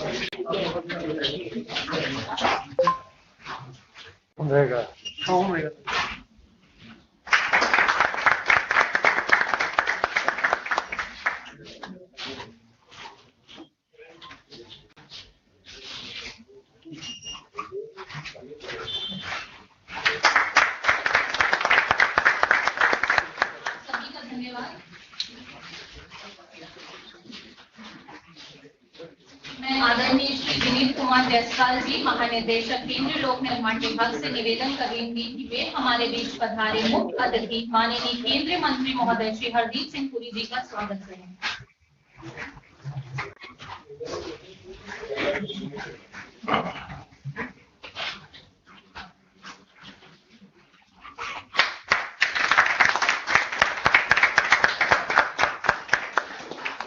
Oh my God. Oh my God. सभी का धन्यवाद। मैं आदरणीय श्री विनीत कुमार जायसवाल जी, महानिदेशक केंद्रीय लोक निर्माण विभाग से निवेदन करेंगी कि वे हमारे बीच पधारे मुख्य अतिथि माननीय केंद्रीय मंत्री महोदय श्री हरदीप सिंह पुरी जी का स्वागत करें।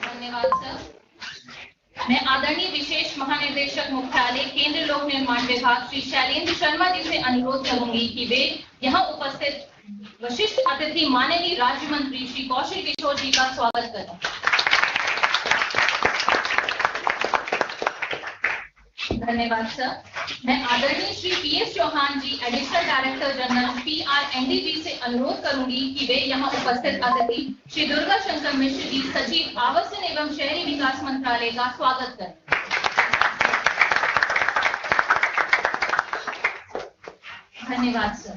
धन्यवाद सर। मैं आदरणीय विशेष महानिदेशक मुख्यालय केंद्रीय लोक निर्माण विभाग श्री शैलेंद्र शर्मा जी से अनुरोध करूंगी कि वे यहां उपस्थित विशिष्ट अतिथि माननीय राज्य मंत्री श्री कौशल किशोर जी का स्वागत करें। धन्यवाद सर। मैं आदरणीय श्री पीएस चौहान जी, एडिशनल डायरेक्टर जनरल पीआरएनडी जी से अनुरोध करूंगी कि वे यहां उपस्थित अतिथि श्री दुर्गा शंकर मिश्र जी, सचिव आवासन एवं शहरी विकास मंत्रालय का स्वागत करें। धन्यवाद सर।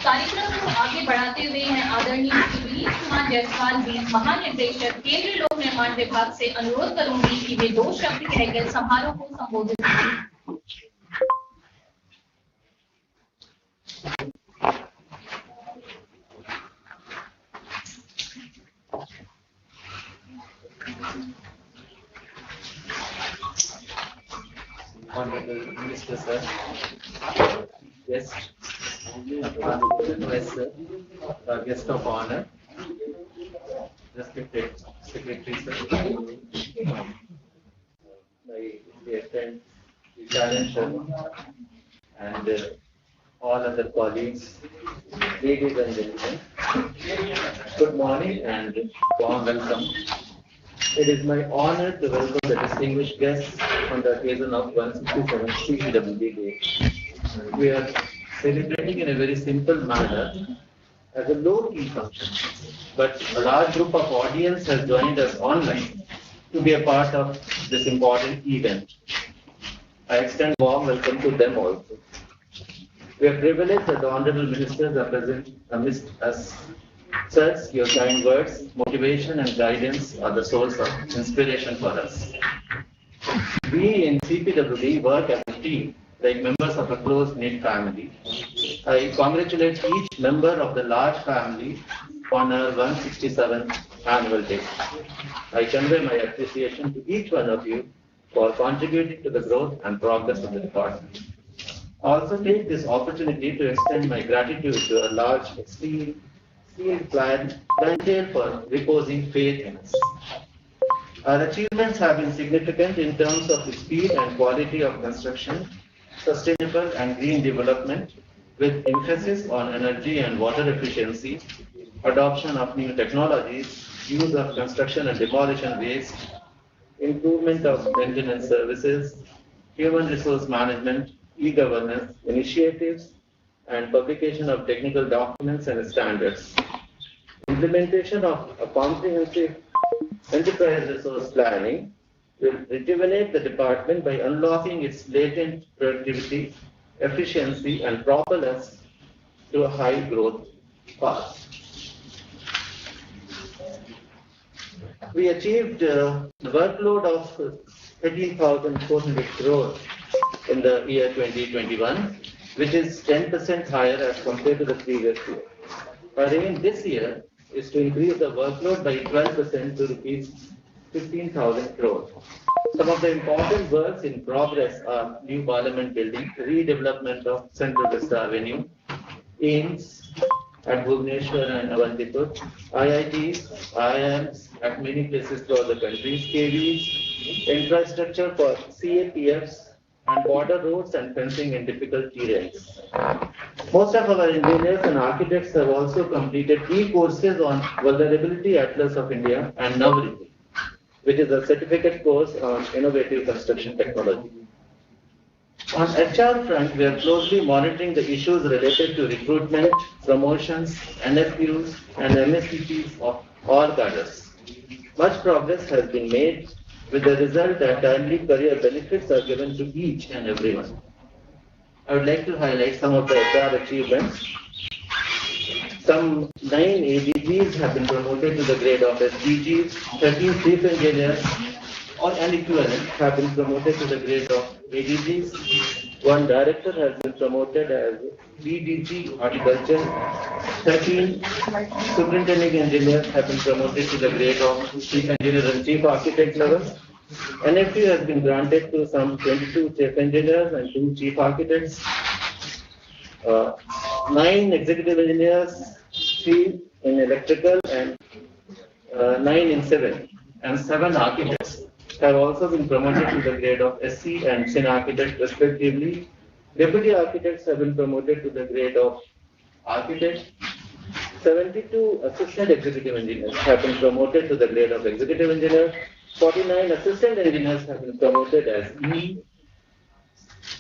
कार्यक्रम को आगे बढ़ाते हुए मैं आदरणीय श्री विनीत कुमार जायसवाल जी, महानिदेशक केंद्रीय लोक निर्माण विभाग से अनुरोध करूंगी कि वे 2 शब्द कहकर समारोह को संबोधित करें। Honorable Minister Sir, guest, guest of honor, respected Secretary Sir, my dear friend Sharon Sharma, and all other colleagues, ladies and gentlemen, good morning and warm welcome. It is my honor to welcome the distinguished guests on the occasion of 167 CPWD Day. We are celebrating in a very simple manner as a low-key function, but a large group of audience has joined us online to be a part of this important event. I extend a warm welcome to them also. We are privileged that the Honorable Ministers are present amidst us. Sirs, your kind words, motivation and guidance are the source of inspiration for us. We in CPWD work as a team, like members of a close-knit family. I congratulate each member of the large family on our 167th annual day. I convey my appreciation to each one of you for contributing to the growth and progress of the department. I also take this opportunity to extend my gratitude to a large steel clientele for reposing faith in us. Our achievements have been significant in terms of the speed and quality of construction, sustainable and green development, with emphasis on energy and water efficiency, adoption of new technologies, use of construction and demolition waste, improvement of maintenance services, human resource management, e-governance initiatives, and publication of technical documents and standards. Implementation of a comprehensive enterprise resource planning will rejuvenate the department by unlocking its latent productivity, efficiency, and propel us to a high growth path. We achieved a workload of 13,400 crores in the year 2021, which is 10% higher as compared to the previous year. Our aim this year is to increase the workload by 12% to rupees 15,000 crores. Some of the important works in progress are new Parliament building, redevelopment of Central Vista Avenue, AIIMS at Bhubaneswar and Avantipur, IITs, IIMs at many places throughout the country, KVs, infrastructure for CAPFs, and border roads and fencing in difficult terrains. Most of our engineers and architects have also completed e-courses on Vulnerability Atlas of India and Navriti, which is a certificate course on innovative construction technology. On HR front, we are closely monitoring the issues related to recruitment, promotions, NFUs, and MSCPs of all cadres. Much progress has been made, with the result that timely career benefits are given to each and everyone. I would like to highlight some of the HR achievements. Some 9 ADGs have been promoted to the grade of SDGs, 13 chief engineers or an equivalent have been promoted to the grade of ADGs, 1 director has been promoted as DDG horticulture, 13 superintending engineers have been promoted to the grade of chief engineer and chief architect level. NFU has been granted to some 22 chief engineers and 2 chief architects. 9 executive engineers, 3 in electrical and 9 in civil, and 7 architects have also been promoted to the grade of SC and Sin architect respectively. Deputy architects have been promoted to the grade of architect. 72 assistant executive engineers have been promoted to the grade of executive engineer. 49 assistant engineers have been promoted as E.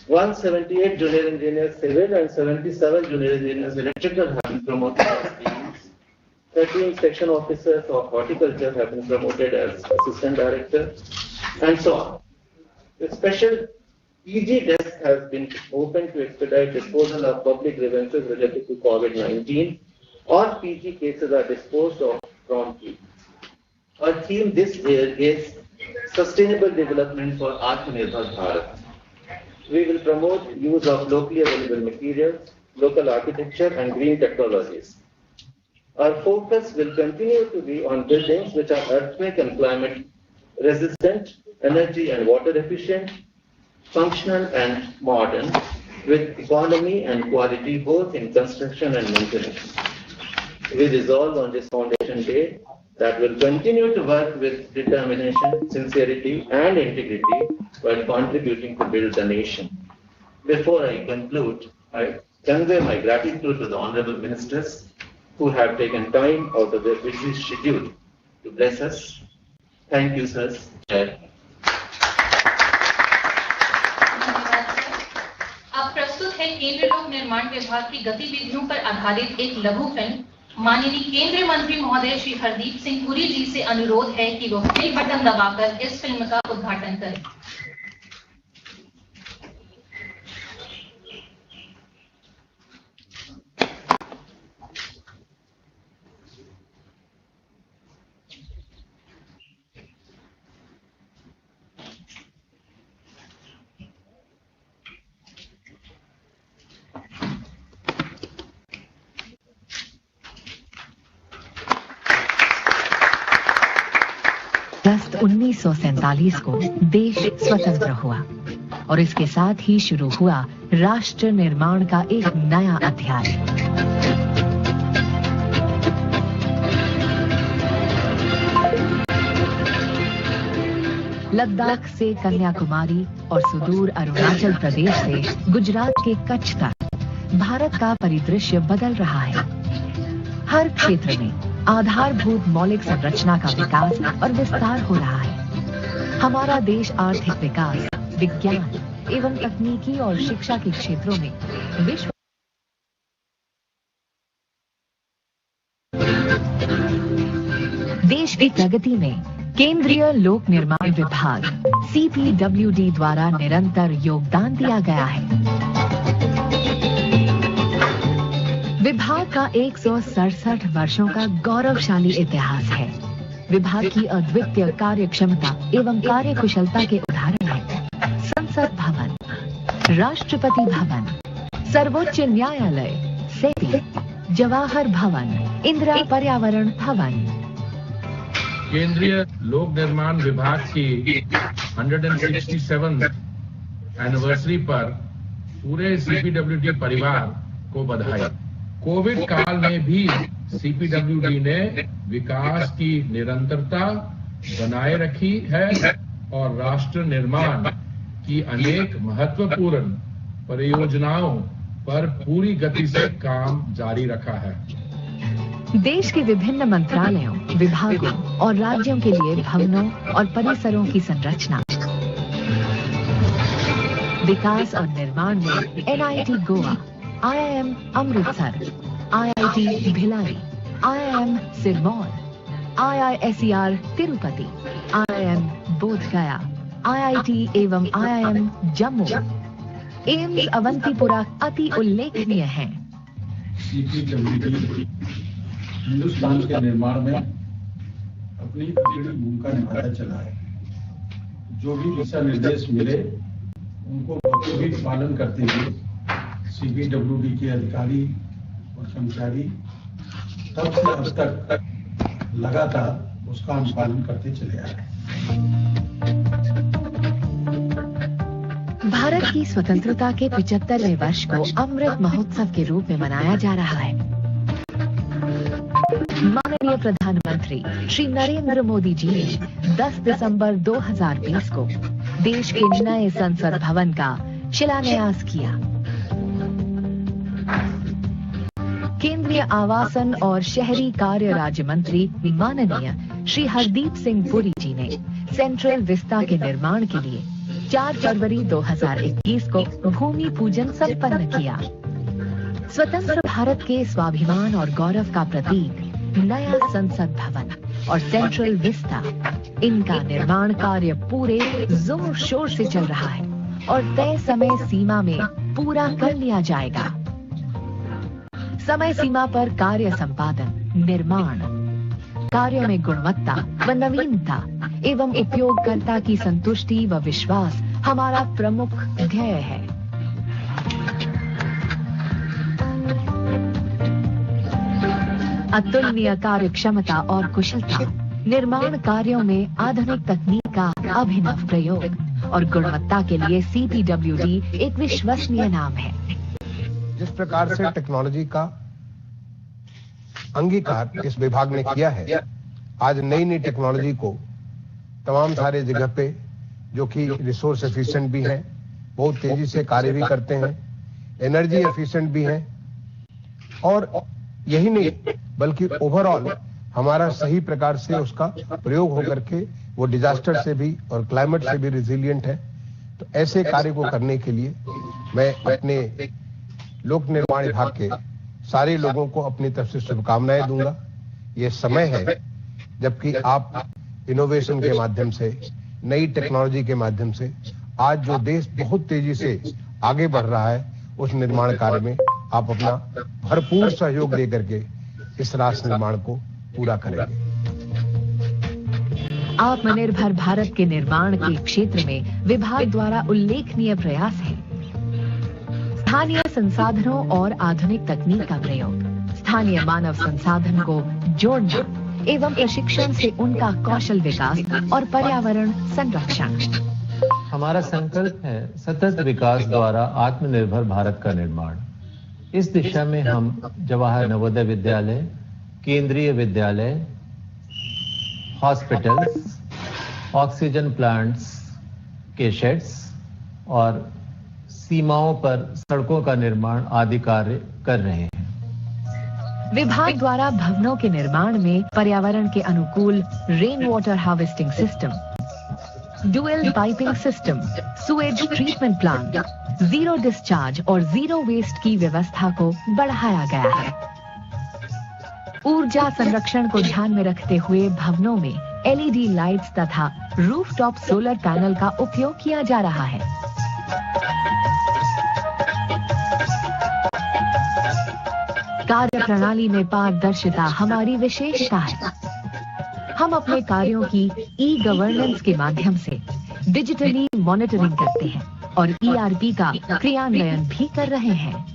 178 junior engineers civil and 77 junior engineers electrical have been promoted as E's. 13 section officers of horticulture have been promoted as assistant director, and so on. The special PG desk has been opened to expedite disposal of public grievances related to COVID-19. All PG cases are disposed of promptly. Our theme this year is Sustainable Development for Atmanirbhar Bharat. We will promote use of locally available materials, local architecture and green technologies. Our focus will continue to be on buildings which are earthquake and climate resistant, energy and water efficient, functional and modern, with economy and quality both in construction and maintenance. We resolve on this foundation day that will continue to work with determination, sincerity and integrity while contributing to build the nation. Before I conclude, I convey my gratitude to the Honorable Ministers who have taken time out of their busy schedule to bless us. Thank you, sirs. अब प्रस्तुत है केंद्रीय लोक निर्माण विभाग की गतिविधियों पर आधारित एक लघु फिल्म। माननीय केंद्रीय मंत्री महोदय श्री हरदीप सिंह पुरी जी से अनुरोध है कि वो प्ले बटन दबाकर इस फिल्म का उद्घाटन करें। अगस्त 1947 को देश स्वतंत्र हुआ और इसके साथ ही शुरू हुआ राष्ट्र निर्माण का एक नया अध्याय। लद्दाख से कन्याकुमारी और सुदूर अरुणाचल प्रदेश से गुजरात के कच्छ तक भारत का परिदृश्य बदल रहा है। हर क्षेत्र में आधारभूत मौलिक संरचना का विकास और विस्तार हो रहा है। हमारा देश आर्थिक विकास, विज्ञान एवं तकनीकी और शिक्षा के क्षेत्रों में विश्व देश की प्रगति में केंद्रीय लोक निर्माण विभाग CPWD द्वारा निरंतर योगदान दिया गया है। विभाग का 167 वर्षों का गौरवशाली इतिहास है। विभाग की अद्वितीय कार्य क्षमता एवं कार्य कुशलता के उदाहरण हैं संसद भवन, राष्ट्रपति भवन, सर्वोच्च न्यायालय, सेती, जवाहर भवन, इंदिरा पर्यावरण भवन। केंद्रीय लोक निर्माण विभाग की 167th एनिवर्सरी पर पूरे CPWD परिवार को बधाई। कोविड काल में भी CPWD ने विकास की निरंतरता बनाए रखी है और राष्ट्र निर्माण की अनेक महत्वपूर्ण परियोजनाओं पर पूरी गति से काम जारी रखा है। देश के विभिन्न मंत्रालयों, विभागों और राज्यों के लिए भवनों और परिसरों की संरचना, विकास और निर्माण में NIT Goa, IIM Amritsar, IIT Bhilai, IIM Sirmaur, IISER Tirupati, IIM Bodhgaya, IIT एवं आईआईएम जम्मू, एम्स अवंतीपुरा अति उल्लेखनीय हैं। CPWD हिंदुस्तान के निर्माण में अपनी अग्रणी भूमिका निभाता चला है। जो भी दिशा निर्देश मिले उनको बखूबी पालन करते हुए CPWD के अधिकारी और कर्मचारी तब से अब तक लगातार उसका अनुपालन करते चले आ रहे हैं। भारत की स्वतंत्रता के 75वें वर्ष को अमृत महोत्सव के रूप में मनाया जा रहा है। माननीय प्रधानमंत्री श्री नरेंद्र मोदी जी ने 10 दिसंबर 2020 को देश के नए संसद भवन का शिलान्यास किया। केंद्रीय आवासन और शहरी कार्य राज्य मंत्री माननीय श्री हरदीप सिंह पुरी जी ने सेंट्रल विस्ता के निर्माण के लिए 4 फरवरी 2021 को भूमि पूजन संपन्न किया। स्वतंत्र भारत के स्वाभिमान और गौरव का प्रतीक नया संसद भवन और सेंट्रल विस्ता, इनका निर्माण कार्य पूरे जोर शोर से चल रहा है और तय समय सीमा में पूरा कर लिया जाएगा। समय सीमा पर कार्य संपादन, निर्माण कार्यों में गुणवत्ता व नवीनता एवं उपयोगकर्ता की संतुष्टि व विश्वास हमारा प्रमुख ध्येय है। अतुलनीय कार्य क्षमता और कुशलता, निर्माण कार्यों में आधुनिक तकनीक का अभिनव प्रयोग और गुणवत्ता के लिए CPWD एक विश्वसनीय नाम है। जिस प्रकार से टेक्नोलॉजी का अंगीकार इस विभाग ने किया है, आज नई नई टेक्नोलॉजी को तमाम सारे जगह पे जो कि रिसोर्स एफिशिएंट भी हैं, बहुत तेजी से कार्य भी करते हैं, एनर्जी एफिशिएंट भी हैं और यही नहीं बल्कि ओवरऑल हमारा सही प्रकार से उसका प्रयोग होकर के वो डिजास्टर से भी और क्लाइमेट से भी रिजिलियंट है। तो ऐसे कार्य को करने के लिए मैं अपने लोक निर्माण विभाग के सारे लोगों को अपनी तरफ से शुभकामनाएं दूंगा। ये समय है जबकि आप इनोवेशन के माध्यम से, नई टेक्नोलॉजी के माध्यम से आज जो देश बहुत तेजी से आगे बढ़ रहा है, उस निर्माण कार्य में आप अपना भरपूर सहयोग दे करके इस राष्ट्र निर्माण को पूरा करेंगे। आत्मनिर्भर भारत के निर्माण के क्षेत्र में विभाग द्वारा उल्लेखनीय प्रयास है। स्थानीय संसाधनों और आधुनिक तकनीक का प्रयोग, स्थानीय मानव संसाधन को जोड़ना एवं प्रशिक्षण से उनका कौशल विकास और पर्यावरण संरक्षण। हमारा संकल्प है सतत विकास द्वारा आत्मनिर्भर भारत का निर्माण। इस दिशा में हम जवाहर नवोदय विद्यालय, केंद्रीय विद्यालय, हॉस्पिटल्स, ऑक्सीजन प्लांट्स के शेड्स और सीमाओं पर सड़कों का निर्माण आदि कार्य कर रहे हैं। विभाग द्वारा भवनों के निर्माण में पर्यावरण के अनुकूल rain water harvesting system, dual piping system, Suez treatment plant, zero discharge और जीरो वेस्ट की व्यवस्था को बढ़ाया गया है। ऊर्जा संरक्षण को ध्यान में रखते हुए भवनों में LED लाइट्स तथा रूफटॉप सोलर पैनल का उपयोग किया जा रहा है। कार्य प्रणाली में पारदर्शिता हमारी विशेषता है। हम अपने कार्यों की ई-गवर्नेंस के माध्यम से डिजिटली मॉनिटरिंग करते हैं और ERP का क्रियान्वयन भी कर रहे हैं।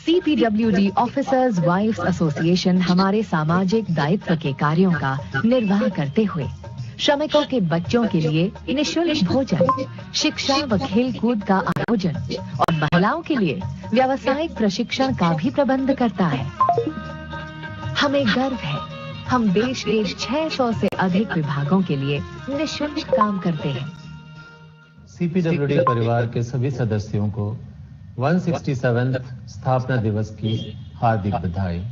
CPWD ऑफिसर्स वाइफ्स एसोसिएशन हमारे सामाजिक दायित्व के कार्यों का निर्वाह करते हुए श्रमिकों के बच्चों के लिए निःशुल्क भोजन, शिक्षा व खेल कूद का आयोजन और महिलाओं के लिए व्यावसायिक प्रशिक्षण का भी प्रबंध करता है। हमें गर्व है, हम देश के 600 से अधिक विभागों के लिए निःशुल्क काम करते हैं। CPWD परिवार के सभी सदस्यों को 167वें स्थापना दिवस की हार्दिक बधाई।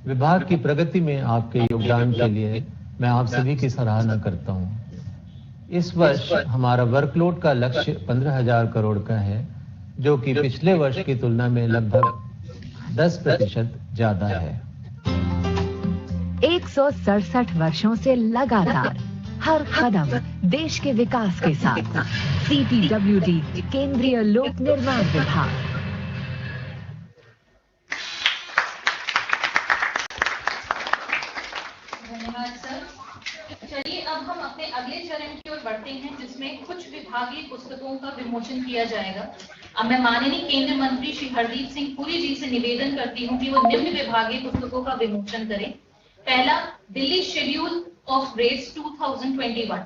विभाग की प्रगति में आपके योगदान के लिए मैं आप सभी की सराहना करता हूं। इस वर्ष हमारा वर्कलोड का लक्ष्य 15,000 करोड़ का है, जो कि पिछले वर्ष की तुलना में लगभग 10% ज्यादा है। 167 वर्षों से लगातार हर कदम देश के विकास के साथ। CPWD केंद्रीय लोक निर्माण विभाग। धन्यवाद सर। चलिए अब हम अपने अगले चरण की ओर बढ़ते हैं, जिसमें कुछ विभागीय पुस्तकों का विमोचन किया जाएगा। अब मैं माननीय केंद्रीय मंत्री श्री हरदीप सिंह पुरी जी से निवेदन करती हूं कि वो निम्न विभागीय पुस्तकों का विमोचन करें। पहला, दिल्ली शेड्यूल ऑफ रेट्स 2021।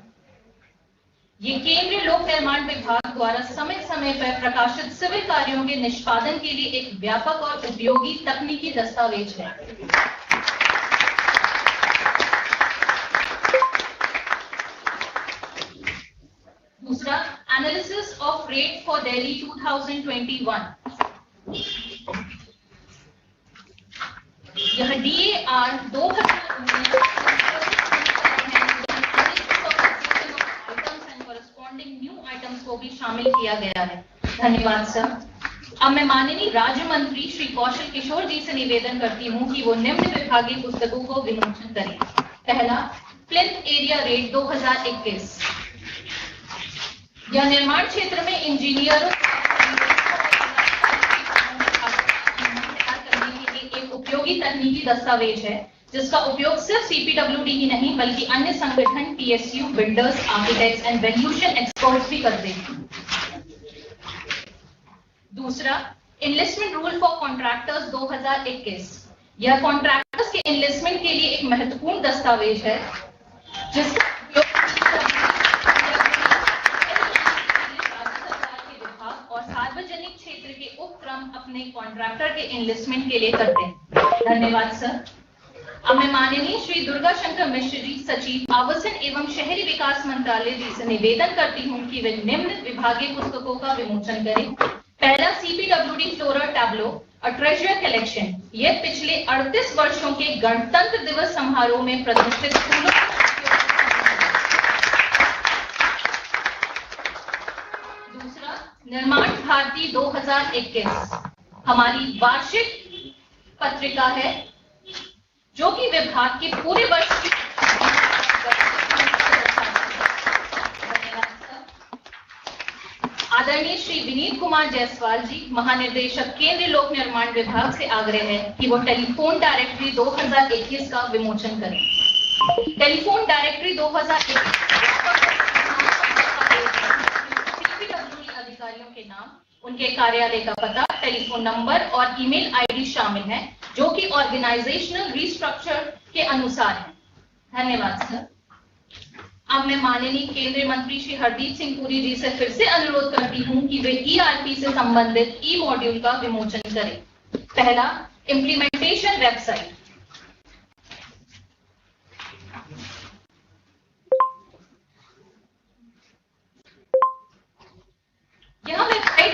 ये केंद्रीय लोक निर्माण विभाग द्वारा समय समय पर प्रकाशित सिविल कार्यों के निष्पादन के लिए एक व्यापक और उपयोगी तकनीकी दस्तावेज है। दूसरा, analysis of rate for Delhi 2021। यह DAR 2019 items and corresponding new items को भी शामिल किया गया है। धन्यवाद सर। अब मैं माननीय राज्य मंत्री श्री कौशल किशोर जी से निवेदन करती हूं कि वो निम्न विभागीय पुस्तकों को विमोचन करें। पहला, प्लिंथ एरिया रेट 2021। यह निर्माण क्षेत्र में इंजीनियरों करने के लिए एक उपयोगी तकनीकी दस्तावेज है, जिसका उपयोग सिर्फ CPWD ही नहीं बल्कि अन्य संगठन, PSU, builders, architects and valuation experts भी करते हैं। दूसरा, इनलिस्टमेंट रूल फॉर कॉन्ट्रैक्टर्स 2021। यह कॉन्ट्रैक्टर्स के इनलिस्टमेंट के लिए एक महत्वपूर्ण दस्तावेज है, जिसका उपयोग और सार्वजनिक क्षेत्र के उपक्रम अपने कॉन्ट्रैक्टर के इनलिस्टमेंट के लिए करते हैं। धन्यवाद सर। अब मैं माननीय श्री दुर्गा शंकर मिश्र जी, सचिव आवासन एवं शहरी विकास मंत्रालय जी से निवेदन करती हूं कि वे निम्न विभागीय पुस्तकों का विमोचन करें। पहला, CPWD फ्लोरा टैब्लो अ ट्रेजर कलेक्शन। यह पिछले 38 वर्षों के गणतंत्र दिवस समारोह में प्रदर्शित फूलों निर्माण भारती 2021 हमारी वार्षिक पत्रिका है, जो कि विभाग के पूरे वर्ष की आदरणीय श्री विनीत कुमार जायसवाल जी, महानिदेशक केंद्रीय लोक निर्माण विभाग से आग्रह है कि वो टेलीफोन डायरेक्टरी 2021 का विमोचन करें। टेलीफोन डायरेक्टरी 2021 अधिकारियों के नाम, उनके कार्यालय का पता, टेलीफोन नंबर और ईमेल आईडी शामिल है, जो कि ऑर्गेनाइजेशनल रिस्ट्रक्चर के अनुसार है। धन्यवाद सर। अब मैं माननीय केंद्रीय मंत्री श्री हरदीप सिंह पुरी जी से फिर से अनुरोध करती हूं कि वे ERP से संबंधित ई मॉड्यूल का विमोचन करें। पहला, इंप्लीमेंटेशन वेबसाइट। यह वेबसाइट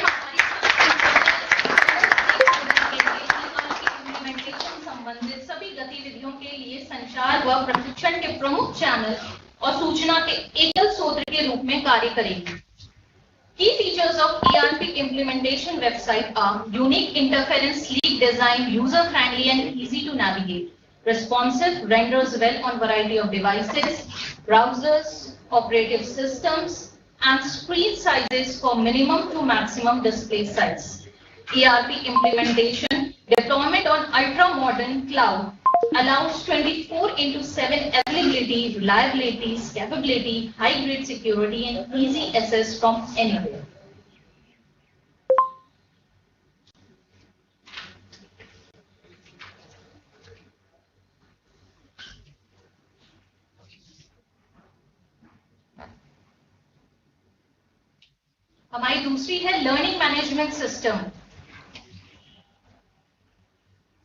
इंप्लीमेंटेशन संबंधित सभी गतिविधियों के लिए संचार व प्रशिक्षण के प्रमुख चैनल और सूचना के एकल स्रोत के रूप में कार्य करेगी। Key features of ERP implementation website are unique interface, sleek design, user-friendly and easy to navigate, responsive, renders well on variety of devices, browsers, operative systems, and screen sizes for minimum to maximum display size. ERP implementation deployment on ultra-modern cloud allows 24/7 availability, reliability, scalability, high-grade security, and easy access from anywhere. हमारी दूसरी है learning management system.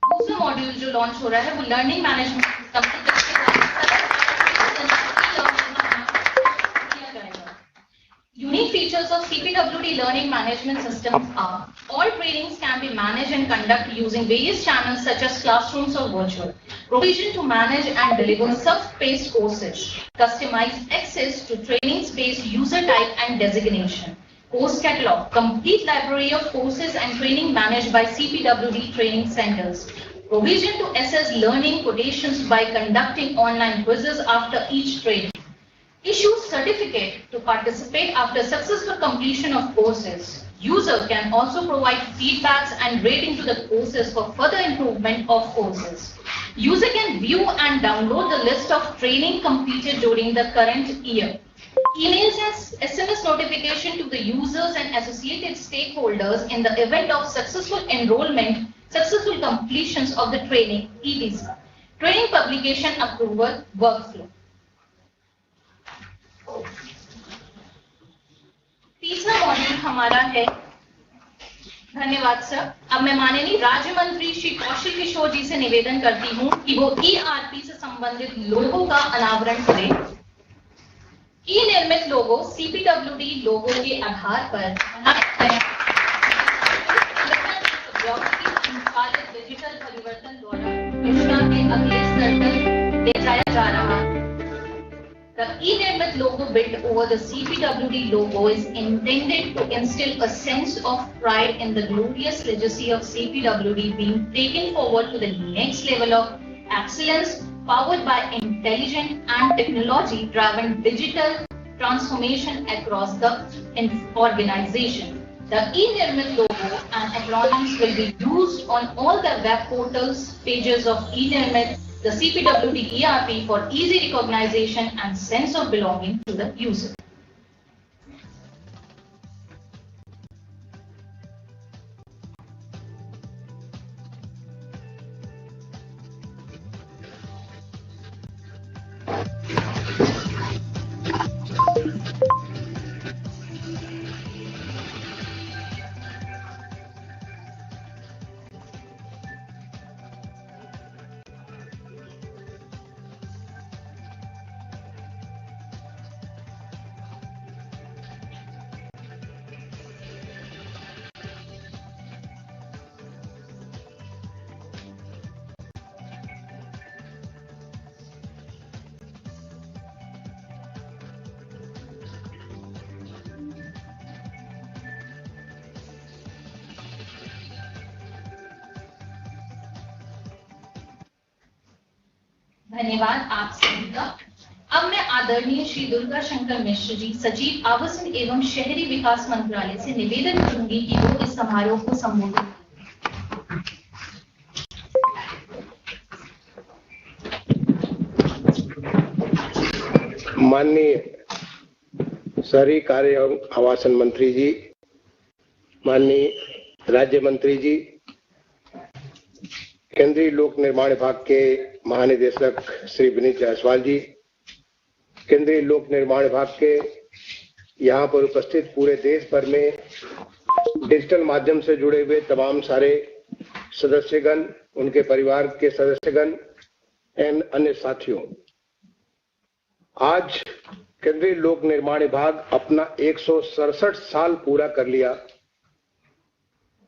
दूसरा module जो launch हो रहा है वो learning management system किया जाएगा। Unique features of CPWD learning management systems are: all trainings can be managed and conducted using various channels such as classrooms or virtual. Provision to manage and deliver self-paced courses. Customized access to training space, user type and designation. Course catalog. Complete library of courses and training managed by CPWD training centers. Provision to assess learning quotations by conducting online quizzes after each training. Issue certificate to participate after successful completion of courses. User can also provide feedbacks and rating to the courses for further improvement of courses. User can view and download the list of training completed during the current year. Emails and SMS notification to the users and associated stakeholders in the event of successful enrollment, successful completions of the training, etc. Training publication approval workflow. तीसरा module हमारा है, धन्यवाद sir. अब मैं माननीय राज्य मंत्री श्री कौशल किशोर जी से निवेदन करती हूं कि वो ERP से संबंधित लोगों का अनावरण करें। निर्मित लोगो CPWD लोगो के आधार पर डिजिटल परिवर्तन द्वारा योजना के अगले स्तर तक ले जाया जा रहा है। The e-निर्मित logo built over the CPWD logo is intended to instill a sense of pride in the glorious legacy of CPWD being taken forward to the next level of excellence, powered by intelligent and technology-driven digital transformation across the organization. The e-निर्मित logo and acronyms will be used on all the web portals, pages of e-निर्मित, the CPWD ERP for easy recognition and sense of belonging to the user. धन्यवाद आप सभी का। अब मैं आदरणीय श्री दुर्गा शंकर मिश्र जी, सचिव आवासन एवं शहरी विकास मंत्रालय से निवेदन करूंगी कि वो इस समारोह को संबोधित। माननीय शहरी कार्य एवं आवासन मंत्री जी, माननीय राज्य मंत्री जी, केंद्रीय लोक निर्माण विभाग के महानिदेशक श्री विनीत जायसवाल जी, केंद्रीय लोक निर्माण विभाग के यहाँ पर उपस्थित पूरे देश भर में डिजिटल माध्यम से जुड़े हुए तमाम सारे सदस्यगण, उनके परिवार के सदस्यगण एवं अन्य साथियों, आज केंद्रीय लोक निर्माण विभाग अपना 167 साल पूरा कर लिया।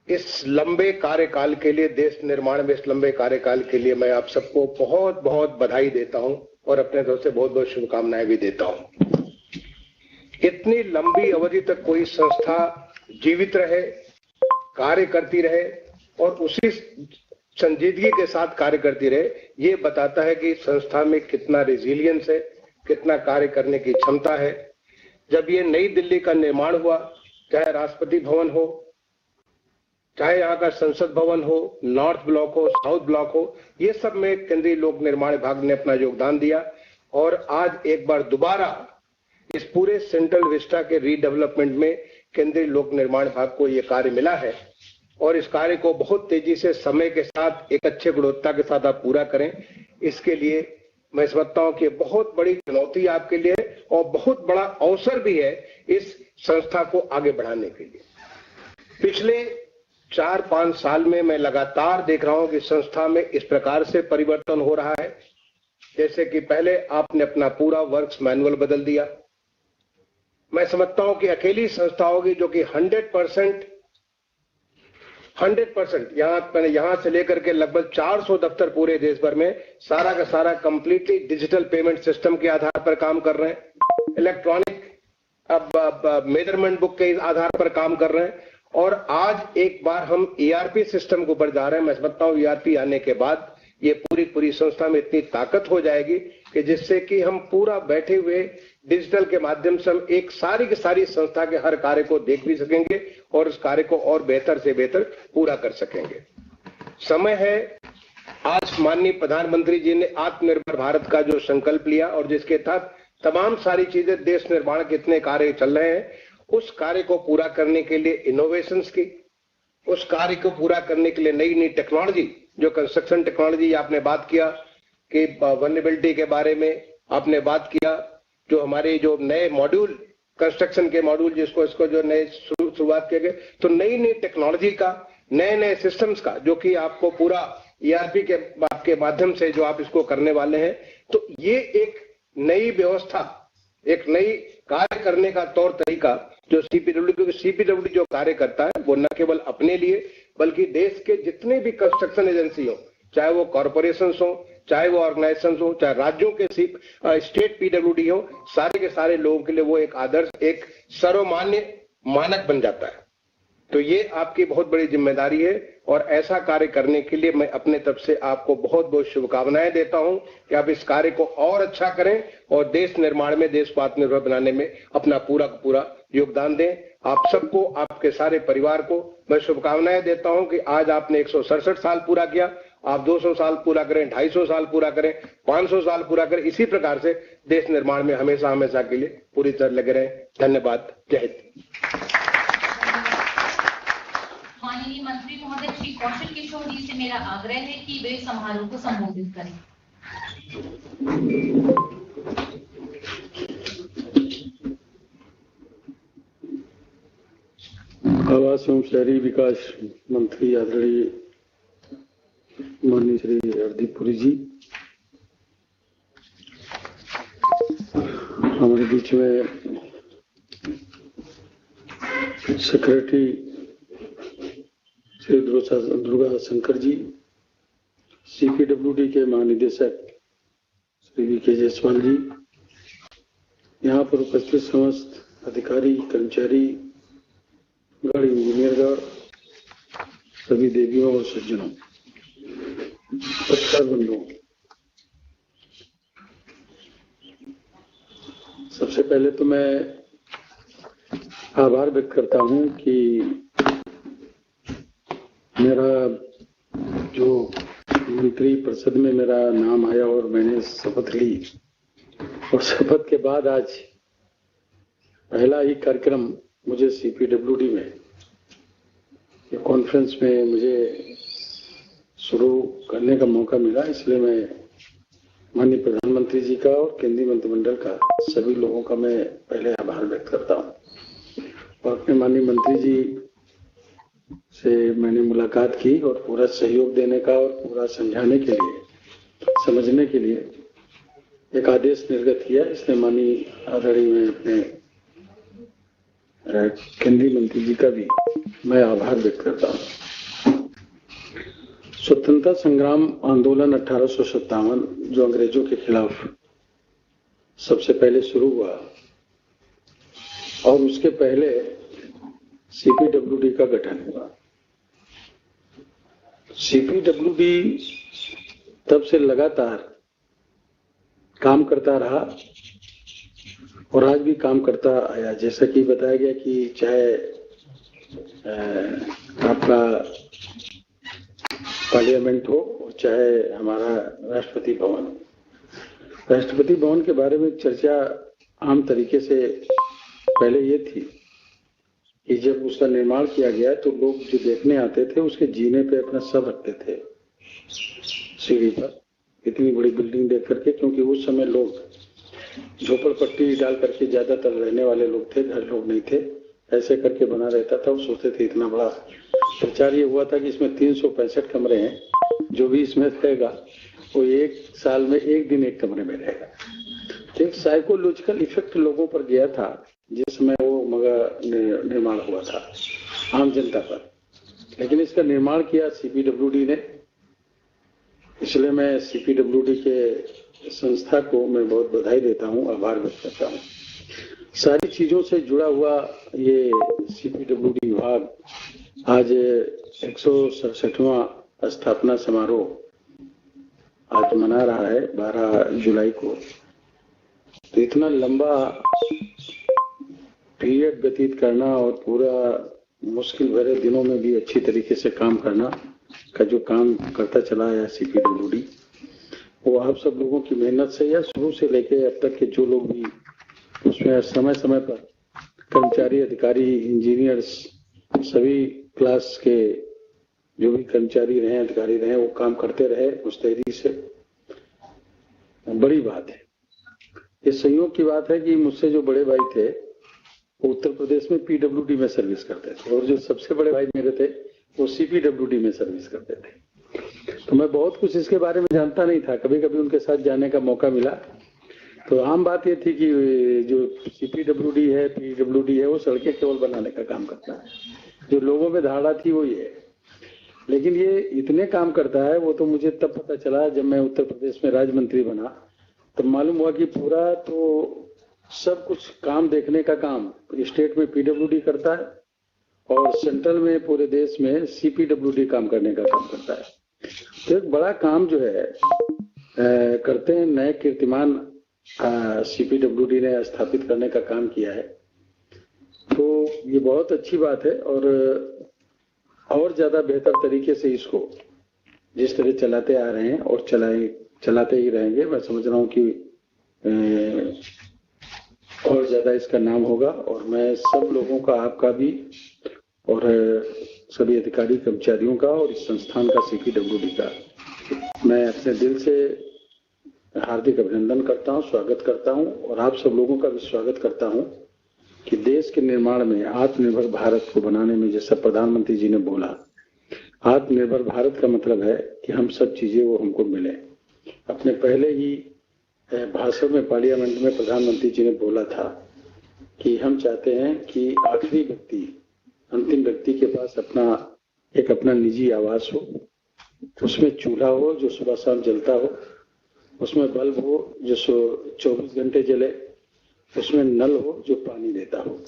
इस लंबे कार्यकाल के लिए, देश निर्माण में इस लंबे कार्यकाल के लिए मैं आप सबको बहुत बहुत बधाई देता हूं और अपने तरफ से बहुत बहुत शुभकामनाएं भी देता हूं। इतनी लंबी अवधि तक कोई संस्था जीवित रहे, कार्य करती रहे और उसी संजीदगी के साथ कार्य करती रहे, ये बताता है कि संस्था में कितना रेजिलियंस है, कितना कार्य करने की क्षमता है। जब ये नई दिल्ली का निर्माण हुआ, चाहे राष्ट्रपति भवन हो, चाहे यहाँ का संसद भवन हो, नॉर्थ ब्लॉक हो, साउथ ब्लॉक हो, ये सब में केंद्रीय लोक निर्माण विभाग ने अपना योगदान दिया और आज एक बार दोबारा इस पूरे सेंट्रल विस्टा के रीडेवलपमेंट में केंद्रीय लोक निर्माण विभाग को ये कार्य मिला है और इस कार्य को बहुत तेजी से समय के साथ एक अच्छे गुणवत्ता के साथ आप पूरा करें। इसके लिए मैं समझता हूं कि बहुत बड़ी चुनौती आपके लिए और बहुत बड़ा अवसर भी है इस संस्था को आगे बढ़ाने के लिए। पिछले 4-5 साल में मैं लगातार देख रहा हूं कि संस्था में इस प्रकार से परिवर्तन हो रहा है, जैसे कि पहले आपने अपना पूरा वर्क्स मैनुअल बदल दिया, मैं समझता हूं कि अकेली संस्था होगी जो कि 100% यहां से लेकर के लगभग 400 दफ्तर पूरे देश भर में सारा का सारा कंप्लीटली डिजिटल पेमेंट सिस्टम के आधार पर काम कर रहे हैं, इलेक्ट्रॉनिक अब मेजरमेंट बुक के आधार पर काम कर रहे हैं। और आज एक बार हम ईआरपी सिस्टम के ऊपर जा रहे हैं। मैं समझता हूं ईआरपी आने के बाद ये पूरी संस्था में इतनी ताकत हो जाएगी कि जिससे कि हम पूरा बैठे हुए डिजिटल के माध्यम से हम एक सारी की सारी संस्था के हर कार्य को देख भी सकेंगे और उस कार्य को और बेहतर से बेहतर पूरा कर सकेंगे। समय है, आज माननीय प्रधानमंत्री जी ने आत्मनिर्भर भारत का जो संकल्प लिया और जिसके तहत तमाम सारी चीजें देश निर्माण के इतने कार्य चल रहे हैं, उस कार्य को पूरा करने के लिए इनोवेशंस की, उस कार्य को पूरा करने के लिए नई टेक्नोलॉजी, जो कंस्ट्रक्शन टेक्नोलॉजी आपने बात किया कि वल्नरेबिलिटी के बारे में आपने बात किया, जो हमारे जो नए मॉड्यूल कंस्ट्रक्शन के मॉड्यूल जिसको इसको जो नए शुरुआत किए गए, तो नई टेक्नोलॉजी का, नए सिस्टम्स का जो कि आपको पूरा ईआरपी के माध्यम से जो आप इसको करने वाले हैं, तो ये एक नई व्यवस्था, एक नई कार्य करने का तौर तरीका जो सीपीडब्ल्यूडी जो कार्य करता है वो न केवल अपने लिए बल्कि देश के जितने भी कंस्ट्रक्शन एजेंसी हो, चाहे वो कॉर्पोरेशन हो, चाहे वो ऑर्गेनाइजेशन हो, चाहे राज्यों के स्टेट पीडब्ल्यूडी हो, सारे के सारे लोगों के लिए वो एक आदर्श, एक सर्वमान्य मानक बन जाता है। तो ये आपकी बहुत बड़ी जिम्मेदारी है और ऐसा कार्य करने के लिए मैं अपने तरफ से आपको बहुत बहुत शुभकामनाएं देता हूं कि आप इस कार्य को और अच्छा करें और देश निर्माण में, देश को आत्मनिर्भर बनाने में अपना पूरा योगदान दें। आप सबको, आपके सारे परिवार को मैं शुभकामनाएं देता हूं कि आज आपने 167 साल पूरा किया, आप 200 साल पूरा करें, 250 साल पूरा करें, 500 साल पूरा करें। इसी प्रकार से देश निर्माण में हमेशा के लिए पूरी तरह लगे रहें। धन्यवाद। जय हिंद। माननीय मंत्री महोदय श्री कौशल किशोर जी से मेरा आग्रह है कि वे समारोह को संबोधित करें। आवास एवं शहरी विकास मंत्री आदरणीय माननीय श्री हरदीप पुरी जी, हमारे बीच में सेक्रेटरी श्री दुर्गा शंकर जी, सीपीडब्ल्यूडी के महानिदेशक श्री वी.के. जायसवाल जी, यहाँ पर उपस्थित समस्त अधिकारी, कर्मचारी गण, इंजीनियरगण, सभी देवियों और सज्जनों, पत्रकार बंधुओं, सबसे पहले तो मैं आभार व्यक्त करता हूं कि मेरा जो मंत्री परिषद में मेरा नाम आया और मैंने शपथ ली और शपथ के बाद आज पहला ही कार्यक्रम मुझे सीपीडब्ल्यूडी में कॉन्फ्रेंस में मुझे शुरू करने का मौका मिला। इसलिए मैं माननीय प्रधानमंत्री जी का और केंद्रीय मंत्रिमंडल का सभी लोगों का मैं पहले आभार व्यक्त करता हूं और अपने माननीय मंत्री जी से मैंने मुलाकात की और पूरा सहयोग देने का और पूरा समझाने के लिए, समझने के लिए एक आदेश निर्गत किया। इसलिए माननीय आदरणीय मैं अपने केंद्रीय मंत्री जी का भी मैं आभार व्यक्त करता हूं। स्वतंत्रता संग्राम आंदोलन 1857 जो अंग्रेजों के खिलाफ सबसे पहले शुरू हुआ और उसके पहले सीपीडब्ल्यूडी का गठन हुआ। सीपीडब्ल्यूडी तब से लगातार काम करता रहा और आज भी काम करता आया। जैसा कि बताया गया कि चाहे आपका पार्लियामेंट हो, चाहे हमारा राष्ट्रपति भवन। राष्ट्रपति भवन के बारे में चर्चा आम तरीके से पहले ये थी कि जब उसका निर्माण किया गया तो लोग जो देखने आते थे उसके जीने पे अपना सर रखते थे सीढ़ी पर, इतनी बड़ी बिल्डिंग देख करके, क्योंकि उस समय लोग झोपड़पट्टी डाल करके ज्यादातर रहने वाले लोग थे, घर लोग नहीं थे, ऐसे करके बना रहता था। वो सोचते थे, इतना बड़ा प्रचार ये हुआ था कि इसमें 365 कमरे हैं, जो भी इसमें रहेगा वो एक साल में एक दिन एक कमरे में रहेगा। एक साइकोलॉजिकल इफेक्ट लोगों पर गया था जिस समय वो मगर निर्माण हुआ था आम जनता पर, लेकिन इसका निर्माण किया सीपीडब्ल्यूडी ने। इसलिए मैं सीपीडब्ल्यूडी के संस्था को मैं बहुत बधाई देता हूं, आभार व्यक्त करता हूं। सारी चीजों से जुड़ा हुआ ये सीपीडब्ल्यूडी विभाग आज 167वां स्थापना समारोह आज मना रहा है 12 जुलाई को। तो इतना लंबा पीरियड व्यतीत करना और पूरा मुश्किल भरे दिनों में भी अच्छी तरीके से काम करना का जो काम करता चला है सीपीडब्ल्यूडी, वो आप सब लोगों की मेहनत से या शुरू से लेके अब तक के जो लोग भी उसमें समय समय पर कर्मचारी, अधिकारी, इंजीनियर्स, सभी क्लास के जो भी कर्मचारी रहे, अधिकारी रहे, वो काम करते रहे मुस्तैदी से। बड़ी बात है, ये संयोग की बात है कि मुझसे जो बड़े भाई थे वो उत्तर प्रदेश में पीडब्ल्यूडी में सर्विस करते थे और जो सबसे बड़े भाई मेरे थे वो सीपीडब्ल्यूडी में सर्विस करते थे। तो मैं बहुत कुछ इसके बारे में जानता नहीं था। कभी कभी उनके साथ जाने का मौका मिला तो आम बात ये थी कि जो सीपीडब्ल्यूडी है, पीडब्ल्यूडी है, वो सड़कें केवल बनाने का काम करता है। जो लोगों में धारणा थी वो ये है, लेकिन ये इतने काम करता है वो तो मुझे तब पता चला जब मैं उत्तर प्रदेश में राज्य मंत्री बना। तो मालूम हुआ कि पूरा तो सब कुछ काम देखने का काम स्टेट में पीडब्ल्यूडी करता है और सेंट्रल में पूरे देश में सीपीडब्ल्यूडी काम करने का काम करता है। तो एक बड़ा काम जो है करते हैं, नए कीर्तिमान सीपीडब्ल्यूडी ने स्थापित करने का काम किया है। तो ये बहुत अच्छी बात है और ज्यादा बेहतर तरीके से इसको जिस तरह चलाते आ रहे हैं और चलाते ही रहेंगे। मैं समझ रहा हूँ कि और ज्यादा इसका नाम होगा और मैं सब लोगों का, आपका भी और सभी अधिकारी कर्मचारियों का और इस संस्थान का, सीपीडब्ल्यूडी का, मैं अपने दिल से हार्दिक अभिनंदन करता हूं, स्वागत करता हूं और आप सब लोगों का भी स्वागत करता हूं कि देश के निर्माण में आत्मनिर्भर भारत को बनाने में, जैसा प्रधानमंत्री जी ने बोला, आत्मनिर्भर भारत का मतलब है कि हम सब चीजें वो हमको मिले। अपने पहले ही भाषण में पार्लियामेंट में प्रधानमंत्री जी ने बोला था कि हम चाहते हैं कि आखिरी व्यक्ति, अंतिम व्यक्ति के पास अपना निजी आवास हो, उसमें चूल्हा हो जो सुबह शाम जलता हो, उसमें बल्ब हो जो 24 घंटे जले, उसमें नल हो जो पानी देता हो।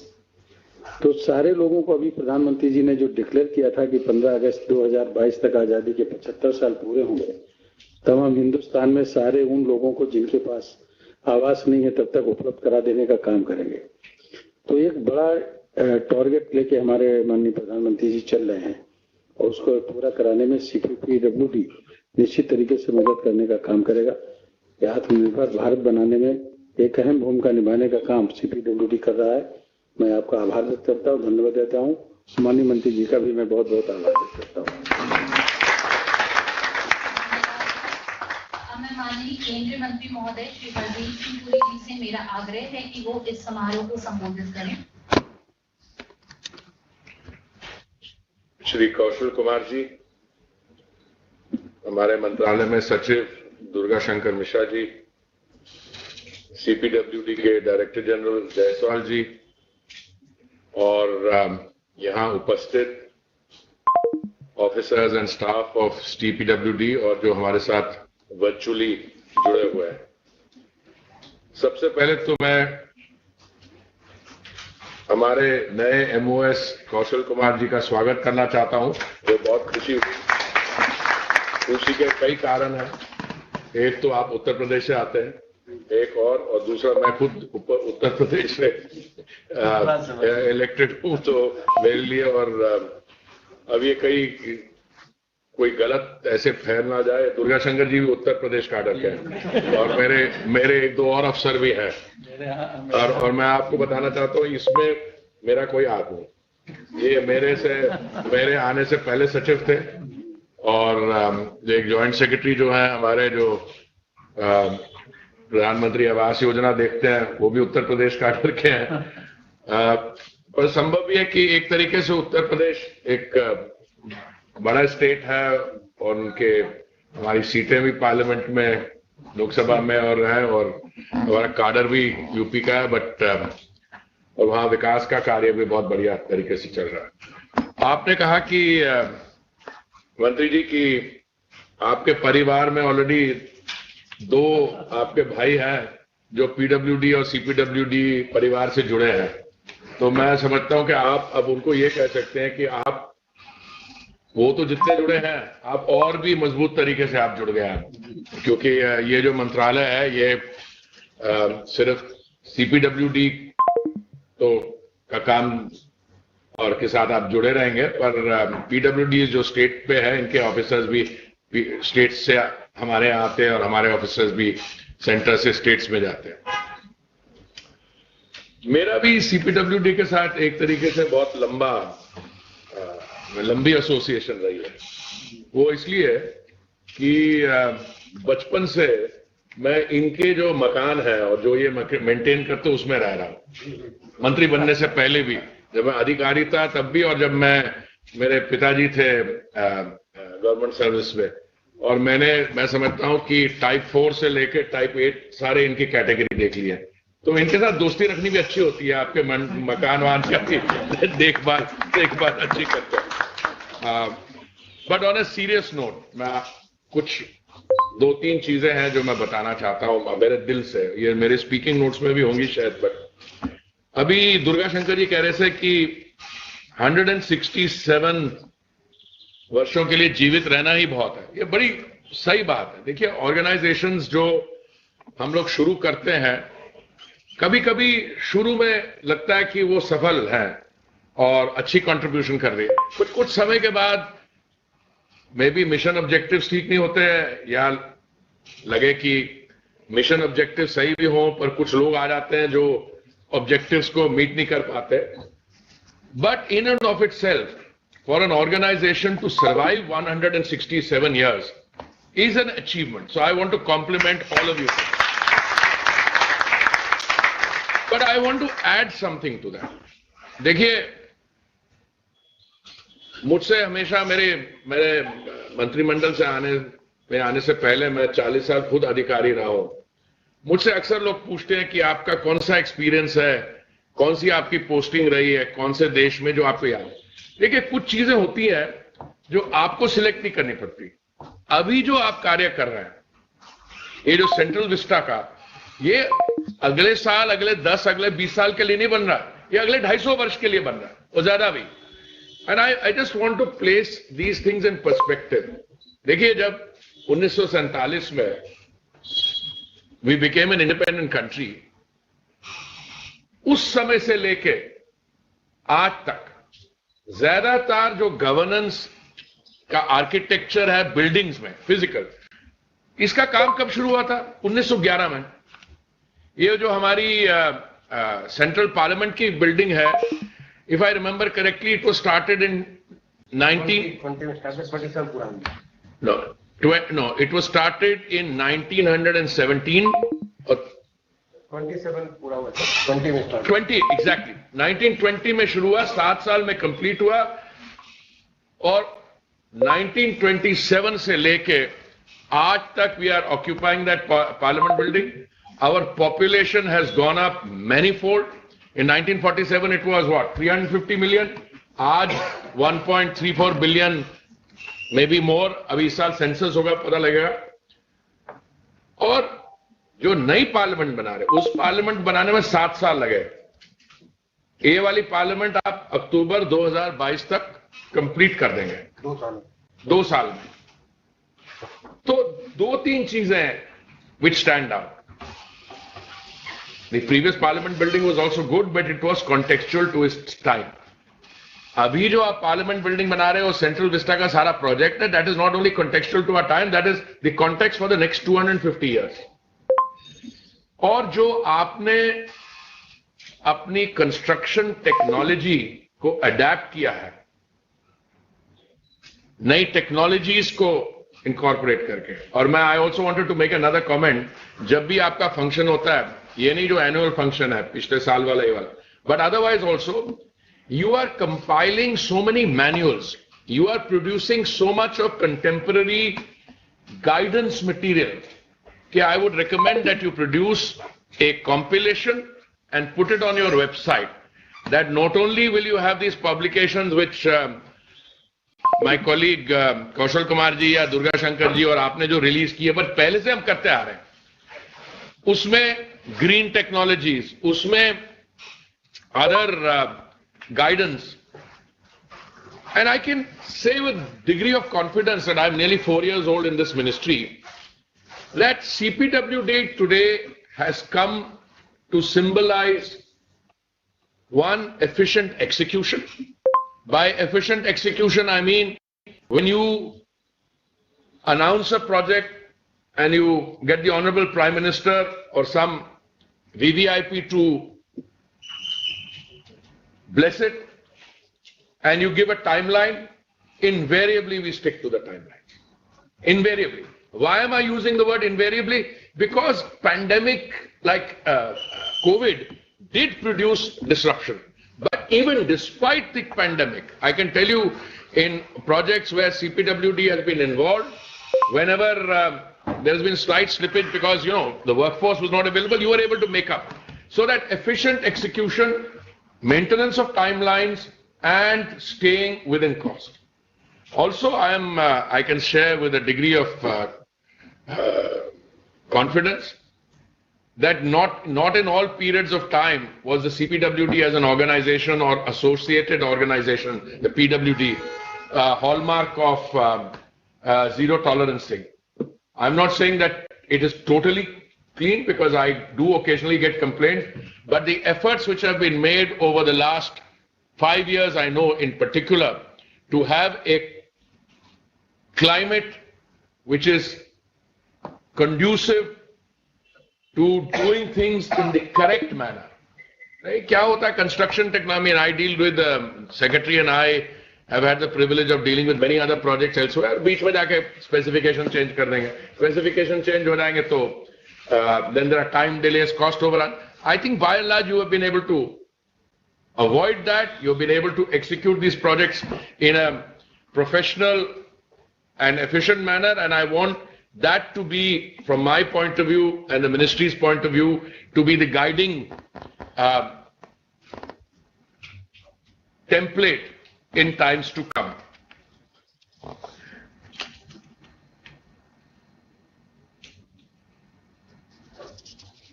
तो सारे लोगों को अभी प्रधानमंत्री जी ने जो डिक्लेयर किया था कि 15 अगस्त 2022 तक आजादी के 75 साल पूरे होंगे, तब हम हिंदुस्तान में सारे उन लोगों को जिनके पास आवास नहीं है तब तक उपलब्ध करा देने का काम करेंगे। तो एक बड़ा टारगेट लेके हमारे माननीय प्रधानमंत्री जी चल रहे हैं और उसको पूरा कराने में सीपीडब्ल्यूडी निश्चित तरीके से मदद करने का काम करेगा। आत्मनिर्भर भारत बनाने में एक अहम भूमिका निभाने का काम सीपीडब्ल्यूडी कर रहा है। मैं आपका आभार व्यक्त करता हूँ, धन्यवाद देता हूँ। माननीय मंत्री जी का भी मैं बहुत बहुत आभार व्यक्त करता हूँ। मैं माननीय केंद्रीय मंत्री महोदय श्री हरदीप सिंह पुरी जी से मेरा आग्रह है कि वो इस समारोह को संबोधित करें। श्री कौशल कुमार जी, हमारे मंत्रालय में सचिव दुर्गा शंकर मिश्रा जी, सीपीडब्ल्यूडी के डायरेक्टर जनरल जायसवाल जी और यहाँ उपस्थित officers and staff of CPWD और जो हमारे साथ वर्चुअली जुड़े हुए हैं। सबसे पहले तो मैं हमारे नए एमओएस कौशल कुमार जी का स्वागत करना चाहता हूं। वो बहुत खुशी के कई कारण हैं। एक तो आप उत्तर प्रदेश से आते हैं, एक और दूसरा मैं खुद उत्तर प्रदेश से इलेक्टेड हूं, तो मेरे लिए और अब ये कोई गलत ऐसे फैल ना जाए। दुर्गा शंकर जी भी उत्तर प्रदेश काडर के हैं और मेरे एक दो और अफसर भी हैं और मैं आपको बताना चाहता हूँ इसमें मेरा कोई हाथ नहीं। ये मेरे आने से पहले सचिव थे और एक जॉइंट सेक्रेटरी जो है हमारे, जो प्रधानमंत्री आवास योजना देखते हैं, वो भी उत्तर प्रदेश काडर के हैं। पर संभव भी है कि एक तरीके से उत्तर प्रदेश एक बड़ा स्टेट है और हमारी सीटें भी पार्लियामेंट में, लोकसभा में और है और हमारा काडर भी यूपी का है। बट और वहां विकास का कार्य भी बहुत बढ़िया तरीके से चल रहा है। आपने कहा कि मंत्री जी की आपके परिवार में ऑलरेडी 2 आपके भाई हैं जो पीडब्ल्यूडी और सीपीडब्ल्यूडी परिवार से जुड़े हैं, तो मैं समझता हूं कि आप अब उनको ये कह सकते हैं कि आप वो तो जितने जुड़े हैं आप और भी मजबूत तरीके से आप जुड़ गए हैं, क्योंकि ये जो मंत्रालय है ये सिर्फ सीपीडब्ल्यूडी तो का काम और के साथ आप जुड़े रहेंगे, पर पीडब्ल्यूडी जो स्टेट पे है इनके ऑफिसर्स भी स्टेट से हमारे यहाँ आते हैं और हमारे ऑफिसर्स भी सेंटर से स्टेट्स में जाते हैं। मेरा भी सीपीडब्ल्यूडी के साथ एक तरीके से बहुत लंबी एसोसिएशन रही है। वो इसलिए कि बचपन से मैं इनके जो मकान है और जो ये मेंटेन करते उसमें रह रहा हूं, मंत्री बनने से पहले भी, जब मैं अधिकारी था तब भी, और जब मेरे पिताजी थे गवर्नमेंट सर्विस में, और मैं समझता हूं कि टाइप 4 से लेकर टाइप 8 सारे इनकी कैटेगरी देख ली है। तो इनके साथ दोस्ती रखनी भी अच्छी होती है, आपके मकान वान की देखभाल अच्छी करते हैं। But on a serious note, मैं कुछ 2-3 चीजें हैं जो मैं बताना चाहता हूं मेरे दिल से, ये मेरे स्पीकिंग नोट्स में भी होंगी शायद, बट अभी दुर्गा शंकर जी कह रहे थे कि 167 वर्षों के लिए जीवित रहना ही बहुत है। ये बड़ी सही बात है। देखिए, ऑर्गेनाइजेशंस जो हम लोग शुरू करते हैं, कभी कभी शुरू में लगता है कि वो सफल है और अच्छी कंट्रीब्यूशन कर रही है, कुछ समय के बाद मे बी मिशन ऑब्जेक्टिव्स ठीक नहीं होते हैं, या लगे कि मिशन ऑब्जेक्टिव सही भी हो पर कुछ लोग आ जाते हैं जो ऑब्जेक्टिव्स को मीट नहीं कर पाते। But in end of itself, for an organisation to survive 167 years is an achievement. So I want to compliment all of you. But I want to add something to that. देखिए, मुझसे हमेशा मेरे मंत्रिमंडल से आने से पहले मैं 40 साल खुद अधिकारी रहा हूं। मुझसे अक्सर लोग पूछते हैं कि आपका कौन सा एक्सपीरियंस है, कौन सी आपकी पोस्टिंग रही है, कौन से देश में जो आपको याद है। देखिए, कुछ चीजें होती है जो आपको सिलेक्ट नहीं करनी पड़ती। अभी जो आप कार्य कर रहे हैं, ये जो सेंट्रल विस्टा का, ये अगले साल, अगले 10, अगले 20 साल के लिए नहीं बन रहा, ये अगले 250 वर्ष के लिए बन रहा है और ज्यादा भी। And I just want to place these things in perspective. देखिए, जब 1947 में we became an independent country, उस समय से लेके आज तक ज्यादातर जो गवर्नेंस का आर्किटेक्चर है बिल्डिंग्स में, फिजिकल, इसका काम कब शुरू हुआ था? 1911 में। ये जो हमारी सेंट्रल पार्लियामेंट की बिल्डिंग है, if I remember correctly, it was started in it was started in 1917 और 27 पूरा हुआ, 20 में स्टार्ट, 20 एग्जैक्टली 1920 में शुरू हुआ, 7 साल में कंप्लीट हुआ, और 1927 से लेके आज तक we are occupying that parliament building. Our population has gone up manifold. In 1947 it was what, 350 million? आज 1.34 billion, maybe more. अभी इस साल सेंसस होगा, पता लगेगा. और जो नई पार्लियामेंट बना रहे, उस पार्लियामेंट बनाने में 7 साल लगे. ये वाली पार्लियामेंट आप अक्टूबर 2022 तक कंप्लीट कर देंगे, 2 साल में. तो 2-3 चीजें हैं which stand out. The previous parliament building was also good, but it was contextual to its time. अभी जो आप पार्लियामेंट बिल्डिंग बना रहे हो, सेंट्रल विस्टा का सारा प्रोजेक्ट है, that is not only contextual to our time, that is the context for the next 250 years. और जो आपने अपनी कंस्ट्रक्शन टेक्नोलॉजी को अडेप्ट किया है, नई टेक्नोलॉजीज को इनकॉर्पोरेट करके. और मैं I also wanted to make another comment. जब भी आपका फंक्शन होता है, ये नहीं जो एनुअल फंक्शन है पिछले साल वाला ये वाला, but otherwise also you are compiling so many manuals, you are producing so much of contemporary guidance material, कि I would recommend that you produce a compilation and put it on your website, that not only will you have these publications which my colleague Kaushal Kumar ji या दुर्गा शंकर जी और आपने जो release की है, but पहले से हम करते आ रहे हैं, उसमें ग्रीन टेक्नोलॉजीज, उसमें other guidance, and I can say with degree of confidence that I'm nearly 4 years old in this ministry, that CPWD today has come to symbolize one, efficient execution. By efficient execution, I mean when you announce a project and you get the Honorable Prime Minister or some VVIP to bless it, and you give a timeline, invariably we stick to the timeline. Invariably. Why am I using the word invariably? Because pandemic like COVID did produce disruption. But even despite the pandemic, I can tell you in projects where CPWD has been involved, whenever there's been slight slippage because, you know, the workforce was not available, you were able to make up. So that efficient execution, maintenance of timelines, and staying within cost. Also, I can share with a degree of confidence that not in all periods of time was the CPWD as an organization or associated organization, the PWD, hallmark of zero tolerancing. I'm not saying that it is totally clean, because I do occasionally get complaints, but the efforts which have been made over the last 5 years, I know in particular, to have a climate which is conducive to doing things in the correct manner. क्या होता है construction technology, and I deal with the secretary, and I have had the privilege of dealing with many other projects elsewhere. बीच में जाके specification change कर देंगे, specification change हो जाएंगे तो then there are time delays, cost overrun. I think by and large you have been able to avoid that. You've been able to execute these projects in a professional and efficient manner, and I want that to be, from my point of view and the ministry's point of view, to be the guiding template in times to come.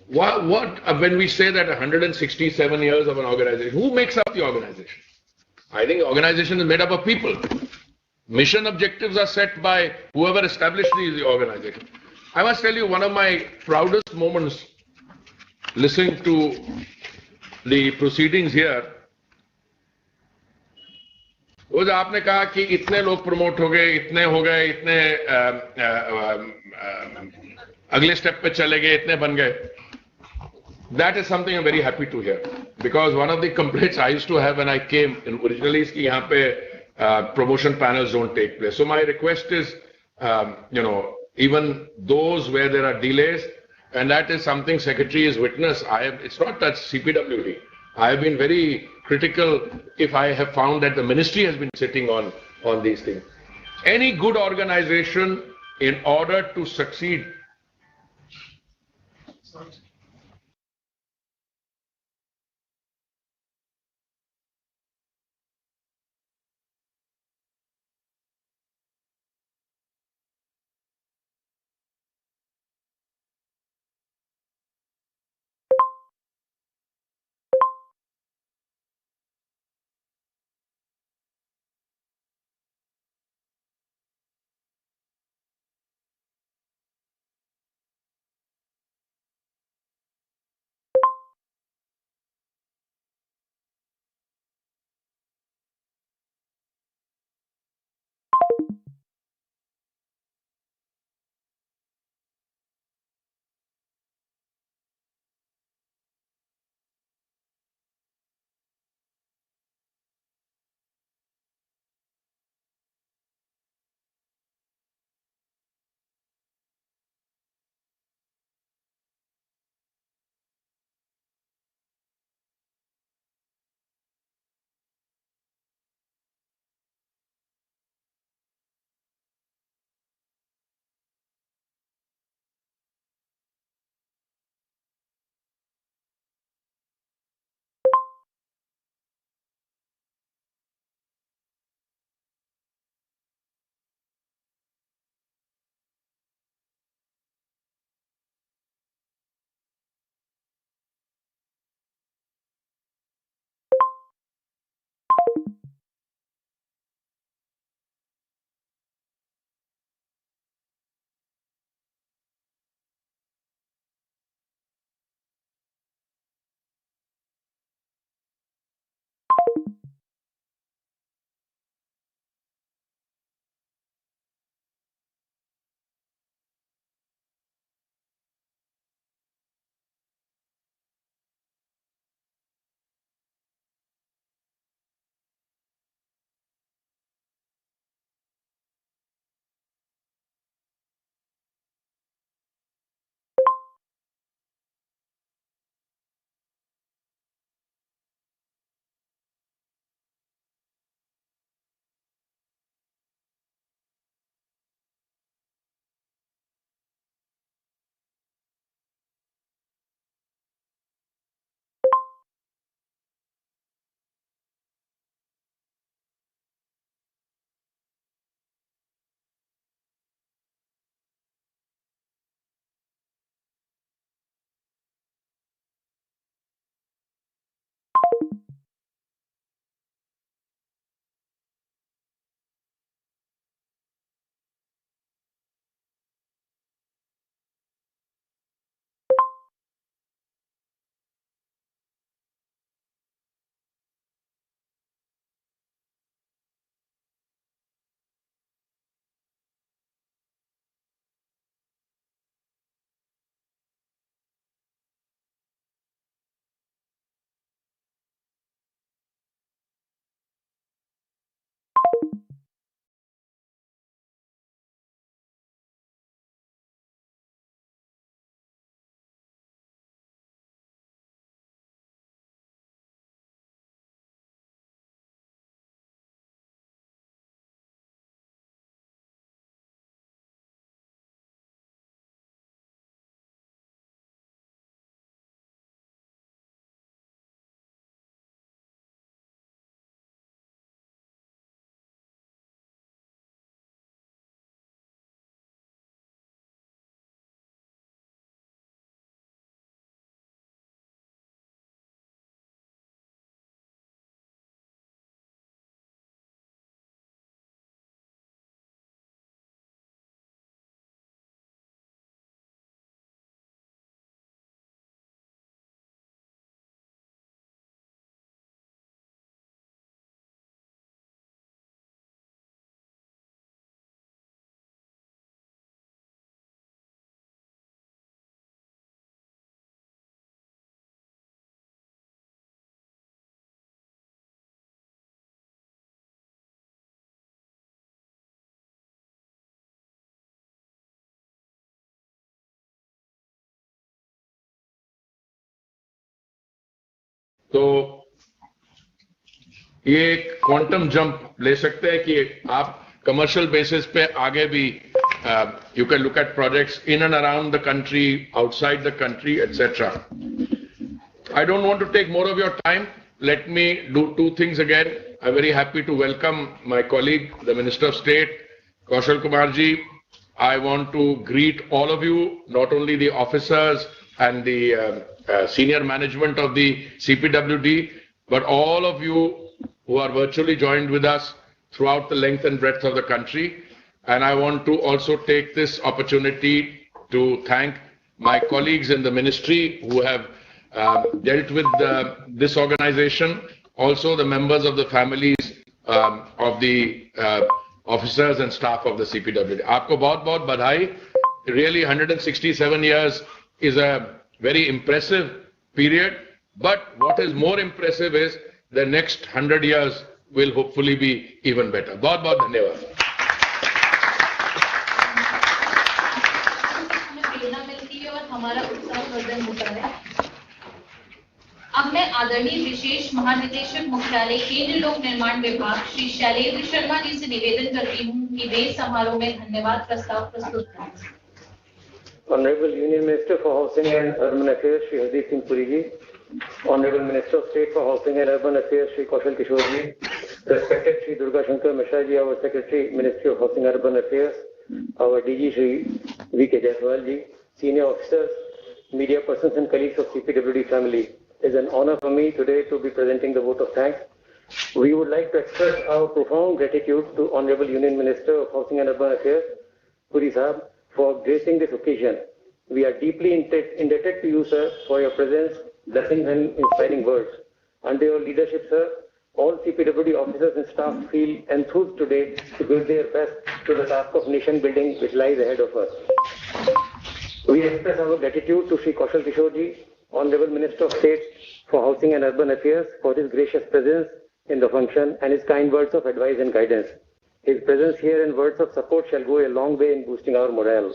When we say that 167 years of an organization, who makes up the organization? I think the organization is made up of people. Mission objectives are set by whoever established the organization. I must tell you, one of my proudest moments listening to the proceedings here was आपने कहा कि इतने लोग promote हो गए, इतने अगले step पे चले गए, इतने बन गए. That is something I'm very happy to hear, because one of the complaints I used to have when I came originally is कि यहाँ पे promotion panels don't take place. So my request is, even those where there are delays, and that is something Secretary has witnessed. It's not that CPWD. I have been very critical if I have found that the ministry has been sitting on these things. Any good organization, in order to succeed, तो ये एक quantum jump ले सकते हैं कि आप commercial basis पे आगे भी you can look at projects in and around the country, outside the country, etcetera. I don't want to take more of your time. Let me do two things again. I'm very happy to welcome my colleague, the Minister of State, Kaushal Kumar ji. I want to greet all of you, not only the officers and the senior management of the CPWD, but all of you who are virtually joined with us throughout the length and breadth of the country. And I want to also take this opportunity to thank my colleagues in the ministry who have dealt with this organization, also the members of the families of the officers and staff of the CPWD. आपको बहुत-बहुत बधाई. Really, 167 years is a very impressive period. But what is more impressive is the next 100 years will hopefully be even better. बहुत-बहुत धन्यवाद. हमें प्रेरणा मिलती है और हमारा उत्साह वर्धन होता है. अब मैं आदरणीय विशेष महानिदेशक मुख्यालय केंद्रीय लोक निर्माण विभाग श्री शैलेंद्र शर्मा जी से निवेदन करती हूँ कि वे समारोह में धन्यवाद प्रस्ताव प्रस्तुत करें. Honorable Union Minister for Housing and Urban Affairs Shri Hardeep Singh Puri ji, Honorable Minister of State for Housing and Urban Affairs Shri Kaushal Kishore ji, respected Shri Durga Shankar Mishra ji, our Secretary Ministry of Housing and Urban Affairs, our DG Shri V.K. Jaiswal ji, senior officers, media persons and colleagues of CPWD family. It is an honor for me today to be presenting the vote of thanks. We would like to express our profound gratitude to Honorable Union Minister of Housing and Urban Affairs, Puri Sahab, for gracing this occasion. We are deeply indebted to you, sir, for your presence, blessings and inspiring words. Under your leadership, sir, all CPWD officers and staff feel enthused today to give their best to the task of nation building which lies ahead of us. We express our gratitude to Shri Kaushal Kishore ji, Honorable Minister of State for Housing and Urban Affairs, for his gracious presence in the function and his kind words of advice and guidance. His presence here and words of support shall go a long way in boosting our morale.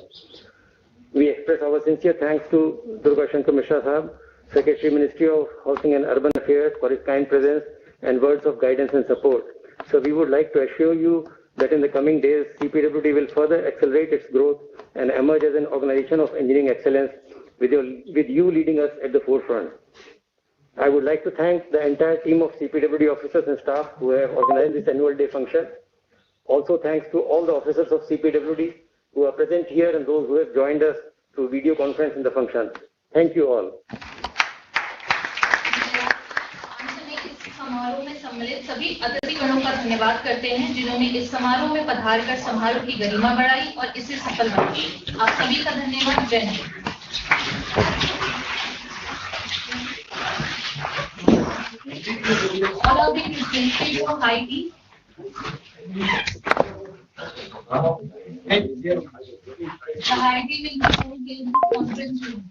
We express our sincere thanks to Durga Shankar Mishra Sahab, Secretary Ministry of Housing and Urban Affairs, for his kind presence and words of guidance and support. So we would like to assure you that in the coming days, CPWD will further accelerate its growth and emerge as an organization of engineering excellence with you leading us at the forefront. I would like to thank the entire team of CPWD officers and staff who have organized this annual day function. Also thanks to all the officers of CPWD who are present here and those who have joined us through video conference in the function. Thank you all. समारोह में सम्मिलित सभी अतिथिगणों का धन्यवाद करते हैं जिन्होंने इस समारोह में पधारकर समारोह की गरिमा बढ़ाई और इसे सफल बनाया. आप सभी का धन्यवाद. जय Hind. All of the presentation for high tea. The high tea will be held in the conference room.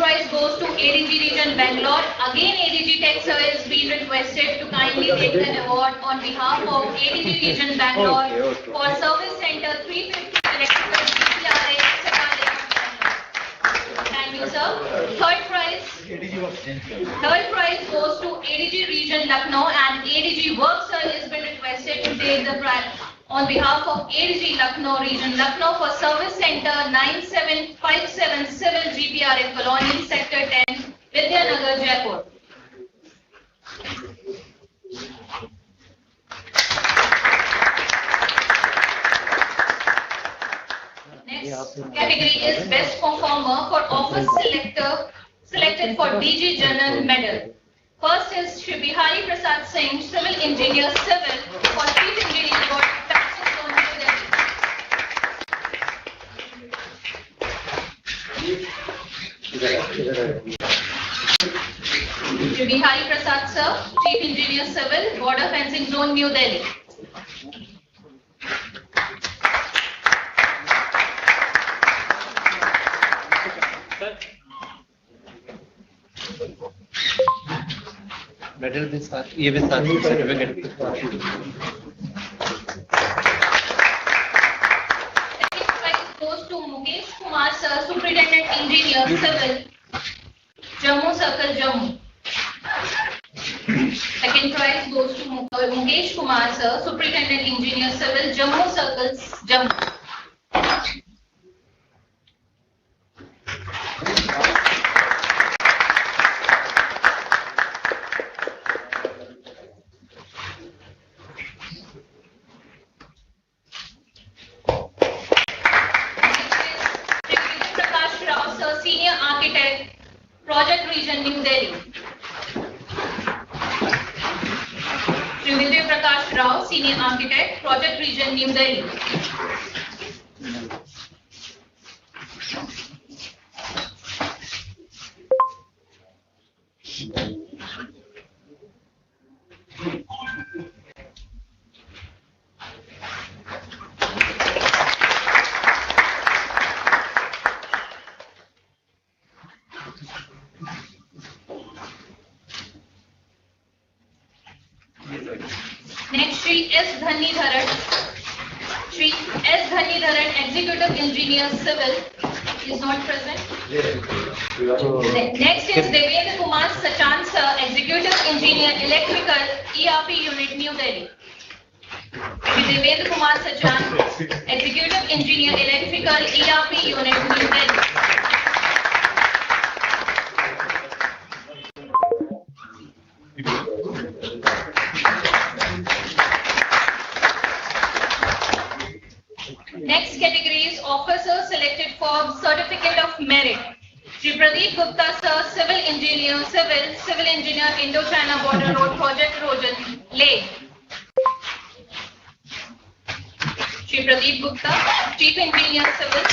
prize goes to ADG Region Bangalore. Again, ADG Tech Sir is being requested to kindly take the award on behalf of ADG Region Bangalore for Service Center 350 Electrical GPRA. Thank you, sir. Third prize goes to ADG Region Lucknow, and ADG Work Sir is been requested to take the prize on behalf of ADG Lucknow Region Lucknow for Service Center 9757 Civil GPRA Colony Sector 10 Vidyanagar Jaipur. Next category is Best Performer for Office selected for DG General Medal. First is Shri Bihari Prasad Singh, Civil Engineer Civil for Chief Engineer Board. Shri Bihari Prasad Sir, Chief Engineer Civil, Border Fencing Zone, New Delhi. Medal भी साथ, ये भी साथ certificate. Goes to Mukesh Kumar Sir, Superintendent Engineer Civil, Jammu Circle, Jammu. Second prize goes to Mukesh Kumar Sir, Superintendent Engineer Civil, Jammu Circle, Jammu. Senior Architect, Project Region, New Delhi. Shri Vijay Prakash Rao, Senior Architect, Project Region, New Delhi. Next, Shri S. Dhanidharan. Shri S. Dhanidharan, Executive Engineer Civil, is not present. Next is Devendra Kumar Sachan Sir, Executive Engineer Electrical, ERP Unit, New Delhi. Shri Devendra Kumar Sachan, Executive Engineer Electrical, ERP Unit, New Delhi. Next category is officer selected for Certificate of Merit. Shri Pradeep Gupta Sir, Civil Engineer, Civil Engineer, Indo-China Border Road Project, Rojan, Leh. Shri Pradeep Gupta, Chief Engineer, Civil,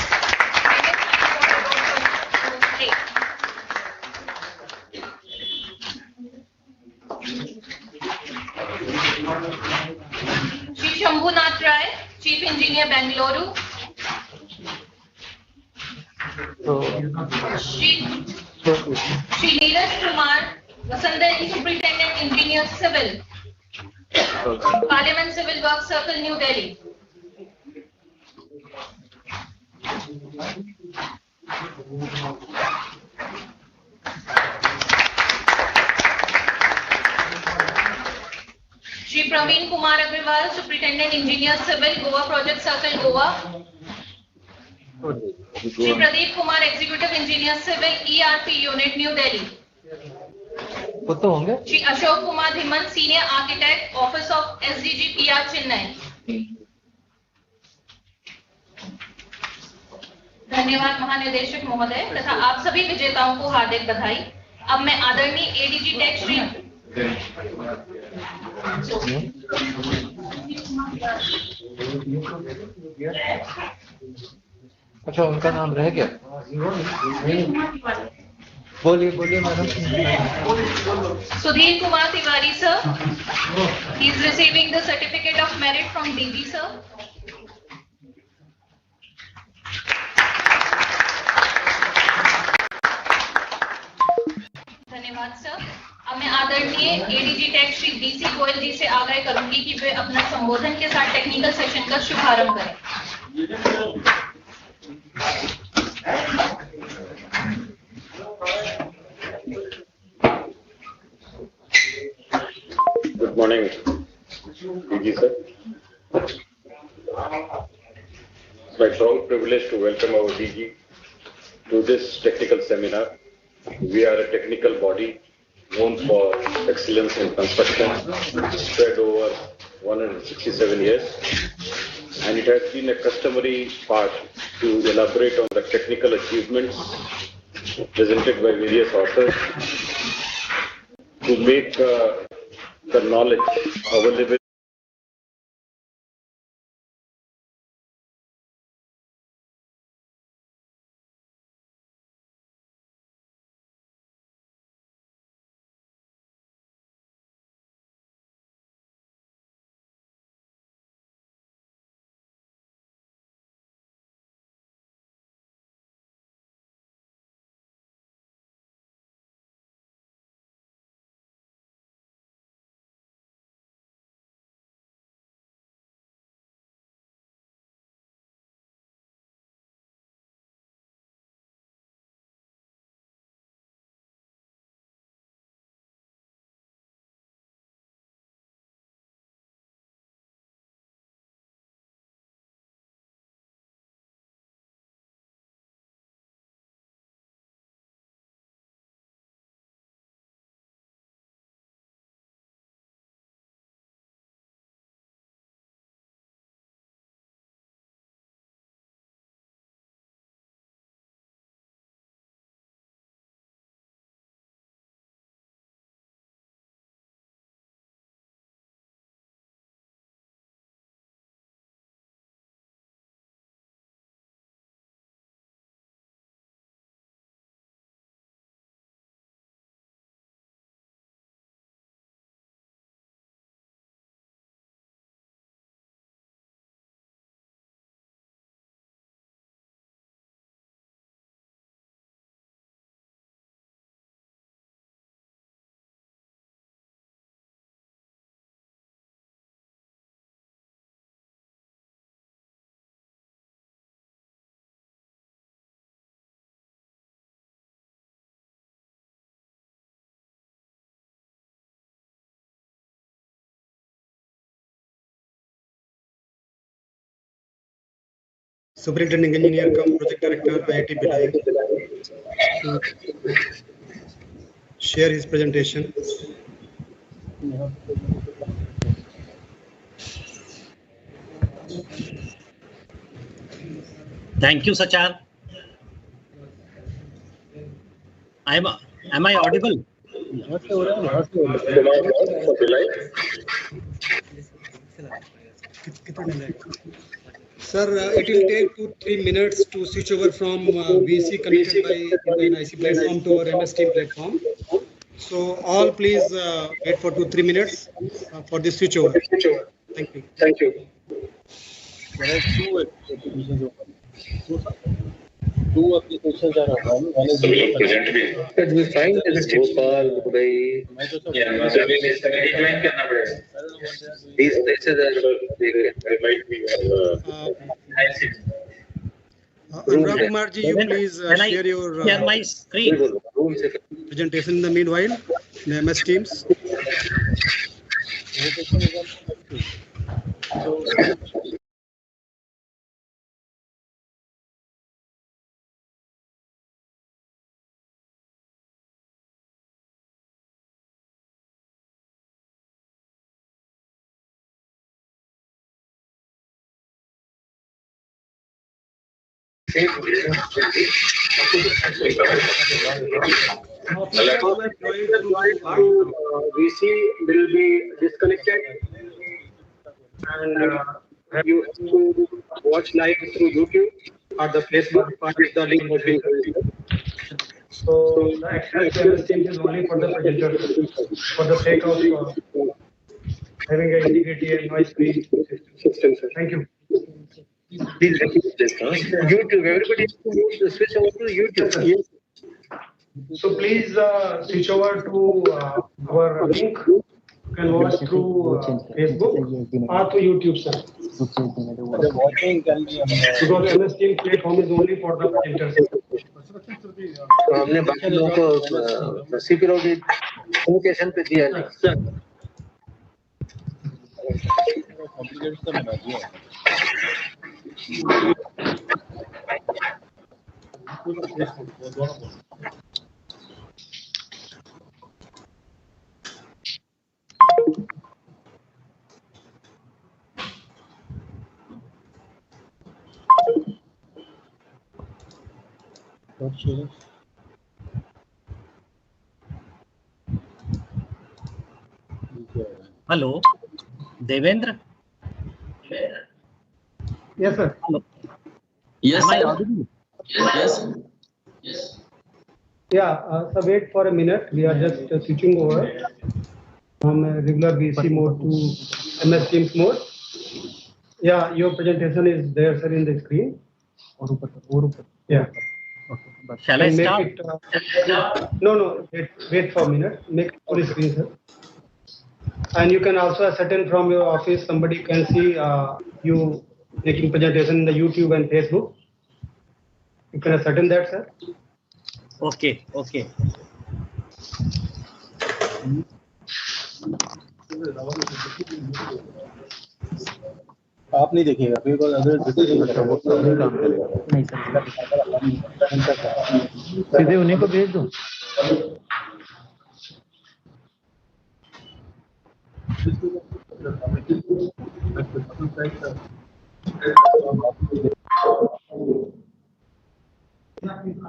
Shri Shambhunath Rai, Chief Engineer, Bangalore. Shri Neeraj Kumar, Vasantha, Superintendent Engineer, Civil, Parliament Civil Works Circle, New Delhi. Shri Praveen Kumar Agrawal, Superintendent Engineer, Civil, Goa Project Circle, Goa. Shri Pradeep Kumar, Executive Engineer, Civil, ERP Unit, New Delhi. Shri Ashok Kumar Dhiman, Senior Architect, Office of SDG PR, Chennai. धन्यवाद महानिदेशक महोदय तथा आप सभी विजेताओं को हार्दिक बधाई। अब मैं आदरणीय एडीजी टेक श्री अच्छा उनका नाम रह गया। बोलिए बोलिए madam. Sudhir Kumar Tiwari sir, he is receiving the certificate of merit from DG sir. मैं आदरणीय ADG tech Shri BC Goyal ji से आग्रह करूंगी कि वे अपना संबोधन के साथ टेक्निकल सेशन का शुभारंभ करें। Good morning, DG sir. It's my proud privilege to welcome our DG to this technical seminar. We are a technical body known for excellence in construction, spread over 167 years, and it has been a customary part to elaborate on the technical achievements presented by various authors to make the knowledge available. Superintendent Engineer cum Project Director IIT Bhilai to share his presentation. Thank you, Sachar. Am I audible? Sir, it will take 2 to 3 minutes to switch over from VC connected by IC platform to our MS Team platform. So all please wait for 2 to 3 minutes for this switch over. Thank you. Thank you. There are two applications are running. One is But we find this Bhopal, Dubai. These places are might be Anurag Kumar ji, you please share your share my screen. presentation in the meanwhile, the MS Teams. VC will be disconnected and you have to watch live through YouTube or the Facebook. What is the link has been provided. So the access to MS Teams is only for the presenters for the sake of having an integrity and noise-free system. Thank you. Please YouTube. Everybody switch over to YouTube. Yes. So please switch over to our link. You can watch through Facebook or through YouTube, sir. Because MS Team platform is only for the presenters. हमने बाकी लोगों को CPWD communication पे दिया नहीं। Hello, Devendra. Yes, sir. Hello. Yes, Am I sir. audible? Yes. Yes. Yeah, so wait for a minute. We are just switching over from regular VC mode to MS Teams mode. Yeah, your presentation is there, sir, in the screen. Yeah. Shall I And make start? it, no, wait for a minute. Make it full screen, sir. And you can also ascertain from your office, somebody can see you making presentation in the YouTube and Facebook. You can ascertain that, sir. Okay, okay. आप नहीं देखिएगा फिर अगर सीधे उन्हीं को भेज दो।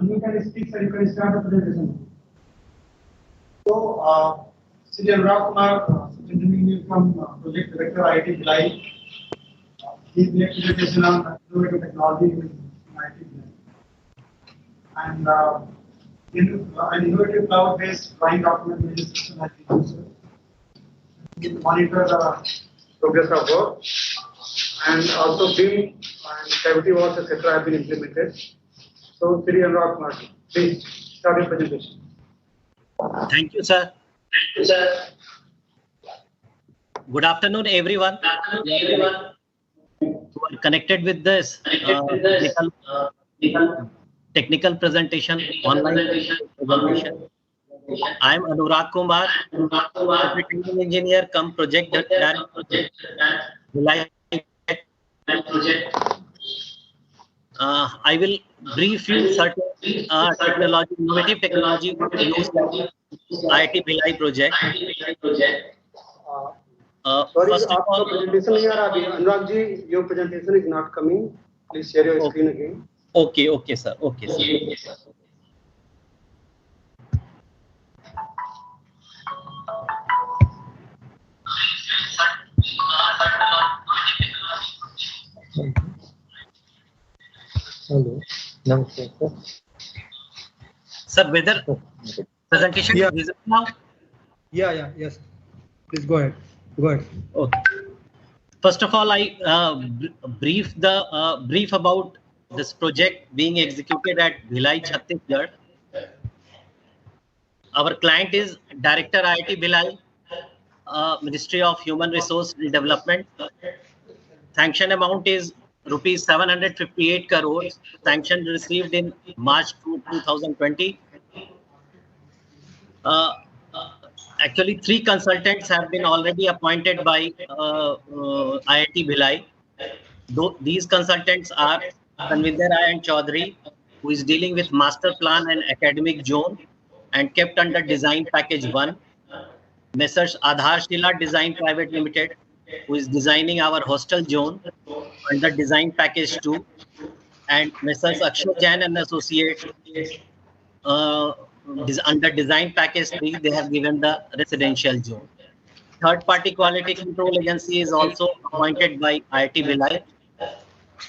You can speak, sir. You can start the presentation. So, Sri Anurag Kumar, engineer from Project Director IT Bhilai. He made presentation on innovative technology in IT Bhilai. And an innovative cloud-based flying document management system has been used. We monitor the progress of work, and also BIM and cavity walls, etc. have been implemented. So, Sri Anurag Kumar, please start your presentation. Thank you, sir. Good afternoon, everyone. Who are connected with this technical presentation, online presentation. I am Anurag Kumar, technical engineer come project director. I will brief you certain innovative technology used in IIT Bhilai project. Sorry, First of all, presentation नहीं आ रहा अभी. Anurag ji, your presentation is not coming. Please share your screen again. Okay, sir. Okay, sir. Hello नमस्ते sir. Sir, whether presentation is visible now? Yes. Please go ahead. Okay. First of all, I brief about this project being executed at Bhilai, Chhattisgarh. Our client is Director IIT Bhilai, Ministry of Human Resource Development. Sanction amount is rupees 758 crores. Sanction received in March 2020. Actually, 3 consultants have been already appointed by IIT Bhilai. These consultants are Tanvinder Rai and Chaudhary, who is dealing with master plan and academic zone and kept under design package 1. Messrs. Aadhar Shila Design Private Limited, who is designing our hostel zone under design package 2. And Messrs. Akshay Jain and Associates, under design package 3, they have given the residential zone. Third party quality control agency is also appointed by IIT Bhilai,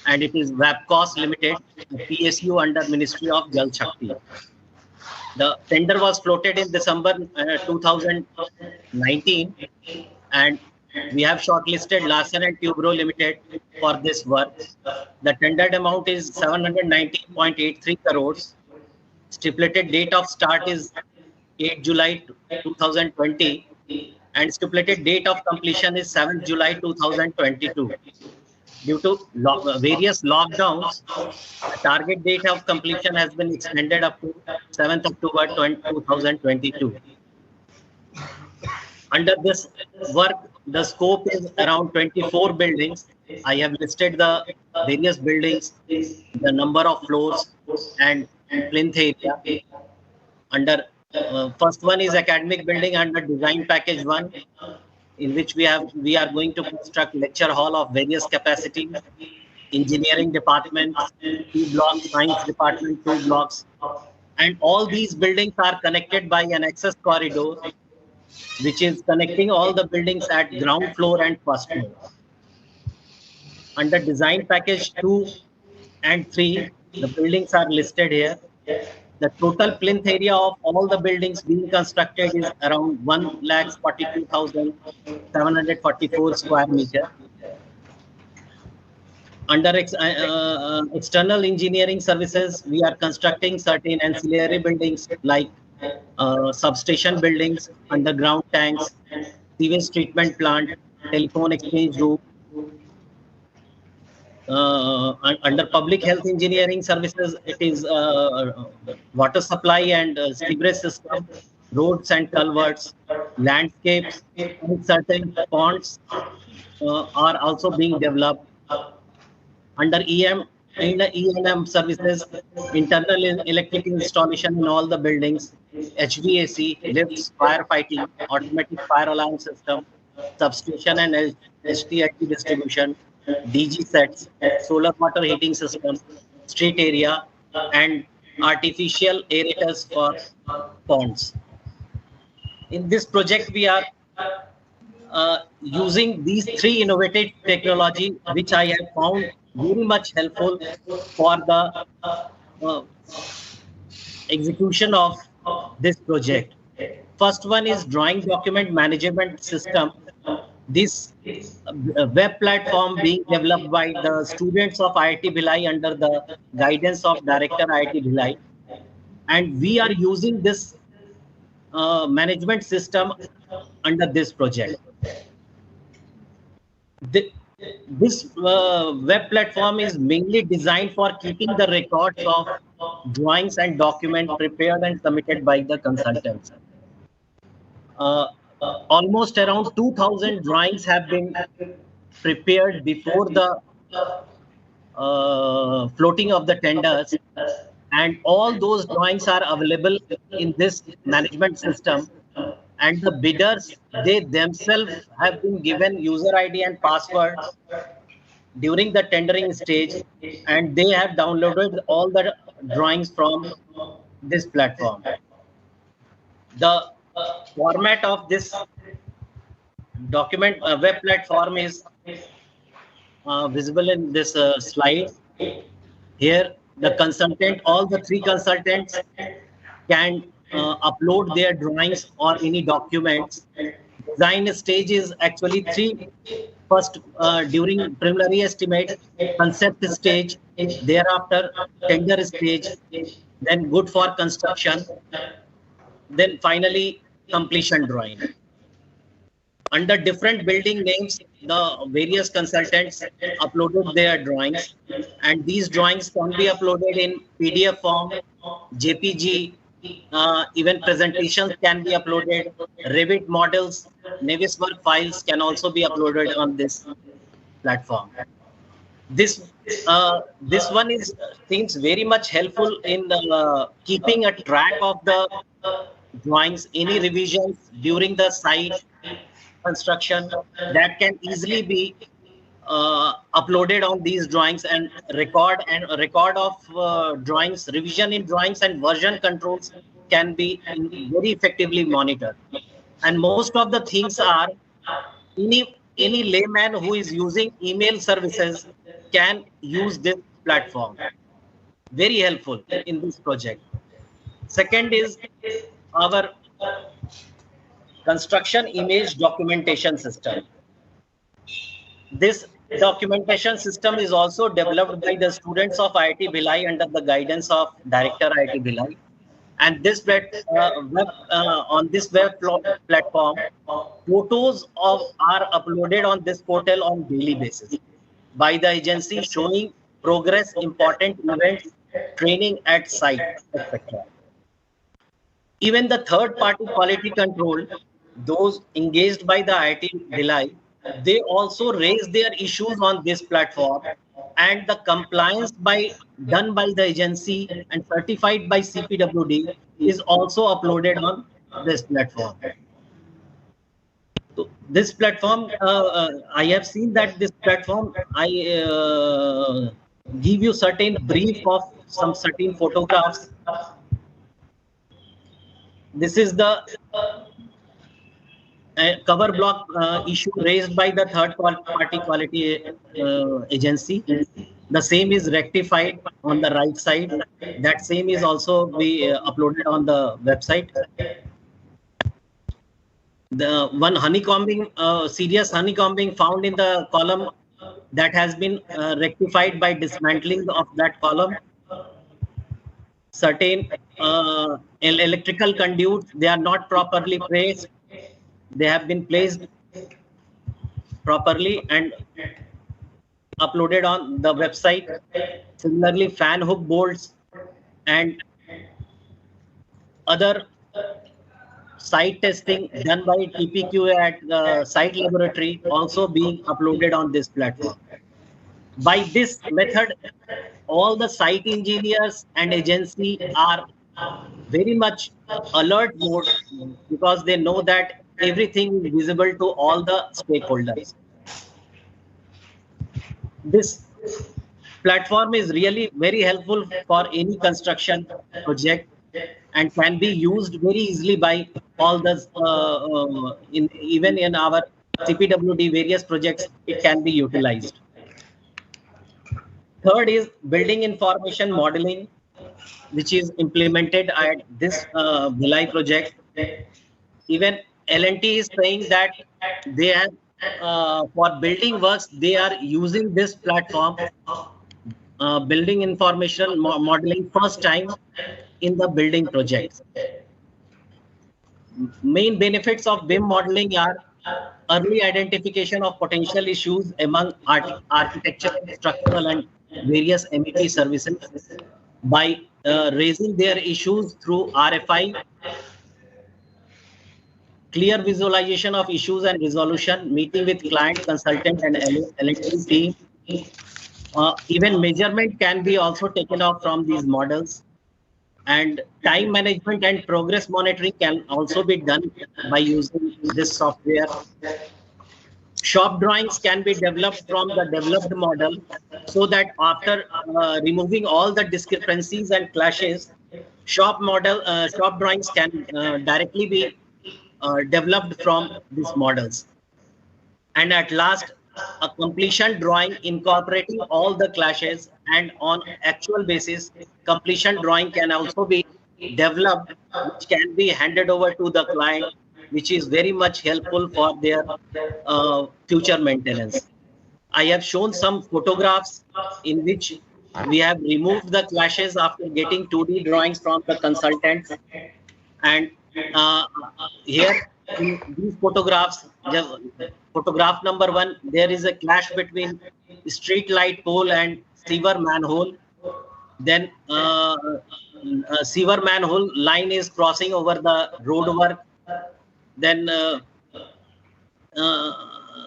and it is Wabcos Limited, PSU under Ministry of Jal Shakti. The tender was floated in December 2019, and we have shortlisted Larsen and Toubro Limited for this work. The tendered amount is 790.83 crores. Stipulated date of start is 8 July 2020 and stipulated date of completion is 7 July 2022. Due to various lockdowns, the target date of completion has been extended up to 7th October 2022. Under this work, the scope is around 24 buildings. I have listed the various buildings, the number of floors and plinth area. Under first one is academic building under design package 1, in which we are going to construct lecture hall of various capacities, engineering department 2 blocks, science department 2 blocks, and all these buildings are connected by an access corridor which is connecting all the buildings at ground floor and first floor. Under design package 2 and 3, the buildings are listed here. The total plinth area of all the buildings being constructed is around 1,42,744 square meter. Under external engineering services, we are constructing certain ancillary buildings like substation buildings, underground tanks, sewage treatment plant, telephone exchange room. Under public health engineering services, it is water supply and sewerage system, roads and culverts, landscapes, and certain ponds are also being developed. Under E&M services, internal electrical installation in all the buildings, HVAC, lifts, firefighting, automatic fire alarm system, substation and HTIT distribution, DG sets, solar water heating system, street area, and artificial aerators for ponds. In this project, we are using these 3 innovative technology, which I have found very much helpful for the execution of this project. First one is drawing document management system. This web platform being developed by the students of IIT Bhilai under the guidance of Director IIT Bhilai. And we are using this management system under this project. This web platform is mainly designed for keeping the records of drawings and documents prepared and submitted by the consultants. Almost around 2,000 drawings have been prepared before the floating of the tenders, and all those drawings are available in this management system. And the bidders, they themselves have been given user ID and password during the tendering stage, and they have downloaded all the drawings from this platform. The format of this document web platform is visible in this slide. Here, the consultant, all the 3 consultants can upload their drawings or any documents. Design stage is actually 3. First, during preliminary estimate, concept stage, thereafter tender stage, then good for construction, then finally completion drawing. Under different building names, the various consultants uploaded their drawings, and these drawings can be uploaded in PDF form, JPG, even presentations can be uploaded, Revit models, Navisworks files can also be uploaded on this platform. This one seems very much helpful in keeping a track of the drawings, any revisions during the site construction that can easily be uploaded on these drawings, and record of drawings, revision in drawings and version controls can be very effectively monitored. And most of the things are any layman who is using email services can use this platform. Very helpful in this project. Second is our construction image documentation system. This documentation system is also developed by the students of IIT Bhilai under the guidance of Director IIT Bhilai. And this on this platform, photos are uploaded on this portal on daily basis by the agency, showing progress, important events, training at site, etc. Even the third-party quality control, those engaged by the IIT Bhilai, they also raise their issues on this platform, and the compliance done by the agency and certified by CPWD is also uploaded on this platform. So this platform, I have seen that this platform, I give you certain brief of some certain photographs. This is the cover block issue raised by the third-party quality agency. The same is rectified on the right side. That same is also be uploaded on the website. The one honeycombing, serious honeycombing found in the column, that has been rectified by dismantling of that column. Certain electrical conduits, they are not properly placed. They have been placed properly and uploaded on the website. Similarly, fan hook bolts and other site testing done by TPQ at the site laboratory also being uploaded on this platform. By this method, all the site engineers and agency are very much alert mode, because they know that everything is visible to all the stakeholders. This platform is really very helpful for any construction project and can be used very easily by all the even in our CPWD various projects, it can be utilized. Third is building information modeling, which is implemented at this Bhilai project. Even L&T is saying that they have, for building works, they are using this platform, building information modeling, first time in the building projects. Main benefits of BIM modeling are early identification of potential issues among architectural, structural, and various MEP services by raising their issues through RFI, clear visualization of issues and resolution, meeting with client, consultant, and L&T team. Even measurement can be also taken off from these models, and time management and progress monitoring can also be done by using this software. Shop drawings can be developed from the developed model, so that after removing all the discrepancies and clashes, shop drawings can directly be developed from these models. And at last, a completion drawing incorporating all the clashes, and on actual basis, completion drawing can also be developed, which can be handed over to the client, which is very much helpful for their future maintenance. I have shown some photographs in which we have removed the clashes after getting 2D drawings from the consultants. And here in these photographs, photograph number 1, there is a clash between street light pole and sewer manhole. Then sewer manhole line is crossing over the road work. Then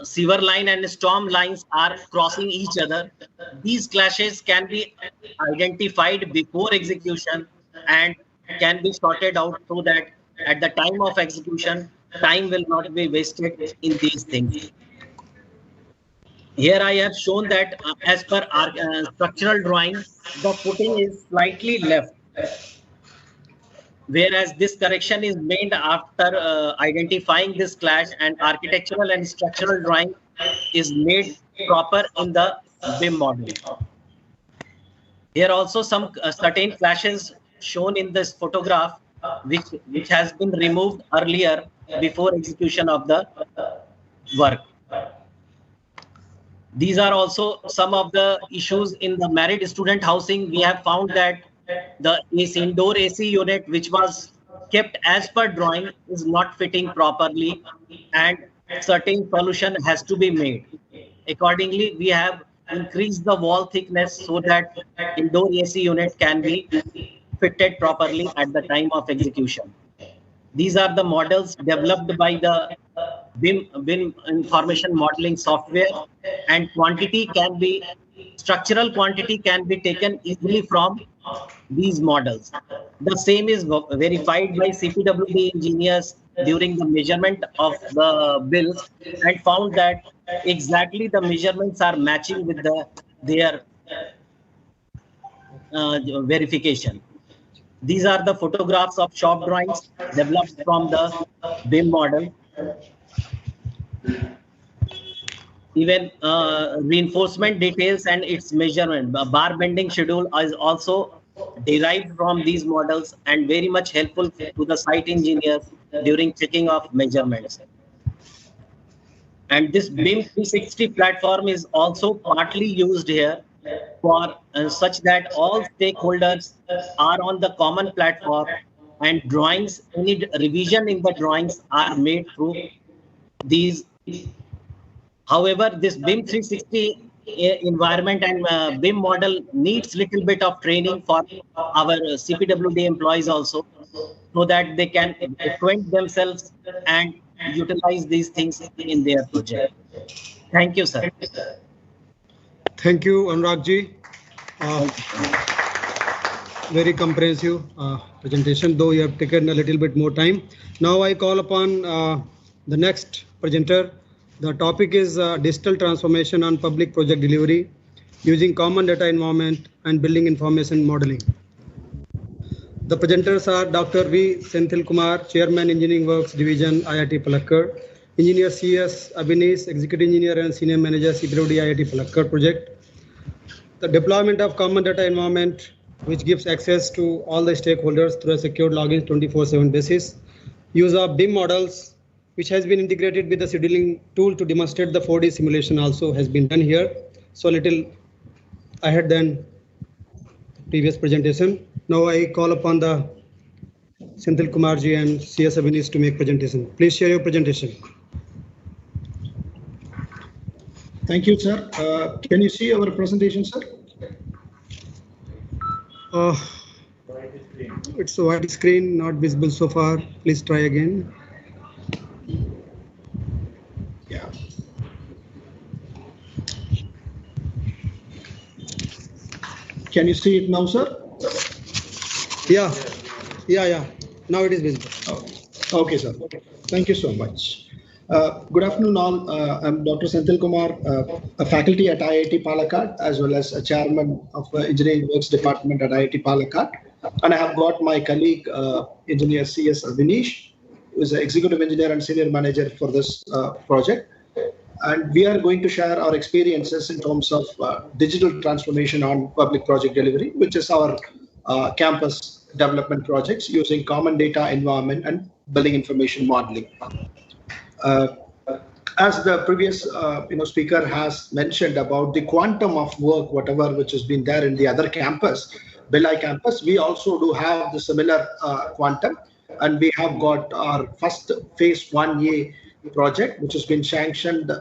sewer line and storm lines are crossing each other. These clashes can be identified before execution and can be sorted out, so that at the time of execution, time will not be wasted in these things. Here I have shown that as per our structural drawing, the footing is slightly left, whereas this correction is made after identifying this clash, and architectural and structural drawing is made proper in the BIM model. Here also some certain clashes shown in this photograph, which has been removed earlier before execution of the work. These are also some of the issues in the married student housing. We have found that this indoor AC unit, which was kept as per drawing, is not fitting properly, and certain solution has to be made. Accordingly, we have increased the wall thickness so that indoor AC unit can be fitted properly at the time of execution. These are the models developed by the BIM information modeling software, and structural quantity can be taken easily from these models. The same is verified by CPWD engineers during the measurement of the bills, and found that exactly the measurements are matching with their verification. These are the photographs of shop drawings developed from the BIM model. Even reinforcement details and its measurement, bar bending schedule is also derived from these models and very much helpful to the site engineers during checking of measurements. And this BIM 360 platform is also partly used here for such that all stakeholders are on the common platform, and drawings, any revision in the drawings are made through these. However, this BIM 360 environment and BIM model needs little bit of training for our CPWD employees also, so that they can acquaint themselves and utilize these things in their project. Thank you, sir. Thank you, Anurag ji. Very comprehensive presentation, though you have taken a little bit more time. Now I call upon the next presenter. The topic is digital transformation on public project delivery using common data environment and building information modeling. The presenters are Dr. V. Senthil Kumar, Chairman, Engineering Works Division, IIT Palakkad; Engineer C.S. Abhinesh, Executive Engineer and Senior Manager, CPWD IIT Palakkad Project. The deployment of common data environment, which gives access to all the stakeholders through a secured login 24/7 basis. Use of BIM models, which has been integrated with the scheduling tool to demonstrate the 4D simulation, also has been done here. So a little ahead than previous presentation. Now I call upon the Senthil Kumar ji and CS Abhinesh to make presentation. Please share your presentation. Thank you, sir. Can you see our presentation, sir? It's a wide screen, not visible so far. Please try again. Yeah. Can you see it now, sir? Yeah. Now it is visible. Okay, sir. Thank you so much. Good afternoon, all. I'm Dr. Senthil Kumar, a faculty at IIT Palakkad, as well as a chairman of the Engineering Works Department at IIT Palakkad. And I have got my colleague, Engineer C.S. Abhinesh, who is an executive engineer and senior manager for this project. And we are going to share our experiences in terms of digital transformation on public project delivery, which is our campus development projects using common data environment and building information modeling. As the previous speaker has mentioned about the quantum of work, whatever which has been there in the other campus, Billai campus, we also do have the similar quantum, and we have got our first phase 1A project, which has been sanctioned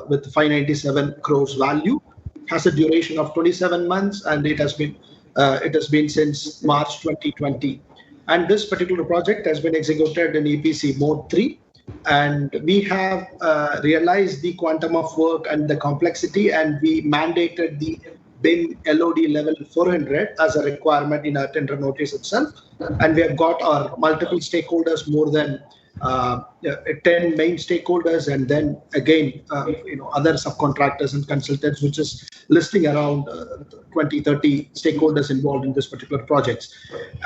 with 597 crores value, has a duration of 27 months, and it has been since March 2020. And this particular project has been executed in EPC mode 3. And we have realized the quantum of work and the complexity, and we mandated the BIM LOD level 400 as a requirement in our tender notice itself. And we have got our multiple stakeholders, more than 10 main stakeholders, and then again, other subcontractors and consultants, which is listing around 20-30 stakeholders involved in this particular project.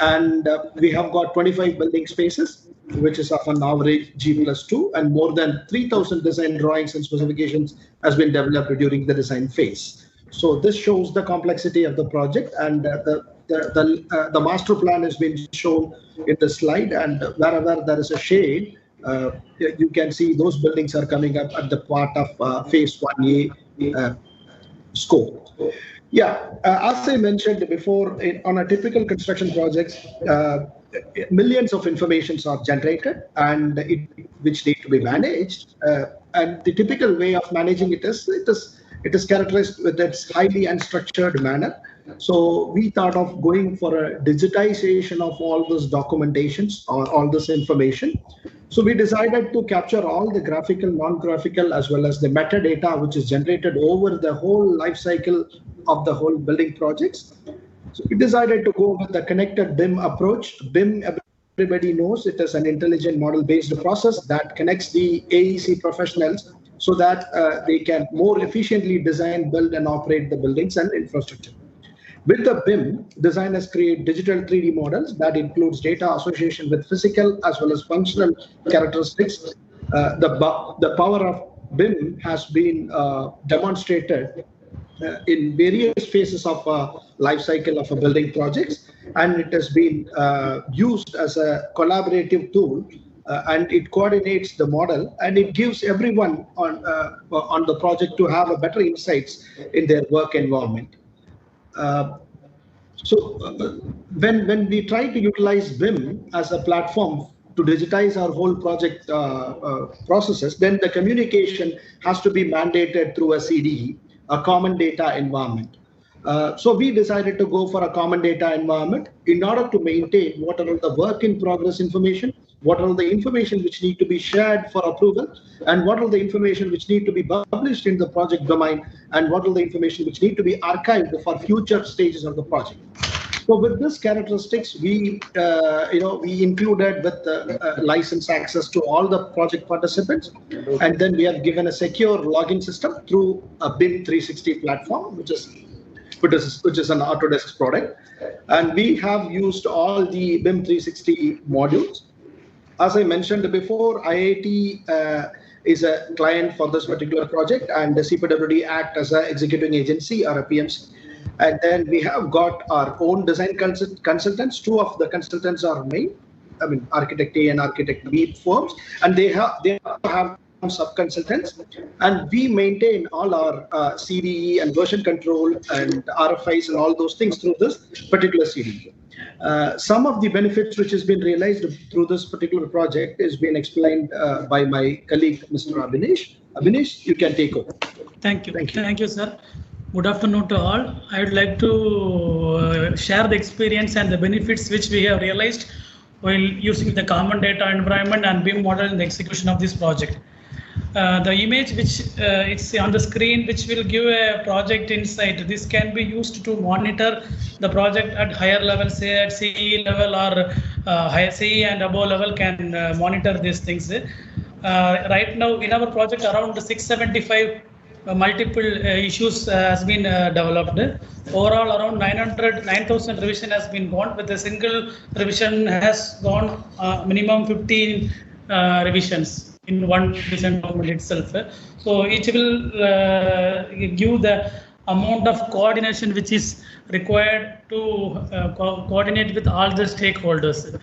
And we have got 25 building spaces, which is of an average G+2, and more than 3,000 design drawings and specifications has been developed during the design phase. So this shows the complexity of the project, and the master plan has been shown in the slide, and wherever there is a shade, you can see those buildings are coming up at the part of phase 1A scope. Yeah, as I mentioned before, on a typical construction projects, millions of informations are generated and which need to be managed. And the typical way of managing it is characterized with its highly unstructured manner. So we thought of going for a digitization of all this documentations or all this information. So we decided to capture all the graphical, non-graphical, as well as the metadata, which is generated over the whole life cycle of the whole building projects. So we decided to go with the connected BIM approach. BIM, everybody knows, it is an intelligent model-based process that connects the AEC professionals so that they can more efficiently design, build, and operate the buildings and infrastructure. With the BIM, designers create digital 3D models that includes data association with physical as well as functional characteristics. The power of BIM has been demonstrated in various phases of life cycle of a building projects, and it has been used as a collaborative tool, and it coordinates the model and it gives everyone on the project to have a better insights in their work environment. When we try to utilize BIM as a platform to digitize our whole project processes, then the communication has to be mandated through a CDE, a common data environment. So we decided to go for a common data environment in order to maintain what are the work in progress information, what are the information which need to be shared for approval, and what are the information which need to be published in the project domain, and what are the information which need to be archived for future stages of the project. So with this characteristics, we included with license access to all the project participants, and then we have given a secure login system through a BIM 360 platform, which is an Autodesk product, and we have used all the BIM 360 modules. As I mentioned before, IIT is a client for this particular project, and the CPWD act as an executing agency or a PMC. And then we have got our own design consultants. Two of the consultants are Architect A and Architect B firms, and they have sub-consultants, and we maintain all our CDE and version control and RFIs and all those things through this particular CDE. Some of the benefits which has been realized through this particular project is being explained by my colleague, Mr. Abhinesh. Abhinesh, you can take over. Thank you, sir. Good afternoon to all. I would like to share the experience and the benefits which we have realized while using the common data environment and BIM model in the execution of this project. The image which it's on the screen, which will give a project insight. This can be used to monitor the project at higher level, say at CE level or higher CE and above level can monitor these things. Right now in our project, around 675 multiple issues has been developed. Overall, around 9,000 revision has been gone. With a single revision has gone minimum 15 revisions in one design document itself. So each will give the amount of coordination which is required to coordinate with all the stakeholders.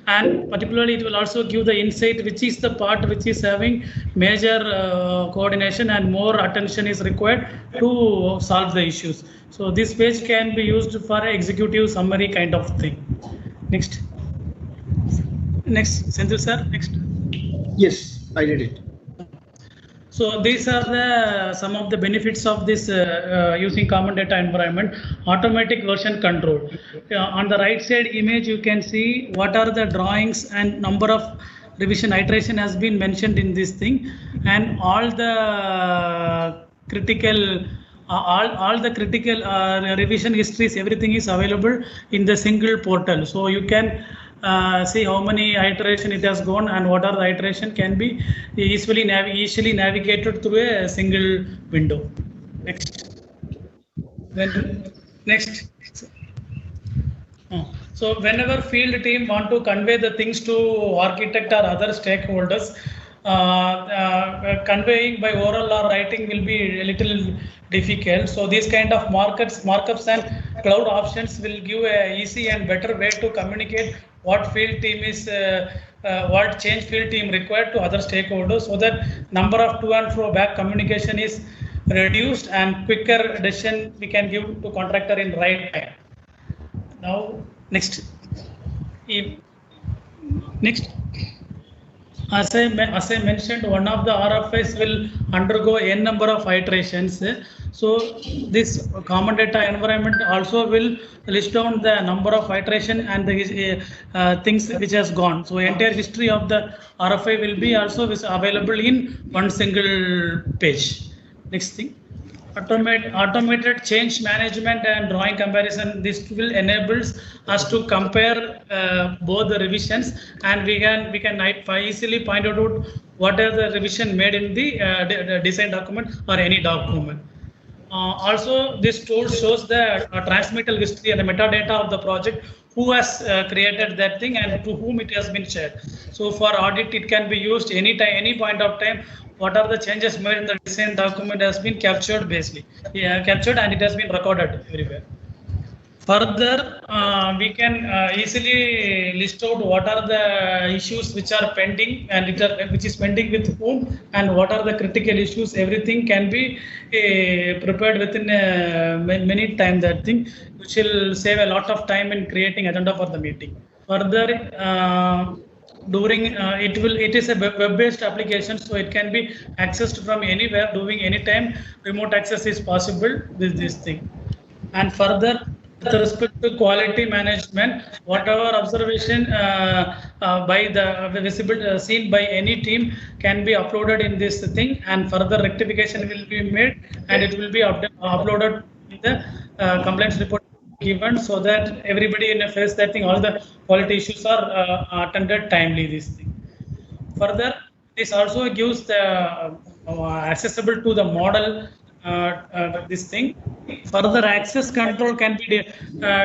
And particularly it will also give the insight which is the part which is having major coordination and more attention is required to solve the issues. So this page can be used for an executive summary kind of thing. Next, Senthil sir, next. Yes. I did it. So these are some of the benefits of this using common data environment. Automatic version control. On the right side image, you can see what are the drawings and number of revision iteration has been mentioned in this thing, and all the critical revision histories, everything is available in the single portal. So you can see how many iteration it has gone and what are the iteration can be easily navigated through a single window. Next. Then next. So whenever field team want to convey the things to architect or other stakeholders, conveying by oral or writing will be a little difficult. So these kind of markups and cloud options will give a easy and better way to communicate what field team is, what change field team required to other stakeholders, so that number of to and fro back communication is reduced and quicker decision we can give to contractor in right time. Now, next. Next. As I mentioned, one of the RFIs will undergo n number of iterations. So this common data environment also will list down the number of iteration and the things which has gone. So entire history of the RFI will be also available in one single page. Next thing. Automated change management and drawing comparison. This will enables us to compare both the revisions, and we can easily point out what are the revision made in the design document or any document. Also, this tool shows the transmittal history and the metadata of the project, who has created that thing and to whom it has been shared. So for audit, it can be used anytime, any point of time. What are the changes made in the design document has been captured basically, captured, and it has been recorded everywhere. Further, we can easily list out what are the issues which are pending and which is pending with whom, and what are the critical issues. Everything can be prepared within many time, that thing, which will save a lot of time in creating agenda for the meeting. Further, it is a web-based application, so it can be accessed from anywhere, doing anytime. Remote access is possible with this thing. And further, with respect to quality management, whatever observation by the visible seen by any team can be uploaded in this thing, and further rectification will be made, and it will be uploaded in the complaints report given, so that everybody in a face that thing, all the quality issues are attended timely. This thing. Further, this also gives the accessible to the model. This thing. Further, access control can be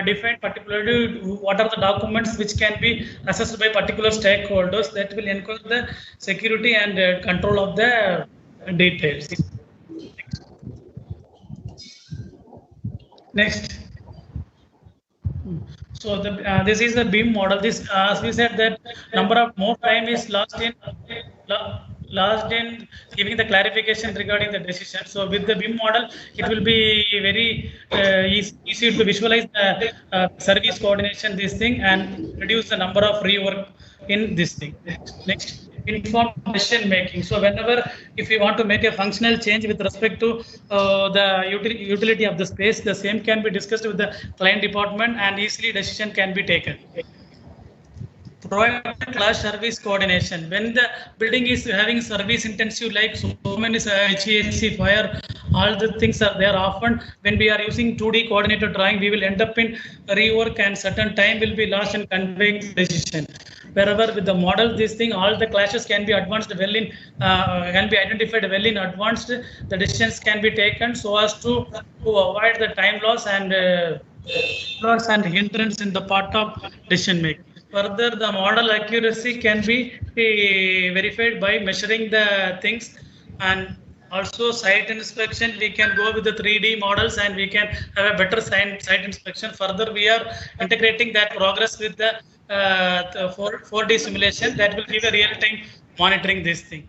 defined, particularly what are the documents which can be accessed by particular stakeholders, that will ensure the security and control of the details. Next. So this is the BIM model. This, as we said, that number of more time is lost in giving the clarification regarding the decision. So with the BIM model, it will be very easy to visualize the service coordination, this thing, and reduce the number of rework in this thing. Next. Informed decision making. So whenever, if we want to make a functional change with respect to the utility of the space, the same can be discussed with the client department, and easily decision can be taken. Provide class service coordination. When the building is having service intensive, like so many HVAC, fire, all the things are there. Often when we are using 2D coordinated drawing, we will end up in rework, and certain time will be lost in conveying decision. Wherever with the model, this thing, all the clashes can be advanced well in, can be identified well in advance. The decisions can be taken so as to avoid the time loss and hindrance in the part of decision making. Further, the model accuracy can be verified by measuring the things, and also site inspection. We can go with the 3D models, and we can have a better site inspection. Further, we are integrating that progress with the 4D simulation that will give a real-time monitoring this thing.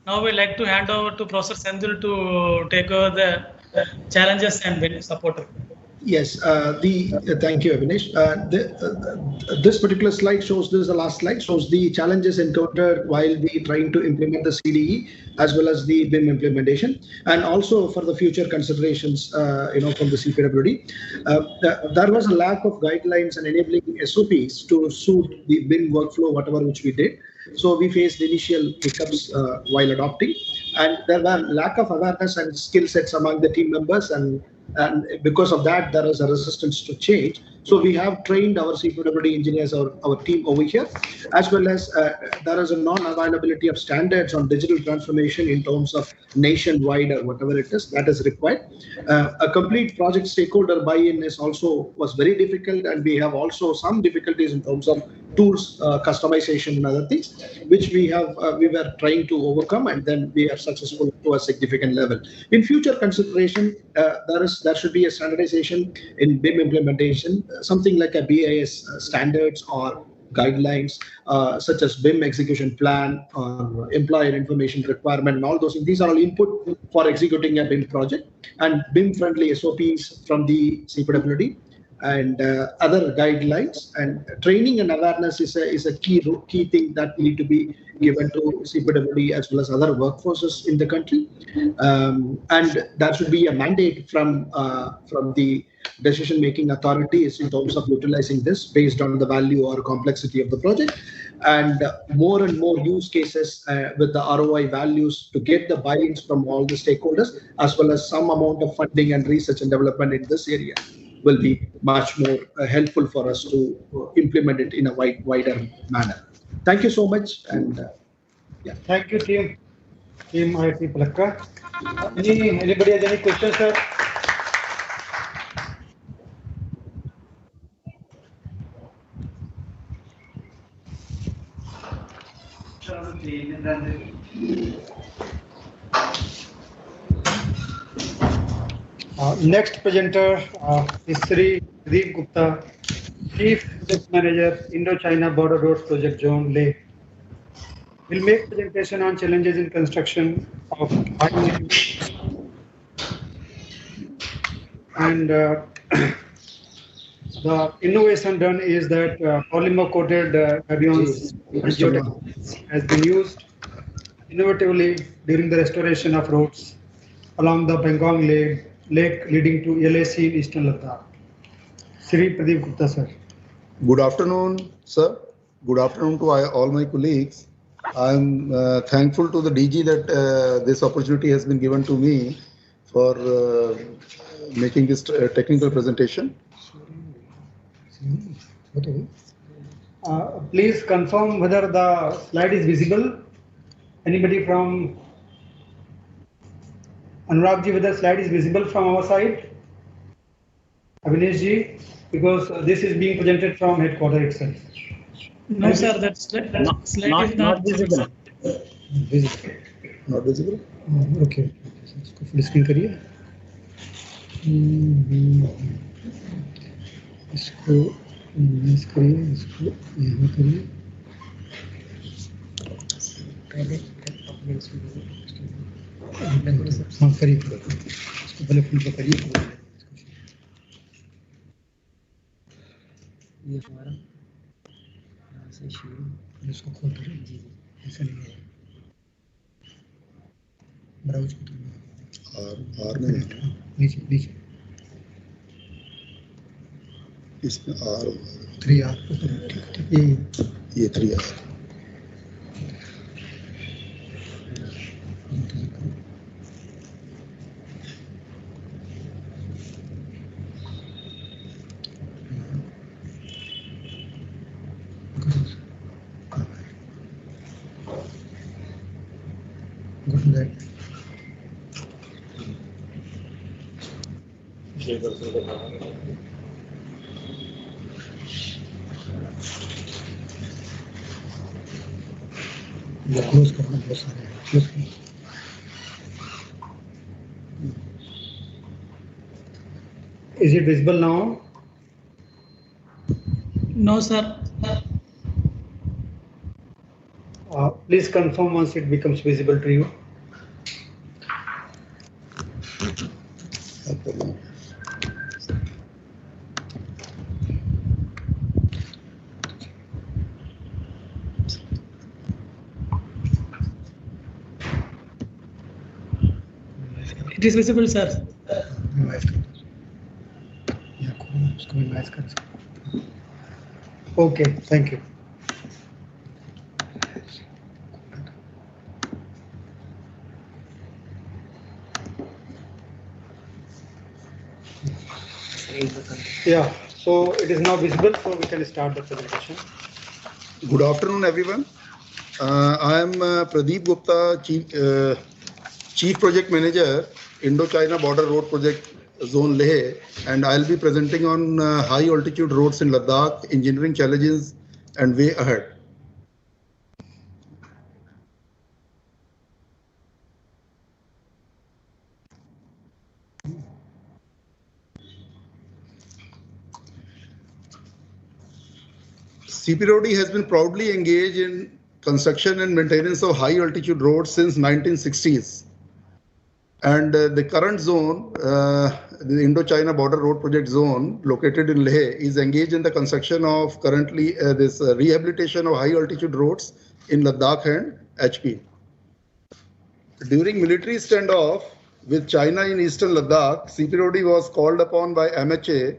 Now we'd like to hand over to Professor Sendil to take over the challenges and support. Yes, thank you, Avinash. This particular slide shows, this is the last slide, shows the challenges encountered while we trying to implement the CDE as well as the BIM implementation, and also for the future considerations, from the CPWD. There was a lack of guidelines and enabling SOPs to suit the BIM workflow, whatever which we did. So we faced initial hiccups while adopting, and there were lack of awareness and skill sets among the team members, and because of that, there is a resistance to change. So we have trained our CPWD engineers, our team over here, as well as there is a non-availability of standards on digital transformation in terms of nationwide or whatever it is that is required. A complete project stakeholder buy-in was very difficult, and we have also some difficulties in terms of tools, customization and other things, which we were trying to overcome, and then we are successful to a significant level. In future consideration, there should be a standardization in BIM implementation, something like a BIS standards or guidelines, such as BIM execution plan or employer information requirement and all those things. These are all input for executing a BIM project, and BIM friendly SOPs from the CPWD and other guidelines, and training and awareness is a key thing that need to be given to CPWD as well as other workforces in the country, and that should be a mandate from the decision making authorities in terms of utilizing this based on the value or complexity of the project, and more and more use cases with the ROI values to get the buy-ins from all the stakeholders, as well as some amount of funding and research and development in this area will be much more helpful for us to implement it in a wider manner. Thank you so much. And yeah. Thank you, team IIT Palakka. Anybody has any questions, sir? Next presenter is Sri Pradeep Gupta, Chief Project Manager, Indo-China Border Roads Project Zone, Leh. Will make presentation on challenges in construction of highway and the innovation done is that polymer coated gabions has been used innovatively during the restoration of roads along the Pangong Lake leading to LAC in Eastern Ladakh. Sri Pradeep Gupta, sir. Good afternoon, sir. Good afternoon to all my colleagues. I'm thankful to the DG that this opportunity has been given to me for making this technical presentation. Please confirm whether the slide is visible. Anybody from Anurag ji, whether slide is visible from our side? Abhinesh ji, because this is being presented from headquarters itself. No, sir, that slide is not visible. Visible. Not visible? Okay. इसको full screen करिए. इसको miss करिए, इसको यहाँ करिए. हाँ करिए, इसको पहले फुल पे करिए. ये हमारा यहाँ से शुरू, इसको खोल कर जी ऐसा नहीं है. ब्राउज को आर में नीचे इसमें आर 3R ये 3R क्लोज करना बहुत सारे हैं. क्लोज करना. Is it visible now? No, sir. Please confirm once it becomes visible to you. It is visible, sir. Okay, thank you. Yeah, so it is now visible, so we can start the presentation. Good afternoon, everyone. I am Pradeep Gupta, Chief Project Manager, Indo-China Border Road Project Zone Leh, and I'll be presenting on high altitude roads in Ladakh, engineering challenges and way ahead. CPWD has been proudly engaged in construction and maintenance of high altitude roads since 1960s. And the current zone, the Indo-China Border Road Project Zone, located in Leh, is engaged in the construction of currently this rehabilitation of high altitude roads in Ladakh and HP. During military standoff with China in eastern Ladakh, CPWD was called upon by MHA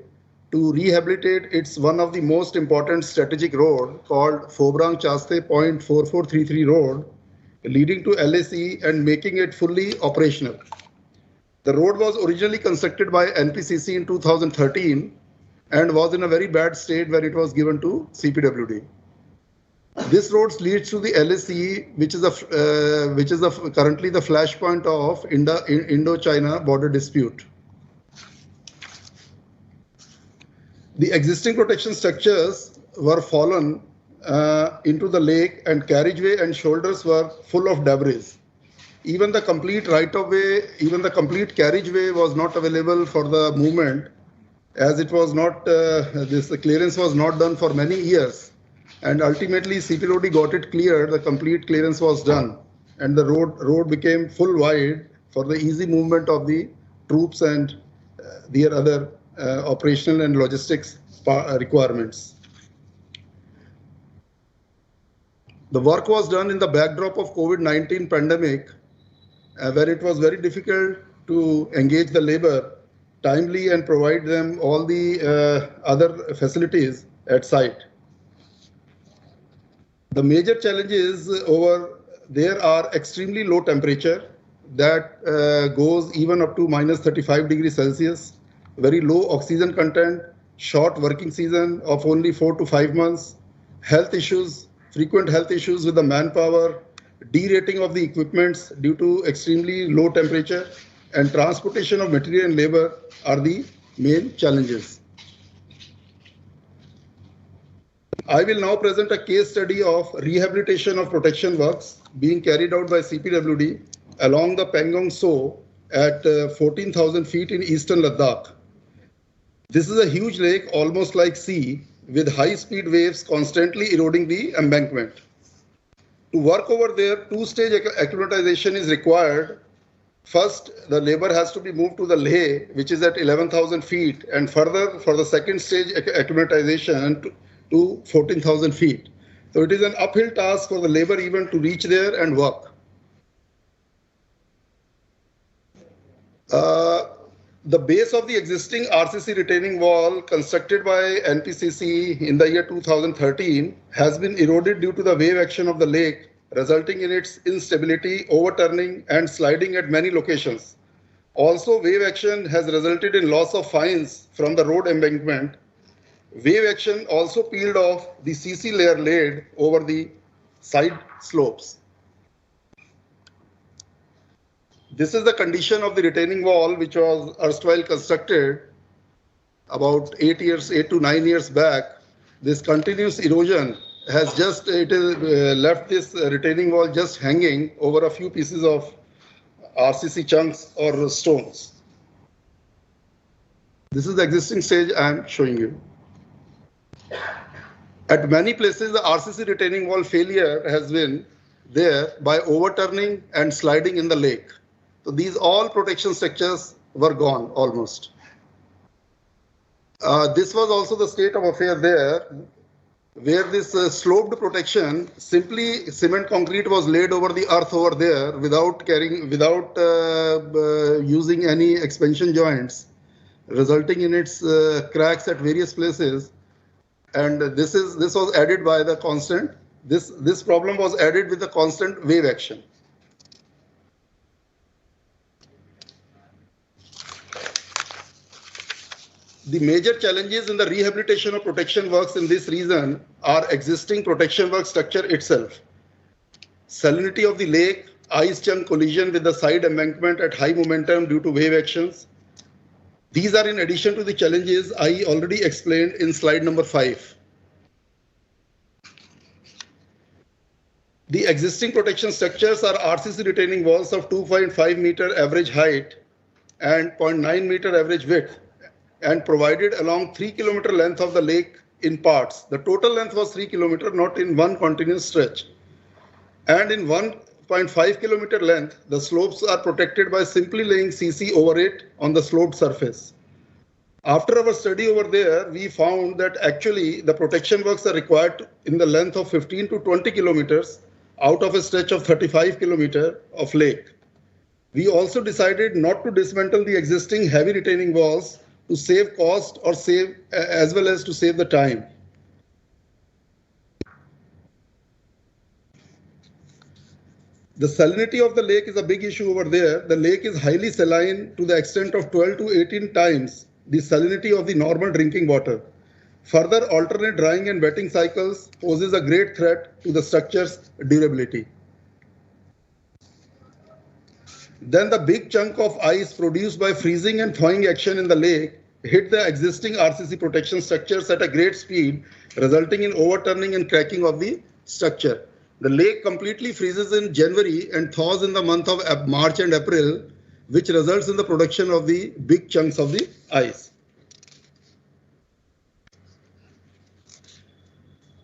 to rehabilitate its one of the most important strategic road called Phobrang Chaste Point 4433 Road, leading to LAC and making it fully operational. The road was originally constructed by NPCC in 2013 and was in a very bad state when it was given to CPWD. This road leads to the LAC, which is currently the flashpoint of Indo-China border dispute. The existing protection structures were fallen into the lake, and carriageway and shoulders were full of debris. Even the complete right-of-way, even the complete carriageway was not available for the movement, as it was not, the clearance was not done for many years. And ultimately CPWD got it cleared, the complete clearance was done, and the road became full wide for the easy movement of the troops and their other operational and logistics requirements. The work was done in the backdrop of COVID-19 pandemic, where it was very difficult to engage the labor timely and provide them all the other facilities at site. The major challenges over there are extremely low temperature that goes even up to -35 degrees Celsius, very low oxygen content, short working season of only 4 to 5 months, health issues, frequent health issues with the manpower, derating of the equipments due to extremely low temperature, and transportation of material and labor are the main challenges. I will now present a case study of rehabilitation of protection works being carried out by CPWD along the Pangong Tso at 14,000 feet in eastern Ladakh. This is a huge lake, almost like sea, with high-speed waves constantly eroding the embankment. To work over there, two-stage acclimatization is required. First, the labor has to be moved to the Leh, which is at 11,000 feet, and further for the second stage acclimatization to 14,000 feet. So it is an uphill task for the labor even to reach there and work. The base of the existing RCC retaining wall constructed by NPCC in the year 2013 has been eroded due to the wave action of the lake, resulting in its instability, overturning, and sliding at many locations. Also, wave action has resulted in loss of fines from the road embankment. Wave action also peeled off the CC layer laid over the side slopes. This is the condition of the retaining wall, which was erstwhile constructed about 8 to 9 years back. This continuous erosion has just left this retaining wall just hanging over a few pieces of RCC chunks or stones. This is the existing stage I am showing you. At many places, the RCC retaining wall failure has been there by overturning and sliding in the lake. So these all protection structures were gone almost. This was also the state of affair there, where this sloped protection, simply cement concrete was laid over the earth over there without using any expansion joints, resulting in its cracks at various places. And this was added by the constant. This problem was added with the constant wave action. The major challenges in the rehabilitation of protection works in this region are existing protection work structure itself, salinity of the lake, ice chunk collision with the side embankment at high momentum due to wave actions. These are in addition to the challenges I already explained in slide number 5. The existing protection structures are RCC retaining walls of 2.5 meter average height and 0.9 meter average width, and provided along 3 kilometer length of the lake in parts. The total length was 3 kilometers, not in one continuous stretch. And in 1.5 kilometer length, the slopes are protected by simply laying CC over it on the sloped surface. After our study over there, we found that actually the protection works are required in the length of 15 to 20 kilometers out of a stretch of 35 kilometers of lake. We also decided not to dismantle the existing heavy retaining walls to save cost or save as well as to save the time. The salinity of the lake is a big issue over there. The lake is highly saline to the extent of 12 to 18 times the salinity of the normal drinking water. Further, alternate drying and wetting cycles poses a great threat to the structure's durability. Then the big chunk of ice produced by freezing and thawing action in the lake hit the existing RCC protection structures at a great speed, resulting in overturning and cracking of the structure. The lake completely freezes in January and thaws in the month of March and April, which results in the production of the big chunks of the ice.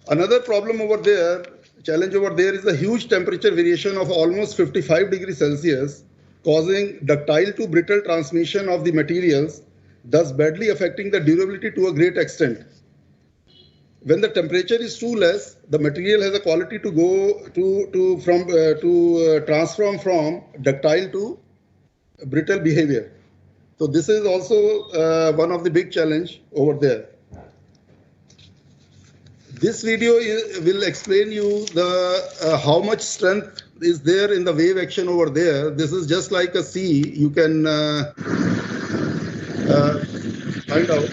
Another problem over there, challenge over there, is the huge temperature variation of almost 55 degrees Celsius, causing ductile to brittle transmission of the materials, thus badly affecting the durability to a great extent. When the temperature is too less, the material has a quality to go to transform from ductile to brittle behavior. So this is also one of the big challenge over there. This video will explain you the how much strength is there in the wave action over there. This is just like a sea. You can find out.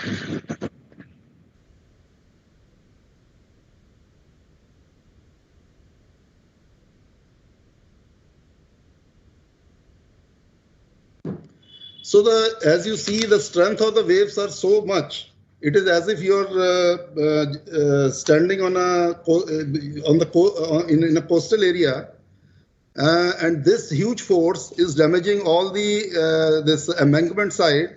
So as you see, the strength of the waves are so much. It is as if you're standing on in a coastal area, and this huge force is damaging all the this embankment side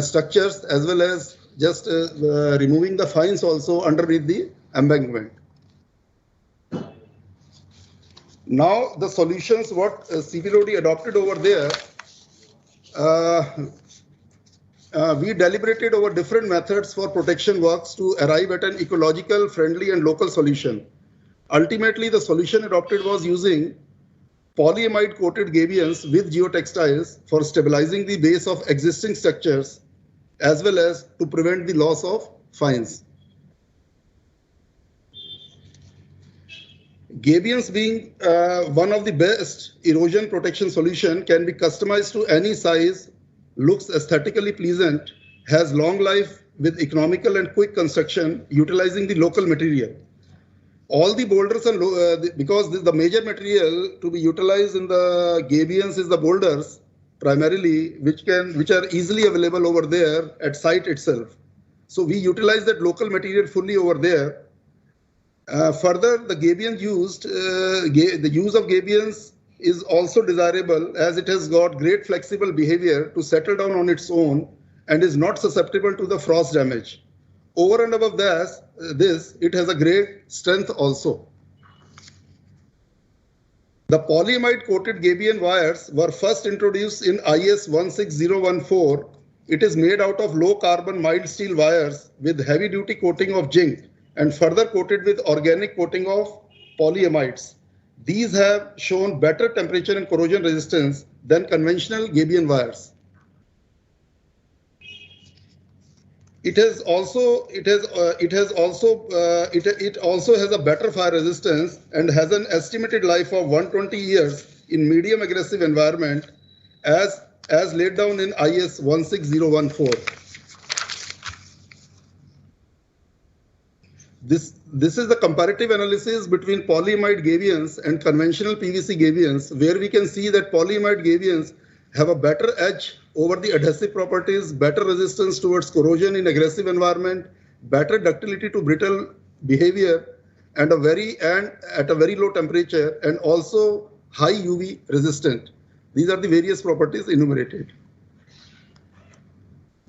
structures, as well as just removing the fines also underneath the embankment. Now the solutions what CPWD adopted over there. We deliberated over different methods for protection works to arrive at an ecological, friendly and local solution. Ultimately, the solution adopted was using polyamide coated gabions with geotextiles for stabilizing the base of existing structures, as well as to prevent the loss of fines. Gabions, being one of the best erosion protection solution, can be customized to any size, looks aesthetically pleasant, has long life with economical and quick construction, utilizing the local material. All the boulders and because the major material to be utilized in the gabions is the boulders primarily, which are easily available over there at site itself. So we utilize that local material fully over there. Further, the gabion used, the use of gabions is also desirable as it has got great flexible behavior to settle down on its own and is not susceptible to the frost damage. Over and above this, it has a great strength also. The polyamide coated gabion wires were first introduced in IS 16014. It is made out of low carbon mild steel wires with heavy duty coating of zinc and further coated with organic coating of polyamides. These have shown better temperature and corrosion resistance than conventional gabion wires. It also has a better fire resistance and has an estimated life of 120 years in medium aggressive environment as laid down in IS 16014. This is the comparative analysis between polyamide gabions and conventional PVC gabions, where we can see that polyamide gabions have a better edge over the adhesive properties, better resistance towards corrosion in aggressive environment, better ductility to brittle behavior, and at a very low temperature, and also high UV resistant. These are the various properties enumerated.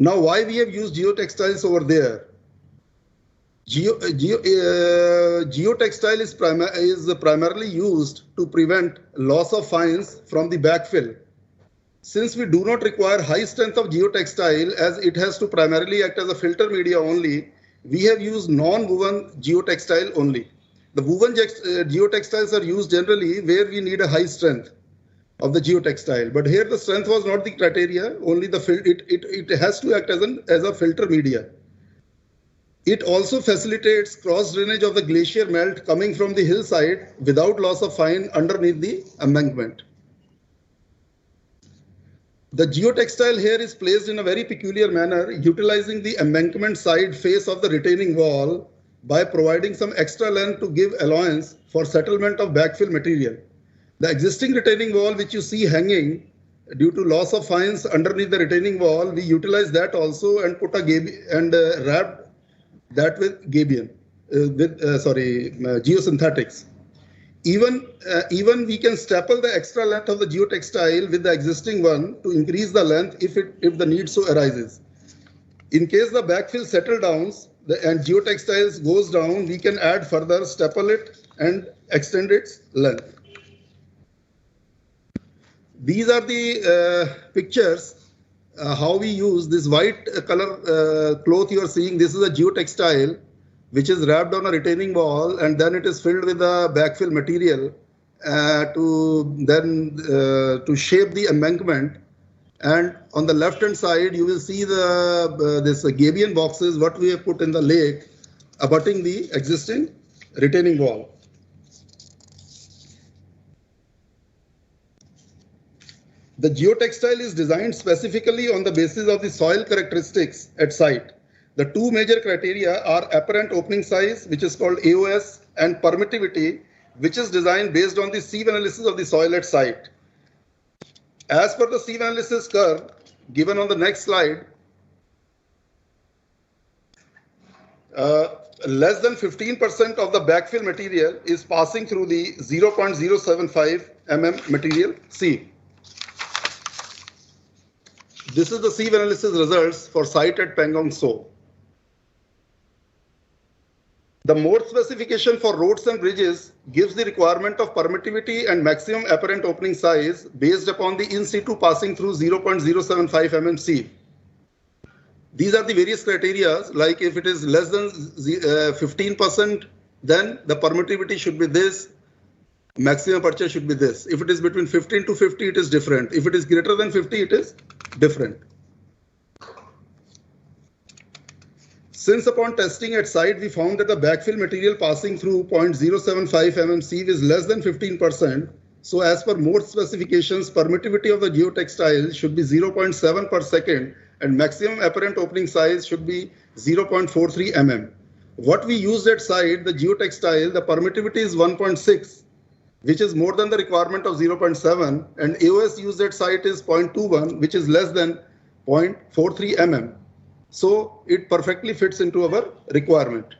Now, why we have used geotextiles over there? Geotextile is primarily used to prevent loss of fines from the backfill. Since we do not require high strength of geotextile as it has to primarily act as a filter media only, we have used non-woven geotextile only. The woven geotextiles are used generally where we need a high strength of the geotextile, but here the strength was not the criteria, only it has to act as a filter media. It also facilitates cross drainage of the glacier melt coming from the hillside without loss of fine underneath the embankment. The geotextile here is placed in a very peculiar manner, utilizing the embankment side face of the retaining wall by providing some extra length to give allowance for settlement of backfill material. The existing retaining wall which you see hanging due to loss of fines underneath the retaining wall, we utilize that also and put a wrapped that with geosynthetics. Even we can staple the extra length of the geotextile with the existing one to increase the length if the need so arises. In case the backfill settle downs and geotextiles goes down, we can add further, staple it and extend its length. These are the pictures how we use this white color cloth you are seeing. This is a geotextile which is wrapped on a retaining wall, and then it is filled with the backfill material to shape the embankment. And on the left hand side, you will see this gabion boxes what we have put in the lake abutting the existing retaining wall. The geotextile is designed specifically on the basis of the soil characteristics at site. The two major criteria are apparent opening size, which is called AOS, and permittivity, which is designed based on the sieve analysis of the soil at site. As per the sieve analysis curve given on the next slide, less than 15% of the backfill material is passing through the 0.075 mm material sieve. This is the sieve analysis results for site at Pangong So. The mode specification for roads and bridges gives the requirement of permittivity and maximum apparent opening size based upon the in situ passing through 0.075 mm sieve. These are the various criteria, like if it is less than 15%, then the permittivity should be this, maximum aperture should be this. If it is between 15 to 50, it is different. If it is greater than 50, it is different. Since upon testing at site, we found that the backfill material passing through 0.075 mm sieve is less than 15%. So as per mode specifications, permittivity of the geotextile should be 0.7 per second and maximum apparent opening size should be 0.43 mm. What we used at site, the geotextile, the permittivity is 1.6, which is more than the requirement of 0.7, and AOS used at site is 0.21, which is less than 0.43 mm. So it perfectly fits into our requirement.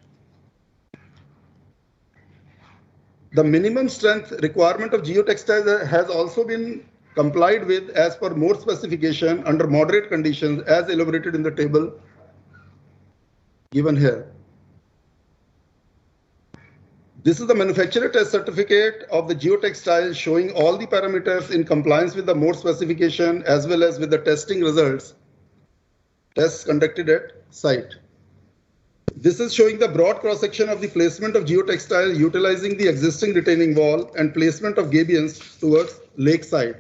The minimum strength requirement of geotextile has also been complied with as per mode specification under moderate conditions as elaborated in the table given here. This is the manufacturer test certificate of the geotextile showing all the parameters in compliance with the mode specification as well as with the testing results. Tests conducted at site. This is showing the broad cross-section of the placement of geotextile utilizing the existing retaining wall and placement of gabions towards lake side.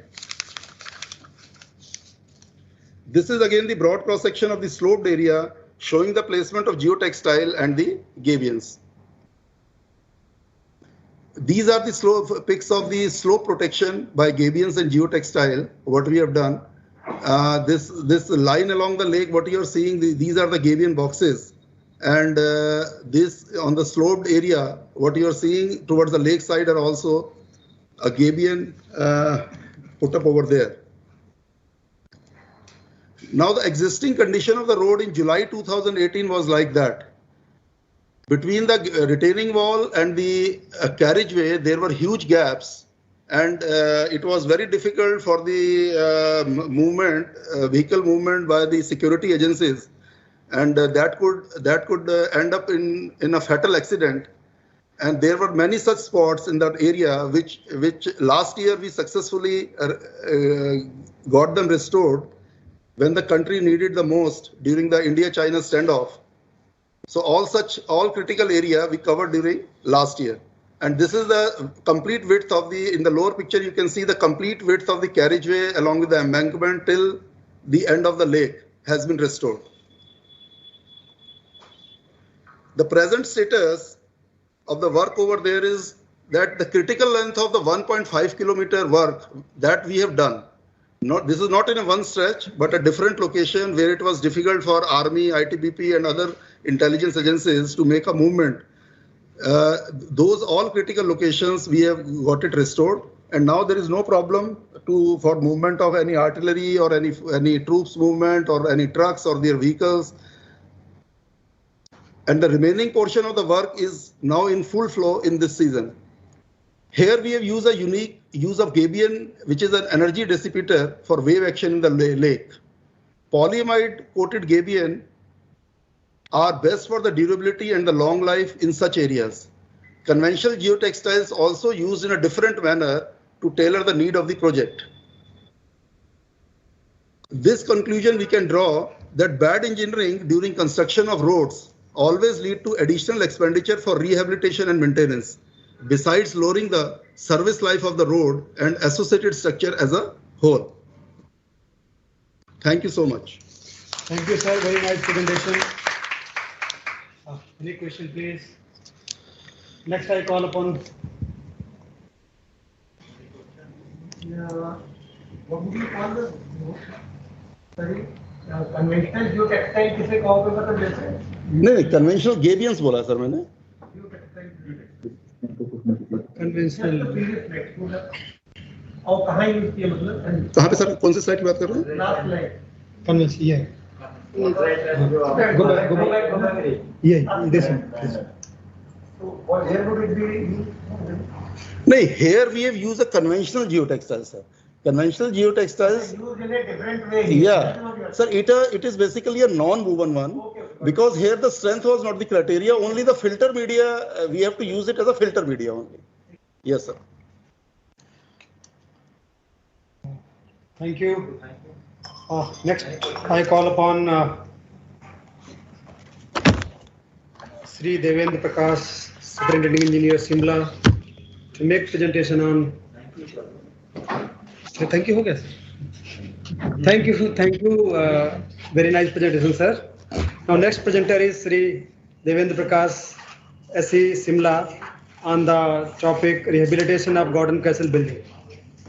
This is again the broad cross-section of the sloped area showing the placement of geotextile and the gabions. These are the slope pics of the slope protection by gabions and geotextile, what we have done. This line along the lake, what you are seeing, these are the gabion boxes. And this on the sloped area, what you are seeing towards the lake side are also a gabion put up over there. Now the existing condition of the road in July 2018 was like that. Between the retaining wall and the carriageway, there were huge gaps. And it was very difficult for the vehicle movement by the security agencies. and that could end up in a fatal accident. And there were many such spots in that area, which last year we successfully got them restored when the country needed the most during the India-China standoff. So all critical area we covered during last year. And this is the complete width of in the lower picture, you can see the complete width of the carriageway along with the embankment till the end of the lake has been restored. The present status of the work over there is that the critical length of the 1.5 kilometer work that we have done. This is not in a one stretch, but a different location where it was difficult for Army, ITBP and other intelligence agencies to make a movement. Those all critical locations we have got it restored, and now there is no problem for movement of any artillery or any troops movement or any trucks or their vehicles. And the remaining portion of the work is now in full flow in this season. Here we have used a unique use of gabion, which is an energy dissipator for wave action in the lake. Polyamide coated gabion are best for the durability and the long life in such areas. Conventional geotextiles also used in a different manner to tailor the need of the project. This conclusion we can draw that bad engineering during construction of roads always lead to additional expenditure for rehabilitation and maintenance, besides lowering the service life of the road and associated structure as a whole. Thank you so much. Thank you, sir. Very nice presentation. Any question, please? Next, I call upon. What would you call the conventional geotextile किसे कहोगे मतलब जैसे? नहीं, conventional gabions बोला sir मैंने. Conventional. और कहाँ use किया मतलब? कहाँ पे सर? कौन सी साइट की बात कर रहे हैं? Last slide. Conventional, yeah. Go back. Yeah, this one. So what here would it be? No, here we have used a conventional geotextile, sir. Conventional geotextiles. Used in a different way. Yeah, sir. It is basically a non-woven one, because here the strength was not the criteria. Only the filter media we have to use it as a filter media only. Yes, sir. Thank you. Next, I call upon Sri Devendra Prakash, Superintendent Engineer, Simla, to make presentation on. Thank you. Okay. Thank you. Very nice presentation, sir. Now, next presenter is Sri Devendra Prakash, SE Simla, on the topic rehabilitation of Gordon Castle building.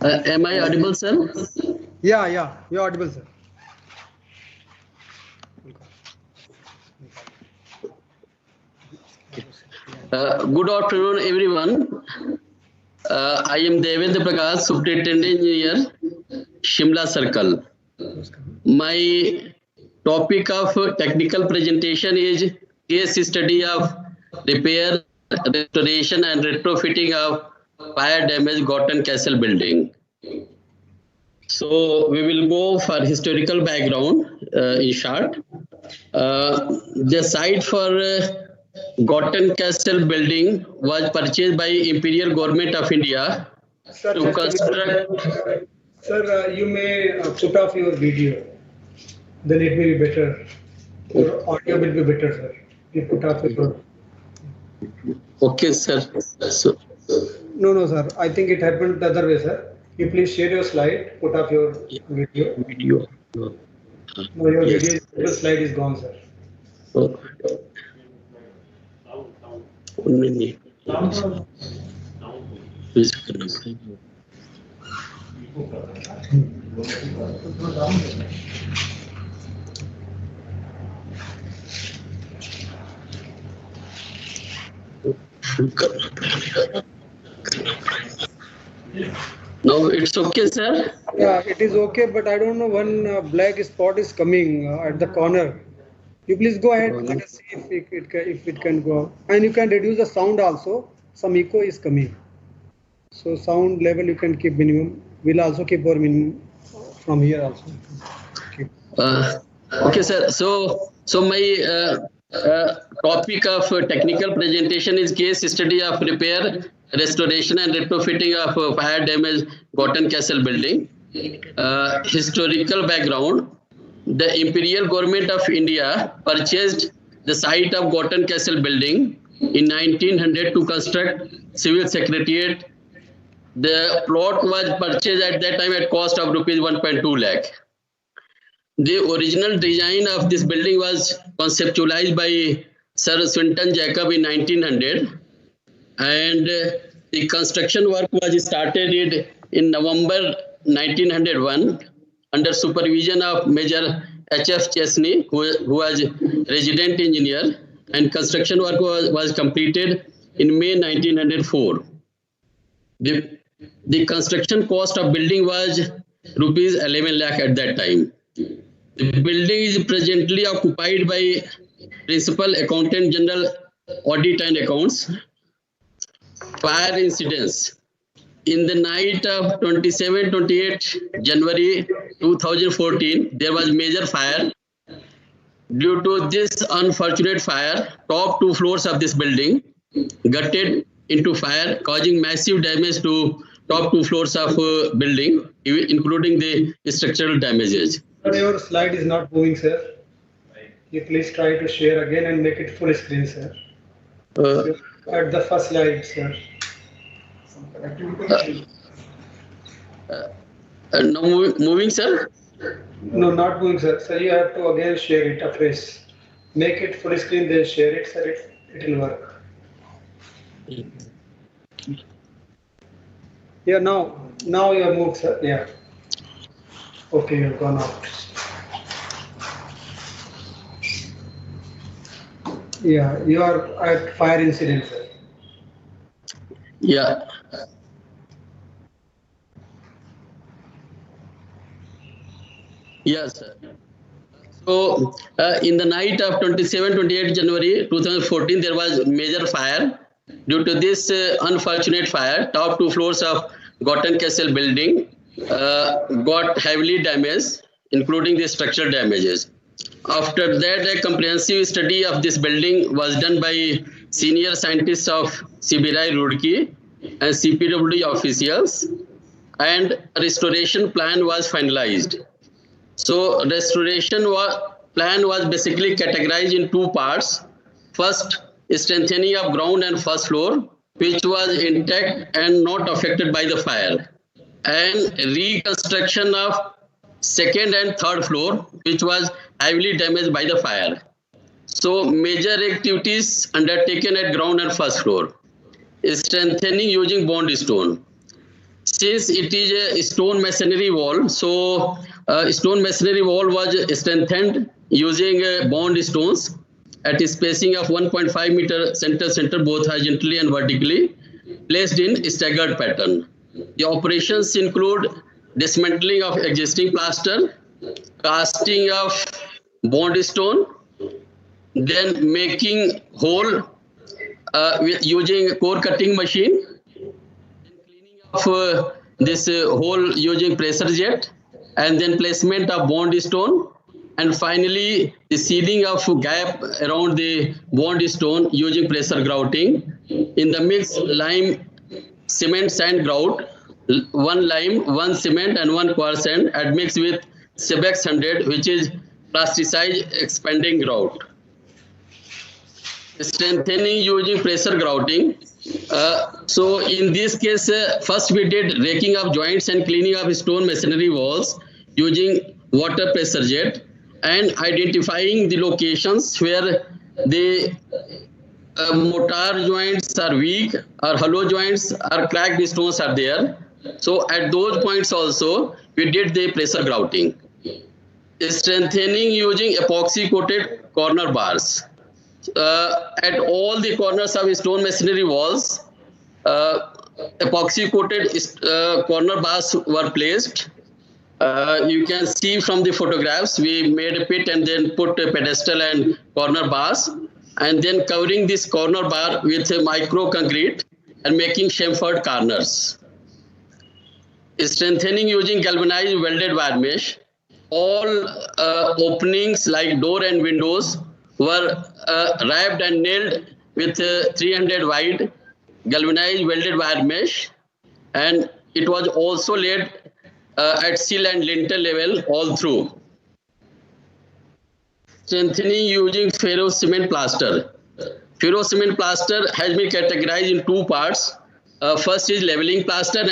Am I audible, sir? Yeah, you're audible, sir. Good afternoon, everyone. I am Devendra Prakash, Superintendent Engineer, Shimla Circle. My topic of technical presentation is case study of repair, restoration and retrofitting of fire damaged Gorton Castle building. So we will go for historical background in short. The site for Gorton Castle building was purchased by Imperial Government of India to construct. Sir, you may put off your video. Then it may be better. Your audio will be better, sir. You put off your. Okay, sir. So, no, sir. I think it happened the other way, sir. You please share your slide. Put off your video. No, your video slide is gone, sir. Oh. 1 minute. Please. No, it's okay, sir. Yeah, it is okay, but I don't know when black spot is coming at the corner. You please go ahead and let us see if it can go. And you can reduce the sound also. Some echo is coming. So sound level you can keep minimum. We'll also keep our minimum from here also. Okay, sir. So So my topic of technical presentation is case study of repair, restoration and retrofitting of fire damaged Cotton Castle building. Historical background. The Imperial Government of India purchased the site of Cotton Castle building in 1900 to construct civil secretariat. The plot was purchased at that time at cost of rupees 1.2 lakh. The original design of this building was conceptualized by Sir Swinton Jacob in 1900, and the construction work was started in November 1901 under supervision of Major H.F. Chesney, who was resident engineer, and construction work was completed in May 1904. The construction cost of building was rupees 11 lakh at that time. The building is presently occupied by Principal Accountant General Audit and Accounts. Fire incidents. In the night of 27-28 January 2014, there was major fire. Due to this unfortunate fire, top 2 floors of this building gutted into fire, causing massive damage to top 2 floors of building, including the structural damages. Your slide is not moving, sir. You please try to share again and make it full screen, sir. At the first slide, sir. No moving, sir? No, not moving, sir. So you have to again share it afresh. Make it full screen, then share it, sir. It will work. Yeah, now you have moved, sir. Yeah. Okay, you've gone out. Yeah, you are at fire incident, sir. Yeah. Yes, sir. So, in the night of 27-28 January 2014, there was major fire. Due to this unfortunate fire, top 2 floors of Cotton Castle building got heavily damaged, including the structural damages. After that, a comprehensive study of this building was done by senior scientists of CBRI Roorkee and CPWD officials, and a restoration plan was finalized. So restoration plan was basically categorized in 2 parts. First, strengthening of ground and first floor, which was intact and not affected by the fire, and reconstruction of second and third floor, which was heavily damaged by the fire. So major activities undertaken at ground and first floor. Strengthening using bond stone. Since it is a stone masonry wall, so stone masonry wall was strengthened using bond stones at a spacing of 1.5 meter center both horizontally and vertically, placed in staggered pattern. The operations include dismantling of existing plaster, casting of bond stone, then making hole with using core cutting machine, cleaning of this hole using pressure jet, and then placement of bond stone, and finally the sealing of gap around the bond stone using pressure grouting. In the mix, lime, cement, sand grout, 1 lime, 1 cement and 1 quartz sand admixed with Sebex 100, which is plasticized expanding grout. Strengthening using pressure grouting. So in this case, first we did raking of joints and cleaning of stone masonry walls using water pressure jet, and identifying the locations where the mortar joints are weak or hollow joints or cracked stones are there. So at those points also we did the pressure grouting. Strengthening using epoxy coated corner bars. At all the corners of stone masonry walls, epoxy coated corner bars were placed. You can see from the photographs, we made a pit and then put a pedestal and corner bars, and then covering this corner bar with a micro concrete and making chamfered corners. Strengthening using galvanized welded wire mesh. all openings like door and windows were wrapped and nailed with 300 wide galvanized welded wire mesh, and it was also laid at sill and lintel level all through. Strengthening using ferro cement plaster. Ferro cement plaster has been categorized in two parts. First is leveling plaster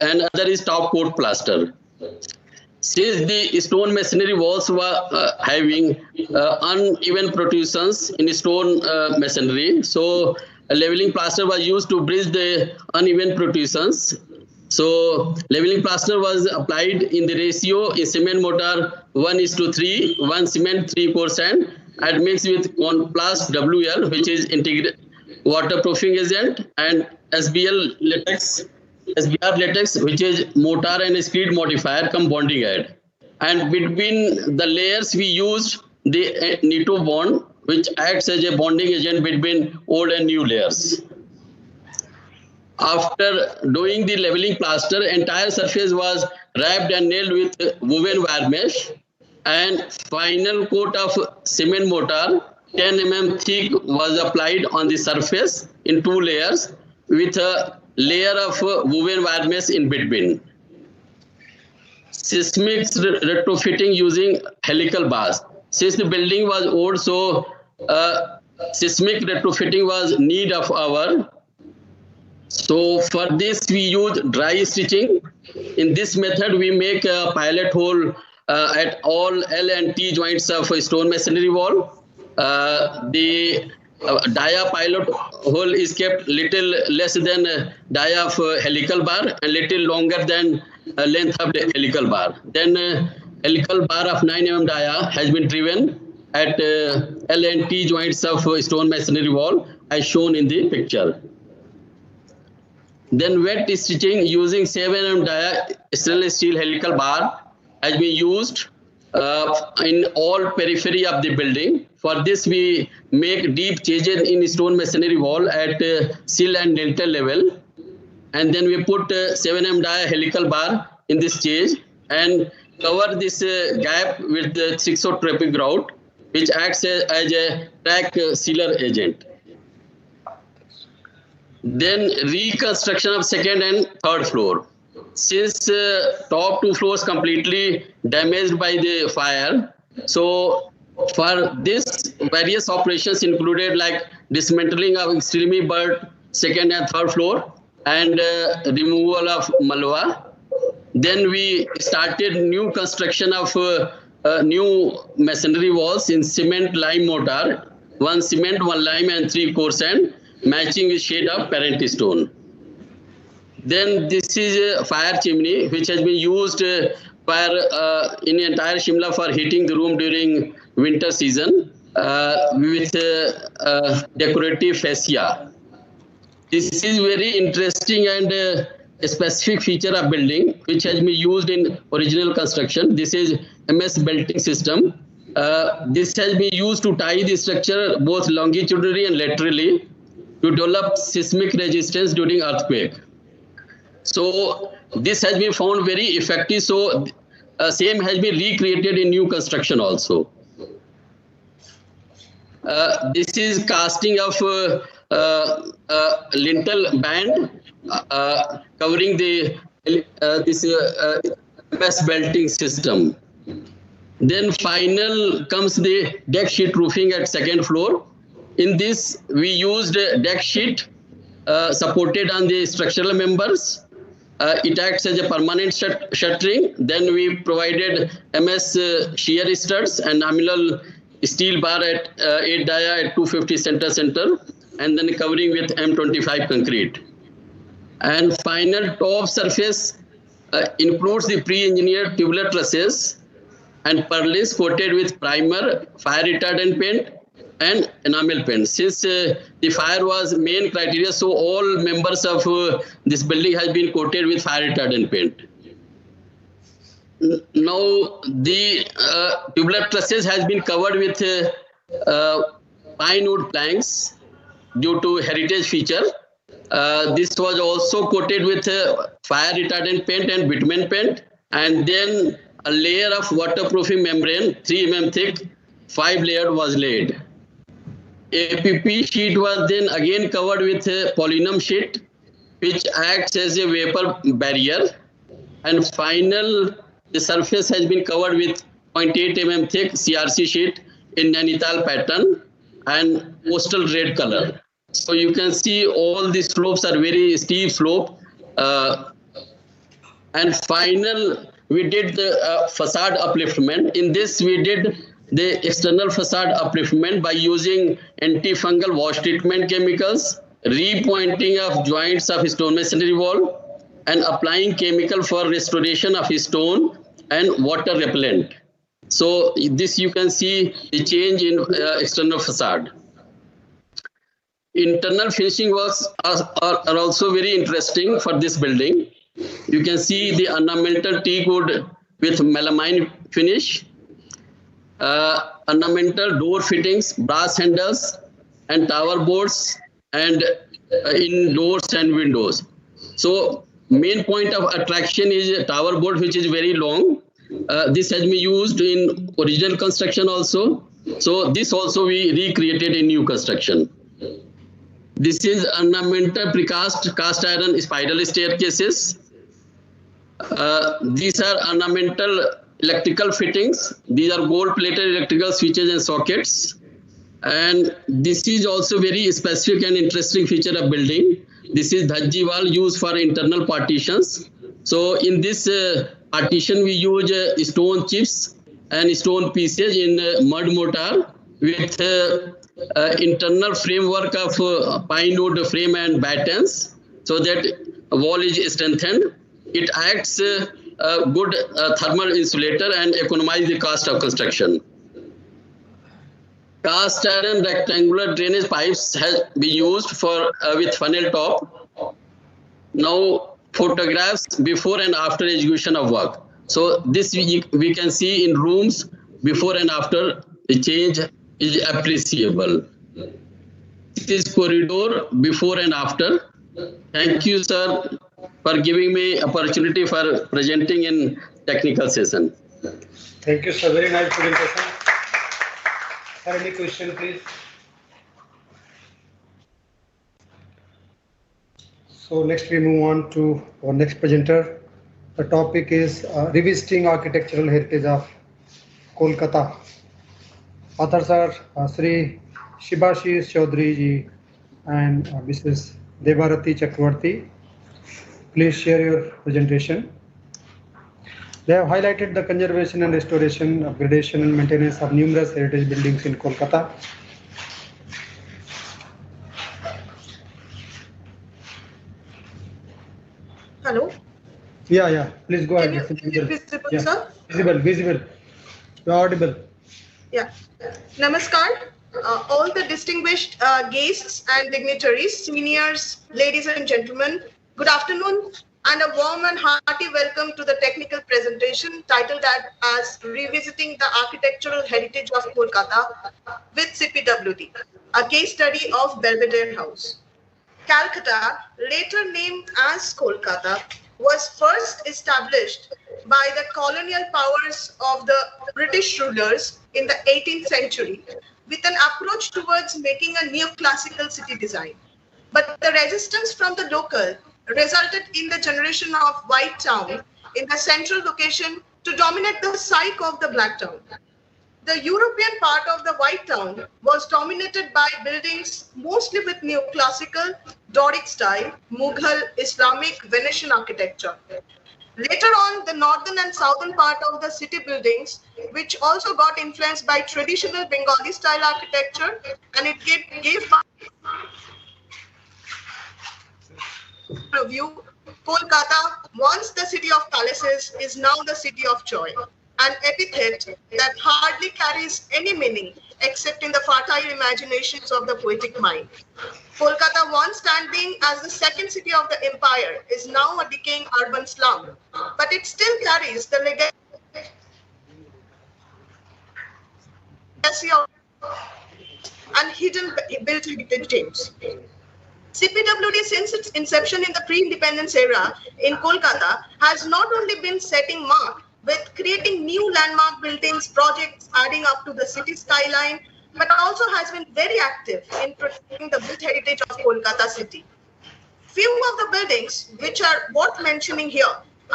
and other is top coat plaster. Since the stone masonry walls were having uneven protrusions in stone masonry, so a leveling plaster was used to bridge the uneven protrusions. So leveling plaster was applied in the ratio in cement mortar 1:3, 1 cement 3 core sand, and mixed with Conplast WL, which is integrated waterproofing agent, and SBR latex, which is mortar and screed modifier cum bonding aid. And between the layers we used the Nito bond, which acts as a bonding agent between old and new layers. After doing the leveling plaster, entire surface was wrapped and nailed with woven wire mesh, and final coat of cement mortar 10 mm thick was applied on the surface in 2 layers with a layer of woven wire mesh in between. Seismic retrofitting using helical bars. Since the building was old, so seismic retrofitting was need of our. So for this we use dry stitching. In this method we make a pilot hole at all L and T joints of a stone masonry wall. The dia pilot hole is kept little less than dia of helical bar and little longer than length of the helical bar. Then helical bar of 9 mm dia has been driven at L and T joints of stone masonry wall as shown in the picture. Then wet stitching using 7 mm dia stainless steel helical bar has been used in all periphery of the building. For this we make deep changes in stone masonry wall at sill and lintel level, and then we put 7 mm dia helical bar in this stage and cover this gap with the 6/0 trapping grout, which acts as a track sealer agent. Then reconstruction of second and third floor. Since top 2 floors completely damaged by the fire, so for this various operations included like dismantling of extremely burnt second and third floor and removal of malwa. Then we started new construction of new masonry walls in cement lime mortar, 1 cement, 1 lime and 3 core sand, matching with shade of parent stone. Then this is a fire chimney which has been used for in entire Shimla for heating the room during winter season with decorative fascia. This is very interesting and a specific feature of building which has been used in original construction. This is MS belting system. This has been used to tie the structure both longitudinally and laterally to develop seismic resistance during earthquake. So this has been found very effective. So same has been recreated in new construction also. This is casting of lintel band covering the this MS belting system. Then final comes the deck sheet roofing at second floor. In this we used deck sheet supported on the structural members. It acts as a permanent shuttering. Then we provided MS shear studs and nominal steel bar at 8 dia at 250 center, and then covering with M25 concrete. And final top surface includes the pre-engineered tubular trusses and purlins coated with primer, fire retardant paint and enamel paint. Since the fire was main criteria, so all members of this building has been coated with fire retardant paint. Now the tubular trusses has been covered with pine wood planks due to heritage feature. This was also coated with fire retardant paint and bitumen paint, and then a layer of waterproofing membrane, 3 mm thick, 5 layered was laid. APP sheet was then again covered with a polynomial sheet, which acts as a vapor barrier. And final, the surface has been covered with 0.8 mm thick CRC sheet in Nainital pattern and coastal red color. So you can see all the slopes are very steep slope. And final, we did the facade upliftment. In this, we did the external facade upliftment by using antifungal wash treatment chemicals, repointing of joints of stone masonry wall, and applying chemical for restoration of stone and water repellent. So this you can see the change in external facade. Internal finishing works are also very interesting for this building. You can see the ornamental teak wood with melamine finish, ornamental door fittings, brass handles, and tower boards, and in doors and windows. So main point of attraction is a tower board which is very long. This has been used in original construction also. So this also we recreated in new construction. This is ornamental precast cast iron spiral staircases. These are ornamental electrical fittings. These are gold-plated electrical switches and sockets. And this is also very specific and interesting feature of building. This is dhajji wall used for internal partitions. So in this partition, we use stone chips and stone pieces in mud mortar with internal framework of pine wood frame and battens, so that wall is strengthened. It acts a good thermal insulator and economize the cost of construction. Cast iron rectangular drainage pipes has been used for with funnel top. Now photographs before and after execution of work. So this we can see in rooms before and after the change is appreciable. It is corridor before and after. Thank you, sir, for giving me opportunity for presenting in technical session. Thank you, sir. Very nice presentation. Sir, any question, please? So next we move on to our next presenter. The topic is revisiting architectural heritage of Kolkata. Authors are Sri Shibashish Chaudhary ji and Mrs. Debarati Chakravarti. Please share your presentation. They have highlighted the conservation and restoration, upgradation and maintenance of numerous heritage buildings in Kolkata. Hello? Yeah. Please go ahead. Is it visible, yeah. sir? Visible. You are audible. Yeah. Namaskar. All the distinguished guests and dignitaries, seniors, ladies and gentlemen, good afternoon and a warm and hearty welcome to the technical presentation titled as Revisiting the Architectural Heritage of Kolkata with CPWD, a case study of Belvedere House. Calcutta, later named as Kolkata, was first established by the colonial powers of the British rulers in the 18th century with an approach towards making a neoclassical city design. But the resistance from the local resulted in the generation of White Town in the central location to dominate the psyche of the Black Town. The European part of the White Town was dominated by buildings mostly with neoclassical, Doric style, Mughal, Islamic, Venetian architecture. Later on, the northern and southern part of the city buildings, which also got influenced by traditional Bengali style architecture, and it gave a view. Kolkata, once the city of palaces, is now the city of joy, an epithet that hardly carries any meaning except in the fertile imaginations of the poetic mind. Kolkata, once standing as the second city of the empire, is now a decaying urban slum, but it still carries the legacy of and hidden built heritage teams. CPWD, since its inception in the pre-independence era in Kolkata, has not only been setting mark with creating new landmark buildings, projects adding up to the city skyline, but also has been very active in protecting the built heritage of Kolkata city. Few of the buildings which are worth mentioning here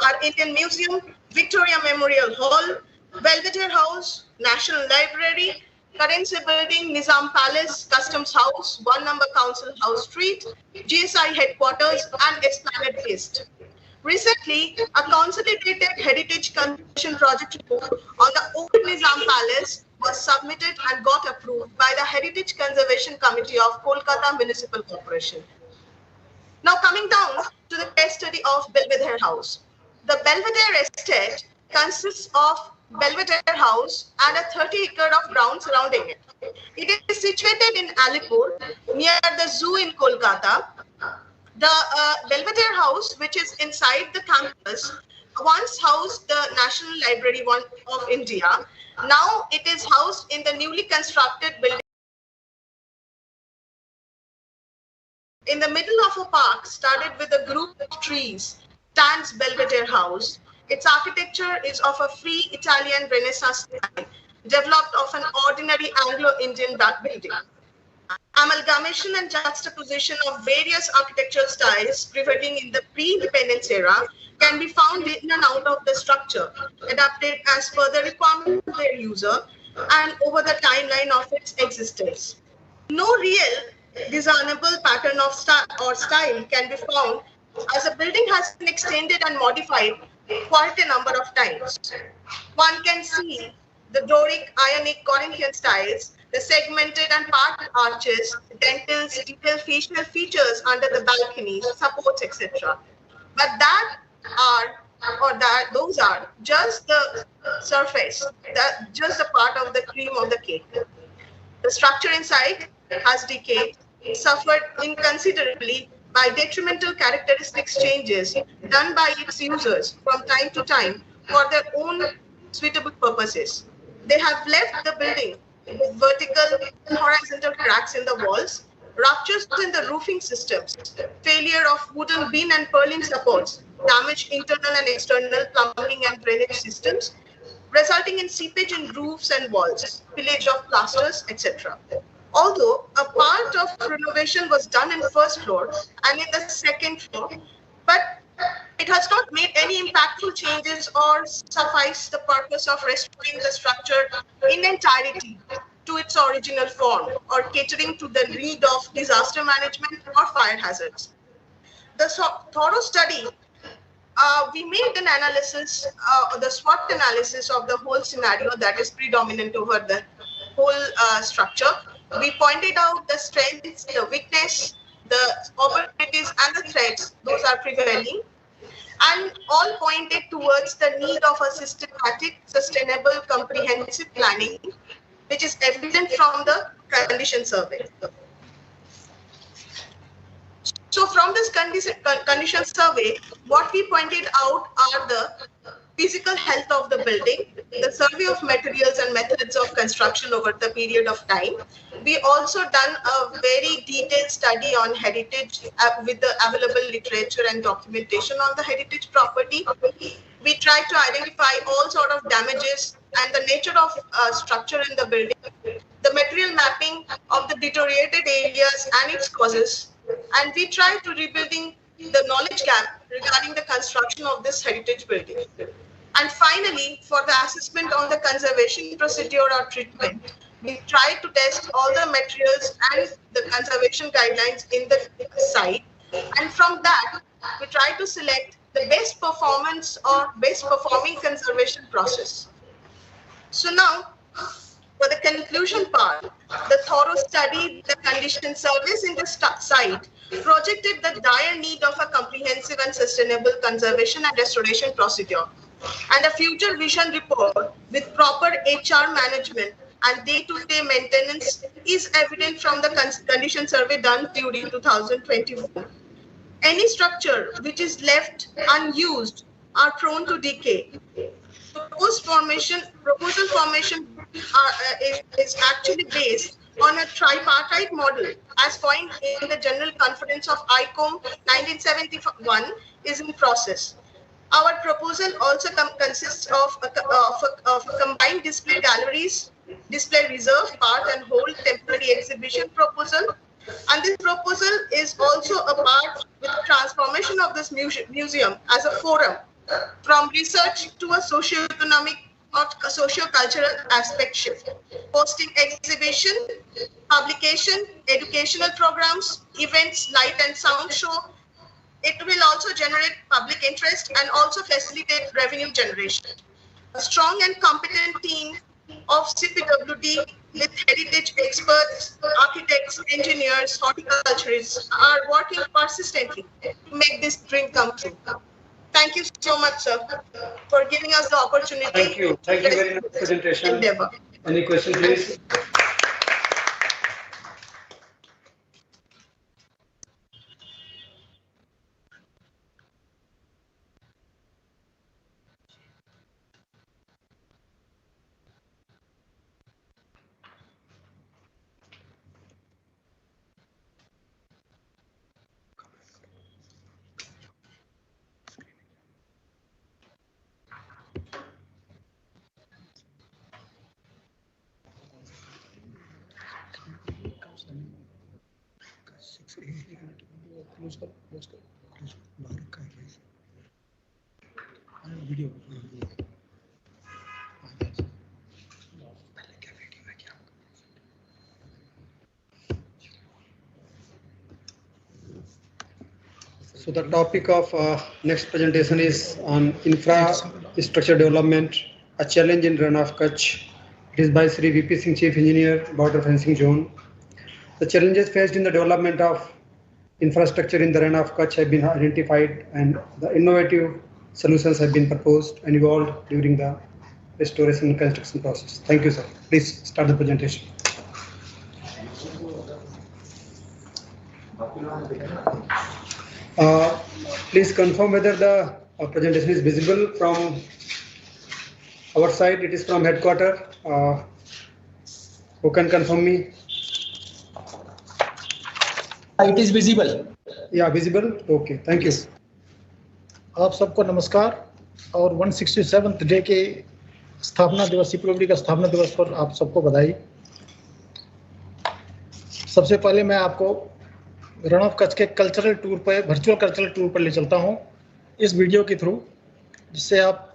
are Indian Museum, Victoria Memorial Hall, Belvedere House, National Library, Currency Building, Nizam Palace, Customs House, 1 number Council House Street, GSI Headquarters, and Esplanade East. Recently, a consolidated heritage conservation project report on the old Nizam Palace was submitted and got approved by the Heritage Conservation Committee of Kolkata Municipal Corporation. Now coming down to the case study of Belvedere House. The Belvedere estate consists of Belvedere House and a 30-acre of ground surrounding it. It is situated in Alipur, near the zoo in Kolkata. The Belvedere House, which is inside the campus, once housed the National Library of India. Now it is housed in the newly constructed building. In the middle of a park, started with a group of trees, stands Belvedere House. Its architecture is of a free Italian Renaissance style, developed of an ordinary Anglo-Indian building. Amalgamation and juxtaposition of various architectural styles prevailing in the pre-independence era can be found in and out of the structure, adapted as per the requirement of their user and over the timeline of its existence. No real discernible pattern of style can be found, as the building has been extended and modified quite a number of times. One can see the Doric, Ionic, Corinthian styles, the segmented and part arches, dentils, detailed facial features under the balconies, supports, etc. But those are just the surface, just the part of the cream of the cake. The structure inside has decayed, suffered inconsiderably by detrimental characteristics changes done by its users from time to time for their own suitable purposes. They have left the building with vertical and horizontal cracks in the walls, ruptures in the roofing systems, failure of wooden beam and purlin supports, damaged internal and external plumbing and drainage systems, resulting in seepage in roofs and walls, pillage of plasters, etc. Although a part of renovation was done in the first floor and in the second floor, but it has not made any impactful changes or suffice the purpose of restoring the structure in entirety to its original form or catering to the need of disaster management or fire hazards. The thorough study, we made an analysis, the SWOT analysis of the whole scenario that is predominant over the whole structure. We pointed out the strengths, the weakness, the opportunities and the threats, those are prevailing, and all pointed towards the need of a systematic, sustainable, comprehensive planning, which is evident from the condition survey. So from this condition survey, what we pointed out are the physical health of the building, the survey of materials and methods of construction over the period of time. We also done a very detailed study on heritage with the available literature and documentation on the heritage property. We tried to identify all sort of damages and the nature of structure in the building, the material mapping of the deteriorated areas and its causes, and we tried to rebuilding the knowledge gap regarding the construction of this heritage building. And finally, for the assessment on the conservation procedure or treatment, we tried to test all the materials and the conservation guidelines in the site. And from that, we tried to select the best performance or best performing conservation process. So now, for the conclusion part, the thorough study, the condition surveys in the site projected the dire need of a comprehensive and sustainable conservation and restoration procedure. And a future vision report with proper HR management and day-to-day maintenance is evident from the condition survey done during 2021. Any structure which is left unused are prone to decay. Proposal formation is actually based on a tripartite model as coined in the General Conference of ICOM 1971 is in process. Our proposal also consists of a combined display galleries, display reserve, part and whole temporary exhibition proposal. And this proposal is also a part with transformation of this museum as a forum from research to a socio-economic or a socio-cultural aspect shift, hosting exhibition, publication, educational programs, events, light and sound show. It will also generate public interest and also facilitate revenue generation. A strong and competent team of CPWD with heritage experts, architects, engineers, horticulturists are working persistently to make this dream come true. Thank you so much, sir, for giving us the opportunity. Thank you. Thank you very much for the presentation. Endeavor. Any question, please? So the topic of next presentation is on infrastructure development, a challenge in Run of Kutch. It is by Sri VP Singh, Chief Engineer, Border Fencing Zone. The challenges faced in the development of infrastructure in the Run of Kutch have been identified and the innovative solutions have been proposed and evolved during the restoration and construction process. Thank you, sir. Please start the presentation. Please confirm whether the presentation is visible from our side. It is from headquarters. Who can confirm me? It is visible. Yeah, visible. Okay, thank you. आप सबको नमस्कार और 167th day के स्थापना दिवस CPWD का स्थापना दिवस पर आप सबको बधाई। सबसे पहले मैं आपको रण ऑफ कच्छ के कल्चरल टूर पर, वर्चुअल कल्चरल टूर पर ले चलता हूं इस वीडियो के थ्रू, जिससे आप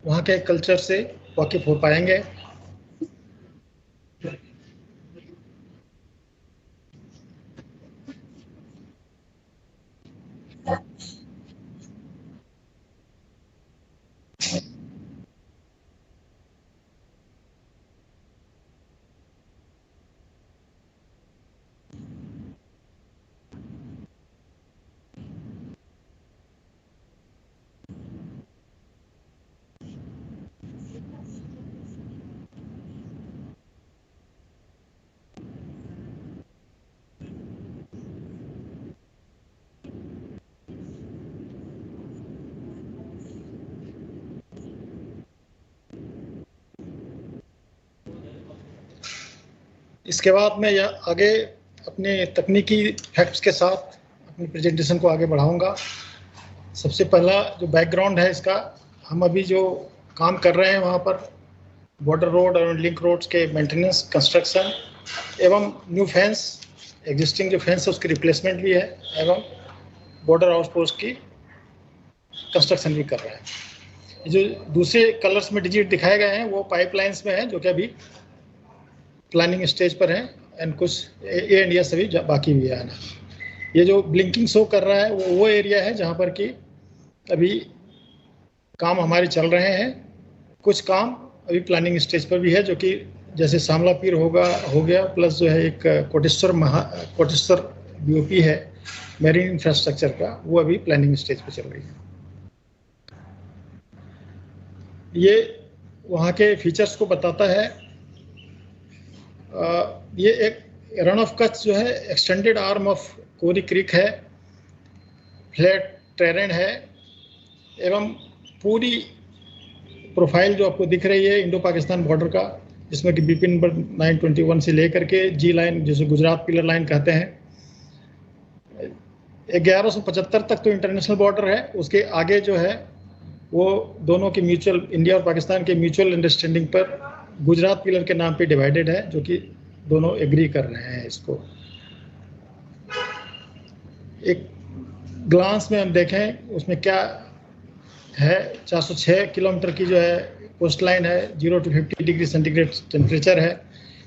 वहां के कल्चर से वाकिफ हो पाएंगे। इसके बाद मैं आगे अपने तकनीकी फैक्ट्स के साथ अपनी प्रेजेंटेशन को आगे बढ़ाऊंगा। सबसे पहला जो बैकग्राउंड है इसका, हम अभी जो काम कर रहे हैं वहाँ पर बॉर्डर रोड और लिंक रोड्स के मेंटेनेंस, कंस्ट्रक्शन एवं न्यू फेंस, एग्जिस्टिंग जो फेंस है उसकी रिप्लेसमेंट भी है एवं बॉर्डर आउटपोस्ट की कंस्ट्रक्शन भी कर रहे हैं। जो दूसरे कलर्स में डिजिट दिखाए गए हैं वो पाइपलाइंस में है, जो कि अभी प्लानिंग स्टेज पर हैं एंड कुछ ए एंड एस अभी बाकी भी है आना। ये जो ब्लिंकिंग शो कर रहा है वो एरिया है जहाँ पर कि अभी काम हमारे चल रहे हैं। कुछ काम अभी प्लानिंग स्टेज पर भी है, जो कि जैसे शामला पीर हो गया, प्लस जो है एक कोटेश्वर बीओपी है मेरीन इंफ्रास्ट्रक्चर का, वो अभी प्लानिंग स्टेज पर चल रही है। ये वहाँ के फीचर्स को बताता है। ये एक रन ऑफ कच्छ जो है extended arm of Kori creek है, फ्लैट टेरेन है एवं पूरी प्रोफाइल जो आपको दिख रही है इंडो पाकिस्तान बॉर्डर का, जिसमें कि बीपी नंबर 921 से लेकर के जी लाइन, जिसे गुजरात पिलर लाइन कहते हैं, 1175 तक तो इंटरनेशनल बॉर्डर है। उसके आगे जो है वो दोनों की म्यूचुअल, इंडिया और पाकिस्तान के म्यूचुअल अंडरस्टैंडिंग पर गुजरात पिलर के नाम पे डिवाइडेड है, जो कि दोनों एग्री कर रहे हैं इसको। एक ग्लांस में हम देखें उसमें क्या है। 406 किलोमीटर की जो है कोस्ट लाइन है, 0 to 50 डिग्री सेंटीग्रेड टेम्परेचर है।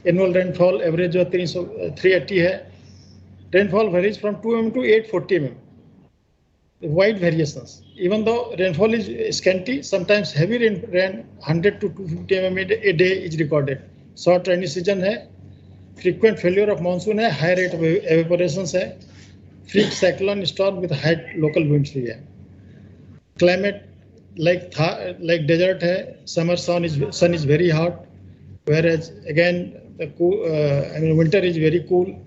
एनुअल रेनफॉल एवरेज जो 380 है। Rainfall varies from 2 mm to 840 mm. Wide variations. Even though rainfall is scanty, sometimes heavy rain 100 to 250 mm a day is recorded. Short rainy season है, frequent failure of monsoon है, high rate of evaporations है, freak cyclone storm with high local winds भी है. Climate like desert है, summer sun is very hot, whereas again the winter is very cool.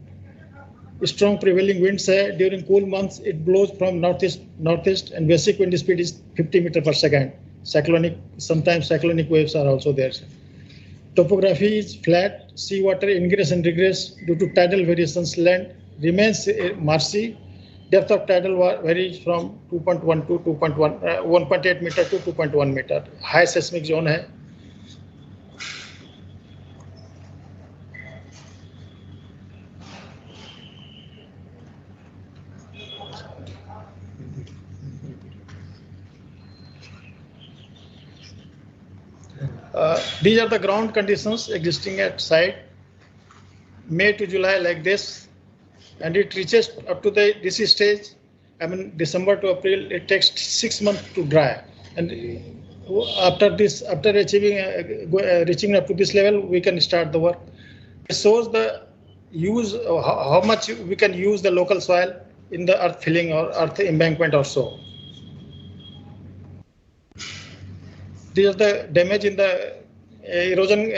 Strong prevailing winds है. During cool months, it blows from northeast, and basic wind speed is 50 meters per second. Sometimes cyclonic waves are also there. Topography is flat. Seawater ingress and regress due to tidal variations. Land remains marshy. Depth of tidal varies from 2.1 to 1.8 meter to 2.1 meter. High seismic zone है. These are the ground conditions existing at site. May to July like this, and it reaches up to this stage. December to April, it takes 6 months to dry. And after reaching up to this level, we can start the work. It shows the use, how much we can use the local soil in the earth filling or earth embankment or so. These are the damage in the erosion,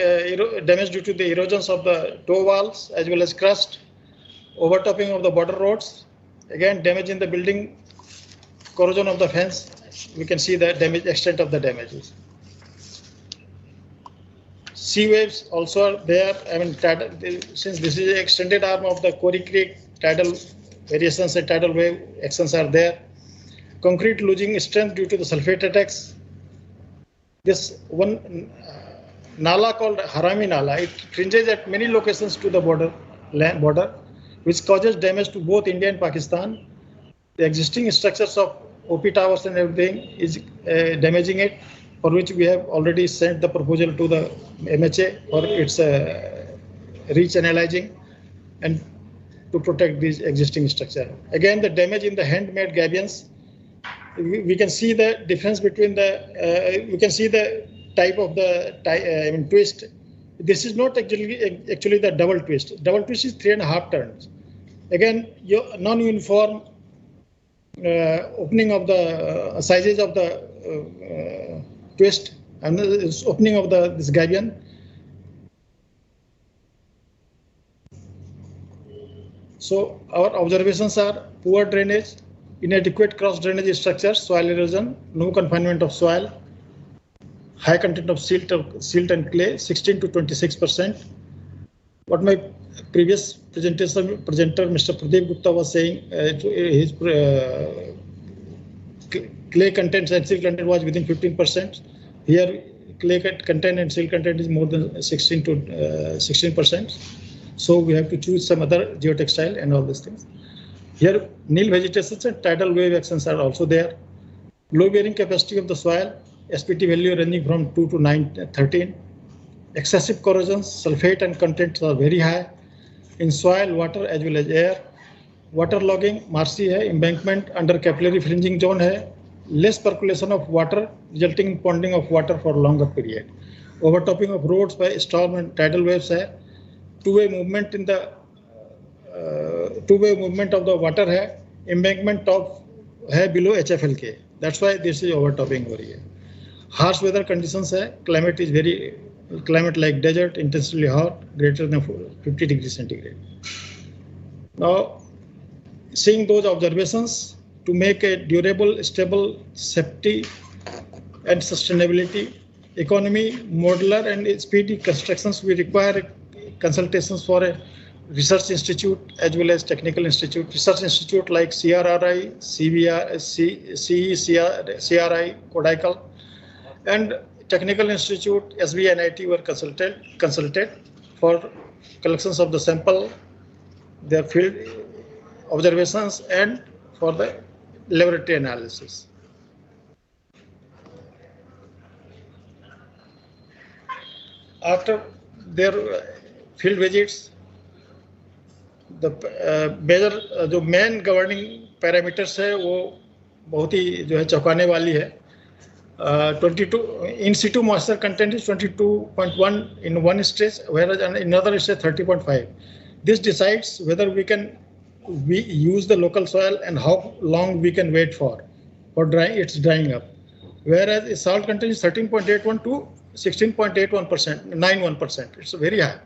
damage due to the erosions of the toe walls as well as crust, overtopping of the border roads, again damage in the building, corrosion of the fence. We can see the damage, extent of the damages. Sea waves also are there. Since this is the extended arm of the Kori Creek, tidal variations and tidal wave actions are there. Concrete losing strength due to the sulfate attacks. This one Nala called Harami Nala, it fringes at many locations to the border, which causes damage to both India and Pakistan. The existing structures of OP towers and everything is damaging it, for which we have already sent the proposal to the MHA for its reanalyzing and to protect these existing structure. Again, the damage in the handmade gabions. We can see the difference between the, we can see the type of the twist. This is not actually the double twist. Double twist is 3.5 turns. Again, non-uniform opening of the sizes of the twist and opening of this gabion. So our observations are poor drainage, inadequate cross drainage structures, soil erosion, no confinement of soil, high content of silt and clay, 16 to 26%. What my previous presenter, Mr. Pradeep Gupta, was saying, his clay content and silt content was within 15%. Here, clay content and silt content is more than 16 to 16%. So we have to choose some other geotextile and all these things. Here, nil vegetations and tidal wave actions are also there. Low bearing capacity of the soil, SPT value ranging from 2 to 13. Excessive corrosions, sulfate and contents are very high in soil, water as well as air. Water logging, marshy hai, embankment under capillary fringing zone hai. Less percolation of water resulting in ponding of water for longer period. Overtopping of roads by storm and tidal waves hai. Two-way movement in the two-way movement of the water है, embankment top है below HFLK. That's why this is overtopping over here. Harsh weather conditions है, climate like desert, intensely hot, greater than 50 degrees centigrade. Now, seeing those observations to make a durable, stable, safety and sustainability economy, modular and speedy constructions, we require consultations for a research institute as well as technical institute. Research institute like CRRI, CRI, Kodaikkal, and Technical Institute, SB and IT were consulted for collections of the sample, their field observations, and for the laboratory analysis. After their field visits, the major जो main governing parameters है वो बहुत ही जो है चौंकाने वाली है. 22 in situ moisture content is 22.1 in one stage, whereas in another stage 30.5. This decides whether we use the local soil and how long we can wait for it's drying up. Whereas salt content is 13.81 to 16.81%, 91%. It's very high.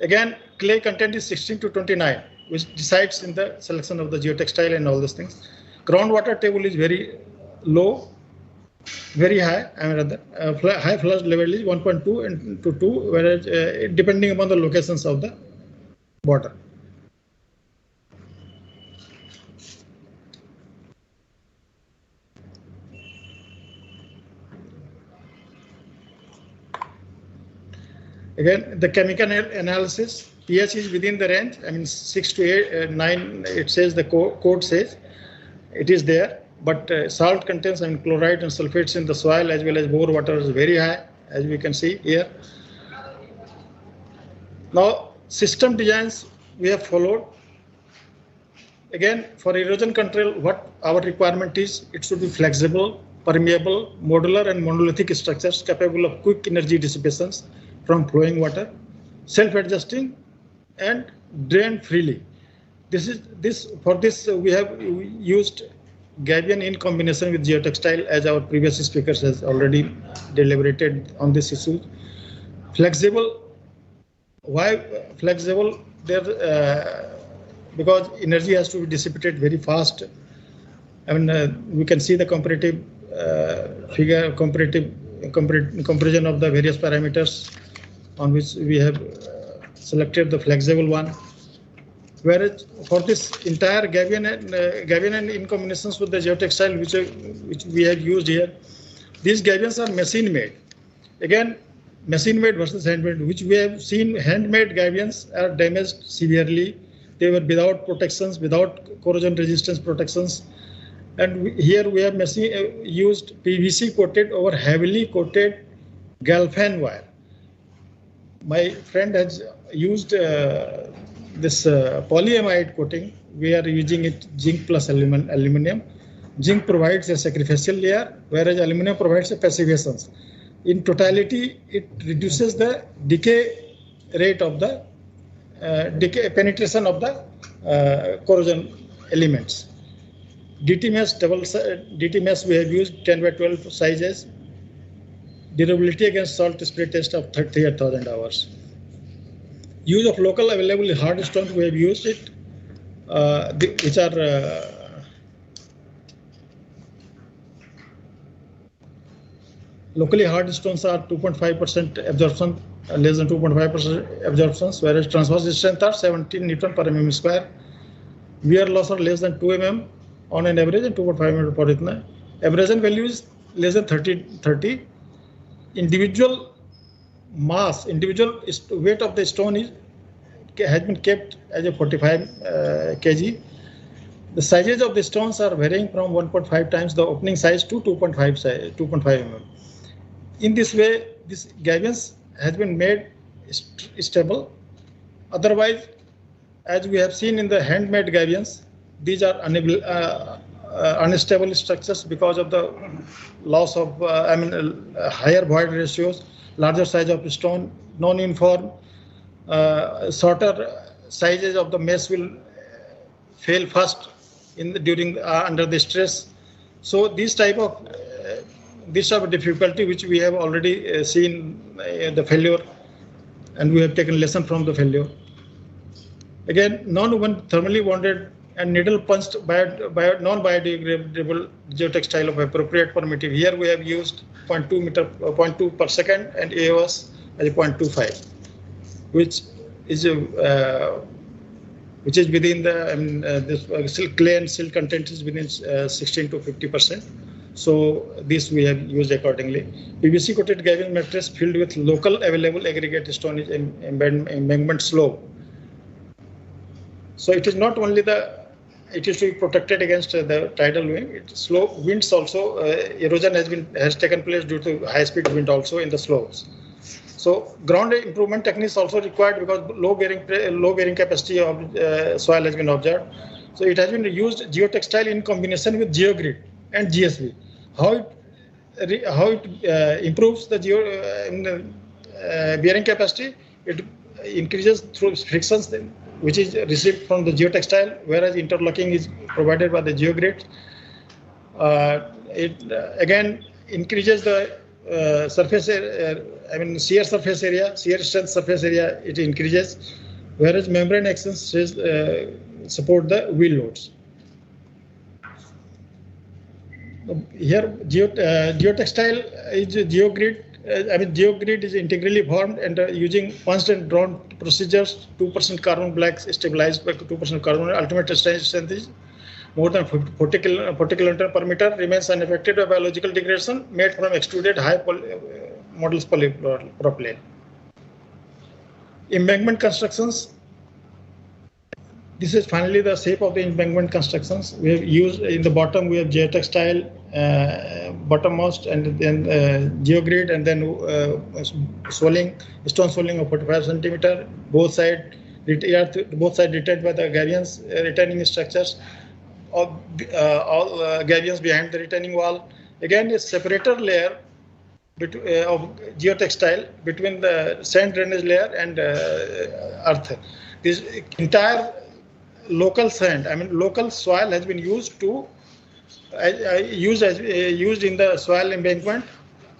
Again, clay content is 16 to 29, which decides in the selection of the geotextile and all those things. Groundwater table is very low, very high. High flush level is 1.2 and to 2, whereas depending upon the locations of the water. Again, the chemical analysis, pH is within the range. 6 to 8, 9, it says the code says it is there. But salt contents and chloride and sulfates in the soil as well as bore water is very high, as we can see here. Now, system designs we have followed. Again, for erosion control, what our requirement is, it should be flexible, permeable, modular and monolithic structures capable of quick energy dissipations from flowing water, self-adjusting and drain freely. For this we have used Gabion in combination with geotextile, as our previous speakers has already deliberated on this issue. Flexible, why flexible? Because energy has to be dissipated very fast. We can see the comparative figure, comparison of the various parameters on which we have selected the flexible one. Whereas for this entire Gabion and in combinations with the geotextile which we have used here, these Gabions are machine made. Again, machine made versus handmade, which we have seen handmade Gabions are damaged severely. They were without protections, without corrosion resistance protections. And here we have used PVC coated over heavily coated galvan wire. My friend has used this polyamide coating. We are using it zinc plus aluminum. Zinc provides a sacrificial layer, whereas aluminum provides a passivation. In totality, it reduces the decay rate of the penetration of the corrosion elements. DT mesh we have used 10 by 12 sizes. Durability against salt spray test of 38,000 hours. Use of local available hard stones we have used it, which are locally hard stones are 2.5% absorption, less than 2.5% absorptions, whereas transverse strength are 17 Newton per mm square. Wear loss are less than 2 mm on an average and 2.5 mm per itna. Abrasion value is less than 30. Individual mass, individual weight of the stone has been kept as a 45 kg. The sizes of the stones are varying from 1.5 times the opening size to 2.5 mm. In this way, this Gabions has been made stable. Otherwise, as we have seen in the handmade Gabions, these are unstable structures because of the loss of higher void ratios, larger size of stone, non-uniform, shorter sizes of the mesh will fail first under the stress. So this type of difficulty which we have already seen the failure, and we have taken lesson from the failure. Again, thermally bonded and needle punched non-biodegradable geotextile of appropriate permittive. Here we have used 0.2 per second and AOS as 0.25, which is within the this clay and silt content is within 16 to 50%. So this we have used accordingly. PVC coated gabion mattress filled with local available aggregate stone embankment slope. So it is not only it is to be protected against the tidal slope winds also. Erosion has taken place due to high speed wind also in the slopes. So ground improvement techniques also required because low bearing capacity of soil has been observed. So it has been used geotextile in combination with geogrid and GSB. How it improves the bearing capacity? It increases through frictions which is received from the geotextile, whereas interlocking is provided by the geogrid. It again increases the surface shear surface area, shear strength surface area, it increases, whereas membrane actions support the wheel loads. Here geotextile is geogrid. Geogrid is integrally formed and using punched and drawn procedures. 2% carbon black stabilized by 2% carbon. Ultimate strength is more than 40 kilonewton per meter. Remains unaffected by biological degradation. Made from extruded high modulus polypropylene. Embankment constructions. This is finally the shape of the embankment constructions. We have used in the bottom, we have geotextile bottommost, and then geogrid, and then stone swelling of 45 centimeter. Both sides retained by the gabions, retaining structures. All gabions behind the retaining wall. Again, a separator layer of geotextile between the sand drainage layer and earth. This entire local sand, local soil has been used to used in the soil embankment,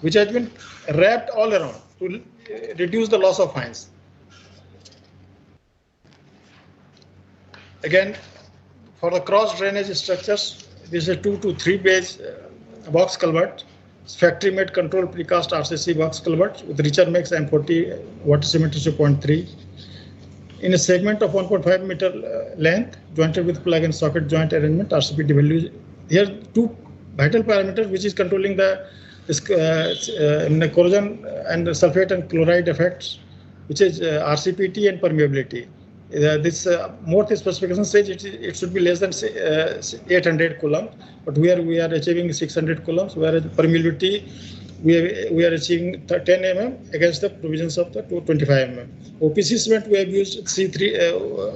which has been wrapped all around to reduce the loss of fines. Again, for the cross drainage structures, this is a 2 to 3 base box culvert, factory made control precast RCC box culvert with richer mix and 40 water cement ratio 0.3. In a segment of 1.5 meter length, jointed with plug and socket joint arrangement, RCPT values. Here, two vital parameters which is controlling the corrosion and sulfate and chloride effects, which is RCPT and permeability. This more specification says it should be less than 800 coulombs, but we are achieving 600 coulombs, whereas permeability we are achieving 10 mm against the provisions of the 25 mm. OPC cement we have used C3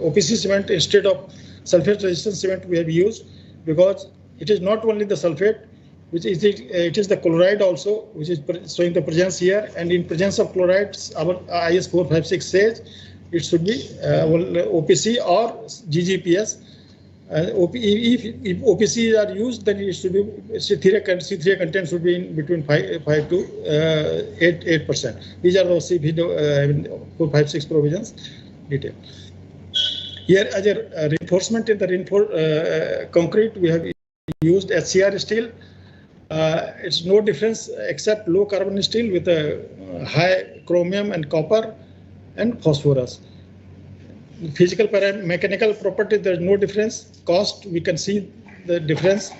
OPC cement instead of sulfate resistant cement we have used, because it is not only the sulfate, which is it is the chloride also, which is showing the presence here, and in presence of chlorides our IS 456 says it should be OPC or GGPS. If OPC are used, then it should be C3 content should be in between 5 to 8%. These are the CP 456 provisions detail. Here, as a reinforcement in the concrete, we have used HCR steel. It's no difference except low carbon steel with a high chromium and copper and phosphorus. Physical mechanical property, there's no difference. Cost, we can see the difference.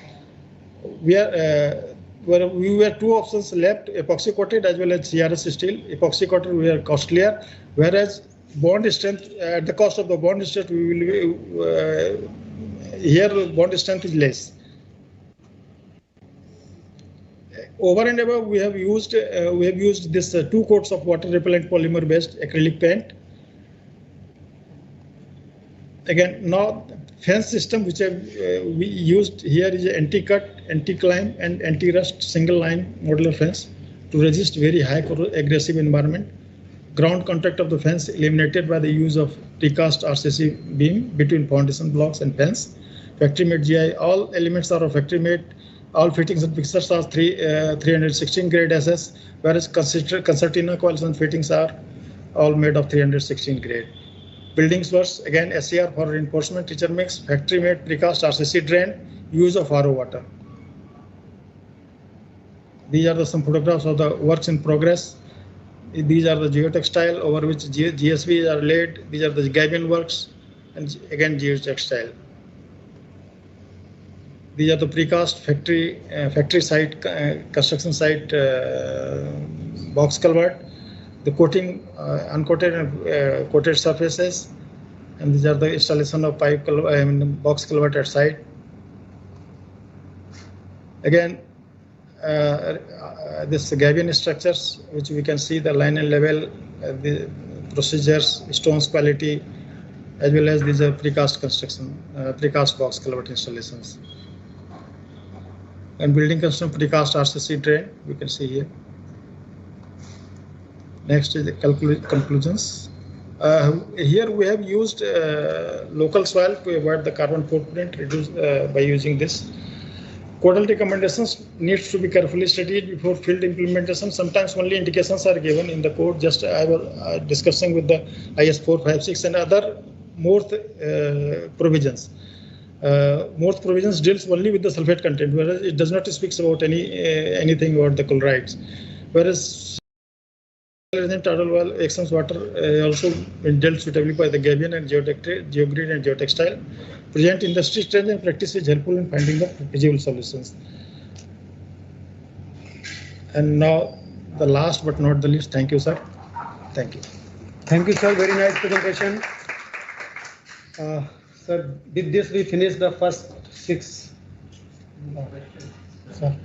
We were two options left: epoxy coated as well as CRS steel. Epoxy coated we are costlier, whereas bond strength at the cost of the bond strength we will here bond strength is less. Over and above, we have used this 2 coats of water repellent polymer based acrylic paint. Again, now fence system which we used here is anti-cut, anti-climb and anti-rust single line modular fence to resist very high aggressive environment. Ground contact of the fence eliminated by the use of precast RCC beam between foundation blocks and fence. Factory made GI, all elements are of factory made. All fittings and fixtures are 316 grade SS, whereas concertina coils and fittings are all made of 316 grade. Buildings works, again SCR for reinforcement, teacher mix, factory made precast RCC drain, use of RO water. These are some photographs of the works in progress. These are the geotextile over which GSB are laid. These are the gabion works, and again geotextile. These are the precast factory site, construction site box culvert, the coating, uncoated and coated surfaces, and these are the installation of pipe box culvert at site. Again, this gabion structures, which we can see the line and level, the procedures, stones quality, as well as these are precast construction, precast box culvert installations. And building construction precast RCC drain, we can see here. Next is the conclusions. Here we have used local soil to avoid the carbon footprint reduced by using this. Codal recommendations needs to be carefully studied before field implementation. Sometimes only indications are given in the code. Just I was discussing with the IS 456 and other more provisions. Most provisions deals only with the sulfate content, whereas it does not speak about anything about the chlorides. Whereas tidal well excess water also been dealt suitably by the Gabion and Geogrid and Geotextile. Present industry trends and practice is helpful in finding the feasible solutions. And now the last but not the least, thank you, sir. Thank you. Thank you, sir. Very nice presentation. Sir, with this we finish the first 6. Sir.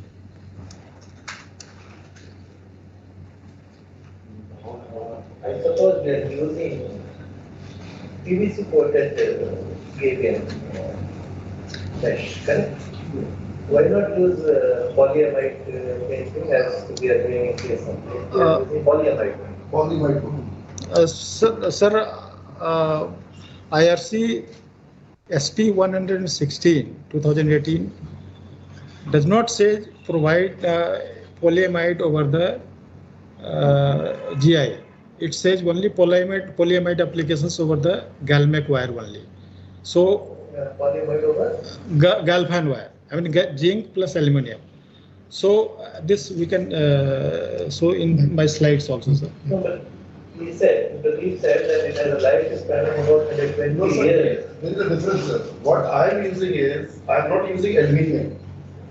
I suppose we are using PVC coated Gabion mesh, correct? Why not use polyamide painting as we are doing in case of polyamide? Sir, IRC SP 116 2018 does not say provide polyamide over the GI. It says only polyamide applications over the galmec wire only. So polyamide over galvan wire. I mean zinc plus aluminium. So this we can show in my slides also, sir. No, but he said that it has a lifespan of about 120 years. There is a difference, sir. What I am using is, I am not using aluminium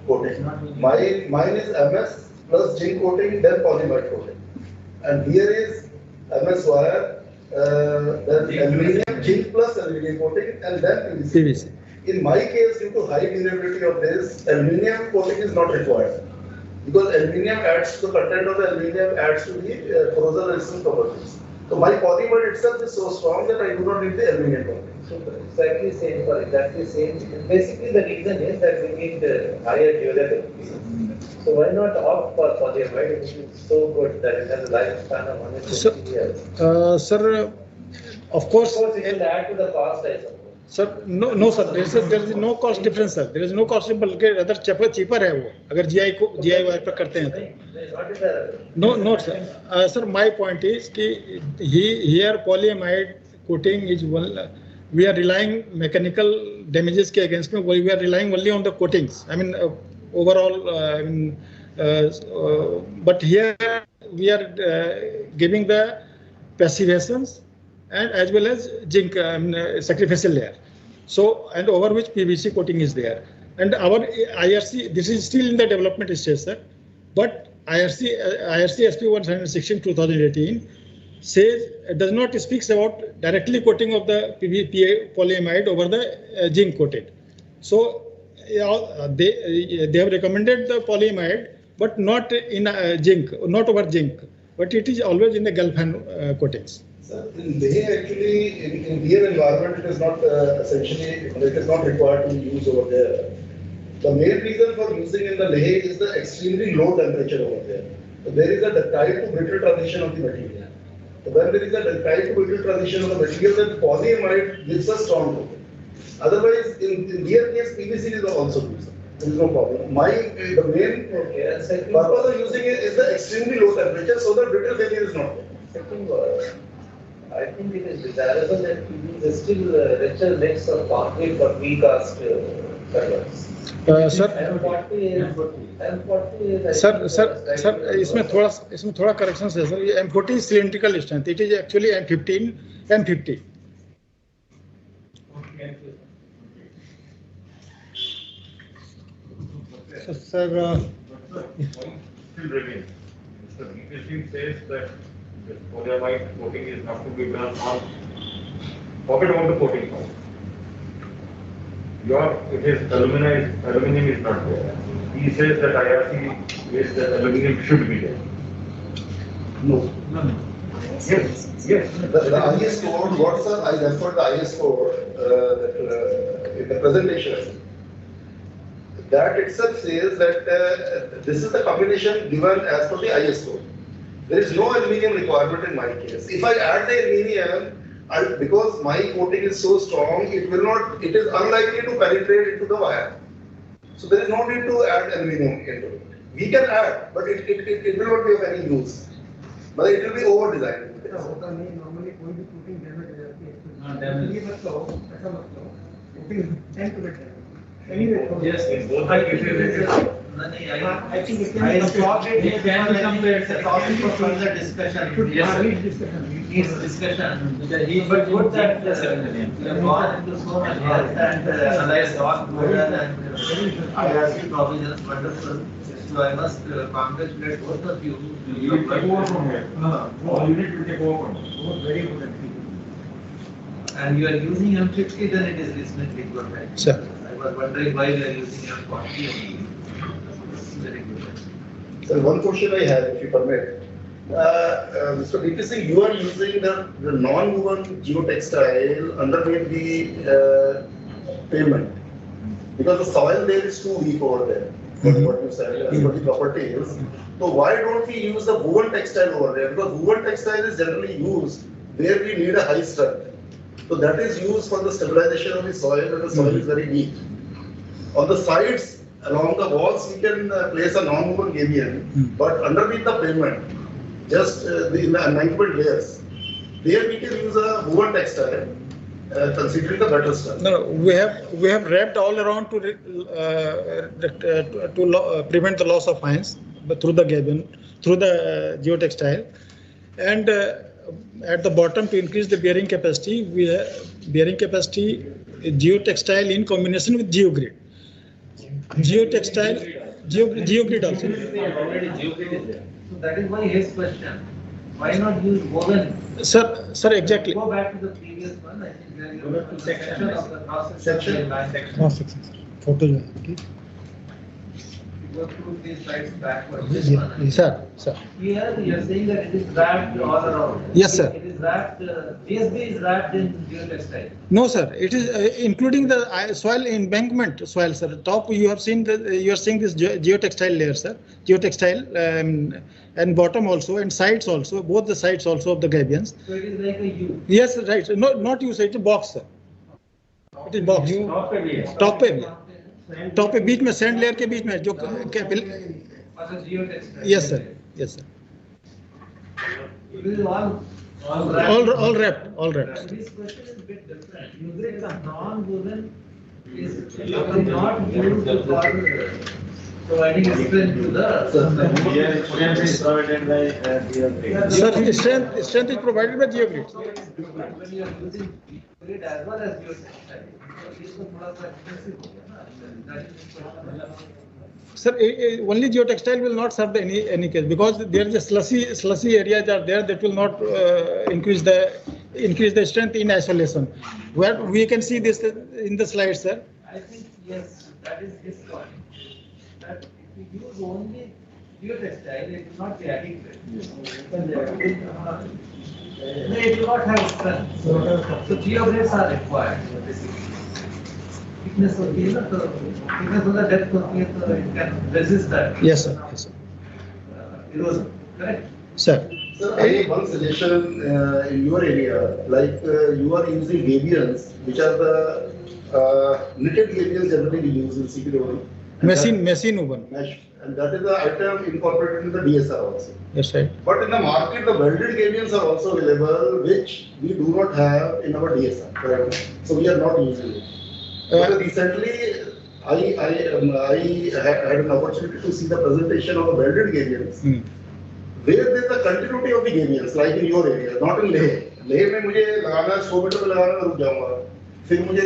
coating. Mine is MS plus zinc coating, then polyamide coating. And here is MS wire, then aluminium, zinc plus aluminium coating, and then PVC. In my case, due to high durability of this, aluminium coating is not required. Because aluminium adds to the content of the aluminium, adds to the corrosion resistant properties. So my polymer itself is so strong that I do not need the aluminium coating. So exactly same for exactly same. Basically, the reason is that we need higher durability. So why not opt for polyamide? It is so good that it has a lifespan of 150 years. Sir, of course. Of course, it will add to the cost, I suppose. Sir, no, sir. There is no cost difference, sir. There is no cost difference. बल्कि rather cheaper है वो. अगर GI wire पर करते हैं तो. No, sir. Sir, my point is कि here polyamide coating is one. We are relying mechanical damages के against में. We are relying only on the coatings. I mean overall. But here we are giving the passivations and as well as zinc sacrificial layer. So, and over which PVC coating is there. And our IRC, this is still in the development stage, sir. But IRC SP 116 2018 says, does not speaks about directly coating of the polyamide over the zinc coated. So, they have recommended the polyamide, but not in zinc, not over zinc. But it is always in the galvan coatings. In Leh, actually, in here environment, it is not essentially, it is not required to use over there. The main reason for using in the Leh is the extremely low temperature over there. So there is a ductile to brittle transition of the material. So when there is a ductile to brittle transition of the material, then polyamide gives a strong coating. Otherwise, in here case, PVC is also used. There is no problem. The main purpose of using it is the extremely low temperature, so that brittle failure is not there. I think it is desirable that we use a still richer mix of concrete for precast colors. Sir, इसमें थोड़ा corrections है sir. M40 is cylindrical strength. It is actually M50. Sir, still remains. Mr. VP Singh says that the polyamide coating is not to be done on, forget about the coating part. It is aluminum is not there. He says that IRC is that aluminum should be there. No. Yes. The IS code, what sir, I referred the IS code in the presentation. That itself says that this is the combination given as per the IS code. There is no aluminum requirement in my case. If I add the aluminum, because my coating is so strong, it is unlikely to penetrate into the wire. So there is no need to add aluminum into it. We can add, but it will not be of any use. But it will be over designed. Yes, in both the cases. I think it can be compared. It's also for further discussion. Yes, needs discussion. But good that we have gone into so much depth and analyzed all modern and IRC provisions wonderful. So I must congratulate both of you. You need to take over from here. No, you need to take over from here. Very good. And you are using M50, then it is reasonably good, right? Sir. I was wondering why you are using M40. Very good. So one question I have, if you permit. Mr. VP Singh, you are using the non-woven geotextile underneath the pavement. Because the soil there is too weak over there. What you said, as per the properties. So why don't we use the woven textile over there? Because woven textile is generally used where we need a high strength. So that is used for the stabilization of the soil, and the soil is very weak. On the sides, along the walls, we can place a non-woven gabion, but underneath the pavement, just in the embankment layers, there we can use a woven textile, considering the better strength. No, we have wrapped all around to prevent the loss of ions, but through the gabion, through the geotextile, and at the bottom to increase the bearing capacity, we have bearing capacity geotextile in combination with geogrid. Geogrid also. Already geogrid is there. So that is why his question. Why not use woven? Sir, exactly. Go back to the previous one. I think there is a section of the cross section. Cross section. Photo. Okay. Go through these slides backwards. Yes, sir. Here you are saying that it is wrapped all around. Yes, sir. It is wrapped. DSB is wrapped in geotextile. No, sir. It is including the soil embankment soil, sir. Top you are seeing this geotextile layer, sir. Geotextile and bottom also and sides also. Both the sides also of the gabions. So it is like a U. Yes, right. No, not U. Sir. It is box, sir. It is box. Top पे top पे बीच में sand layer के बीच में जो yes sir all wrapped This question is a bit different. Using the non-woven is not used for providing strength to the Strength is provided by geogrid. Sir, strength is provided by geogrid. When you are using geogrid as well as geotextile, इसको थोड़ा सा expensive हो गया ना. Sir, only geotextile will not serve any case because there is a slushy areas are there that will not increase the strength in isolation. Where we can see this in the slide, sir. I think yes, that is his point. That if you use only geotextile, it will not be adequate. It will not have strength. So geogrids are required. Thickness होती है ना तो thickness of the depth होती है तो it can resist that. Yes, sir. Erosion, correct? Sir. Sir, I have one suggestion in your area, like you are using gabions, which are the knitted gabions generally we use in CPWD. Machine woven. And that is the item incorporated in the DSR also. Yes, right. But in the market, the welded gabions are also available, which we do not have in our DSR. Right? So we are not using it. But recently, I had an opportunity to see the presentation of the welded gabions, where there is a continuity of the gabions, like in your area, not in Leh. Leh में मुझे लगाना 100 metre पे लगाना रुक जाऊंगा, फिर मुझे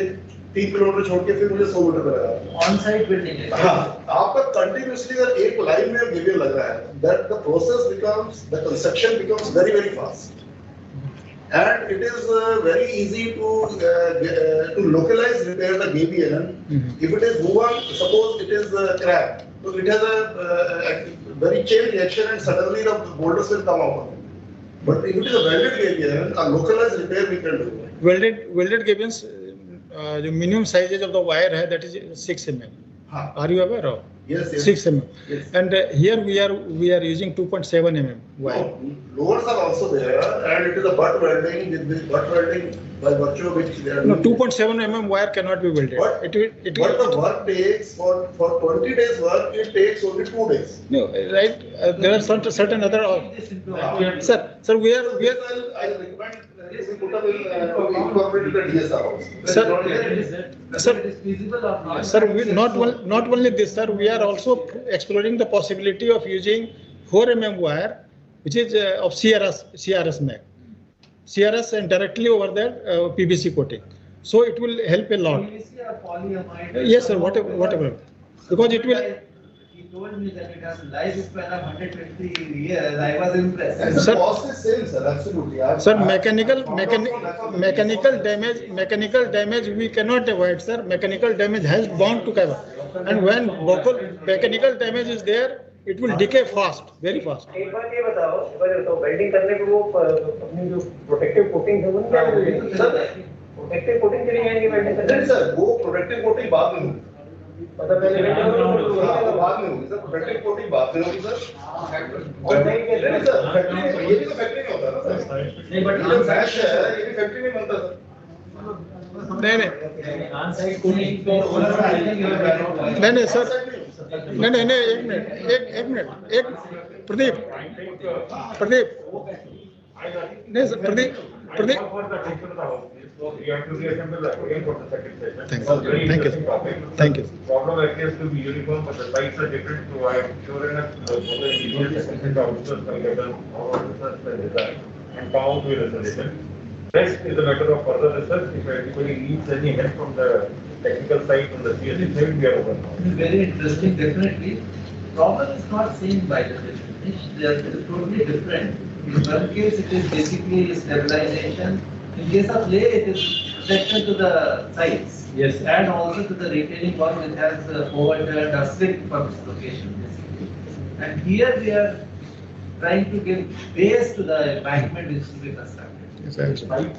3 kilometre छोड़ के फिर मुझे 100 मीटर पे लगा। ऑन साइट बिल्डिंग है। हाँ, आपका कंटिन्यूसली अगर एक लाइन में गेबियर लग रहा है, that the process becomes, the construction becomes very very fast, and it is very easy to localize repair the gabion. If it is woven, suppose it is cracked, so it has a very chain reaction, and suddenly the boulders will come out. But if it is a welded gabion, a localized repair we can do. Welded gabions, the minimum sizes of the wire है, that is 6 mm. Are you aware of? Yes, yes. 6 mm. Yes. And here we are using 2.7 mm wire. No, lowers are also there, and it is a butt welding. With this butt welding, by virtue of which they are. No, 2.7 mm wire cannot be welded. But the work takes for 20 days work, it takes only 2 days. No, right? There are certain other. Sir, we are. I recommend we put up incorporate the DSR also. Sir, we not only this, sir, we are also exploring the possibility of using 4 mm wire, which is of CRS mag. CRS and directly over there PVC coating. So it will help a lot. PVC or polyamide? Yes, sir, whatever. Because it will. He told me that it has lifespan of 120 years. I was impressed. And the cost is same, sir. Absolutely. Sir, mechanical damage we cannot avoid, sir. Mechanical damage has bound to cover. And when local mechanical damage is there, it will decay fast, very fast. एक बात ये बताओ, welding करने पे वो अपनी जो protective coating है वो नहीं क्या सर? प्रोटेक्टिव कोटिंग के लिए आएंगे वेल्डिंग करने? नहीं सर, वो प्रोटेक्टिव कोटिंग बाद में होगी। मतलब पहले वेल्डिंग बाद में होगी सर, प्रोटेक्टिव कोटिंग बाद में होगी सर। नहीं सर, फैक्ट्री ये भी तो फैक्ट्री में होता है ना सर। नहीं बट जो मैश है ये भी फैक्ट्री में बनता है सर। नहीं ऑन साइट कोटिंग तो नहीं सर, नहीं एक मिनट प्रदीप नहीं sir Pradeep Thank you. Problem appears to be uniform, but the sites are different, so I am sure enough the engineers assistant officers will get them all research and design and come out with a solution. Rest is a matter of further research. If anybody needs any help from the technical side, from the CSE side, we are open. Very interesting, definitely. Problem is not seen by the finish. They are totally different. In one case, it is basically stabilization. In case of lay, it is protection to the sites. Yes. And also to the retaining wall, which has overturned or slipped from its location, basically. And here we are trying to give base to the embankment which will be constructed. Yes, actually.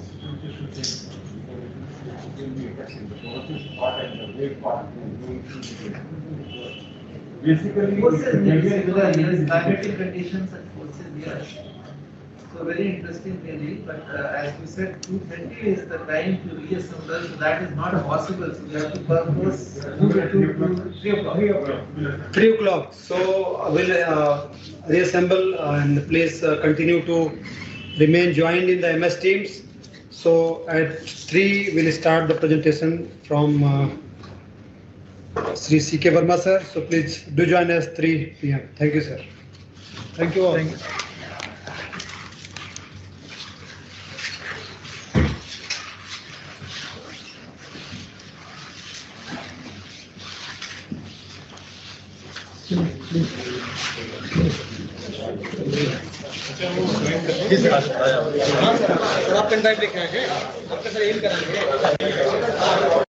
Basically, climatic conditions and forces, yes. So very interesting really, but as you said, 2:30 is the time to reassemble, so that is not possible. So we have to purpose move it to 3 o'clock. 3 o'clock. So we'll reassemble and please continue to remain joined in the MS teams. So at 3 we'll start the presentation from Sri C.K. Verma sir. So please do join us 3 p.m. Thank you sir. Thank you all. आप pen drive लेके आए हैं, आपके sir M कराएंगे।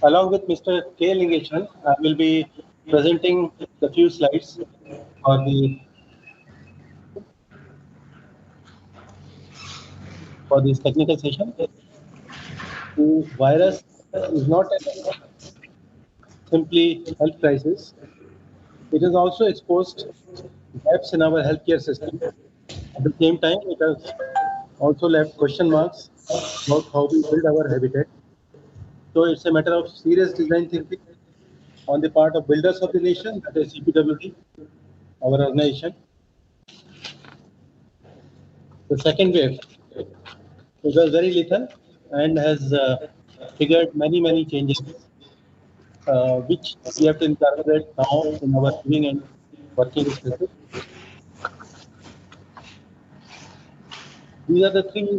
Along with Mr. K. Lingeshwan, I will be presenting the few slides for this technical session. The virus is not simply health crisis. It has also exposed gaps in our healthcare system. At the same time, it has also left question marks about how we build our habitat. So it's a matter of serious design thinking on the part of builders of the nation, that is CPWD, our organization. The second wave, it was very lethal and has triggered many changes, which we have to incorporate now in our living and working spaces. These are the three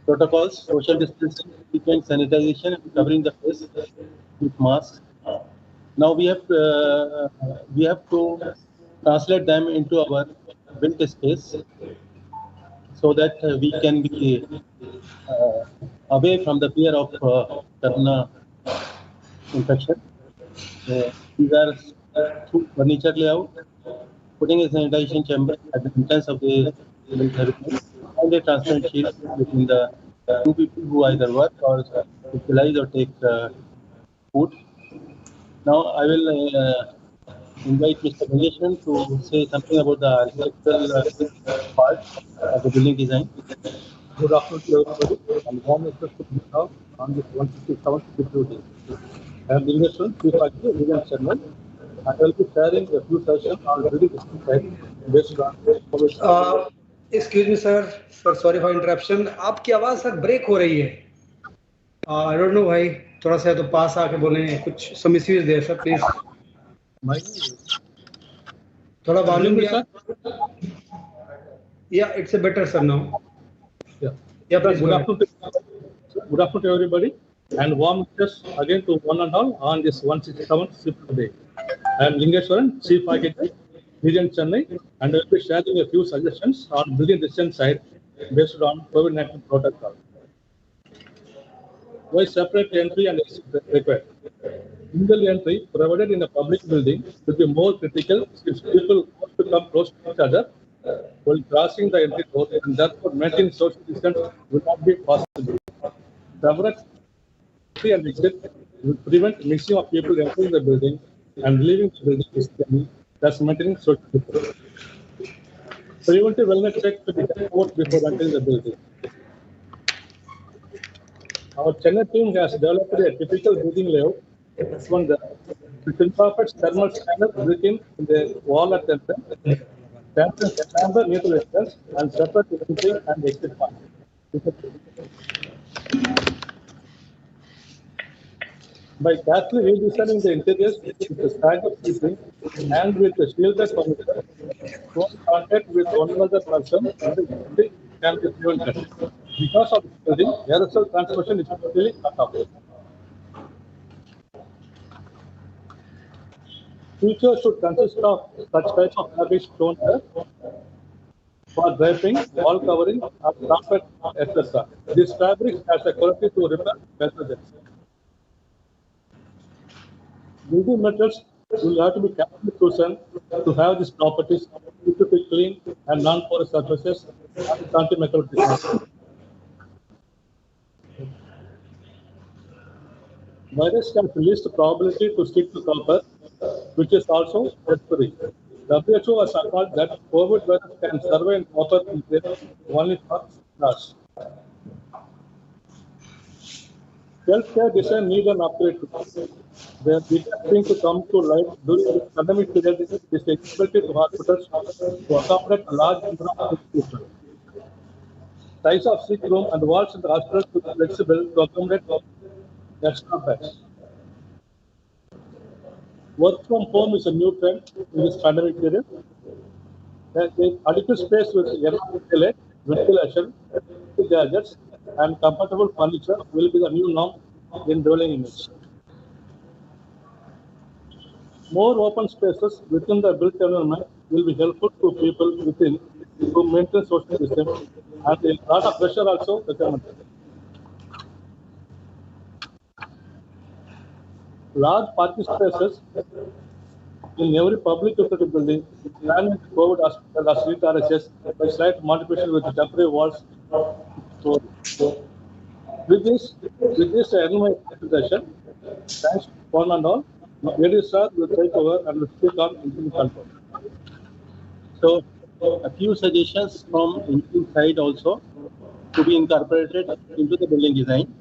protocols: social distancing, frequent sanitization, and covering the face with masks. Now we have to translate them into our built space so that we can be away from the fear of corona infection. These are through furniture layout, putting a sanitation chamber at the entrance of the built habitat, and a transparent shield between the two people who either work or utilize or take food. Now I will invite Mr. Lingeshwan to say something about the architectural part of the building design. Good afternoon to everybody, and warm welcome to Bihar on this 167th CPWD. I am Lingeshwan, Chief Architect, Region Chennai. I will be sharing a few sessions on building design based on Excuse me, sir. Sir, sorry for interruption. आपकी आवाज sir break हो रही है. I don't know भाई. थोड़ा सा तो पास आके बोले कुछ some issues there, sir. Please. थोड़ा वॉल्यूम भी sir. Yeah, it's a better sir now. Yeah, good afternoon to everybody, and warm wishes again to one and all on this 167th CPWD. I am Lingeshwaran, Chief Architect, Region Chennai, and I will be sharing a few suggestions on building design side based on COVID-19 protocol. Why separate entry and exit required? Single entry provided in a public building will be more critical since people want to come close to each other while crossing the entry door, and therefore maintaining social distance will not be possible. Separate entry and exit will prevent mixing of people entering the building and leaving the building physically, thus maintaining social distance. Preventive wellness check to be carried before entering the building. Our Chennai team has developed a typical building layout. One which incorporates thermal scanner built in the wall at the entrance, chamber near the entrance, and separate entry and exit path. By carefully redesigning the interiors with the staggered seating and with the shielded furniture, close contact with one another person can be prevented. Because of this building, aerosol transmission is totally cut off. Features should consist of such type of fabric stone for draping, wall covering, or carpet, etc. This fabric has a quality to repel pathogens. Building materials will have to be carefully chosen to have these properties to be clean and non-porous surfaces and antimicrobial technology. Virus can release the probability to stick to copper, which is also death-free. WHO has acknowledged that COVID virus can survive in copper only for hours. Healthcare design needs an upgrade. The biggest thing to come to light during the pandemic period is the accessibility to hospitals to accommodate a large number of people. Size of sick room and walls in the hospitals to be flexible to accommodate extra beds. Work from home is a new trend in this pandemic period. The adequate space with enough ventilation, gadgets, and comfortable furniture will be the new norm in dwelling units. More open spaces within the built environment will be helpful to people within to maintain social distance, and a lot of pressure also recommended. large parking spaces in every public utility building, planning the COVID hospital or CRHS by slight modification with temporary walls. So, with this environment session, thanks one and all. Now, ladies sir will take over and will speak on engineering control. So, a few suggestions from engineering side also to be incorporated into the building design.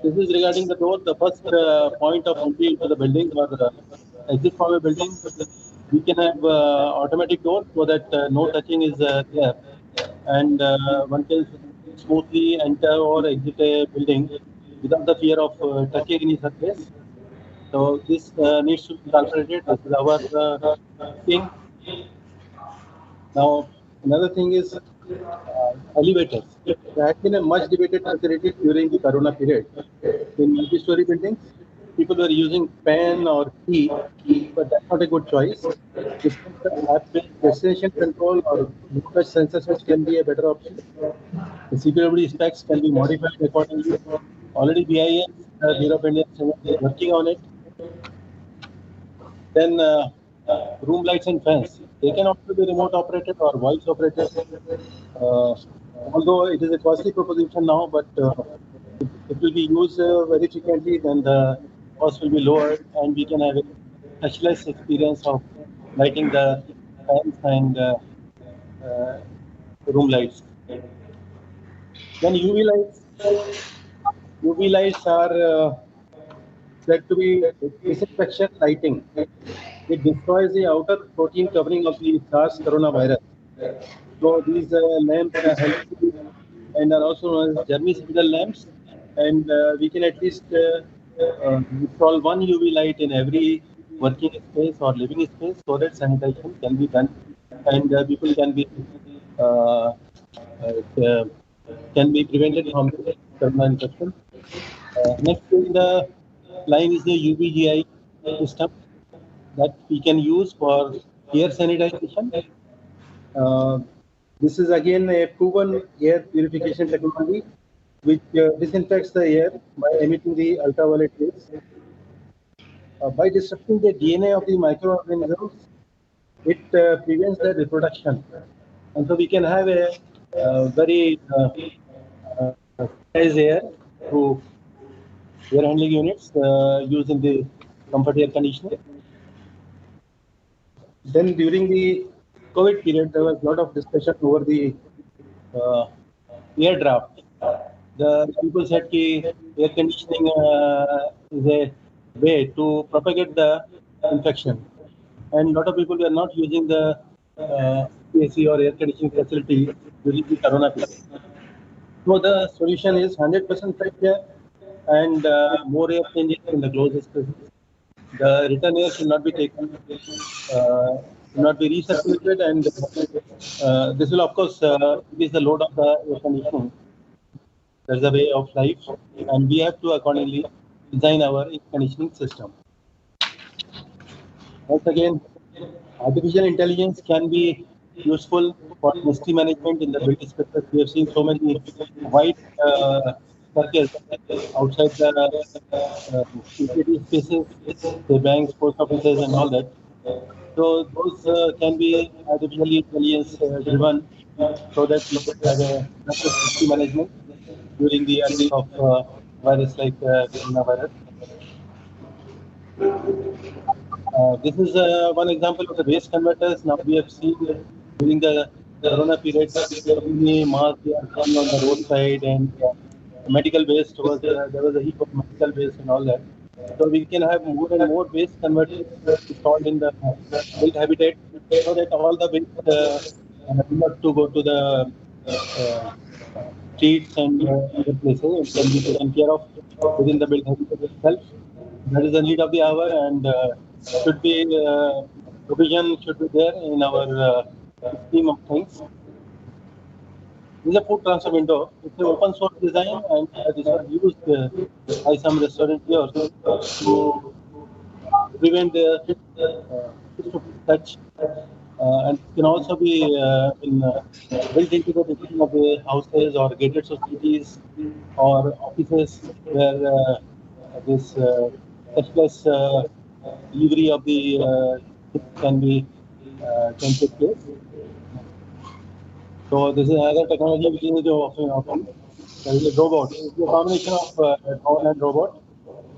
This is regarding the door. The first point of entry into the building or exit from a building, we can have automatic door so that no touching is there, and one can smoothly enter or exit a building without the fear of touching any surface. So this needs to be incorporated. This is our thing. Now another thing is elevators. There has been a much debated facility during the Corona period. In multi-story buildings, people were using pen or key, but that's not a good choice. This app-based destination control or touch sensors which can be a better option. The CPWD specs can be modified accordingly. Already BIS, Bureau of Indian Standards is working on it. Then room lights and fans. They can also be remote operated or voice operated. Although it is a costly proposition now, but it will be used very frequently, then the cost will be lowered and we can have a touchless experience of lighting the fans and room lights. Then UV lights. UV lights are said to be disinfection lighting. It destroys the outer protein covering of the SARS coronavirus. So these lamps are healthy and are also known as germicidal lamps. And we can at least install one UV light in every working space or living space so that sanitation can be done and people can be prevented from corona infection. Next in the line is the UVGI system that we can use for air sanitization. This is again a proven air purification technology which disinfects the air by emitting the ultraviolet rays. By disrupting the DNA of the microorganisms, it prevents their reproduction. And so we can have a very nice air through air handling units using the comfort air conditioning. Then during the COVID period, there was a lot of discussion over the air draft. The people said that air conditioning is a way to propagate the infection. And a lot of people were not using the AC or air conditioning facility during the corona period. So the solution is 100% fresh air and more air changes in the closed spaces. The return air should not be taken, should not be recirculated, and this will of course increase the load of the air conditioning. That's the way of life, and we have to accordingly design our air conditioning system. Once again, artificial intelligence can be useful for mystery management in the building spaces. We have seen so many white circles outside the utility spaces, the banks, post offices, and all that. So those can be artificially intelligence driven, so that we can have a better mystery management during the outbreak of virus like coronavirus. This is one example of the waste converters. Now we have seen during the corona period, so many masks are found on the roadside, and medical waste was there was a heap of medical waste and all that. So we can have more and more waste converters installed in the built habitat, so that all the waste not to go to the streets and other places. It can be taken care of within the built habitat itself. That is the need of the hour, and should be provision should be there in our scheme of things. This is a food transfer window. It's an open source design, and this was used by some restaurateurs to prevent touch. And it can also be built into the design of the houses or gated societies or offices where this touchless delivery of the can take place. So this is another technology which is often there is a robot. It's a combination of drone and robot,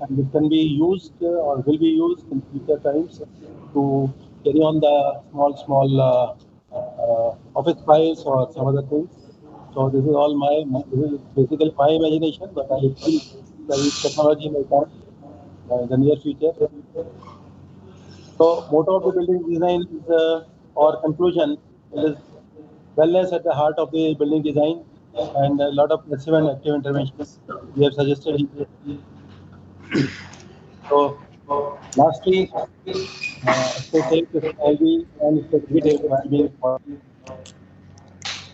and it can be used or will be used in future times to carry on the small office files or some other things. So this is all this is basically my imagination, but I think that this technology may come in the near future. So motto of the building design is, or conclusion, is wellness at the heart of the building design, and a lot of passive and active interventions we have suggested. So lastly, stay safe, stay healthy, and stay creative while being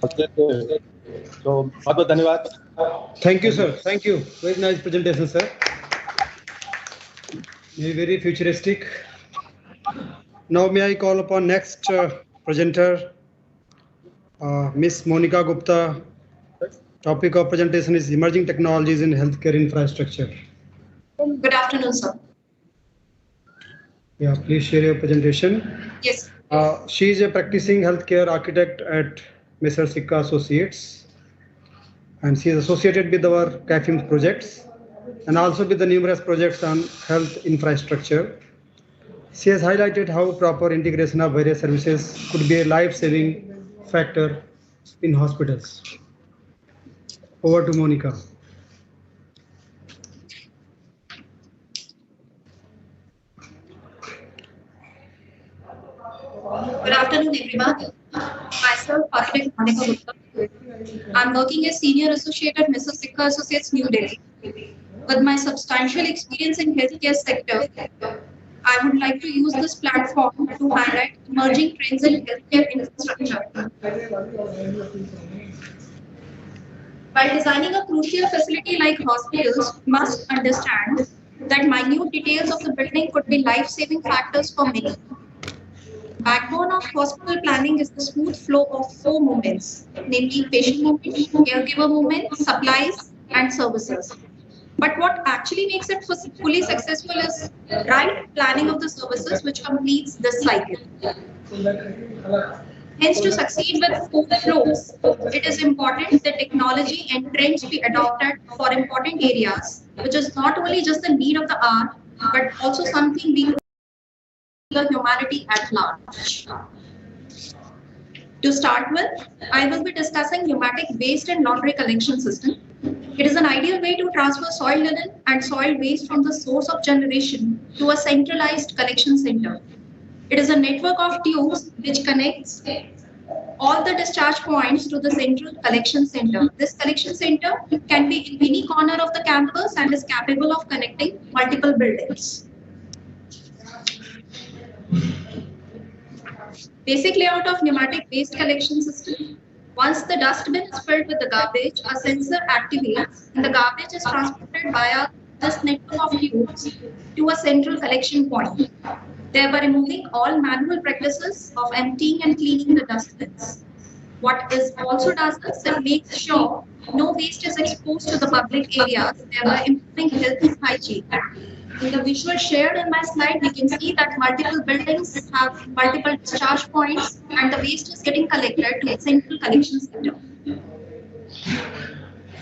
positive. So, बहुत धन्यवाद. Thank you, sir. Thank you. Very nice presentation, sir. Very futuristic. Now, may I call upon next presenter, Miss Monica Gupta. Topic of presentation is emerging technologies in healthcare infrastructure. Good afternoon, sir. Yeah, please share your presentation. Yes. She is a practicing healthcare architect at Mr. Sikka Associates, and she is associated with our CAFIM projects and also with the numerous projects on health infrastructure. She has highlighted how proper integration of various services could be a life-saving factor in hospitals. Over to Monica. Good afternoon, everyone. Myself, Architect Monica Gupta. I'm working as Senior Associate at Mr. Sikka Associates, New Delhi. With my substantial experience in healthcare sector, I would like to use this platform to highlight emerging trends in healthcare infrastructure. By designing a crucial facility like hospitals, we must understand that minute details of the building could be life-saving factors for many. Backbone of hospital planning is the smooth flow of four movements, namely patient movement, caregiver movement, supplies, and services. But what actually makes it fully successful is right planning of the services, which completes this cycle. Hence, to succeed with four flows, it is important that technology and trends be adopted for important areas, which is not only just the need of the hour, but also something being the humanity at large. To start with, I will be discussing pneumatic waste and laundry collection system. It is an ideal way to transfer soil linen and soil waste from the source of generation to a centralized collection center. It is a network of tubes which connects all the discharge points to the central collection center. This collection center can be in any corner of the campus and is capable of connecting multiple buildings. Basic layout of pneumatic waste collection system. Once the dustbin is filled with the garbage, a sensor activates and the garbage is transported via this network of tubes to a central collection point, thereby removing all manual practices of emptying and cleaning the dustbins. What is also does is it makes sure no waste is exposed to the public areas, thereby improving health and hygiene. In the visual shared in my slide, we can see that multiple buildings have multiple discharge points and the waste is getting collected to a central collection center.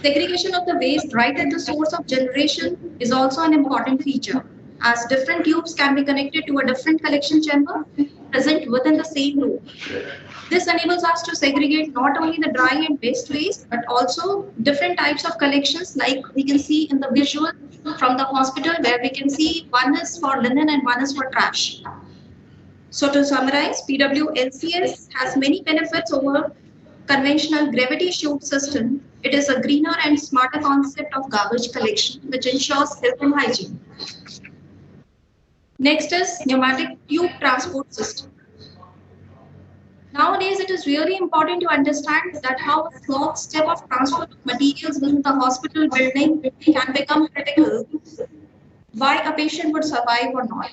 Segregation of the waste right at the source of generation is also an important feature, as different tubes can be connected to a different collection chamber present within the same loop. This enables us to segregate not only the dry and waste waste, but also different types of collections, like we can see in the visual from the hospital, where we can see one is for linen and one is for trash. So to summarize, PWLCS has many benefits over conventional gravity chute system. It is a greener and smarter concept of garbage collection, which ensures health and hygiene. Next is pneumatic tube transport system. Nowadays, it is really important to understand that how a flawed step of transfer of materials within the hospital building can become critical, why a patient would survive or not.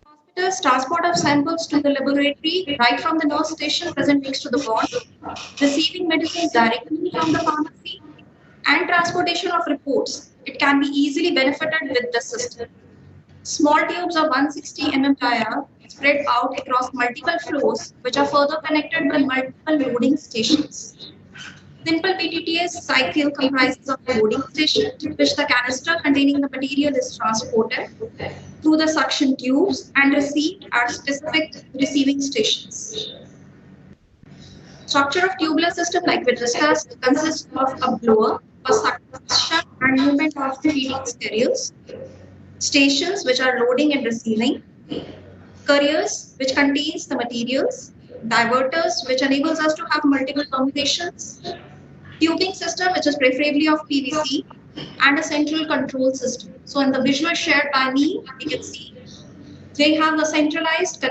Hospitals transport of samples to the laboratory right from the nurse station present next to the ward, receiving medicines directly from the pharmacy, and transportation of reports. It can be easily benefited with the system. Small tubes of 160 mm dia spread out across multiple floors, which are further connected with multiple loading stations. Simple PTTS cycle comprises of a loading station, to which the canister containing the material is transported through the suction tubes and received at specific receiving stations. Structure of tubular system, like we discussed, consists of a blower for suction and movement of feeding stereos, stations which are loading and receiving, carriers which contains the materials, diverters which enables us to have multiple permutations, tubing system which is preferably of PVC, and a central control system. So in the visual shared by me, you can see they have a centralized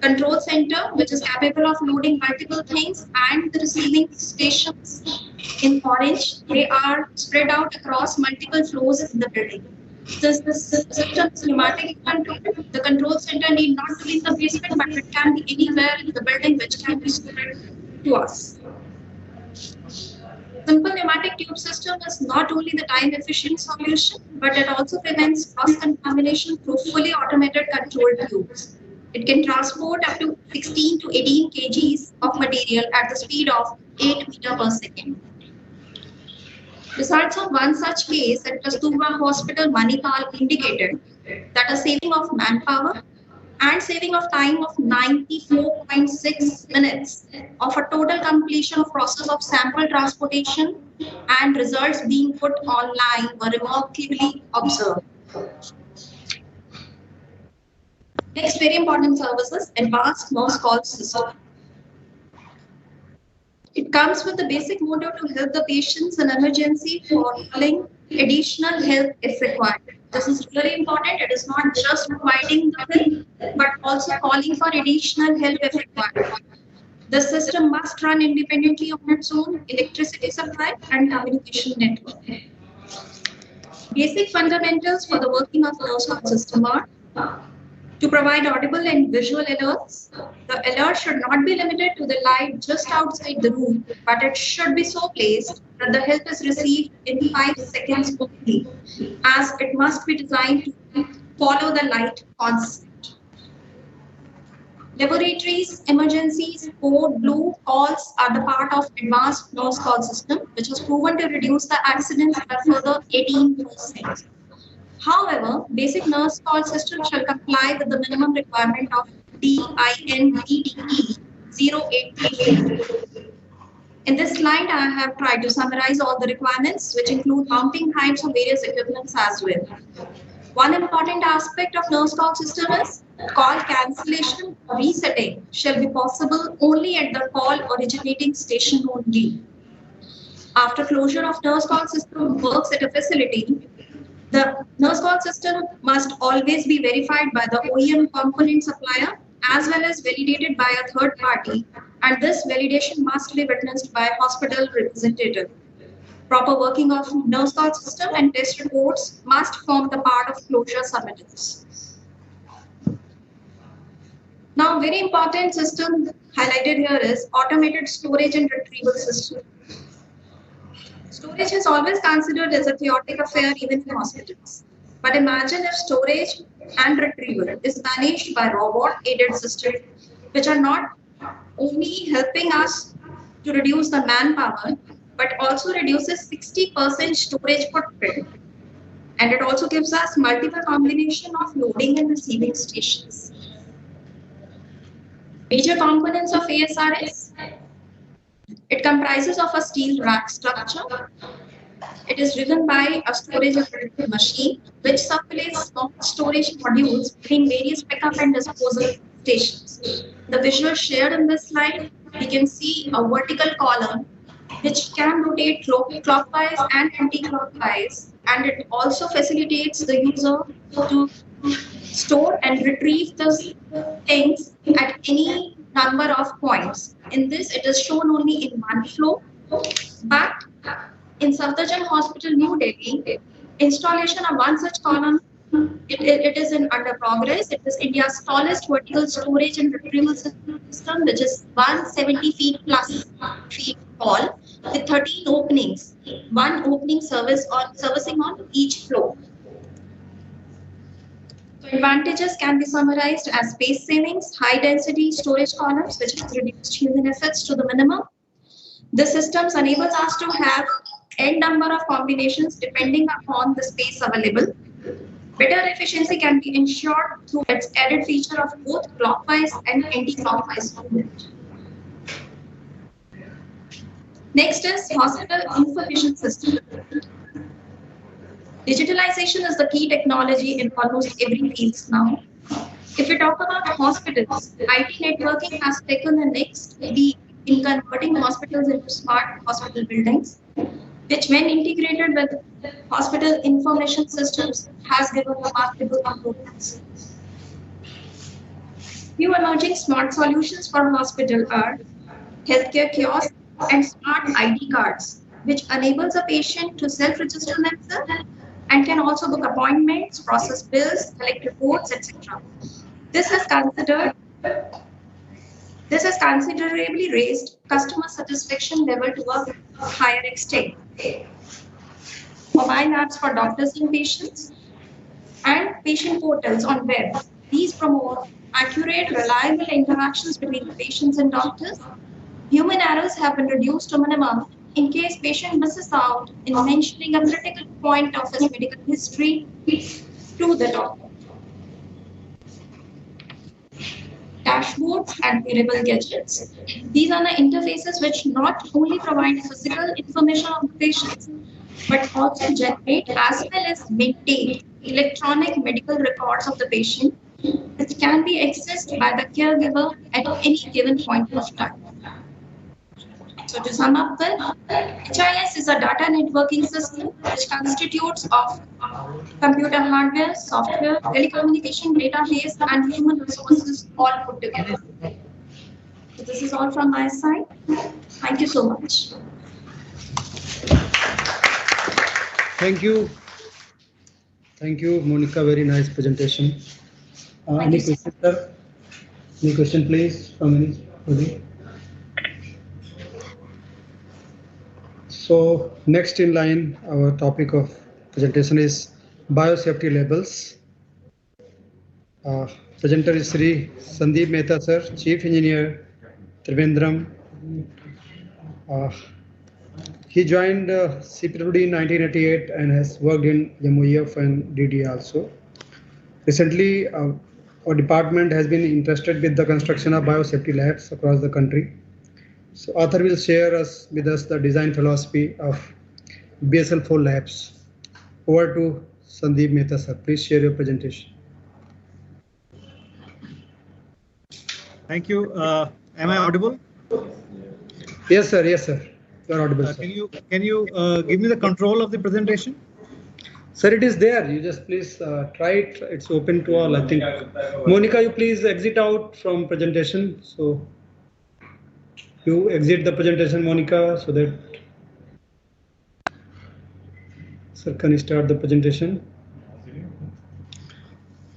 control center which is capable of loading multiple things, and the receiving stations in orange, they are spread out across multiple floors in the building. Since the system is pneumatically controlled, the control center need not to be in the basement, but it can be anywhere in the building which can be spread to us. Simple pneumatic tube system is not only the time-efficient solution, but it also prevents cross-contamination through fully automated controlled tubes. It can transport up to 16 to 18 kgs of material at the speed of 8 meters per second. Results of one such case at Kasturba Hospital, Manipal, indicated that a saving of manpower and saving of time of 94.6 minutes of a total completion of process of sample transportation and results being put online were remarkably observed. Next very important service is advanced nurse call system. It comes with the basic motto to help the patients in emergency for calling additional help if required. This is very important. It is not just providing the help, but also calling for additional help if required. The system must run independently on its own electricity supply and communication network. Basic fundamentals for the working of nurse call system are to provide audible and visual alerts. The alert should not be limited to the light just outside the room, but it should be so placed that the help is received in 5 seconds only, as it must be designed to follow the light concept. Laboratories, emergencies, code blue calls are the part of advanced nurse call system, which is proven to reduce the accidents by further 18%. However, basic nurse call system shall comply with the minimum requirement of DIN DTE 0834. In this slide, I have tried to summarize all the requirements, which include mounting heights of various equipments as well. One important aspect of nurse call system is call cancellation or resetting shall be possible only at the call originating station only. After closure of nurse call system works at a facility, the nurse call system must always be verified by the OEM component supplier as well as validated by a third party, and this validation must be witnessed by a hospital representative. Proper working of nurse call system and test reports must form the part of closure submittals. Now, very important system highlighted here is automated storage and retrieval system. Storage is always considered as a chaotic affair even in hospitals. But imagine if storage and retrieval is managed by robot-aided systems, which are not only helping us to reduce the manpower, but also reduces 60% storage footprint. And it also gives us multiple combination of loading and receiving stations. Major components of ASRS. It comprises of a steel rack structure. It is driven by a storage operated machine, which circulates small storage modules between various pickup and disposal stations. The visual shared in this slide, we can see a vertical column which can rotate clockwise and anti-clockwise, and it also facilitates the user to store and retrieve the things at any number of points. In this, it is shown only in one flow, but in Safdarjung Hospital, New Delhi, installation of one such column, it is under progress. It is India's tallest vertical storage and retrieval system, which is 170 feet plus feet tall, with 13 openings one opening servicing on each floor. So advantages can be summarized as space savings, high density storage columns, which has reduced human efforts to the minimum. The systems enables us to have n number of combinations depending upon the space available. Better efficiency can be ensured through its added feature of both clockwise and anti-clockwise movement. Next is hospital information system. Digitalization is the key technology in almost every field now. If we talk about hospitals, IT networking has taken the next leap in converting hospitals into smart hospital buildings, which when integrated with hospital information systems has given remarkable improvements. New emerging smart solutions for hospital are healthcare kiosks and smart ID cards, which enables a patient to self-register themselves and can also book appointments, process bills, collect reports, etc. This has considerably raised customer satisfaction level to a higher extent. Mobile apps for doctors and patients and patient portals on web. These promote accurate, reliable interactions between the patients and doctors. Human errors have been reduced to minimum in case patient misses out in mentioning a critical point of his medical history to the doctor. Dashboards and wearable gadgets. These are the interfaces which not only provide physical information of the patients, but also generate as well as maintain electronic medical records of the patient, which can be accessed by the caregiver at any given point of time. So to sum up, HIS is a data networking system which constitutes of computer hardware, software, telecommunication database, and human resources all put together. So this is all from my side. Thank you so much. Thank you. Thank you, Monica. Very nice presentation. Any question, sir? Any question, please, from anybody? So next in line, our topic of presentation is biosafety labels. Presenter is Sri Sandeep Mehta, sir, Chief Engineer, Trivandrum. He joined CPWD in 1988 and has worked in MOEF and DD also. Recently, our department has been interested with the construction of biosafety labs across the country. So author will share with us the design philosophy of BSL-4 labs. Over to Sandeep Mehta, sir. Please share your presentation. Thank you. Am I audible? Yes, sir. Yes, sir. You are audible, sir. Can you give me the control of the presentation? Sir, it is there. You just please try it. It's open to all, I think. Monica, you please exit out from presentation. So you exit the presentation, Monica, so that sir can start the presentation.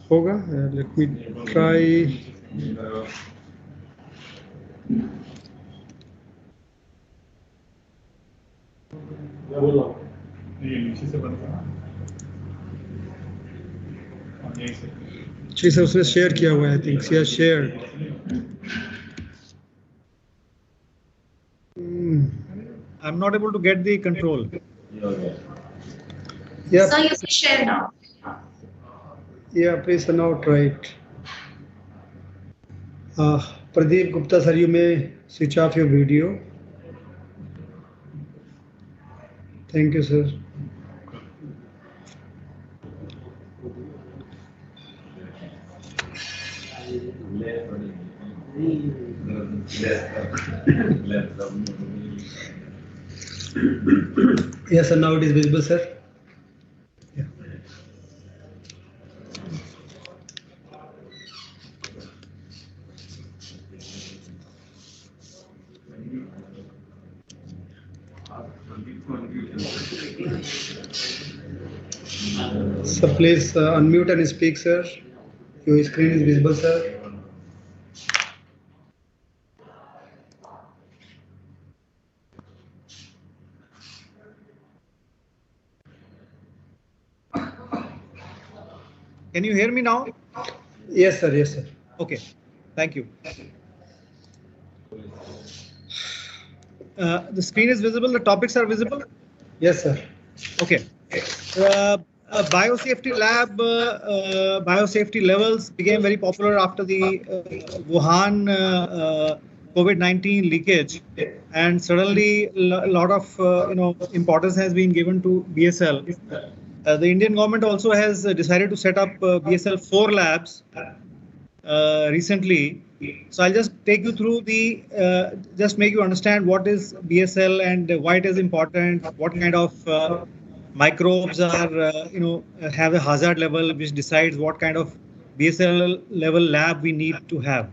Hoga, let me try. Ji sir उसने share किया हुआ है, I think she has shared. I'm not able to get the control. Yeah. So you can share now. Yeah, please now try it. Pradeep Gupta, sir, you may switch off your video. Thank you, sir. Yes, sir, now it is visible, sir. Yeah. So please unmute and speak, sir. Your screen is visible, sir. Can you hear me now? Yes, sir. Yes, sir. Okay. Thank you. The screen is visible. The topics are visible. Yes, sir. Okay. Biosafety lab, biosafety levels became very popular after the Wuhan COVID-19 leakage, and suddenly a lot of importance has been given to BSL. The Indian government also has decided to set up BSL 4 labs recently. So I'll just take you through the, just make you understand what is BSL and why it is important, what kind of microbes are, have a hazard level which decides what kind of BSL level lab we need to have.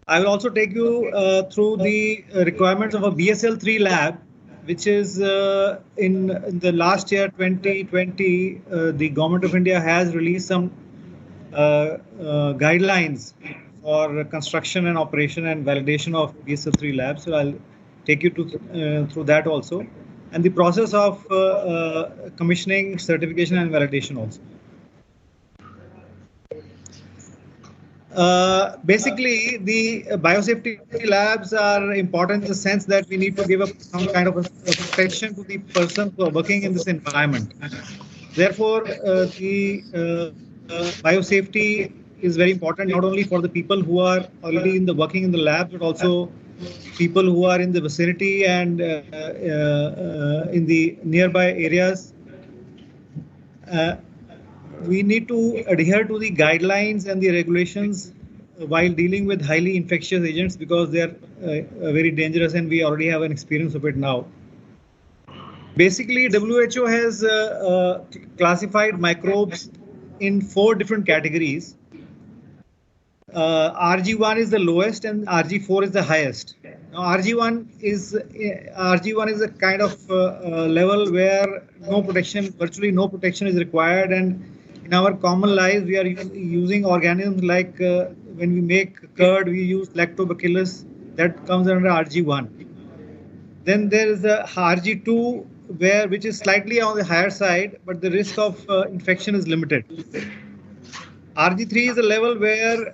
I will also take you through the requirements of a BSL 3 lab, which is in the last year 2020, the Government of India has released some guidelines for construction and operation and validation of BSL 3 labs. So I'll take you to through that also, and the process of commissioning, certification, and validation also. Basically, the biosafety labs are important in the sense that we need to give some kind of a protection to the person who are working in this environment. Therefore, the biosafety is very important, not only for the people who are already working in the lab, but also people who are in the vicinity and in the nearby areas. We need to adhere to the guidelines and the regulations while dealing with highly infectious agents, because they are very dangerous, and we already have an experience of it now. Basically, WHO has classified microbes in 4 different categories. RG1 is the lowest and RG4 is the highest. Now, RG1 is a kind of level where no protection, virtually no protection is required, and in our common lives we are using organisms like when we make curd, we use lactobacillus, that comes under RG1. Then there is a RG2, which is slightly on the higher side, but the risk of infection is limited. RG3 is a level where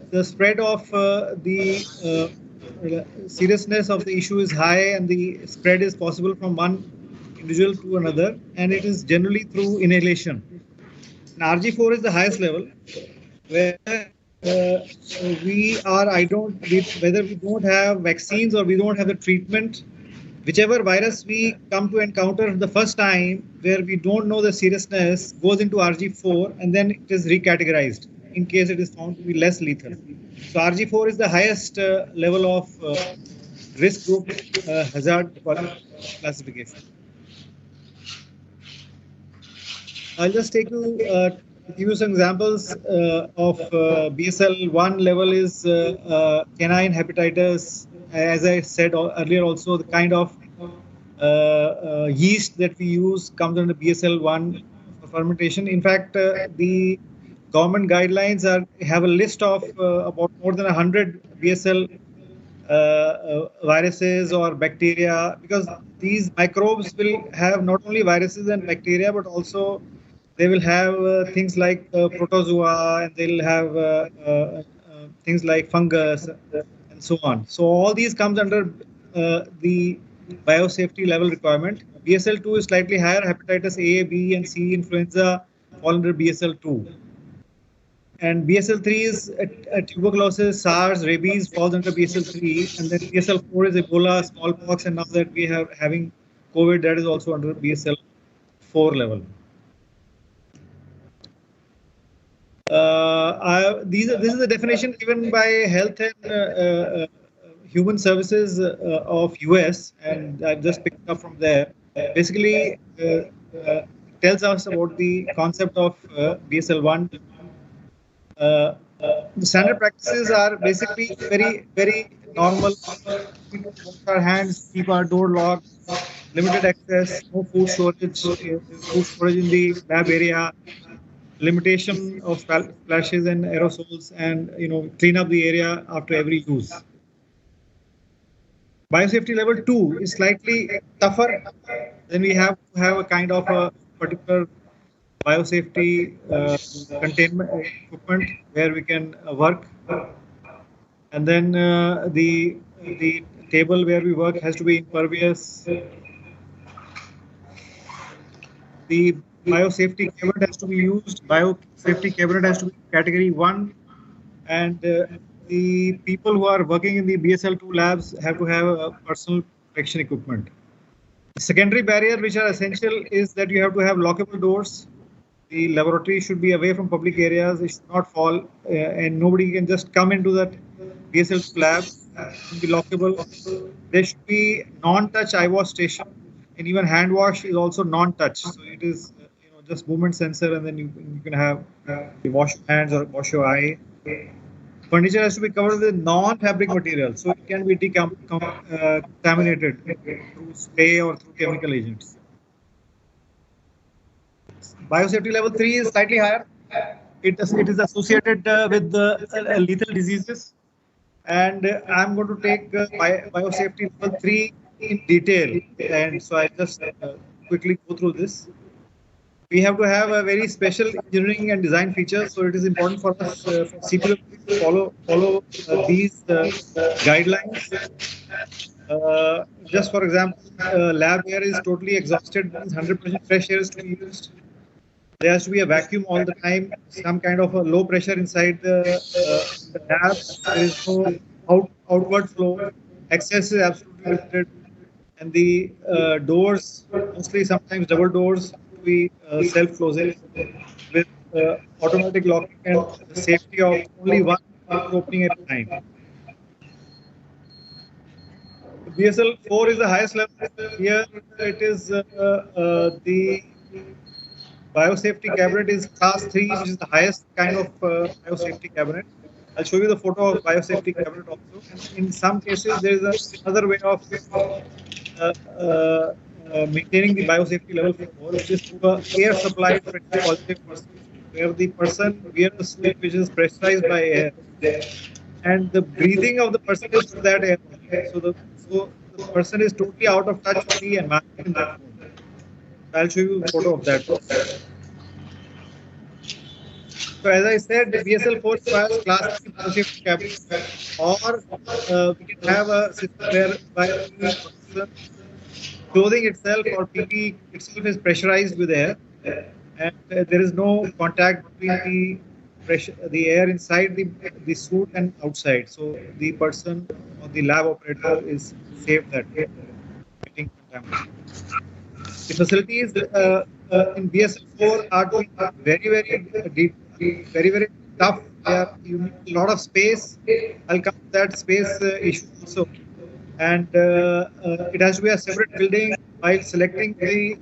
the spread of the seriousness of the issue is high, and the spread is possible from one individual to another, and it is generally through inhalation. And RG4 is the highest level, where whether we don't have vaccines or we don't have the treatment, whichever virus we come to encounter the first time, where we don't know the seriousness, goes into RG4, and then it is recategorized in case it is found to be less lethal. So RG4 is the highest level of risk group hazard classification. I'll just take you give you some examples of BSL 1 level is canine hepatitis. As I said earlier, also the kind of yeast that we use comes under BSL 1 for fermentation. In fact, the government guidelines have a list of about more than 100 BSL viruses or bacteria, because these microbes will have not only viruses and bacteria, but also they will have things like protozoa, and they'll have things like fungus and so on. So all these comes under the biosafety level requirement. BSL2 is slightly higher. Hepatitis A, B, and C, influenza fall under BSL2. And BSL3 is tuberculosis, SARS, rabies falls under BSL3, and then BSL4 is Ebola, smallpox, and now that we are having COVID, that is also under BSL4 level. This is the definition given by Health and Human Services of US, and I've just picked up from there. Basically, tells us about the concept of BSL1. The standard practices are basically very, very normal. We wash our hands, keep our door locked, limited access, no food storage in the lab area, limitation of splashes and aerosols, and clean up the area after every use. Biosafety level 2 is slightly tougher. Then we have to have a kind of a particular biosafety containment equipment where we can work, and then the table where we work has to be impervious. The biosafety cabinet has to be used. Biosafety cabinet has to be category 1, and the people who are working in the BSL2 labs have to have personal protection equipment. The secondary barrier which are essential is that you have to have lockable doors. The laboratory should be away from public areas. It should not fall, and nobody can just come into that BSL2 lab. It should be lockable. There should be non-touch eye wash station, and even hand wash is also non-touch. So it is just movement sensor, and then you can have you wash your hands or wash your eye. Furniture has to be covered with non-fabric material, so it can be contaminated through spray or through chemical agents. Biosafety level 3 is slightly higher. It is associated with lethal diseases, and I'm going to take biosafety level 3 in detail, and so I just quickly go through this. We have to have a very special engineering and design features, so it is important for us for CPWD to follow these guidelines. Just for example, lab air is totally exhausted, means 100% fresh air is to be used. There has to be a vacuum all the time, some kind of a low pressure inside the lab. There is no outward flow. Access is absolutely limited. And the doors, mostly sometimes double doors, be self-closing with automatic locking and the safety of only one opening at a time. BSL 4 is the highest level. Here it is the biosafety cabinet is class 3, which is the highest kind of biosafety cabinet. I'll show you the photo of biosafety cabinet also. And in some cases, there is another way of maintaining the biosafety level 4, which is through air supply to a positive person, where the person wears a suit which is pressurized by air, and the breathing of the person is through that air. So the person is totally out of touch with the environment in that room. I'll show you a photo of that. So as I said, the BSL4 requires class 3 biosafety cabinet, or we can have a system whereby the clothing itself or PPE itself is pressurized with air, and there is no contact between the air inside the suit and outside. So the person or the lab operator is safe that way. Getting contaminated. The facilities in BSL4 are very tough. You need a lot of space. I'll come to that space issue also. And it has to be a separate building. While selecting the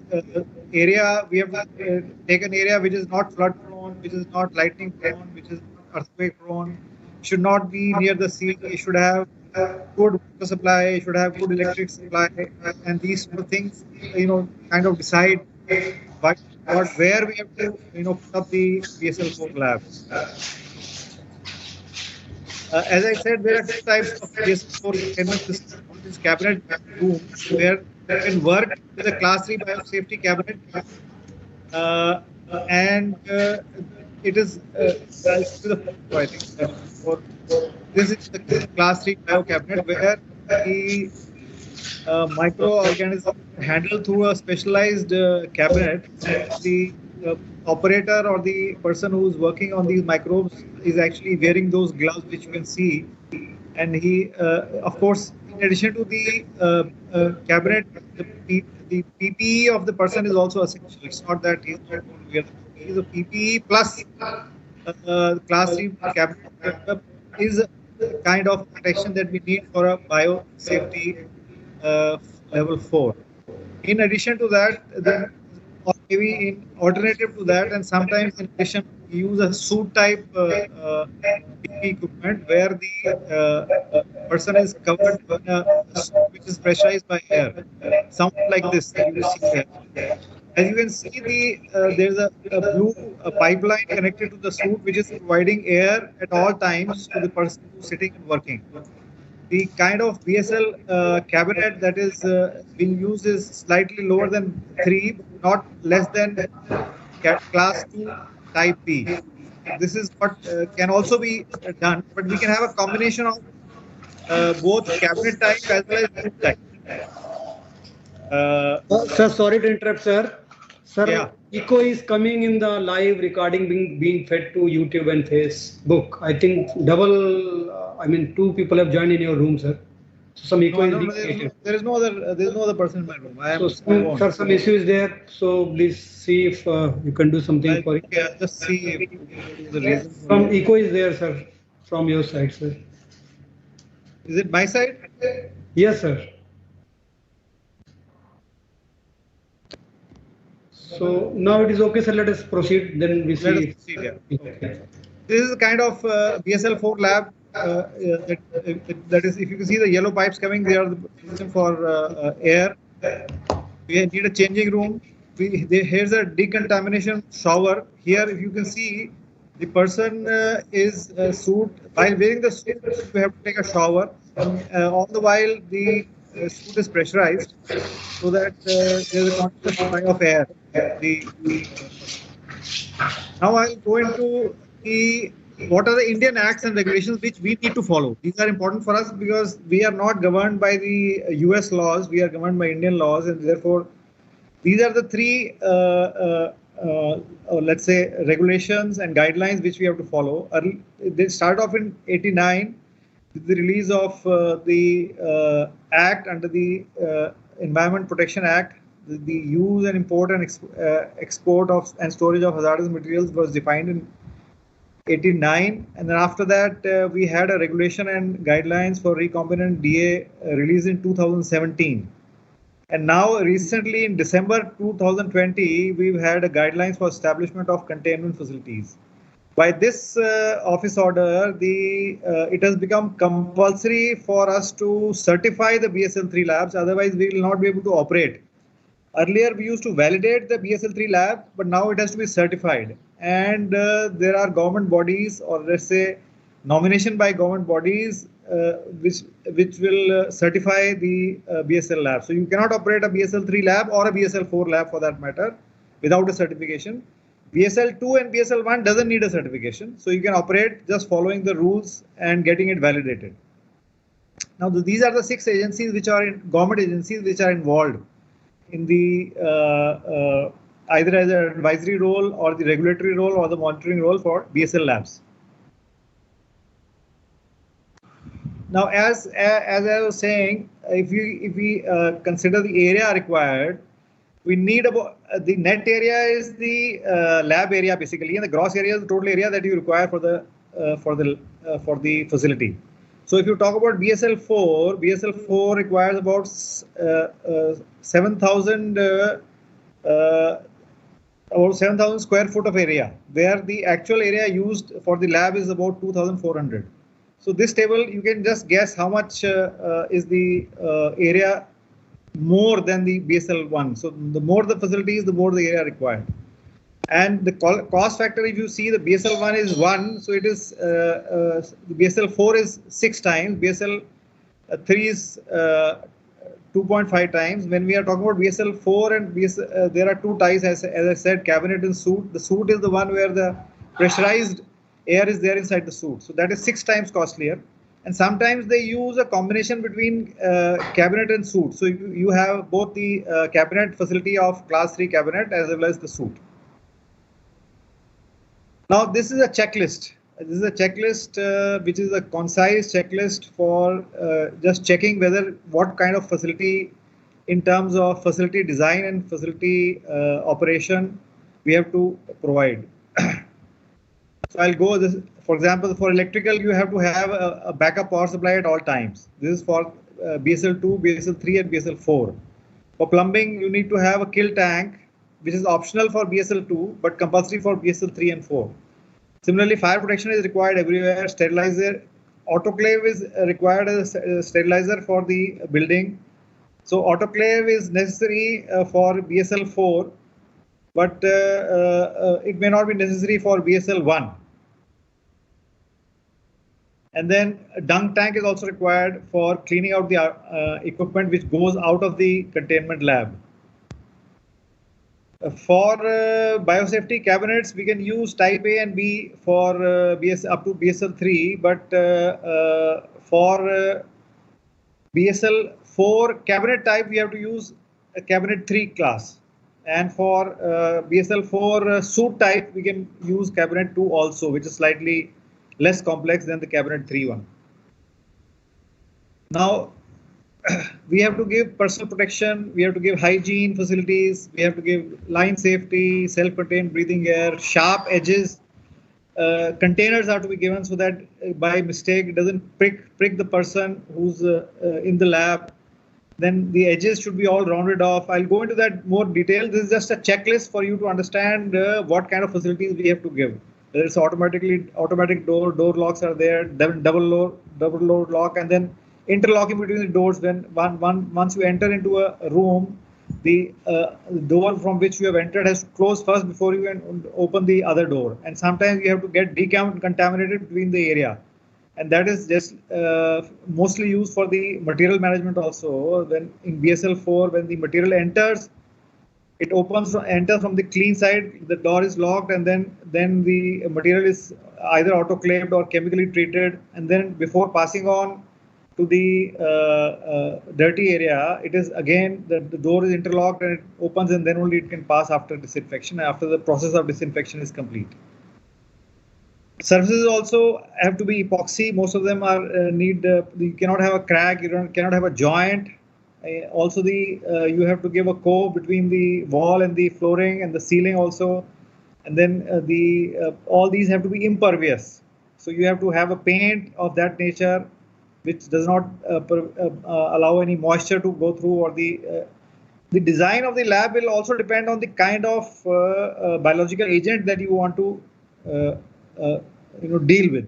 area, we have to take an area which is not flood prone, which is not lightning prone, which is not earthquake prone. Should not be near the sea. It should have good water supply. It should have good electric supply, and these sort of things, kind of decide where we have to, put up the BSL4 lab. As I said, there are two types of BSL4 containment system. One is cabinet room, where you can work with a class 3 biosafety cabinet, and it is I think this is the class 3 bio cabinet where the microorganism handled through a specialized cabinet. The operator or the person who is working on these microbes is actually wearing those gloves which you can see, and he of course, in addition to the cabinet, the PPE of the person is also essential. It's not that he's not going to wear the PPE. The PPE plus class 3 cabinet is the kind of protection that we need for a biosafety level 4. In addition to that, or maybe in alternative to that, and sometimes in addition, we use a suit type PPE equipment where the person is covered in a suit which is pressurized by air, something like this that you see here. As you can see, there's a blue pipeline connected to the suit which is providing air at all times to the person who's sitting and working. The kind of BSL cabinet that is being used is slightly lower than 3, but not less than class 2 type B. This is what can also be done, but we can have a combination of both cabinet type as well as suit type. Sir, sorry to interrupt, sir. Sir, Yeah. echo is coming in the live recording being fed to YouTube and Facebook. I think I mean, 2 people have joined in your room, sir. So some echo is being created. There is no other person in my room. I am So sir, some issue is there. So please see if you can do something for it. Yeah, just see if the reason. Some echo is there, sir, from your side, sir. Is it my side? Yes, sir. So now it is okay, sir. Let us proceed. Then we see. Let us proceed, yeah. Okay. This is a kind of BSL-4 lab. That is, if you can see the yellow pipes coming, they are the system for air. We need a changing room. Here's a decontamination shower. Here, if you can see, the person is suit. While wearing the suit, we have to take a shower. All the while, the suit is pressurized so that there's a constant supply of air. Now I'll go into what are the Indian acts and regulations which we need to follow. These are important for us because we are not governed by the US laws, we are governed by Indian laws, and therefore these are the 3 let's say regulations and guidelines which we have to follow. They start off in 89 with the release of the act under the Environment Protection Act. The use and import and export of and storage of hazardous materials was defined in 89, and then after that we had a regulation and guidelines for recombinant DA released in 2017. And now recently in December 2020, we've had a guidelines for establishment of containment facilities. By this office order, it has become compulsory for us to certify the BSL-3 labs, otherwise we will not be able to operate. Earlier, we used to validate the BSL-3 lab, but now it has to be certified. And there are government bodies, or let's say nomination by government bodies, which will certify the BSL lab. So you cannot operate a BSL-3 lab or a BSL-4 lab for that matter without a certification. BSL-2 and BSL-1 doesn't need a certification. So you can operate just following the rules and getting it validated. Now, these are the 6 agencies which are government agencies which are involved in the either as an advisory role or the regulatory role or the monitoring role for BSL labs. Now, as I was saying, if we consider the area required, we need about the net area is the lab area basically, and the gross area is the total area that you require for the facility. So if you talk about BSL-4, BSL-4 requires about 7,000 square foot of area, where the actual area used for the lab is about 2,400. So this table, you can just guess how much is the area more than the BSL-1. So the more the facilities, the more the area required. And the cost factor, if you see, the BSL-1 is 1, so it is the BSL-4 is 6 times, BSL-3 is 2.5 times. When we are talking about BSL-4 and BSL, there are 2 types, as I said, cabinet and suit. The suit is the one where the pressurized air is there inside the suit. So that is 6 times costlier. And sometimes they use a combination between cabinet and suit. So you have both the cabinet facility of class 3 cabinet as well as the suit. Now, this is a checklist. This is a checklist which is a concise checklist for just checking what kind of facility in terms of facility design and facility operation we have to provide. So I'll go this, for example, for electrical, you have to have a backup power supply at all times. This is for BSL-2, BSL-3 and BSL-4. For plumbing, you need to have a kill tank, which is optional for BSL-2, but compulsory for BSL-3 and 4. Similarly, fire protection is required everywhere. Sterilizer, autoclave is required as a sterilizer for the building. So autoclave is necessary for BSL-4, but it may not be necessary for BSL-1. And then a dunk tank is also required for cleaning out the equipment which goes out of the containment lab. For biosafety cabinets, we can use type A and B for up to BSL 3, but for BSL 4 cabinet type, we have to use a cabinet 3 class. And for BSL 4 suite type, we can use cabinet 2 also, which is slightly less complex than the cabinet 3 one. Now, we have to give personal protection, we have to give hygiene facilities, we have to give line safety, self-contained breathing air, sharp edges. Containers are to be given so that by mistake it doesn't prick the person who's in the lab. Then the edges should be all rounded off. I'll go into that more detail. This is just a checklist for you to understand what kind of facilities we have to give. There is automatic door locks are there, double door lock, and then interlocking between the doors. When once you enter into a room, the door from which you have entered has to close first before you can open the other door. And sometimes you have to get decontaminated between the area. And that is just mostly used for the material management also. When in BSL 4, when the material enters, it enters from the clean side, the door is locked, and then the material is either autoclaved or chemically treated. And then before passing on to the dirty area, it is again, the door is interlocked and it opens, and then only it can pass after disinfection, after the process of disinfection is complete. Surfaces also have to be epoxy. Most of them are you cannot have a crack, you cannot have a joint. Also, you have to give a cove between the wall and the flooring and the ceiling also. And then all these have to be impervious. So you have to have a paint of that nature which does not allow any moisture to go through, or the design of the lab will also depend on the kind of biological agent that you want to deal with.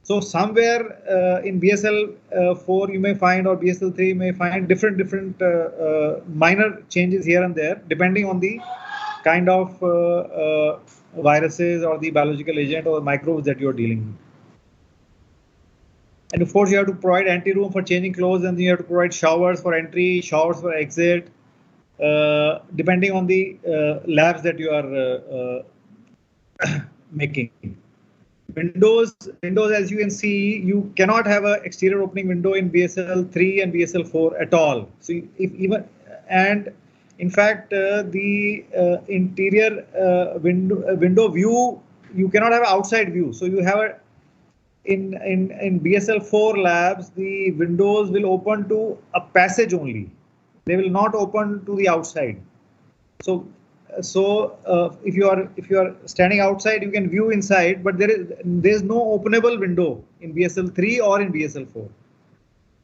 So somewhere in BSL 4 you may find, or BSL 3 you may find different minor changes here and there, depending on the kind of viruses or the biological agent or microbes that you are dealing with. And of course, you have to provide anteroom for changing clothes, and you have to provide showers for entry, showers for exit, depending on the labs that you are making. Windows, as you can see, you cannot have an exterior opening window in BSL 3 and BSL 4 at all. So in fact, the interior window view, you cannot have an outside view. So you have in BSL 4 labs, the windows will open to a passage only. They will not open to the outside. So if you are standing outside, you can view inside, but there is no openable window in BSL 3 or in BSL 4.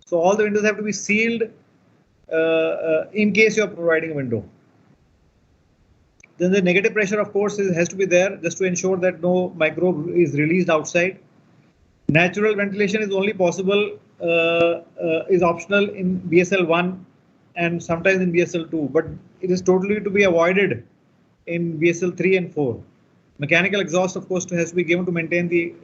So all the windows have to be sealed in case you are providing a window. Then the negative pressure, of course, has to be there just to ensure that no microbe is released outside. Natural ventilation is only possible, is optional in BSL 1 and sometimes in BSL 2, but it is totally to be avoided in BSL 3 and 4. Mechanical exhaust, of course, has to be given to maintain the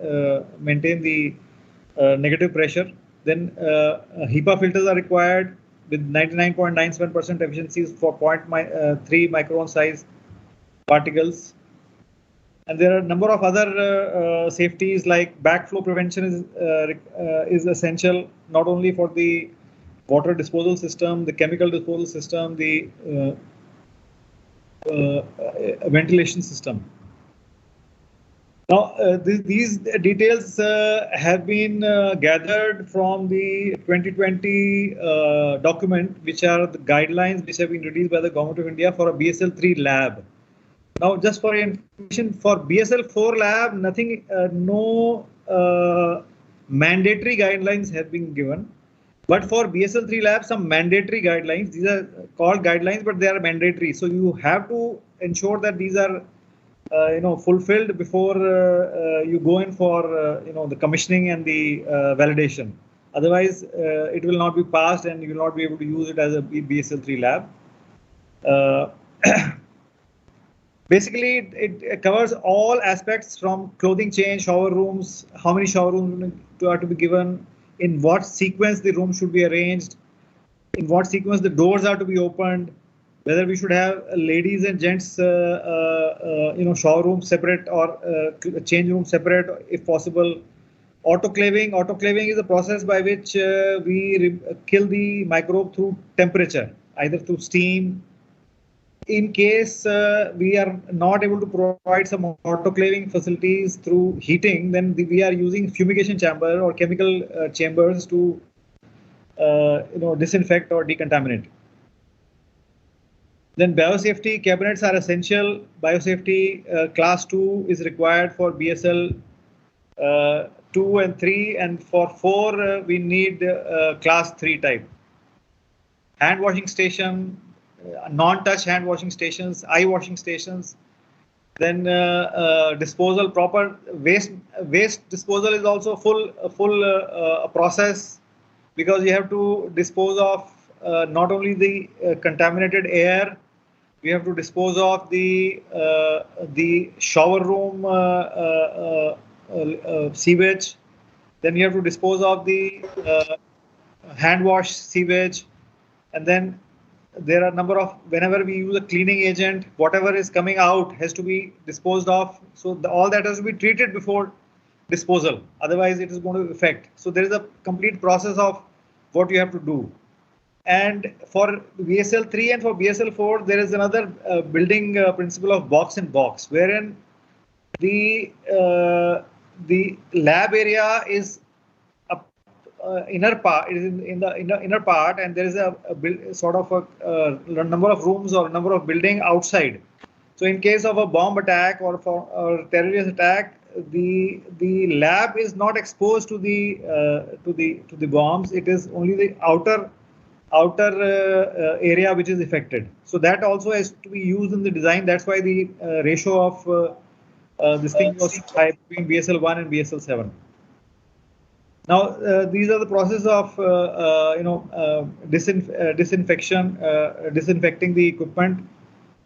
negative pressure. Then HEPA filters are required with 99.97% efficiencies for 0.3 micron size particles. And there are a number of other safeties, like backflow prevention is essential, not only for the water disposal system, the chemical disposal system, the ventilation system. Now, these details have been gathered from the 2020 document, which are the guidelines which have been released by the Government of India for a BSL 3 lab. Now, just for information, for BSL 4 lab, no mandatory guidelines have been given. But for BSL 3 lab, some mandatory guidelines. These are called guidelines, but they are mandatory. So you have to ensure that these are, fulfilled before you go in for, the commissioning and the validation. Otherwise, it will not be passed, and you will not be able to use it as a BSL 3 lab. Basically, it covers all aspects from clothing change, shower rooms, how many shower rooms are to be given, in what sequence the room should be arranged, in what sequence the doors are to be opened, whether we should have ladies and gents, shower room separate or change room separate if possible. Autoclaving is a process by which we kill the microbe through temperature, either through steam. In case we are not able to provide some autoclaving facilities through heating, then we are using fumigation chamber or chemical chambers to disinfect or decontaminate. Then biosafety cabinets are essential. Biosafety class 2 is required for BSL 2 and 3, and for 4 we need class 3 type. Hand washing station, non-touch hand washing stations, eye washing stations. Then disposal, proper waste disposal is also a full process, because you have to dispose of not only the contaminated air, we have to dispose of the shower room sewage. Then you have to dispose of the hand wash sewage, and then there are a number of, whenever we use a cleaning agent, whatever is coming out has to be disposed of. So all that has to be treated before disposal, otherwise it is going to affect. So there is a complete process of what you have to do. And for BSL 3 and for BSL 4, there is another building principle of box in box, wherein the lab area is inner part, is in the inner part, and there is a sort of a number of rooms or number of building outside. So in case of a bomb attack or terrorist attack, the lab is not exposed to the bombs. It is only the outer area which is affected. So that also has to be used in the design. That's why the ratio of this thing was high between BSL 1 and BSL 7. Now, these are the process of disinfecting the equipment.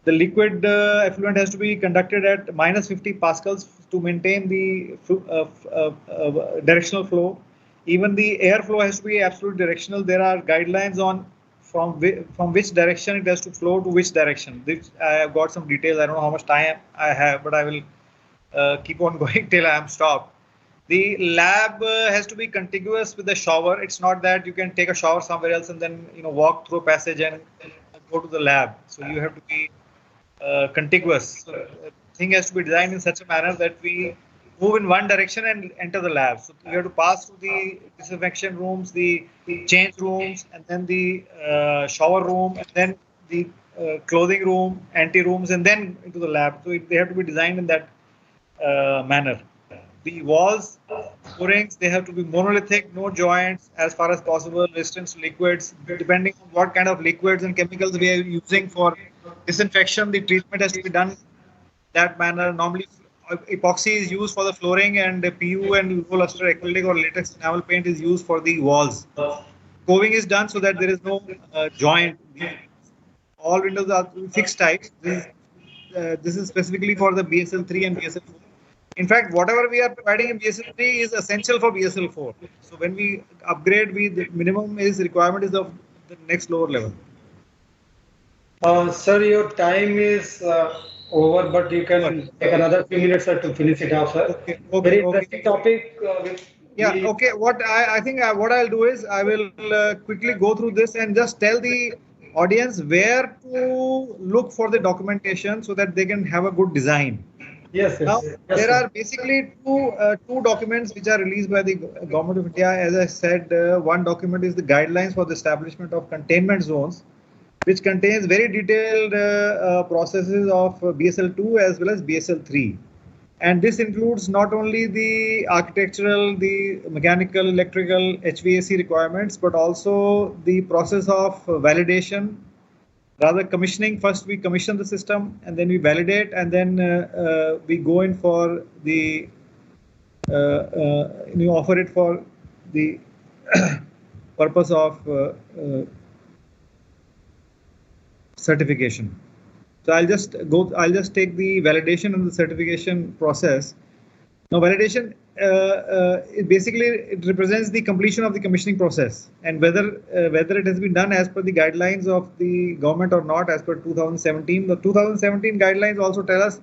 The liquid effluent has to be conducted at -50 pascals to maintain the directional flow. Even the airflow has to be absolutely directional. There are guidelines on from which direction it has to flow to which direction. I have got some details. I don't know how much time I have, but I will keep on going till I am stopped. The lab has to be contiguous with the shower. It's not that you can take a shower somewhere else and then walk through a passage and go to the lab. So you have to be contiguous. So the thing has to be designed in such a manner that we move in one direction and enter the lab. So you have to pass through the disinfection rooms, the change rooms, and then the shower room, and then the clothing room, anti rooms, and then into the lab. So they have to be designed in that manner. The walls, footings, they have to be monolithic, no joints as far as possible, resistance to liquids. Depending on what kind of liquids and chemicals we are using for disinfection, the treatment has to be done that manner. Normally, epoxy is used for the flooring, and PU and low luster acrylic or latex enamel paint is used for the walls. Coving is done so that there is no joint. All windows are fixed types. This is specifically for the BSL 3 and BSL 4. In fact, whatever we are providing in BSL 3 is essential for BSL 4. So when we upgrade, the minimum requirement is of the next lower level. Sir, your time is over, but you can take another few minutes to finish it off, sir. Okay. Very interesting topic. Okay. What I think what I'll do is I will quickly go through this and just tell the audience where to look for the documentation so that they can have a good design. Yes. Now, there are basically two documents which are released by the Government of India. As I said, one document is the guidelines for the establishment of containment zones, which contains very detailed processes of BSL 2 as well as BSL 3. And this includes not only the architectural, the mechanical, electrical, HVAC requirements, but also the process of validation. Rather commissioning, first we commission the system and then we validate, and then we go in for the, we offer it for the purpose of certification. So I'll just take the validation and the certification process. Now validation, basically it represents the completion of the commissioning process, and whether it has been done as per the guidelines of the government or not as per 2017. The 2017 guidelines also tell us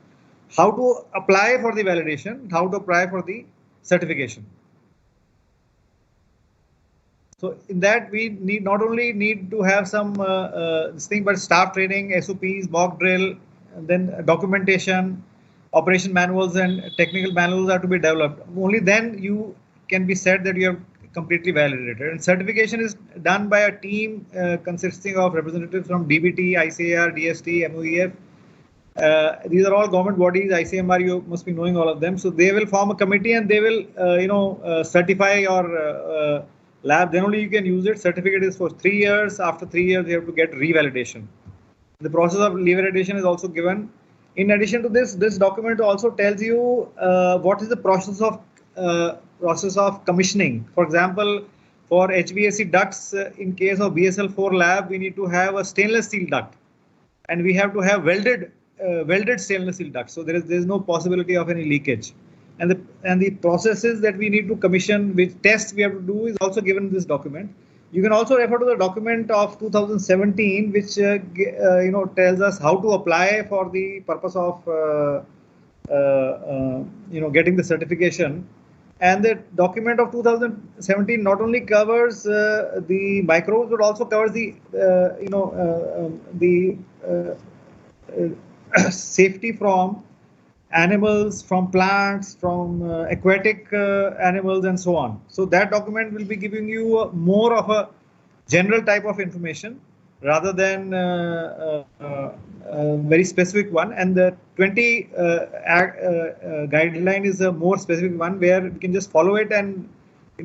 how to apply for the validation, how to apply for the certification. So in that we need not only need to have some this thing, but staff training, SOPs, mock drill, and then documentation, operation manuals and technical manuals are to be developed. Only then you can be said that you have completely validated. And certification is done by a team consisting of representatives from DBT, ICAR, DST, MOEF. These are all government bodies. ICMR, you must be knowing all of them. So they will form a committee and they will, certify your lab. Then only you can use it. Certificate is for 3 years. After 3 years, you have to get revalidation. The process of revalidation is also given. In addition to this, this document also tells you what is the process of commissioning. For example, for HVAC ducts, in case of BSL-4 lab, we need to have a stainless steel duct, and we have to have welded stainless steel ducts. So there is no possibility of any leakage. And the processes that we need to commission, which tests we have to do, is also given in this document. You can also refer to the document of 2017, which tells us how to apply for the purpose of getting the certification. And the document of 2017 not only covers the microbes, but also covers the safety from animals, from plants, from aquatic animals, and so on. So that document will be giving you more of a general type of information rather than a very specific one. And the 20 guideline is a more specific one where you can just follow it and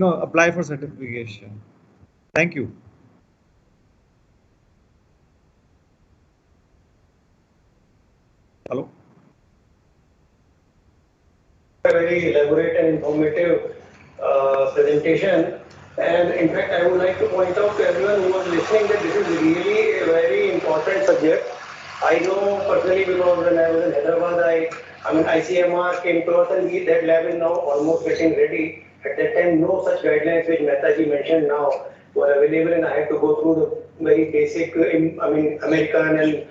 apply for certification. Thank you. Hello. A very elaborate and informative presentation, and in fact I would like to point out to everyone who was listening that this is really a very important subject. I know personally because when I was in Hyderabad, ICMR came to us and that lab is now almost getting ready. At that time, no such guidelines which Mehtaji mentioned now were available, and I had to go through the very basic, American and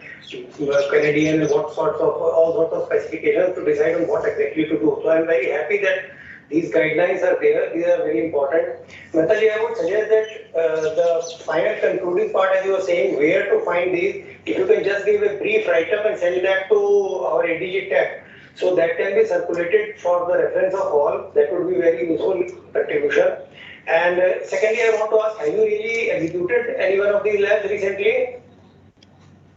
Canadian, all sorts of specifications to decide on what exactly to do. So I'm very happy that these guidelines are there. These are very important. Mehtaji, I would suggest that the final concluding part, as you were saying, where to find these, if you can just give a brief write-up and send that to our ADG tech, so that can be circulated for the reference of all. That would be very useful contribution. And secondly, I want to ask, have you really executed any one of these labs recently?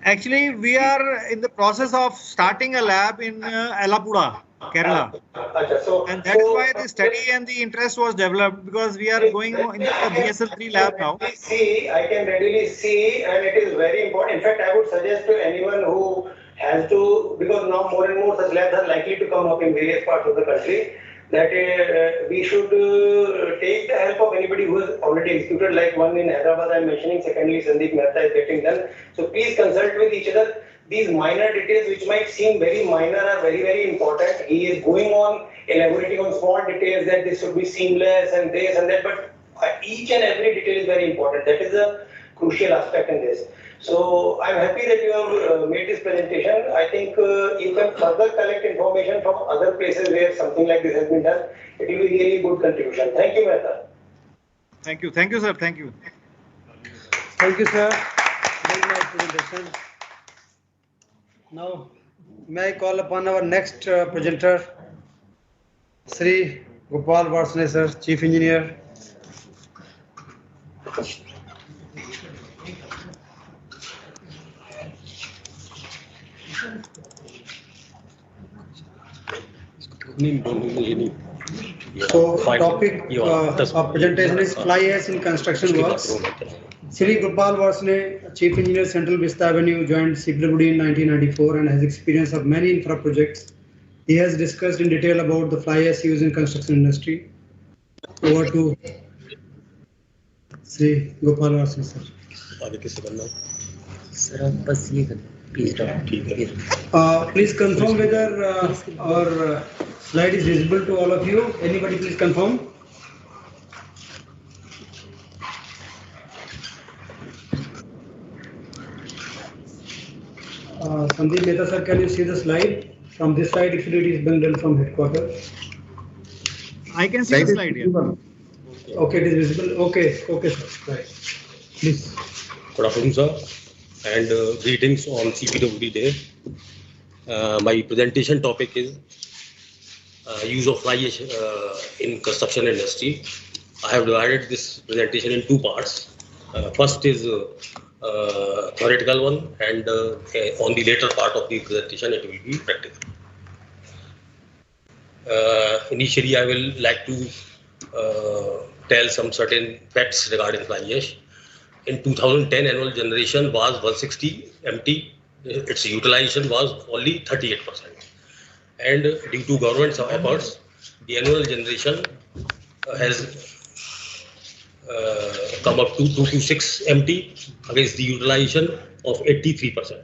Actually, we are in the process of starting a lab in Alapura, Kerala. And that is why the study and the interest was developed, because we are going into the BSL-3 lab now. I can readily see, and it is very important. In fact, I would suggest to anyone who has to, because now more and more such labs are likely to come up in various parts of the country, that we should take the help of anybody who has already executed, like one in Hyderabad I'm mentioning, secondly Sandeep Mehta is getting done. So please consult with each other. These minor details which might seem very minor are very, very important. He is going on elaborating on small details that this should be seamless and this and that, but each and every detail is very important. That is a crucial aspect in this. So I'm happy that you have made this presentation. I think you can further collect information from other places where something like this has been done. It will be really good contribution. Thank you, Mehta. Thank you. Thank you, sir. Thank you. Thank you, sir. Very nice presentation. Now, may I call upon our next presenter, Sri Gopal Varsane, sir, Chief Engineer. So, topic of presentation is fly ash in construction works. Sri Gopal Varsane, Chief Engineer, Central Vista Avenue, joined CPWD in 1994 and has experience of many infra projects. He has discussed in detail about the fly ash used in construction industry. Over to Sri Gopal Varsane, sir. Sir आप बस ये कर Please confirm whether our slide is visible to all of you. Anybody please confirm. Sandeep Mehta sir, can you see the slide? From this side, actually it is being done from headquarters. I can see the slide here. Okay, it is visible. Okay, sir. Right. Please. Good afternoon, sir, and greetings on CPWD Day. My presentation topic is use of fly ash in construction industry. I have divided this presentation in two parts. First is theoretical one, and on the later part of the presentation it will be practical. Initially, I will like to tell some certain facts regarding fly ash. In 2010, annual generation was 160 MT. Its utilization was only 38%. And due to government's efforts, the annual generation has come up to 226 MT against the utilization of 83%.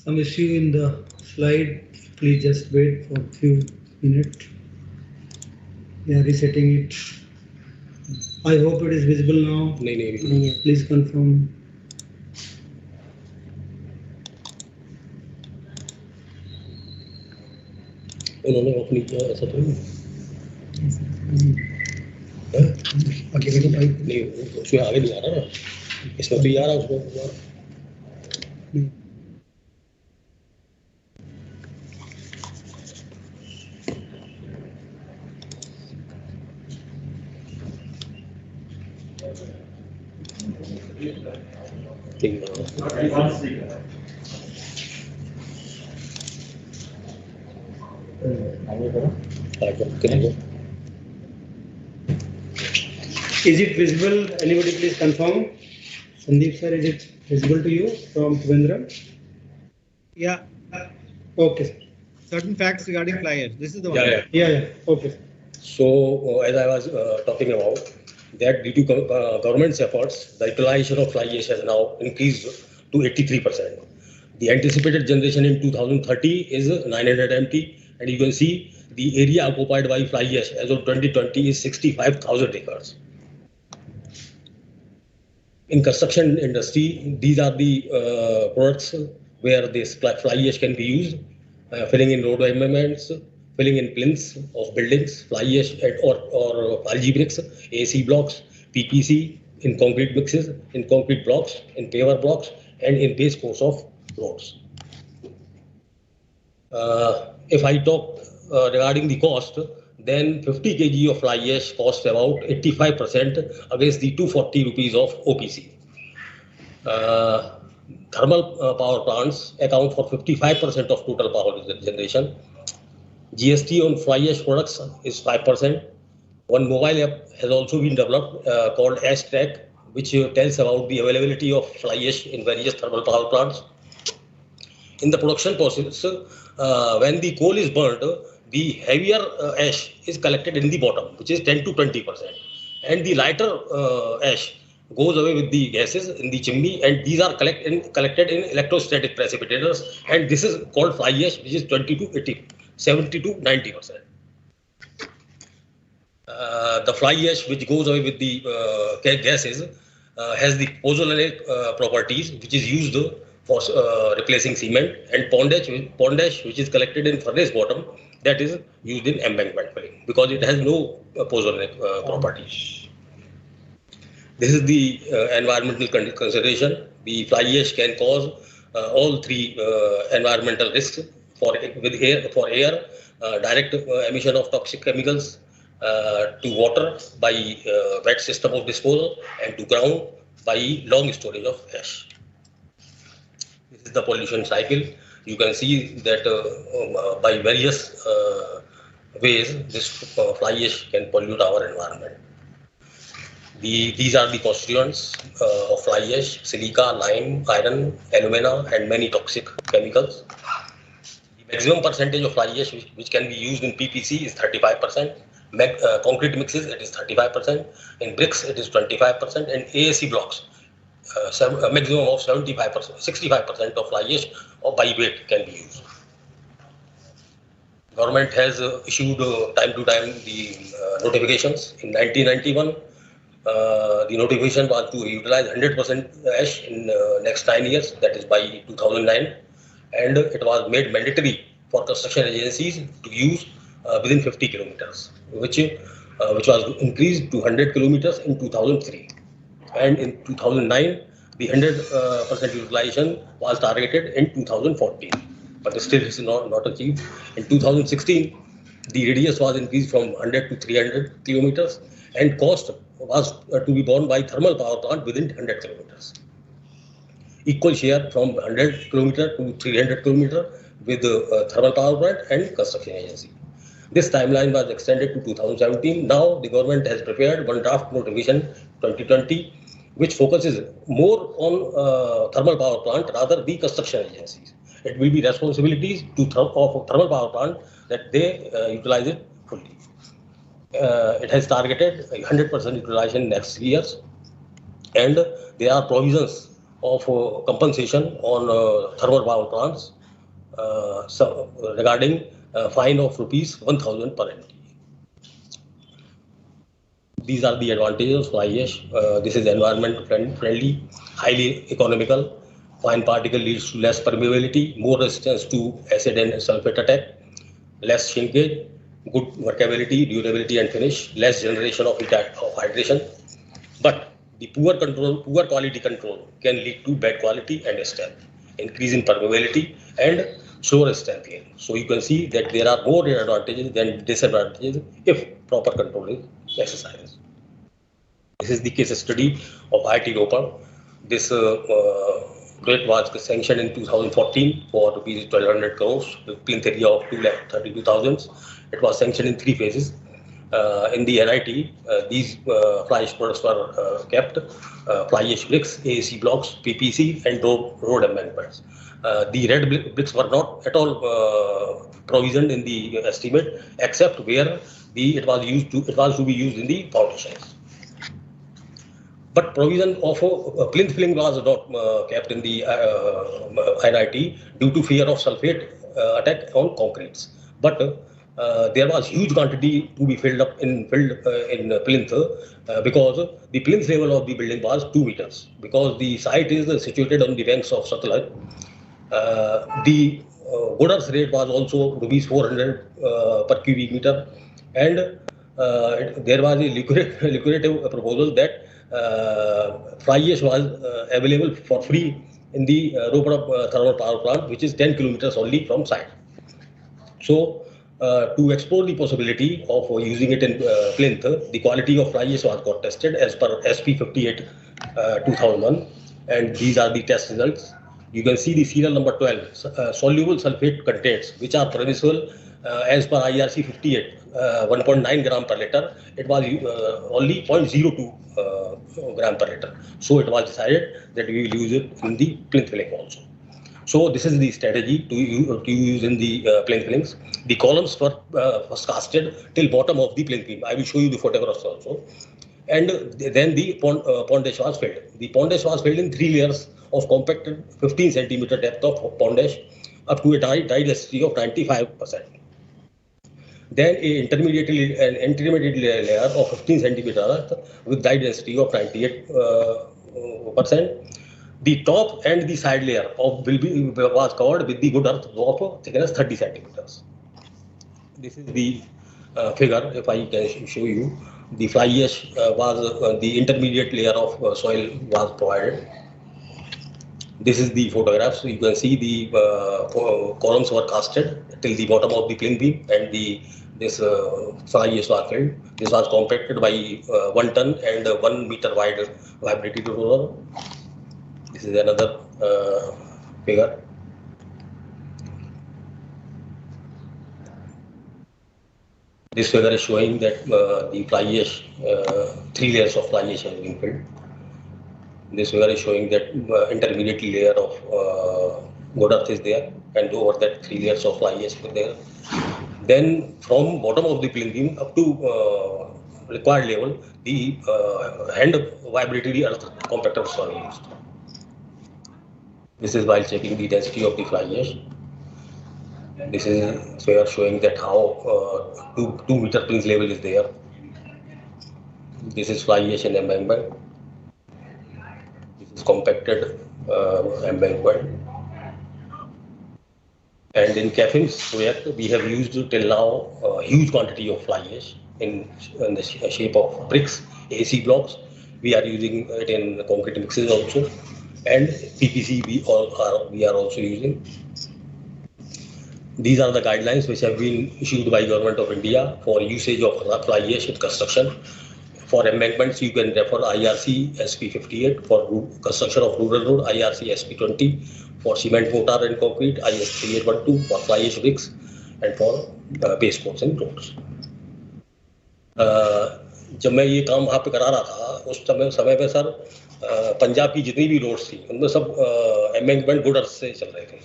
Some issue in the slide. Please just wait for a few minutes. We are resetting it. I hope it is visible now. Please confirm. उन्होंने of नहीं किया ऐसा तो नहीं उसमें आगे नहीं आ रहा ना इसमें तो ये आ रहा उसमें Is it visible? Anybody please confirm. Sandeep sir, is it visible to you from Tuvendra? Yeah. Okay. Certain facts regarding fly ash. This is the one. Yeah. Okay. So, as I was talking about, that due to government's efforts, the utilization of fly ash has now increased to 83%. The anticipated generation in 2030 is 900 MT, and you can see the area occupied by fly ash as of 2020 is 65,000 acres. In construction industry, these are the products where this fly ash can be used, filling in road embankments, filling in plinths of buildings, fly ash or RG bricks, AC blocks, PPC, in concrete mixes, in concrete blocks, in paver blocks, and in base course of roads. If I talk regarding the cost, then 50 kg of fly ash costs about 85% against the 240 rupees of OPC. Thermal power plants account for 55% of total power generation. GST on fly ash products is 5%. One mobile app has also been developed called Ash Track, which tells about the availability of fly ash in various thermal power plants. In the production process, when the coal is burnt, the heavier ash is collected in the bottom, which is 10 to 20%. And the lighter ash goes away with the gases in the chimney, and these are collected in electrostatic precipitators, and this is called fly ash, which is 70 to 90%. The fly ash which goes away with the gases has the pozzolanic properties, which is used for replacing cement, and pond ash which is collected in furnace bottom, that is used in embankment filling because it has no pozzolanic properties. This is the environmental consideration. The fly ash can cause all three environmental risks for air, direct emission of toxic chemicals, to water by wet system of disposal, and to ground by long storage of ash. This is the pollution cycle. You can see that by various ways this fly ash can pollute our environment. These are the constituents of fly ash: silica, lime, iron, alumina, and many toxic chemicals. The Maximum percentage of fly ash which can be used in PPC is 35%. Concrete mixes, it is 35%. In bricks, it is 25%. And AAC blocks, a maximum of 75%, 65% of fly ash or by weight can be used. Government has issued time to time the notifications. In 1991, the notification was to utilize 100% ash in next 9 years, that is by 2009, and it was made mandatory for construction agencies to use within 50 kilometers, which was increased to 100 kilometers in 2003. And in 2009, the 100% utilization was targeted in 2014, but still it is not achieved. In 2016, the radius was increased from 100 to 300 kilometers, and cost was to be borne by thermal power plant within 100 kilometers. Equal share from 100 kilometer to 300 kilometer with the thermal power plant and construction agency. This timeline was extended to 2017. Now the government has prepared one draft notification 2020, which focuses more on thermal power plant rather the construction agencies. It will be responsibilities of thermal power plant that they utilize it fully. It has targeted 100% utilization next 3 years, and there are provisions of compensation on thermal power plants regarding fine of rupees 1,000 per MT. These are the advantages of fly ash. This is environment friendly, highly economical. Fine particle leads to less permeability, more resistance to acid and sulfate attack, less shrinkage, good workability, durability and finish, less generation of hydration. But the poor quality control can lead to bad quality and strength, increase in permeability and slower strength gain. So you can see that there are more advantages than disadvantages if proper control is exercised. This is the case study of IIT Ropar. This project was sanctioned in 2014 for rupees 1,200 crores with plinth area of 2,32,000. It was sanctioned in 3 phases. In the NIT, these fly ash products were kept: fly ash bricks, AAC blocks, PPC, and road embankments. The red bricks were not at all provisioned in the estimate, except where it was to be used in the foundations. But provision of plinth filling was not kept in the NIT due to fear of sulfate attack on concretes. But there was huge quantity to be filled in plinth because the plinth level of the building was 2 meters. Because the site is situated on the banks of Satluj, the good earth rate was also rupees 400 per cubic meter, and there was a lucrative proposal that fly ash was available for free in the Ropar thermal power plant, which is 10 kilometers only from site. So to explore the possibility of using it in plinth, the quality of fly ash was got tested as per SP 58 2001, and these are the test results. You can see the serial number 12, soluble sulfate contents, which are permissible as per IRC 58, 1.9 gram per liter. It was only 0.02 gram per liter. So it was decided that we will use it in the plinth filling also. So this is the strategy to use in the plinth fillings. The columns were first casted till bottom of the plinth beam. I will show you the photographs also. And then the pondage was filled. The pondage was filled in 3 layers of compacted 15 centimeter depth of pondage up to a dye density of 95%. Then an intermediate layer of 15 centimeter with dye density of 98%. The top and the side layer was covered with the good earth of thickness 30 centimeters. This is the figure, if I can show you. The fly ash was the intermediate layer of soil was provided. This is the photograph. So you can see the columns were casted till the bottom of the plinth beam, and this fly ash was filled. This was compacted by 1 ton and 1 meter wide vibrating roller. This is another figure. This figure is showing that the fly ash, 3 layers of fly ash has been filled. This figure is showing that intermediate layer of good earth is there. and over that 3 layers of fly ash were there. Then from bottom of the plinth beam up to required level, the hand vibratory earth compactors were used. This is while checking the density of the fly ash. This is where showing that how 2 meter plinth level is there. This is fly ash and embankment. This is compacted embankment. And in CAFIM's project, we have used till now a huge quantity of fly ash in the shape of bricks, AC blocks. We are using it in concrete mixes also, and PPC we are also using. These are the guidelines which have been issued by Government of India for usage of fly ash in construction. For embankments, you can refer IRC SP 58. For construction of rural road, IRC SP 20. For cement, mortar and concrete, IS 3812. For fly ash bricks and for base coats and roads. जब मैं ये काम वहाँ पे करा रहा था उस समय पे सर पंजाब की जितनी भी रोड्स थी उनमें सब एम्बैंकमेंट गुड अर्थ से चल रहे थे.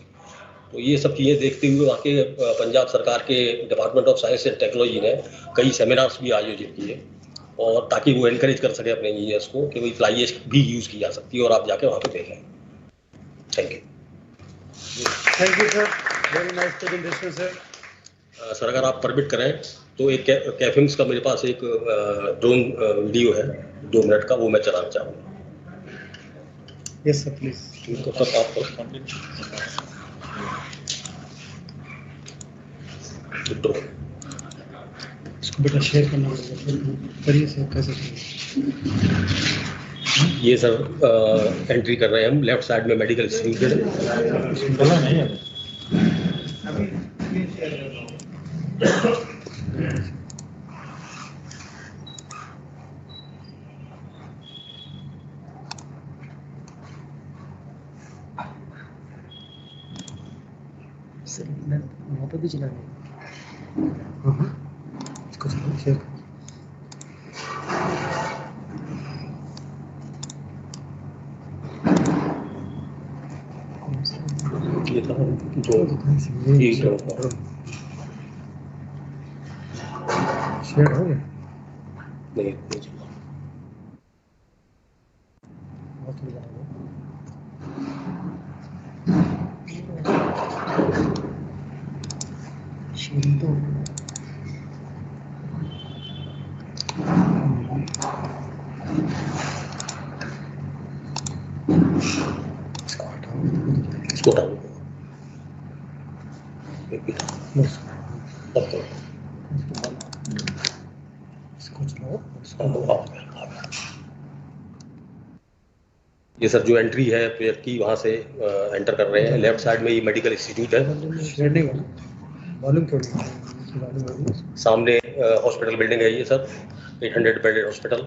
तो ये सब चीज़ें देखते हुए वहाँ के पंजाब सरकार के department of science and technology ने कई सेमिनार्स भी आयोजित किए और ताकि वो एनकरेज कर सके अपने इंजीनियर्स को कि भाई फ्लाई एश भी यूज़ की जा सकती है और आप जाके वहाँ पे देखें. Thank you. Thank you sir, very nice presentation sir. Sir अगर आप परमिट करें तो एक कैफिम्स का मेरे पास एक ड्रोन वीडियो है 2 मिनट का, वो मैं चलाना चाहूँगा. Yes sir please. तब आप इसको बेटा शेयर करना करिए सर. कैसे ये सर एंट्री कर रहे हैं हम. लेफ्ट साइड में मेडिकल इंस्टीट्यूट है. वहाँ पर भी चला गया. इसको शेयर ये था जो ये शेयर हो गया. नहीं बहुत हो गया. तो इसको हटाओ. ये सर जो एंट्री है प्रोजेक्ट की वहाँ से एंटर कर रहे हैं. लेफ्ट साइड में ये मेडिकल इंस्टीट्यूट है. मालूम क्यों नहीं. सामने हॉस्पिटल बिल्डिंग है ये सर, 800 बेडेड हॉस्पिटल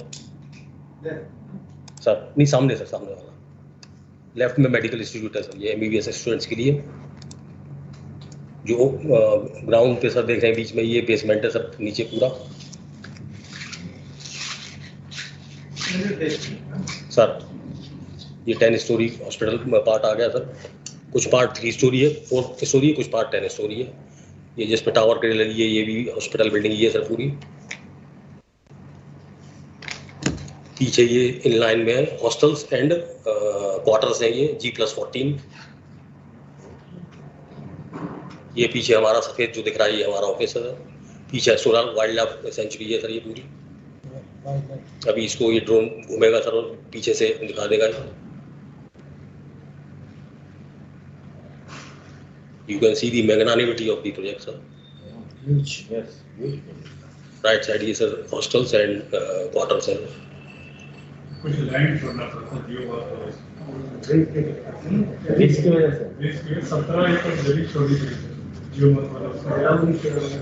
सर. नहीं सामने सर, सामने वाला लेफ्ट में मेडिकल इंस्टीट्यूट है सर. ये MBBS स्टूडेंट्स के लिए. जो ग्राउंड पे सर देख रहे हैं बीच में ये बेसमेंट है सर, नीचे पूरा सर. ये 10 स्टोरी हॉस्पिटल पार्ट आ गया सर. कुछ पार्ट 3 स्टोरी है, 4 स्टोरी है, कुछ पार्ट 10 स्टोरी है. ये जिस पे टावर के लगी है ये भी हॉस्पिटल बिल्डिंग ये सर पूरी. पीछे ये इन लाइन में हॉस्टल्स एंड क्वार्टर्स हैं. ये G+14. ये पीछे हमारा सफेद जो दिख रहा है ये हमारा ऑफिस है. पीछे सोलर वाइल्ड लाइफ सेंचुरी है सर ये पूरी. अभी इसको ये ड्रोन घूमेगा सर और पीछे से दिखा देगा. You can see the magnanimity of the project, sir. Huge. Yes. Right side is hostels and quarters. कुछ लाइन छोड़ना पड़ता जियो का 17 एकड़ जमीन छोड़ी थी जियो मतलब.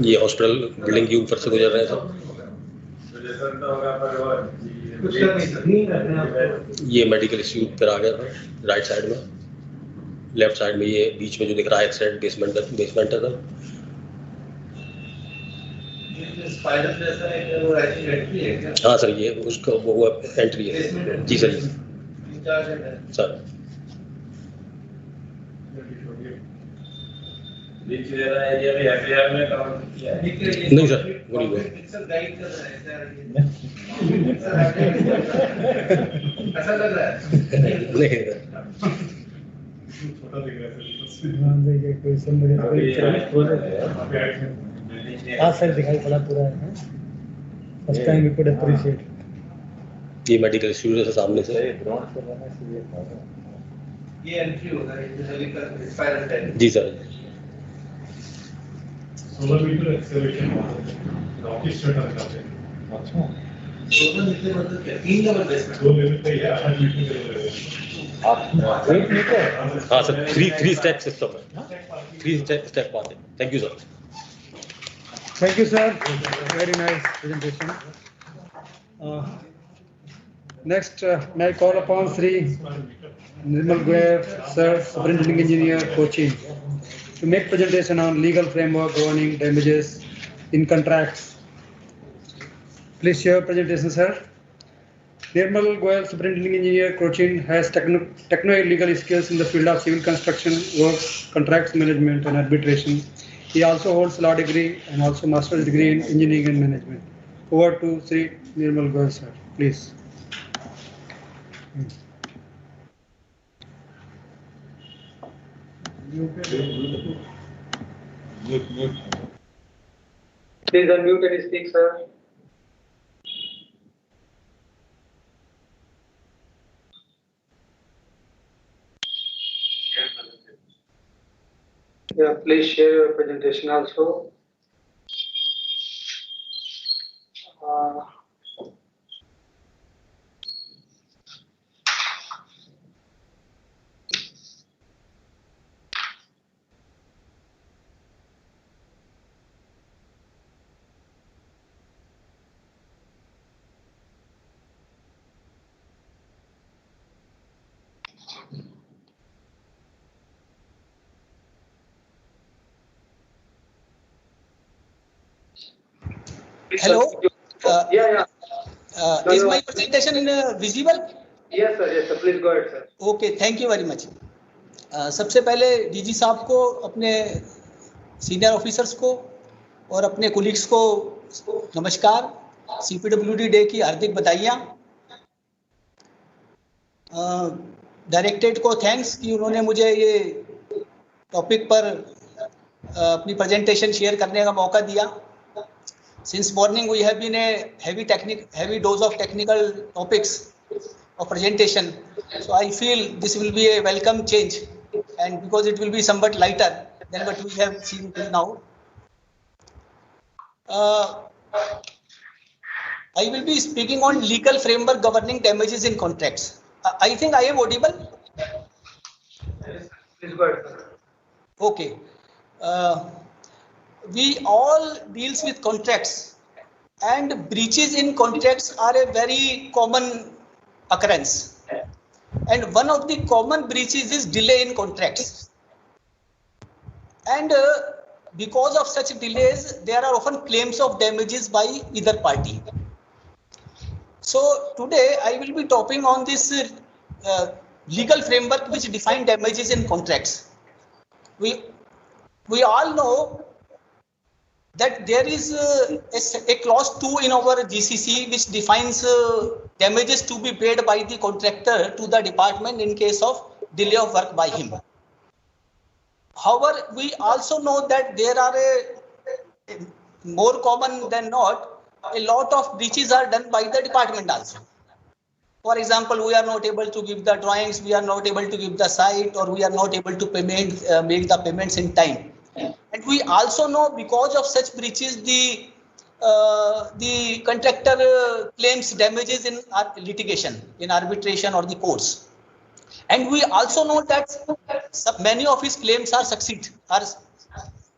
ये हॉस्पिटल बिल्डिंग के ऊपर से गुजर रहे हैं सर. ये मेडिकल इंस्टीट्यूट पर आ गया था राइट साइड में. लेफ्ट साइड में ये बीच में जो दिख रहा है एक साइड बेसमेंट है सर. हाँ सर ये उसका वो एंट्री है जी सर. सर नहीं सर, गुड इवनिंग। ऐसा लग रहा है नहीं हाँ सर, दिखाई पड़ा पूरा है। First time we could appreciate. ये मेडिकल स्टूडियो से सामने से। ये एंट्री होगा स्पाइरल टाइप। जी sir. 16 metre excavation office structure करते हैं। अच्छा 16 मीटर मतलब क्या 3 लेवल बेसमेंट 2 लेवल पे या 8 मीटर आप 8 मीटर। हाँ सर, थ्री स्टेप सिस्टम है, 3 स्टेप पाथ है। Thank you sir. Thank you, sir. Very nice presentation. Next, may I call upon Sri Nirmal Goyal, sir, Superintending Engineer, Cochin, to make presentation on legal framework governing damages in contracts. Please share presentation, sir. Nirmal Goyal, Superintending Engineer, Cochin, has techno-legal skills in the field of civil construction works, contracts management, and arbitration. He also holds law degree and also master's degree in engineering and management. Over to Sri Nirmal Goyal, sir, please. Please unmute and speak, sir. Yeah, please share your presentation also. Hello. Yeah. Is my presentation visible? Yes, sir. Yes, sir. Please go ahead, sir. Okay. Thank you very much. सबसे पहले DG साहब को, अपने senior officers को और अपने colleagues को नमस्कार। CPWD डे की हार्दिक बधाइयाँ। डायरेक्टरेट को थैंक्स कि उन्होंने मुझे ये टॉपिक पर अपनी प्रेजेंटेशन शेयर करने का मौका दिया। Since morning we have been a heavy dose of technical topics of presentation, so I feel this will be a welcome change, and because it will be somewhat lighter than what we have seen till now. I will be speaking on legal framework governing damages in contracts. I think I am audible. Please go ahead, sir. Okay. We all deals with contracts, and breaches in contracts are a very common occurrence, and one of the common breaches is delay in contracts, and because of such delays there are often claims of damages by either party. So today I will be talking on this legal framework which define damages in contracts. We all know that there is a clause 2 in our GCC which defines damages to be paid by the contractor to the department in case of delay of work by him. However, we also know that there are more common than not, a lot of breaches are done by the department also. For example, we are not able to give the drawings, we are not able to give the site, or we are not able to make the payments in time. And we also know because of such breaches, the contractor claims damages in litigation, in arbitration or the courts. And we also know that many of his claims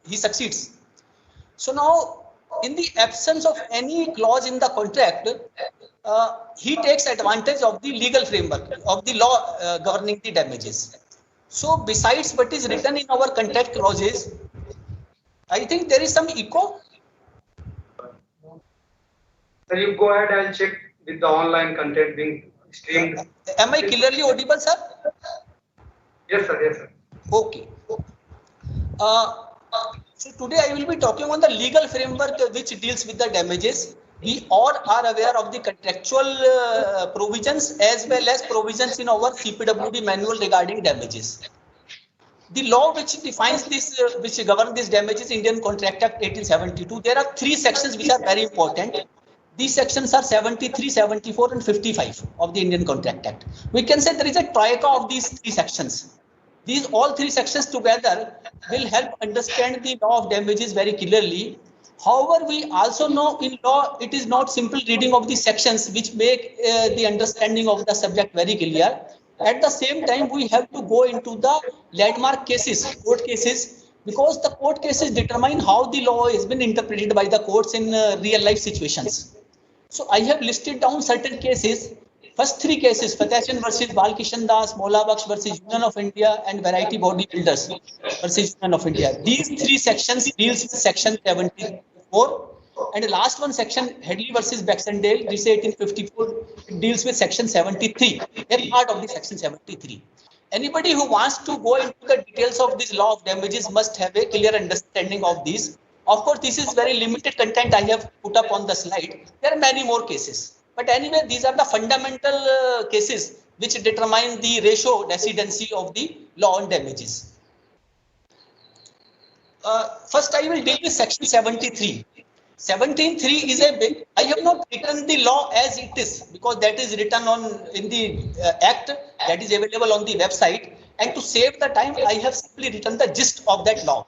he succeeds. So now, in the absence of any clause in the contract, he takes advantage of the legal framework of the law governing the damages. So besides what is written in our contract clauses, I think there is some echo. Sir, you go ahead, I'll check with the online content being streamed. Am I clearly audible, sir? Yes, sir. Yes, sir. Okay. So today I will be talking on the legal framework which deals with the damages. We all are aware of the contractual provisions as well as provisions in our CPWD manual regarding damages. The law which defines this, which governs these damages, Indian Contract Act 1872, there are 3 sections which are very important. These sections are 73, 74 and 55 of the Indian Contract Act. We can say there is a troika of these 3 sections. These all 3 sections together will help understand the law of damages very clearly. However, we also know in law it is not simple reading of the sections which make the understanding of the subject very clear. At the same time, we have to go into the landmark cases, court cases, because the court cases determine how the law has been interpreted by the courts in real life situations. So I have listed down certain cases. First 3 cases, Fatehchand versus Balkishan Das, Mola Baksh versus Union of India and Variety Body Builders versus Union of India. These 3 sections deals with section 74. And the last one, section Headley versus Baxendale, this 1854, deals with section 73, a part of the section 73. Anybody who wants to go into the details of this law of damages must have a clear understanding of these. Of course, this is very limited content I have put up on the slide. There are many more cases. But anyway, these are the fundamental cases which determine the ratio decidency of the law on damages. First, I will deal with section 73. 17.3 is a big, I have not written the law as it is because that is written on in the act that is available on the website, and to save the time I have simply written the gist of that law.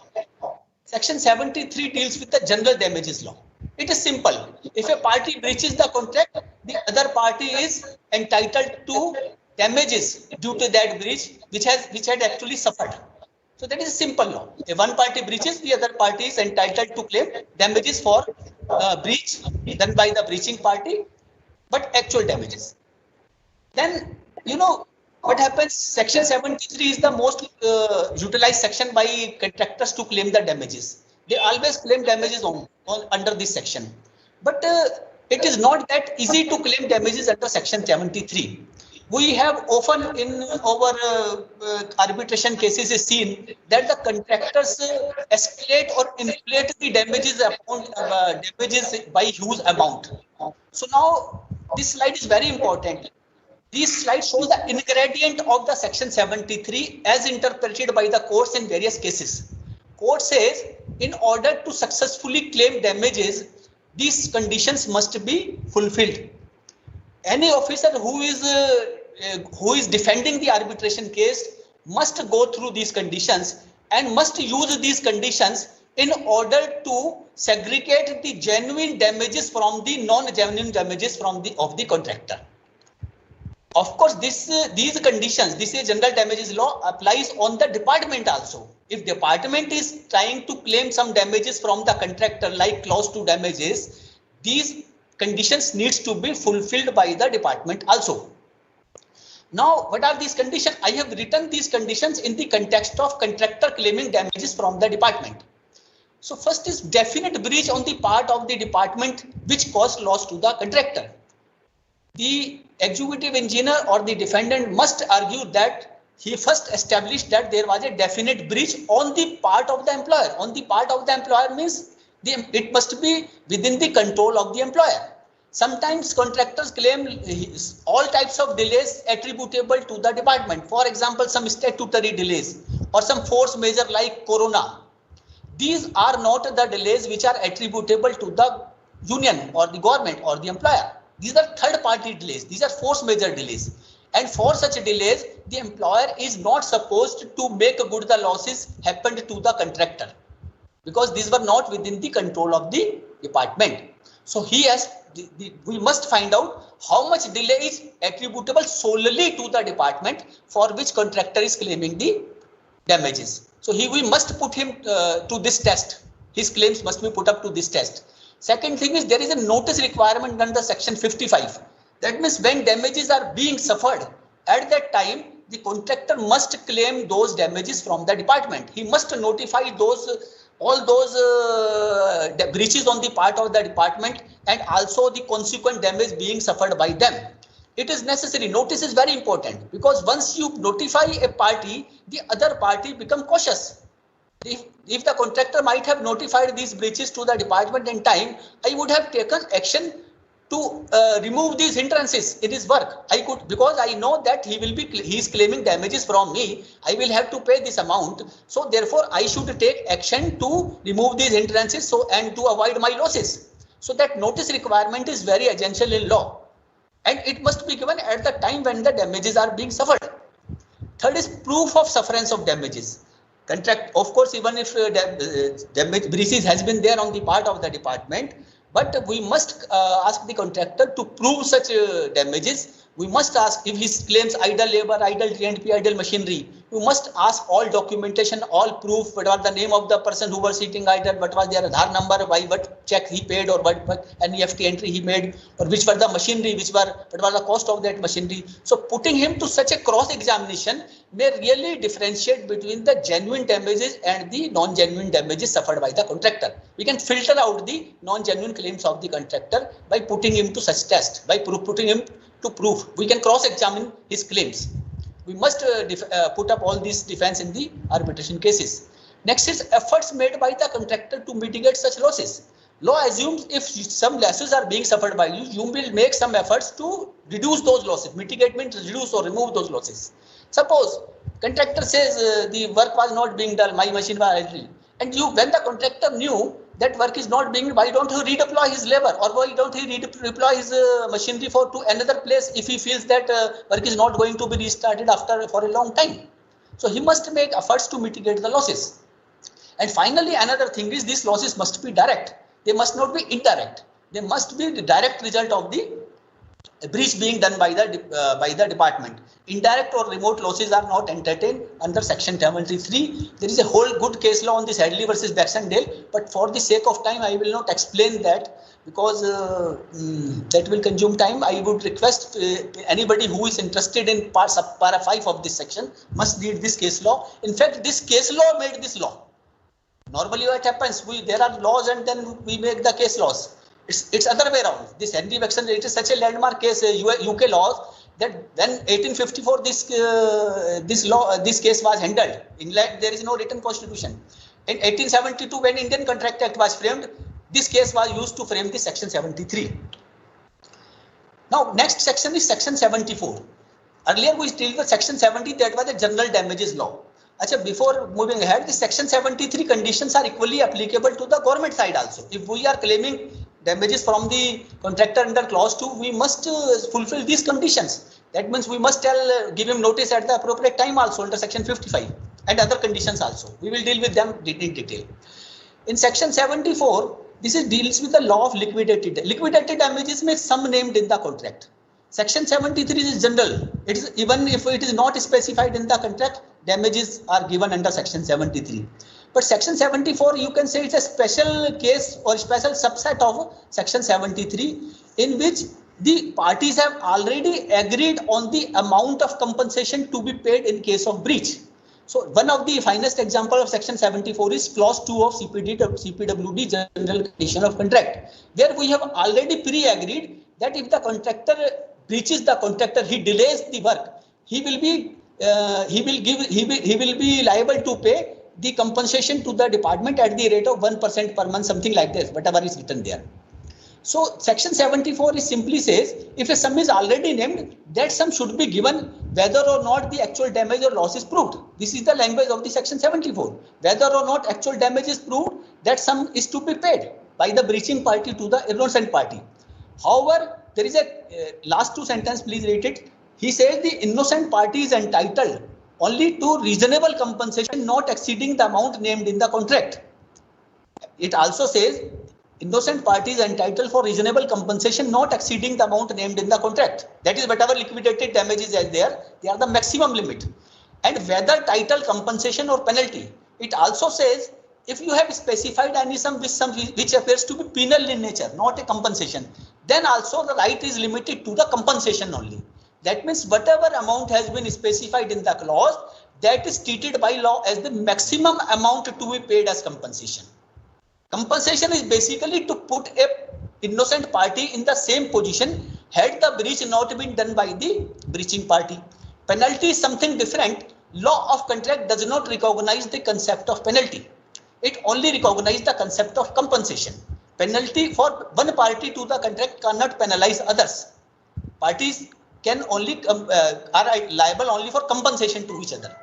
Section 73 deals with the general damages law. It is simple. If a party breaches the contract, the other party is entitled to damages due to that breach which had actually suffered. So that is a simple law. If one party breaches, the other party is entitled to claim damages for breach done by the breaching party, but actual damages. Then, you know, what happens, section 73 is the most utilized section by contractors to claim the damages. They always claim damages under this section. But it is not that easy to claim damages under section 73. We have often in our arbitration cases seen that the contractors escalate or inflate the damages by huge amount. So now this slide is very important. This slide shows the ingredient of the section 73 as interpreted by the courts in various cases. Court says in order to successfully claim damages, these conditions must be fulfilled. Any officer who is defending the arbitration case must go through these conditions and must use these conditions in order to segregate the genuine damages from the non-genuine damages of the contractor. Of course, these conditions, this is general damages law, applies on the department also. If department is trying to claim some damages from the contractor like clause 2 damages, these conditions needs to be fulfilled by the department also. Now, what are these conditions? I have written these conditions in the context of contractor claiming damages from the department. So first is definite breach on the part of the department which caused loss to the contractor. The executive engineer or the defendant must argue that he first established that there was a definite breach on the part of the employer. On the part of the employer means it must be within the control of the employer. Sometimes contractors claim all types of delays attributable to the department. For example, some statutory delays or some force majeure like corona. These are not the delays which are attributable to the union or the government or the employer. These are third party delays. These are force majeure delays. And for such delays, the employer is not supposed to make good the losses happened to the contractor, because these were not within the control of the department. So he has, we must find out how much delay is attributable solely to the department for which contractor is claiming the damages. So we must put him to this test. His claims must be put up to this test. Second thing is there is a notice requirement under section 55. That means when damages are being suffered, at that time, the contractor must claim those damages from the department. He must notify all those breaches on the part of the department and also the consequent damage being suffered by them. It is necessary. Notice is very important because once you notify a party, the other party become cautious. if the contractor might have notified these breaches to the department in time, I would have taken action to remove these hindrances in his work. I could, because I know that he is claiming damages from me. I will have to pay this amount. So therefore, I should take action to remove these hindrances and to avoid my losses. So that notice requirement is very essential in law, and it must be given at the time when the damages are being suffered. Third is proof of sufferance of damages. Contract, of course, even if damage breaches has been there on the part of the department, but we must ask the contractor to prove such damages. We must ask if he claims idle labor, idle T&P, idle machinery. We must ask all documentation, all proof, what was the name of the person who was sitting idle, what was their Aadhaar number, what check he paid, or what NEFT entry he made, or which were the machinery, what was the cost of that machinery. So putting him to such a cross-examination may really differentiate between the genuine damages and the non-genuine damages suffered by the contractor. We can filter out the non-genuine claims of the contractor by putting him to such test, by putting him to proof. We can cross-examine his claims. We must put up all these defense in the arbitration cases. Next is efforts made by the contractor to mitigate such losses. Law assumes if some losses are being suffered by you, you will make some efforts to reduce those losses. Mitigate means reduce or remove those losses. Suppose contractor says the work was not being done, my machine was idle, and when the contractor knew that work is not being, why don't he redeploy his labor, or why don't he redeploy his machinery to another place if he feels that work is not going to be restarted for a long time? So he must make efforts to mitigate the losses. And finally, another thing is these losses must be direct. They must not be indirect. They must be the direct result of the breach being done by the department. Indirect or remote losses are not entertained under Section 73. There is a whole good case law on this Hadley versus Baxendale, but for the sake of time, I will not explain that because that will consume time. I would request anybody who is interested in para 5 of this section must read this case law. In fact, this case law made this law. Normally what happens, there are laws and then we make the case laws. It's other way around. This Hadley Baxendale, it is such a landmark case, UK laws, that when 1854 this case was handled. In England there is no written constitution. In 1872 when Indian Contract Act was framed, this case was used to frame the Section 73. Now next section is Section 74. Earlier we dealt with Section 70, that was the general damages law. Achha, before moving ahead, the Section 73 conditions are equally applicable to the government side also. If we are claiming damages from the contractor under clause 2, we must fulfill these conditions. That means we must give him notice at the appropriate time also under Section 55 and other conditions also. We will deal with them in detail. In Section 74, this deals with the law of liquidated damages may some named in the contract. Section 73 is general. It is, even if it is not specified in the contract, damages are given under Section 73. But Section 74, you can say it's a special case or special subset of Section 73, in which the parties have already agreed on the amount of compensation to be paid in case of breach. So one of the finest example of Section 74 is Clause 2 of CPWD, General Condition of Contract, where we have already pre-agreed that if the contractor breaches the contractor, he delays the work, he will be liable to pay the compensation to the department at the rate of 1% per month, something like this, whatever is written there. So Section 74 simply says if a sum is already named, that sum should be given whether or not the actual damage or loss is proved. This is the language of the Section 74. Whether or not actual damage is proved, that sum is to be paid by the breaching party to the innocent party. However, there is a last two sentence, please read it. He says the innocent party is entitled only to reasonable compensation not exceeding the amount named in the contract. It also says innocent party is entitled for reasonable compensation not exceeding the amount named in the contract. That is whatever liquidated damages are there, they are the maximum limit. And whether title, compensation or penalty. It also says if you have specified any sum which appears to be penal in nature, not a compensation, then also the right is limited to the compensation only. That means whatever amount has been specified in the clause, that is treated by law as the maximum amount to be paid as compensation. Compensation is basically to put a innocent party in the same position had the breach not been done by the breaching party. Penalty is something different. Law of contract does not recognize the concept of penalty. it only recognizes the concept of compensation. Penalty for one party to the contract cannot penalize others. Parties can only are liable only for compensation to each other.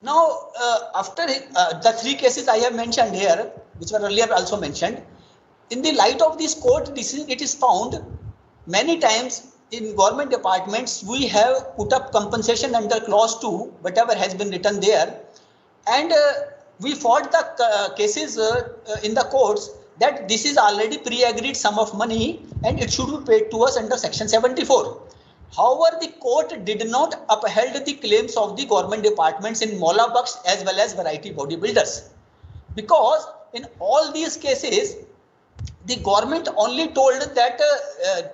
Now, after the three cases I have mentioned here, which were earlier also mentioned, in the light of this court decision, it is found many times in government departments we have put up compensation under clause 2, whatever has been written there, and we fought the cases in the courts that this is already pre-agreed sum of money and it should be paid to us under section 74. However, the court did not upheld the claims of the government departments in Mola Bucks as well as variety bodybuilders, because in all these cases the government only told that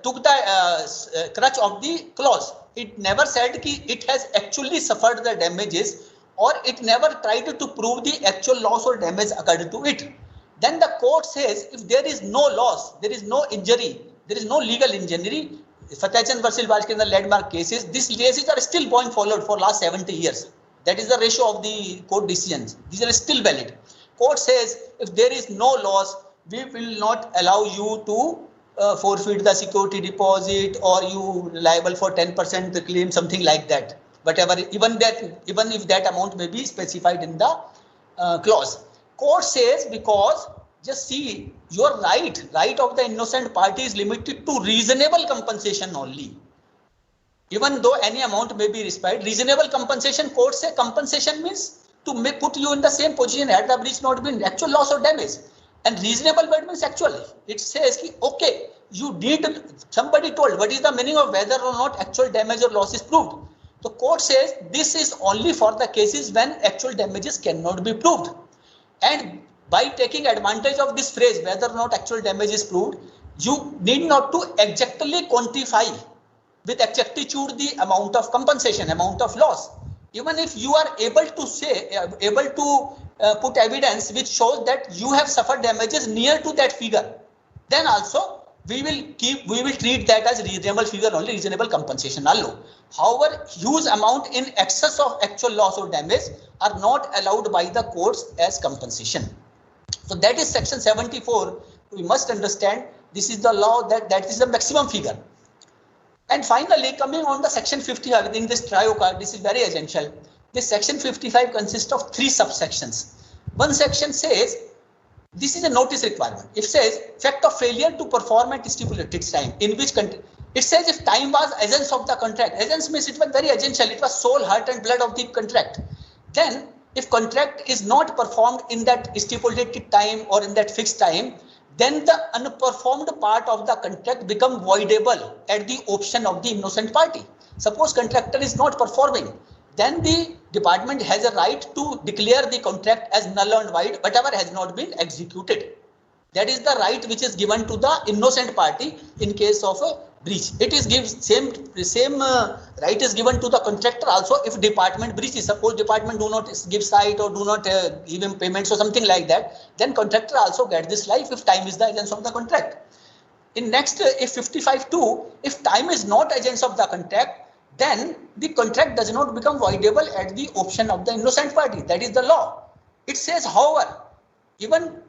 took the crutch of the clause. It never said that it has actually suffered the damages, or it never tried to prove the actual loss or damage occurred to it. Then the court says if there is no loss, there is no injury, there is no legal injury. Fatehchand versus Bajpayee in the landmark cases, these cases are still going forward for last 70 years. That is the ratio of the court decisions. These are still valid. Court says if there is no loss, we will not allow you to forfeit the security deposit, or you liable for 10% claim, something like that. Whatever, even if that amount may be specified in the clause. Court says because just see, your right of the innocent party is limited to reasonable compensation only. Even though any amount may be respited, reasonable compensation, court say compensation means to put you in the same position had the breach not been actual loss or damage. And reasonable bad means actually. It says, okay, you did, somebody told what is the meaning of whether or not actual damage or loss is proved. The court says this is only for the cases when actual damages cannot be proved. And by taking advantage of this phrase, whether or not actual damage is proved, you need not to exactly quantify with exactitude the amount of compensation, amount of loss. Even if you are able to say, put evidence which shows that you have suffered damages near to that figure, then also we will treat that as reasonable figure only, reasonable compensation alone. However, huge amount in excess of actual loss or damage are not allowed by the courts as compensation. So that is section 74. We must understand this is the law that is the maximum figure. And finally, coming on the section 55 in this trio card, this is very essential. This section 55 consists of 3 subsections. One section says this is a notice requirement. It says fact of failure to perform at stipulated time, in which it says if time was essence of the contract. Essence means it was very essential. It was soul, heart and blood of the contract. Then if contract is not performed in that stipulated time or in that fixed time, then the unperformed part of the contract become voidable at the option of the innocent party. Suppose contractor is not performing, then the department has a right to declare the contract as null and void, whatever has not been executed. That is the right which is given to the innocent party in case of a breach. It is same right is given to the contractor also if department breaches. Suppose department do not give site or do not give him payments or something like that, then contractor also gets this life if time is the essence of the contract. In next, if 55(2), if time is not essence of the contract, then the contract does not become voidable at the option of the innocent party. That is the law. It says, however, even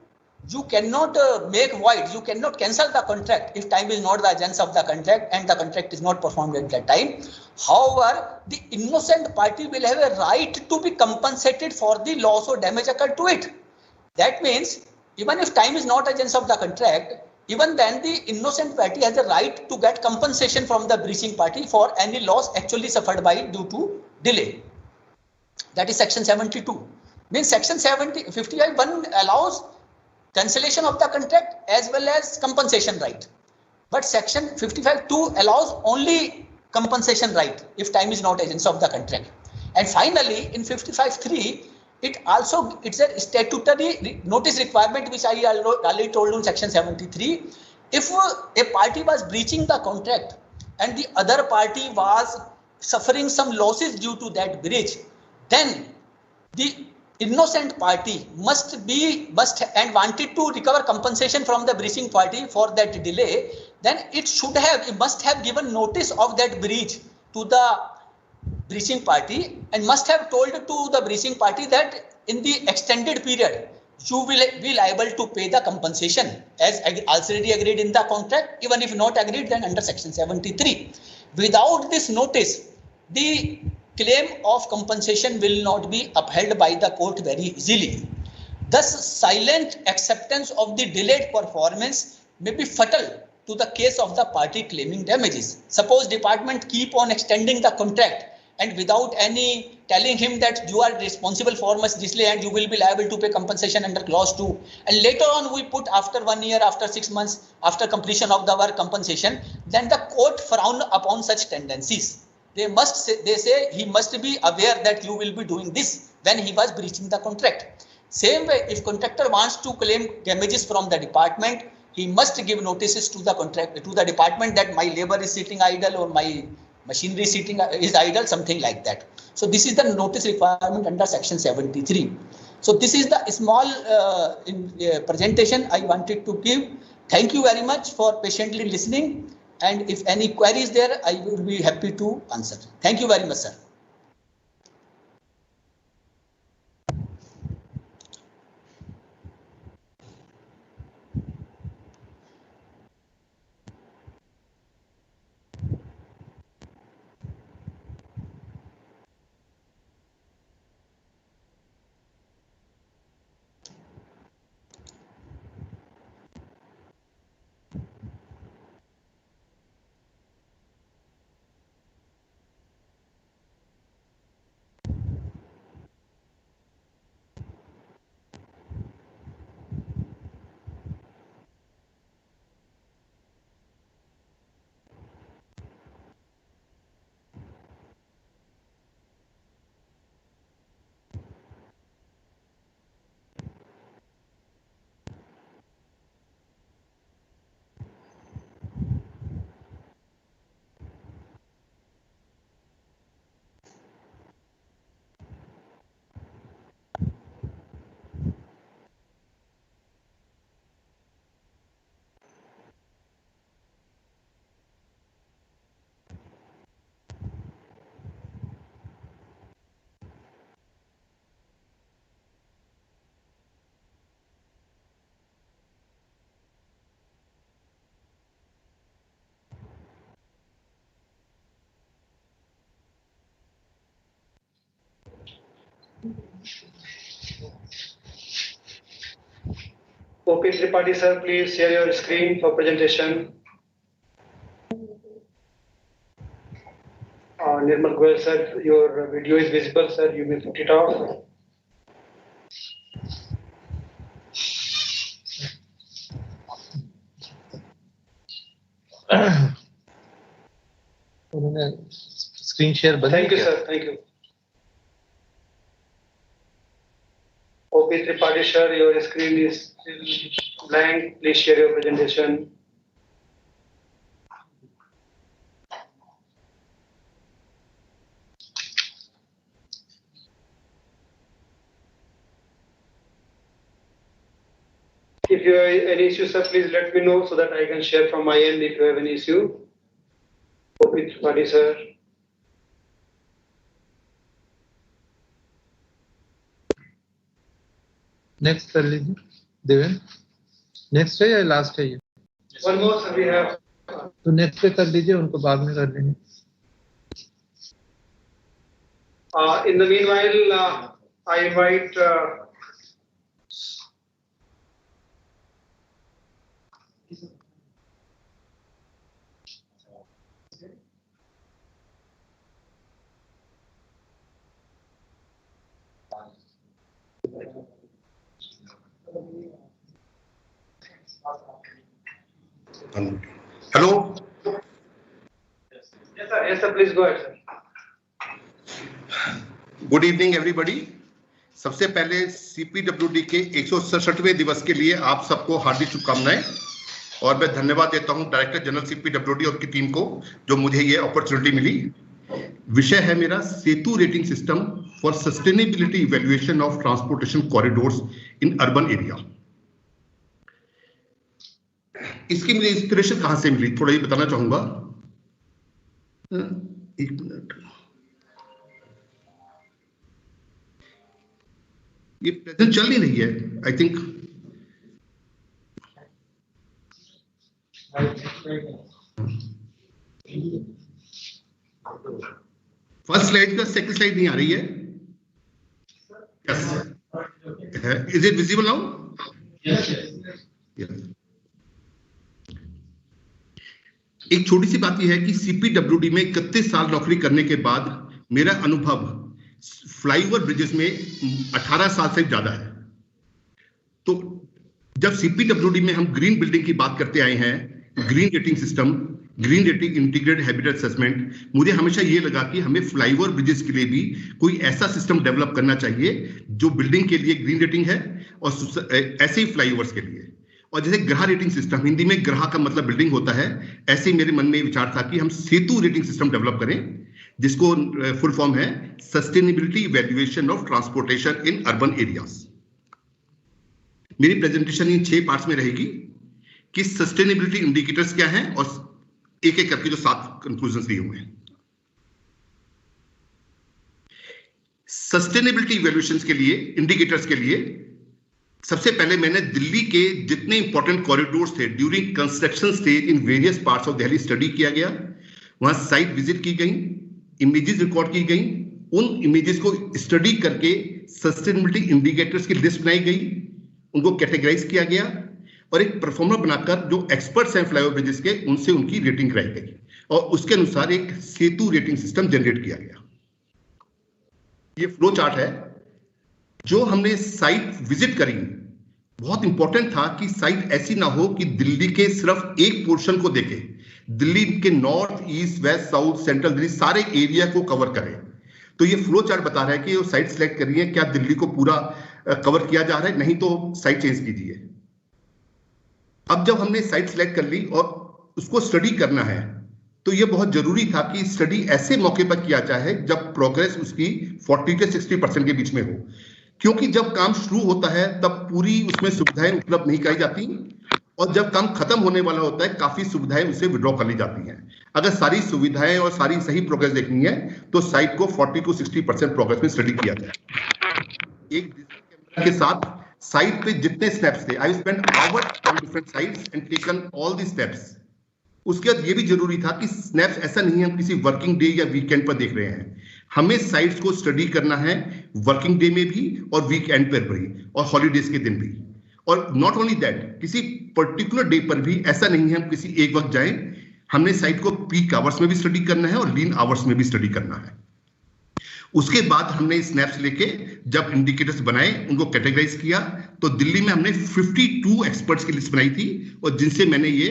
you cannot make void, you cannot cancel the contract if time is not the essence of the contract and the contract is not performed at that time. However, the innocent party will have a right to be compensated for the loss or damage occurred to it. That means even if time is not essence of the contract, even then the innocent party has a right to get compensation from the breaching party for any loss actually suffered by due to delay. That is section 72. Means section 55(1) allows cancellation of the contract as well as compensation right. But section 55(2) allows only compensation right if time is not essence of the contract. And finally, in 55(3), it's a statutory notice requirement which I already told in section 73. If a party was breaching the contract and the other party was suffering some losses due to that breach, then the innocent party must and wanted to recover compensation from the breaching party for that delay, then it must have given notice of that breach to the breaching party and must have told to the breaching party that in the extended period, you will be liable to pay the compensation as already agreed in the contract. Even if not agreed, then under section 73. Without this notice, the claim of compensation will not be upheld by the court very easily. Thus, silent acceptance of the delayed performance may be fatal to the case of the party claiming damages. Suppose department keep on extending the contract and without any telling him that you are responsible for much delay and you will be liable to pay compensation under clause 2. And later on we put after 1 year, after 6 months, after completion of the work compensation, then the court frown upon such tendencies. They say he must be aware that you will be doing this when he was breaching the contract. Same way, if contractor wants to claim damages from the department, he must give notices to the department that my labor is sitting idle or my machinery is idle, something like that. So this is the notice requirement under section 73. So this is the small presentation I wanted to give. Thank you very much for patiently listening. And if any queries there, I will be happy to answer. Thank you very much, sir. OP Tripathi sir, please share your screen for presentation. Nirmal Goyal sir, your video is visible, sir. You may put it off. Screen share बंद Thank you, sir. Thank you. OP Tripathi sir, your screen is blank. Please share your presentation. If you have any issue, sir, please let me know so that I can share from my end if you have any issue. OP Tripathi sir. Next कर लीजिए Deven, next है या last है ये? One more, sir, we have. तो next पे कर लीजिए, उनको बाद में कर लेंगे. In the meanwhile, I invite Hello. Yes, sir. Yes, sir. Please go ahead, sir. Good evening everybody. सबसे पहले CPWD के 167वें दिवस के लिए आप सबको हार्दिक शुभकामनाएं और मैं धन्यवाद देता हूं डायरेक्टर जनरल CPWD और की टीम को जो मुझे ये अपॉर्चुनिटी मिली. विषय है मेरा Setu rating system for sustainability evaluation of transportation corridors in urban area. इसकी मुझे इंस्पिरेशन कहां से मिली थोड़ा ये बताना चाहूंगा. एक मिनट. ये प्रेजेंट चल नहीं रही है, आई थिंक। फर्स्ट स्लाइड का सेकंड स्लाइड नहीं आ रही है। Yes, is it visible now? एक छोटी सी बात यह है कि सीपीडब्ल्यूडी में 31 साल नौकरी करने के बाद मेरा अनुभव फ्लाईओवर ब्रिजेस में 18 साल से ज्यादा है। तो जब सीपीडब्ल्यूडी में हम ग्रीन बिल्डिंग की बात करते आए हैं, green rating system, green rating integrated habitat assessment, मुझे हमेशा ये लगा कि हमें फ्लाईओवर ब्रिजेस के लिए भी कोई ऐसा सिस्टम डेवलप करना चाहिए जो बिल्डिंग के लिए ग्रीन रेटिंग है और ऐसे ही फ्लाईओवर्स के लिए। और जैसे ग्रह रेटिंग सिस्टम, हिंदी में ग्रह का मतलब बिल्डिंग होता है, ऐसे ही मेरे मन में विचार था कि हम सेतु रेटिंग सिस्टम डेवलप करें, जिसको फुल फॉर्म है sustainability evaluation of transportation in urban areas. मेरी प्रेजेंटेशन इन 6 पार्ट्स में रहेगी कि सस्टेनेबिलिटी इंडिकेटर्स क्या हैं और एक एक करके जो 7 कंक्लूजन दिए हुए हैं। सस्टेनेबिलिटी इवैल्यूएशंस के लिए, इंडिकेटर्स के लिए सबसे पहले मैंने दिल्ली के जितने इंपॉर्टेंट कॉरिडोर्स थे during construction stage in various parts of Delhi study किया गया। वहां साइट विजिट की गई, इमेजेस रिकॉर्ड की गई, उन इमेजेस को स्टडी करके सस्टेनेबिलिटी इंडिकेटर्स की लिस्ट बनाई गई, उनको कैटेगराइज किया गया और एक परफॉर्मर बनाकर जो एक्सपर्ट्स हैं फ्लाईओवर ब्रिजेस के, उनसे उनकी रेटिंग कराई गई और उसके अनुसार एक सेतु रेटिंग सिस्टम जनरेट किया गया। ये फ्लो चार्ट है जो हमने साइट विजिट करी। बहुत इंपॉर्टेंट था कि साइट ऐसी ना हो कि दिल्ली के सिर्फ एक पोर्शन को देखे, दिल्ली के north, east, west, south, central Delhi सारे एरिया को कवर करे। तो ये फ्लो चार्ट बता रहा है कि वो साइट सिलेक्ट करिए, क्या दिल्ली को पूरा कवर किया जा रहा है, नहीं तो साइट चेंज कीजिए। अब जब हमने साइट सिलेक्ट कर ली और उसको स्टडी करना है, तो ये बहुत जरूरी था कि स्टडी ऐसे मौके पर किया जाए जब प्रोग्रेस उसकी 40 से 60% के बीच में हो, क्योंकि जब काम शुरू होता है तब पूरी उसमें सुविधाएं उपलब्ध नहीं कराई जाती और जब काम खत्म होने वाला होता है काफी सुविधाएं उसे विड्रॉ कर ली जाती हैं। अगर सारी सुविधाएं और सारी सही प्रोग्रेस देखनी है तो साइट को 40 to 60% प्रोग्रेस में स्टडी किया जाए। एक के साथ साइट पे जितने स्टेप्स थे, I spend hours on different sites and taken all the steps. उसके बाद ये भी जरूरी था कि स्नैप्स ऐसा नहीं है हम किसी वर्किंग डे या वीकेंड पर देख रहे हैं, हमें साइट्स को स्टडी करना है वर्किंग डे में भी और वीकेंड पर भी और हॉलीडेज के दिन भी। और नॉट ओनली दैट, किसी पर्टिकुलर डे पर भी ऐसा नहीं है हम किसी एक वक्त जाएं, हमने साइट को पीक आवर्स में भी स्टडी करना है और लीन आवर्स में भी स्टडी करना है। उसके बाद हमने स्नैप्स लेके जब इंडिकेटर्स बनाए, उनको कैटेगराइज किया, तो दिल्ली में हमने 52 एक्सपर्ट्स की लिस्ट बनाई थी और जिनसे मैंने ये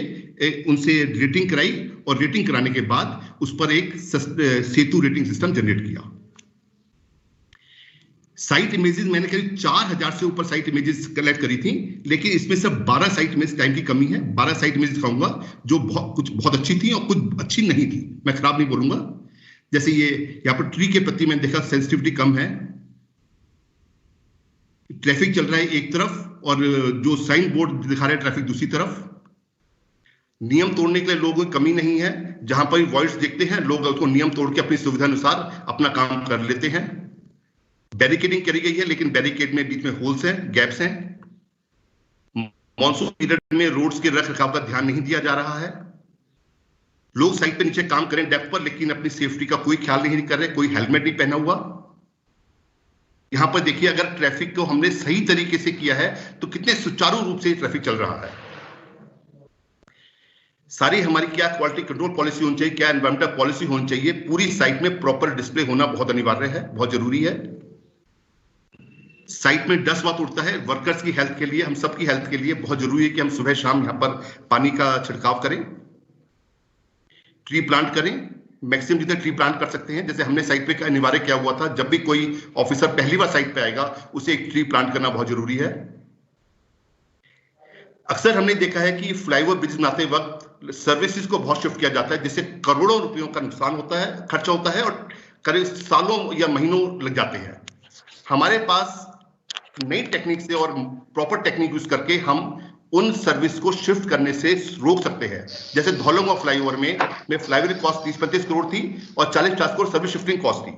उनसे रेटिंग कराई और रेटिंग कराने के बाद उस पर एक सेतु रेटिंग सिस्टम जनरेट किया। साइट इमेजेस मैंने करीब 4000 से ऊपर साइट इमेजेस कलेक्ट करी थी, लेकिन इसमें सिर्फ 12 साइट इमेज, टाइम की कमी है, 12 साइट इमेज दिखाऊंगा जो कुछ बहुत अच्छी थी और कुछ अच्छी नहीं थी, मैं खराब नहीं बोलूंगा। जैसे ये यहाँ पर ट्री के प्रति मैंने देखा सेंसिटिविटी कम है, ट्रैफिक चल रहा है एक तरफ और जो साइन बोर्ड दिखा रहा है ट्रैफिक दूसरी तरफ। नियम तोड़ने के लिए लोगों की कमी नहीं है, जहां पर वॉइस देखते हैं लोग उसको नियम तोड़ के अपनी सुविधा अनुसार अपना काम कर लेते हैं। बैरिकेडिंग करी गई है लेकिन बैरिकेड में बीच में होल्स हैं, गैप्स हैं। मॉनसून पीरियड में रोड्स के रख रखाव का ध्यान नहीं दिया जा रहा है। लोग साइट पे नीचे काम करें डेप्थ पर, लेकिन अपनी सेफ्टी का कोई ख्याल नहीं कर रहे, कोई हेलमेट नहीं पहना हुआ। यहां पर देखिए, अगर ट्रैफिक को हमने सही तरीके से किया है तो कितने सुचारू रूप से ट्रैफिक चल रहा है। सारी हमारी क्या क्वालिटी कंट्रोल पॉलिसी होनी चाहिए, क्या एनवायरमेंटल पॉलिसी होनी चाहिए, पूरी साइट में प्रॉपर डिस्प्ले होना बहुत अनिवार्य है, बहुत जरूरी है। साइट में डस्ट बहुत उड़ता है, वर्कर्स की हेल्थ के लिए, हम सबकी हेल्थ के लिए बहुत जरूरी है कि हम सुबह शाम यहां पर पानी का छिड़काव करें, ट्री प्लांट करें, मैक्सिमम जितने ट्री प्लांट कर सकते हैं। जैसे हमने साइट पे अनिवार्य किया हुआ था, जब भी कोई ऑफिसर पहली बार साइट पे आएगा उसे एक ट्री प्लांट करना बहुत जरूरी है। अक्सर हमने देखा है कि फ्लाईओवर ब्रिज बनाते वक्त सर्विसेज को बहुत शिफ्ट किया जाता है, जिससे करोड़ों रुपयों का नुकसान होता है, खर्चा होता है और करीब सालों या महीनों लग जाते हैं। हमारे पास नई टेक्निक से और प्रॉपर टेक्निक यूज करके हम उन सर्विस को शिफ्ट करने से रोक सकते हैं। जैसे धौलंगा फ्लाईओवर में फ्लाईओवर की कॉस्ट 30-35 करोड़ थी और 40-50 करोड़ सर्विस शिफ्टिंग कॉस्ट थी।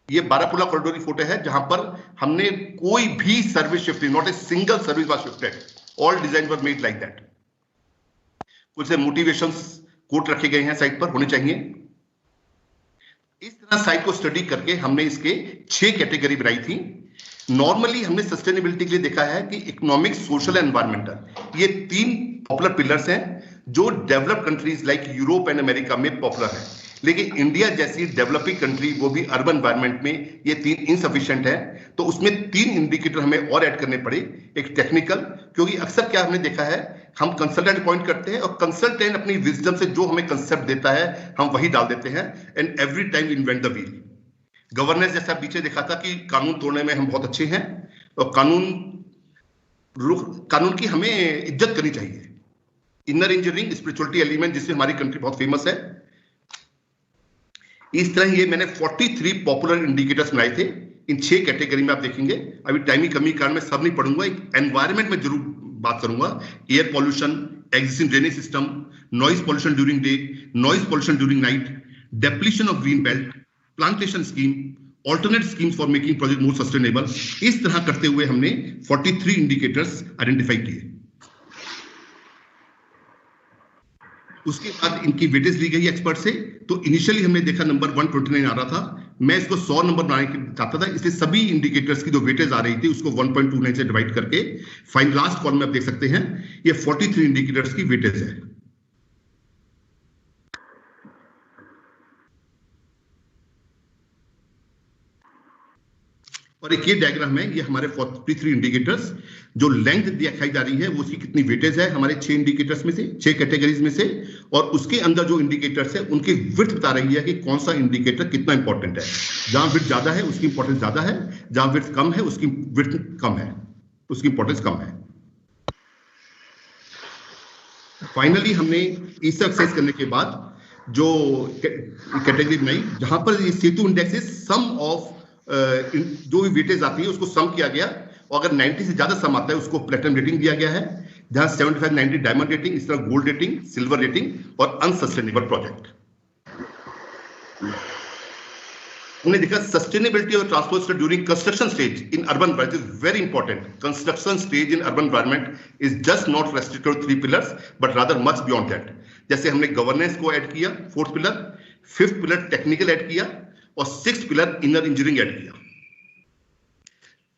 ये बारापुला कॉरिडोर की फोटो है जहां पर हमने कोई भी service shift, not a single service was shifted, all design were made like that. कुछ मोटिवेशंस कोट रखे गए हैं साइट पर, होने चाहिए। इस तरह साइट को स्टडी करके हमने इसके 6 कैटेगरी बनाई थी। नॉर्मली हमने सस्टेनेबिलिटी के लिए देखा है कि इकोनॉमिक, सोशल एंड एनवायरमेंटल, ये 3 पॉपुलर पिलर्स हैं जो developed countries like Europe and America में पॉपुलर है। लेकिन इंडिया जैसी डेवलपिंग कंट्री, वो भी अर्बन एनवायरनमेंट में, ये 3 इनसफिशिएंट है। तो उसमें 3 इंडिकेटर हमें और ऐड करने पड़े। एक टेक्निकल, क्योंकि अक्सर क्या हमने देखा है, हम कंसल्टेंट अपॉइंट करते हैं और कंसल्टेंट अपनी विजडम से जो हमें कंसेप्ट देता है हम वही डाल देते हैं, and every time invent the wheel. Governance जैसा पीछे देखा था कि कानून तोड़ने में हम बहुत अच्छे हैं, और कानून की हमें इज्जत करनी चाहिए। इनर इंजीनियरिंग, स्पिरिचुअलिटी एलिमेंट, जिसमें हमारी कंट्री बहुत फेमस है। इस तरह ये मैंने 43 पॉपुलर इंडिकेटर्स बनाए थे इन 6 कैटेगरी में। आप देखेंगे, अभी टाइम की कमी के कारण मैं सब नहीं पढ़ूंगा। एक एनवायरमेंट में जरूर बात करूंगा। Air pollution, existing drainage system, noise pollution during day, noise pollution during night, depletion of green belt, plantation scheme, alternate schemes for making project more sustainable। इस तरह करते हुए हमने 43 इंडिकेटर्स आइडेंटिफाई किए। उसके बाद इनकी वेटेज ली गई एक्सपर्ट से। तो इनिशियली हमने देखा नंबर 129 आ रहा था, मैं इसको 100 नंबर बनाना चाहता था, इसलिए सभी इंडिकेटर्स की जो वेटेज आ रही थी उसको 1.29 से डिवाइड करके फाइन लास्ट कॉलम में आप देख सकते हैं ये 43 इंडिकेटर्स की वेटेज है। और एक ये डायग्राम है, ये हमारे 43 इंडिकेटर्स, जो लेंथ दिखाई जा रही है वो उसकी कितनी वेटेज है हमारे 6 इंडिकेटर्स में से, 6 कैटेगरीज में से, और उसके अंदर जो इंडिकेटर्स है उनकी विड्थ बता रही है कि कौन सा इंडिकेटर कितना इंपॉर्टेंट है। जहां विड्थ ज्यादा है उसकी इंपॉर्टेंस ज्यादा है, जहां विड्थ कम है उसकी विड्थ कम है, उसकी इंपॉर्टेंस कम है। फाइनली हमने इसे एक्सेस करने के बाद जो कैटेगरी बनाई, जहां पर ये सेतु इंडेक्स इज सम ऑफ जो भी वेटेज आती है उसको सम किया गया, और अगर 90 से ज्यादा सम आता है उसको प्लेटिनम रेटिंग दिया गया है, जहां 75, 90 डायमंड रेटिंग, इस तरह गोल्ड रेटिंग, सिल्वर रेटिंग और अनसस्टेनेबल प्रोजेक्ट। हमने देखा सस्टेनेबिलिटी और transport during construction stage in urban environment is very important. Construction stage in urban environment is just not restricted to 3 pillars but rather much beyond that. जैसे हमने governance को add किया 4th pillar, 5th pillar technical add किया, और 6th pillar inner engineering add किया।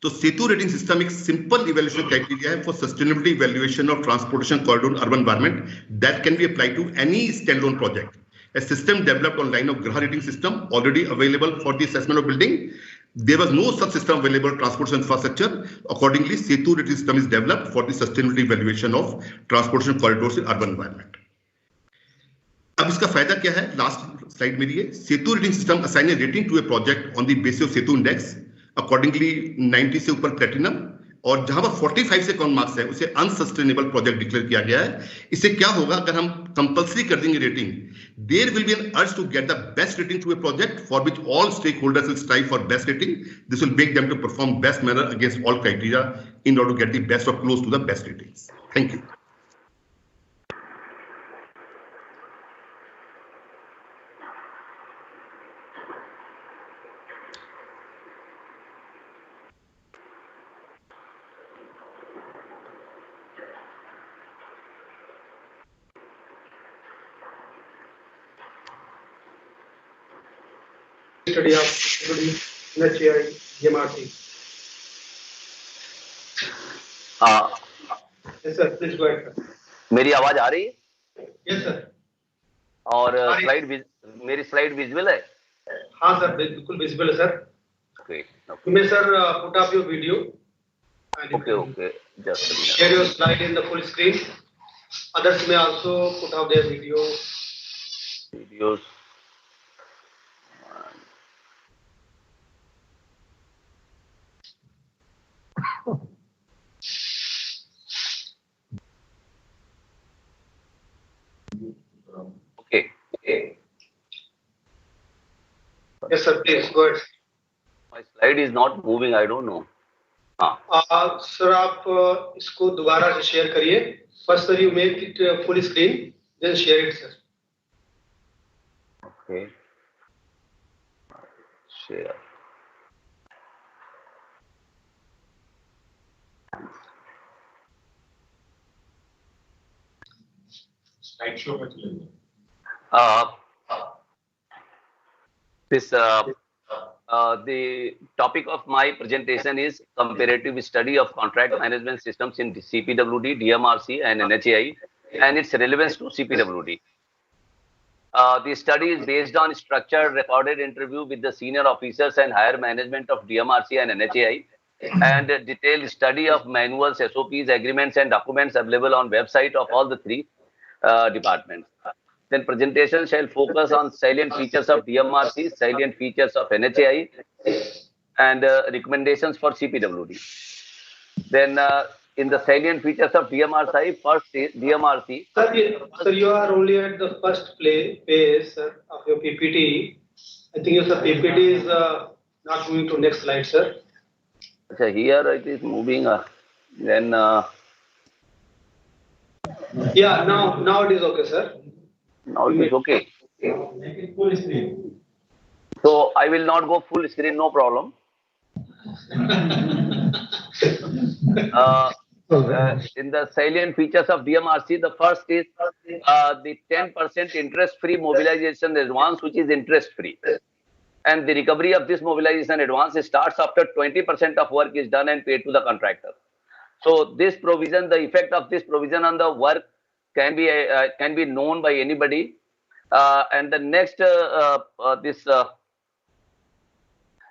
तो Setu rating system एक simple evaluation criteria है for sustainability evaluation of transportation corridor urban environment that can be applied to any standalone project. A system developed on line of Graha rating system already available for the assessment of building. There was no such system available transportation infrastructure. Accordingly, Setu rating system is developed for the sustainability evaluation of transportation corridors in urban environment. अब इसका फायदा क्या है, last slide में ये Setu rating system assign a rating to a project on the basis of Setu index. Accordingly 90 से ऊपर platinum, और जहां पर 45 से कम मार्क्स है उसे अनसस्टेनेबल प्रोजेक्ट डिक्लेयर किया गया है। इससे क्या होगा, अगर हम कंपल्सरी कर देंगे rating, there will be an urge to get the best rating to a project for which all stakeholders will strive for best rating. This will make them to perform best manner against all criteria in order to get the best or close to the best ratings. Thank you. Study of NHAI MRT. Yes sir, please go ahead. मेरी आवाज आ रही है? Yes sir. और मेरी slide visual है? हाँ sir, बिल्कुल visible है sir. Okay. You may sir put up your video. Okay. Just a minute. Share your slide in the full screen. Others may also put up their videos. Okay. Yes sir, please go ahead. My slide is not moving. I don't know. Sir आप इसको दोबारा से share करिए। First sir you make it full screen, then share it sir. Okay. Share. slideshow में चले जाओ. The topic of my presentation is comparative study of contract management systems in CPWD, DMRC, and NHAI, and its relevance to CPWD. The study is based on structured recorded interview with the senior officers and higher management of DMRC and NHAI, and a detailed study of manuals, SOPs, agreements, and documents available on website of all the three departments. Then presentation shall focus on salient features of DMRC, salient features of NHAI, and recommendations for CPWD. Then in the salient features of DMRC, first is DMRC. Sir, you are only at the first phase of your PPT. I think your PPT is not moving to next slide, sir. Okay, here it is moving. Then yeah, now it is okay, sir. Now it is okay. Make it full screen. So I will not go full screen, no problem. In the salient features of DMRC, the first is the 10% interest-free mobilization advance, which is interest-free. And the recovery of this mobilization advance starts after 20% of work is done and paid to the contractor. So this provision, the effect of this provision on the work can be known by anybody. And the next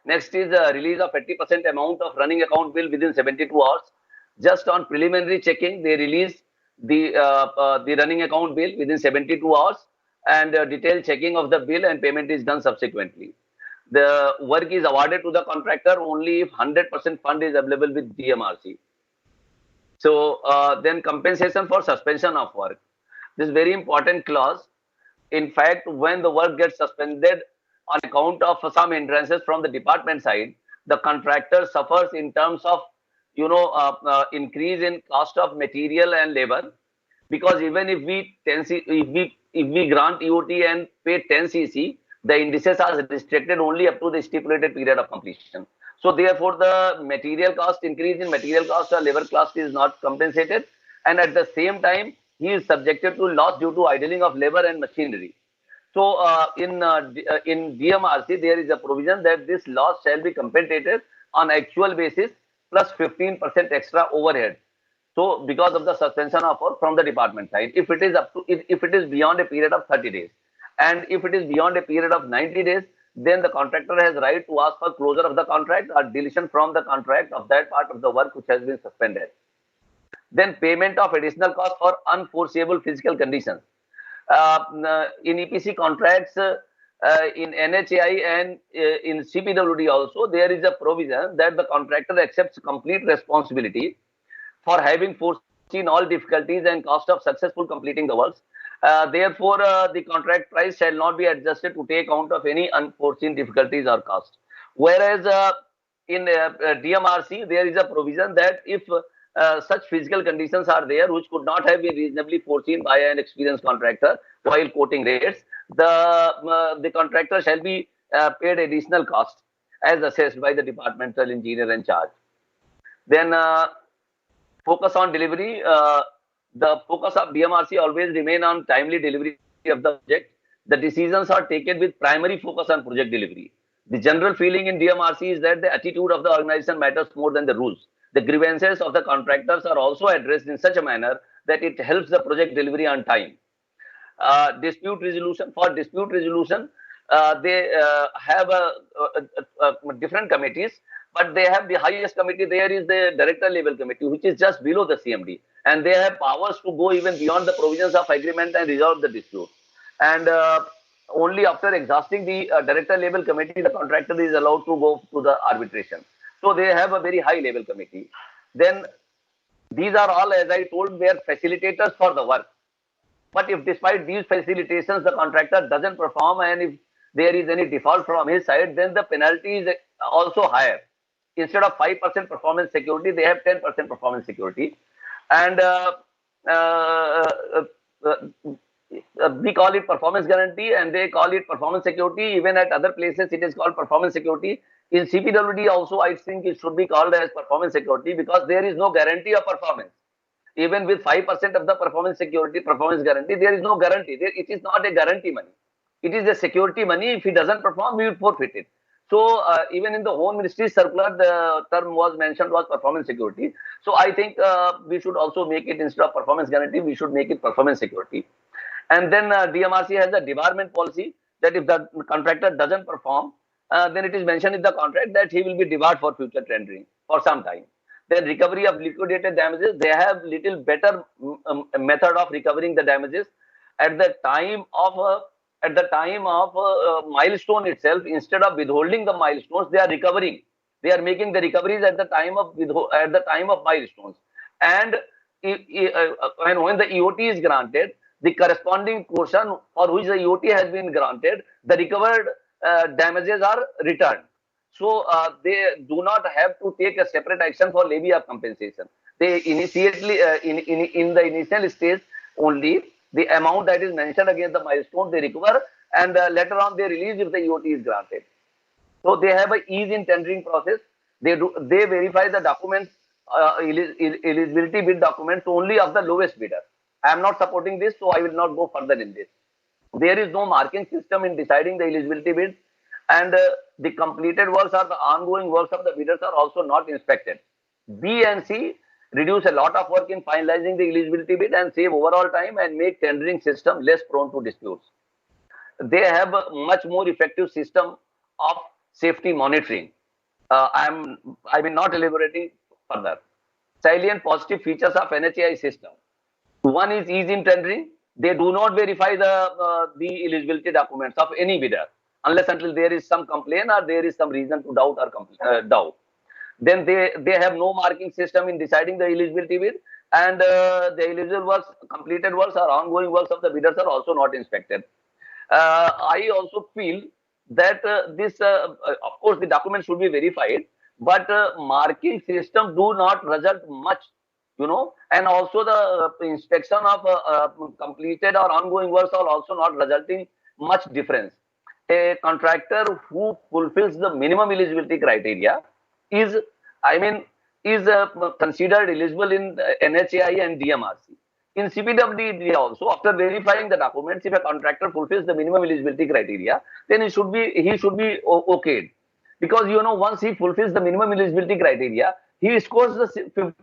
next is release of 80% amount of running account bill within 72 hours. Just on preliminary checking, they release the running account bill within 72 hours, and detailed checking of the bill and payment is done subsequently. The work is awarded to the contractor only if 100% fund is available with DMRC. So then compensation for suspension of work. This is very important clause. In fact, when the work gets suspended on account of some hindrances from the department side, the contractor suffers in terms of increase in cost of material and labor, because even if we grant EOT and pay 10 cc, the indices are restricted only up to the stipulated period of completion. So therefore, the material cost increase in material cost or labor cost is not compensated, and at the same time, he is subjected to loss due to idling of labor and machinery. So in DMRC, there is a provision that this loss shall be compensated on actual basis plus 15% extra overhead. So because of the suspension of work from the department side, if it is beyond a period of 30 days, and if it is beyond a period of 90 days, then the contractor has right to ask for closure of the contract or deletion from the contract of that part of the work which has been suspended. Then payment of additional cost for unforeseeable physical conditions. In EPC contracts, in NHAI and in CPWD also, there is a provision that the contractor accepts complete responsibility for having foreseen all difficulties and cost of successful completing the works. Therefore, the contract price shall not be adjusted to take account of any unforeseen difficulties or cost. Whereas in DMRC, there is a provision that if such physical conditions are there which could not have been reasonably foreseen by an experienced contractor while quoting rates, the contractor shall be paid additional cost as assessed by the departmental engineer in charge. Then focus on delivery. The focus of DMRC always remain on timely delivery of the project. The decisions are taken with primary focus on project delivery. The general feeling in DMRC is that the attitude of the organization matters more than the rules. The grievances of the contractors are also addressed in such a manner that it helps the project delivery on time. Dispute resolution. For dispute resolution, they have different committees, but they have the highest committee there is the director level committee, which is just below the CMD, and they have powers to go even beyond the provisions of agreement and resolve the dispute. And only after exhausting the director level committee, the contractor is allowed to go to the arbitration. So they have a very high level committee. Then these are all, as I told, they are facilitators for the work. But if despite these facilitations, the contractor doesn't perform, and if there is any default from his side, then the penalty is also higher. Instead of 5% performance security, they have 10% performance security. And we call it performance guarantee, and they call it performance security. Even at other places, it is called performance security. In CPWD also, I think it should be called as performance security, because there is no guarantee of performance. even with 5% of the performance guarantee, there is no guarantee. It is not a guarantee money. It is a security money. If he doesn't perform, we will forfeit it. So even in the Home Ministry circular, the term was mentioned was performance security. So I think we should also make it, instead of performance guarantee, we should make it performance security. And then DMRC has a debarment policy that if the contractor doesn't perform, then it is mentioned in the contract that he will be debarred for future tendering for some time. Then recovery of liquidated damages, they have little better method of recovering the damages at the time of milestone itself. Instead of withholding the milestones, they are recovering. They are making the recoveries at the time of milestones. And when the EOT is granted, the corresponding portion for which the EOT has been granted, the recovered damages are returned. So they do not have to take a separate action for levy of compensation. They initially, in the initial stage only, the amount that is mentioned against the milestone they recover, and later on they release if the EOT is granted. So they have a ease in tendering process. They verify the documents, eligibility bid documents only of the lowest bidder. I am not supporting this, so I will not go further in this. There is no marking system in deciding the eligibility bids, and the completed works or the ongoing works of the bidders are also not inspected. B and C reduce a lot of work in finalizing the eligibility bid and save overall time and make tendering system less prone to disputes. They have a much more effective system of safety monitoring. I will not elaborating further. Salient positive features of NHAI system. One is ease in tendering. They do not verify the eligibility documents of any bidder unless until there is some complaint or there is some reason to doubt or doubt. Then they have no marking system in deciding the eligibility bid, and the eligible works, completed works or ongoing works of the bidders are also not inspected. I also feel that of course, the documents should be verified, but marking system do not result much, and also the inspection of completed or ongoing works are also not resulting much difference. A contractor who fulfills the minimum eligibility criteria is, considered eligible in NHAI and DMRC. In CPWD also, after verifying the documents, if a contractor fulfills the minimum eligibility criteria, then he should be okayed. Because once he fulfills the minimum eligibility criteria, he scores the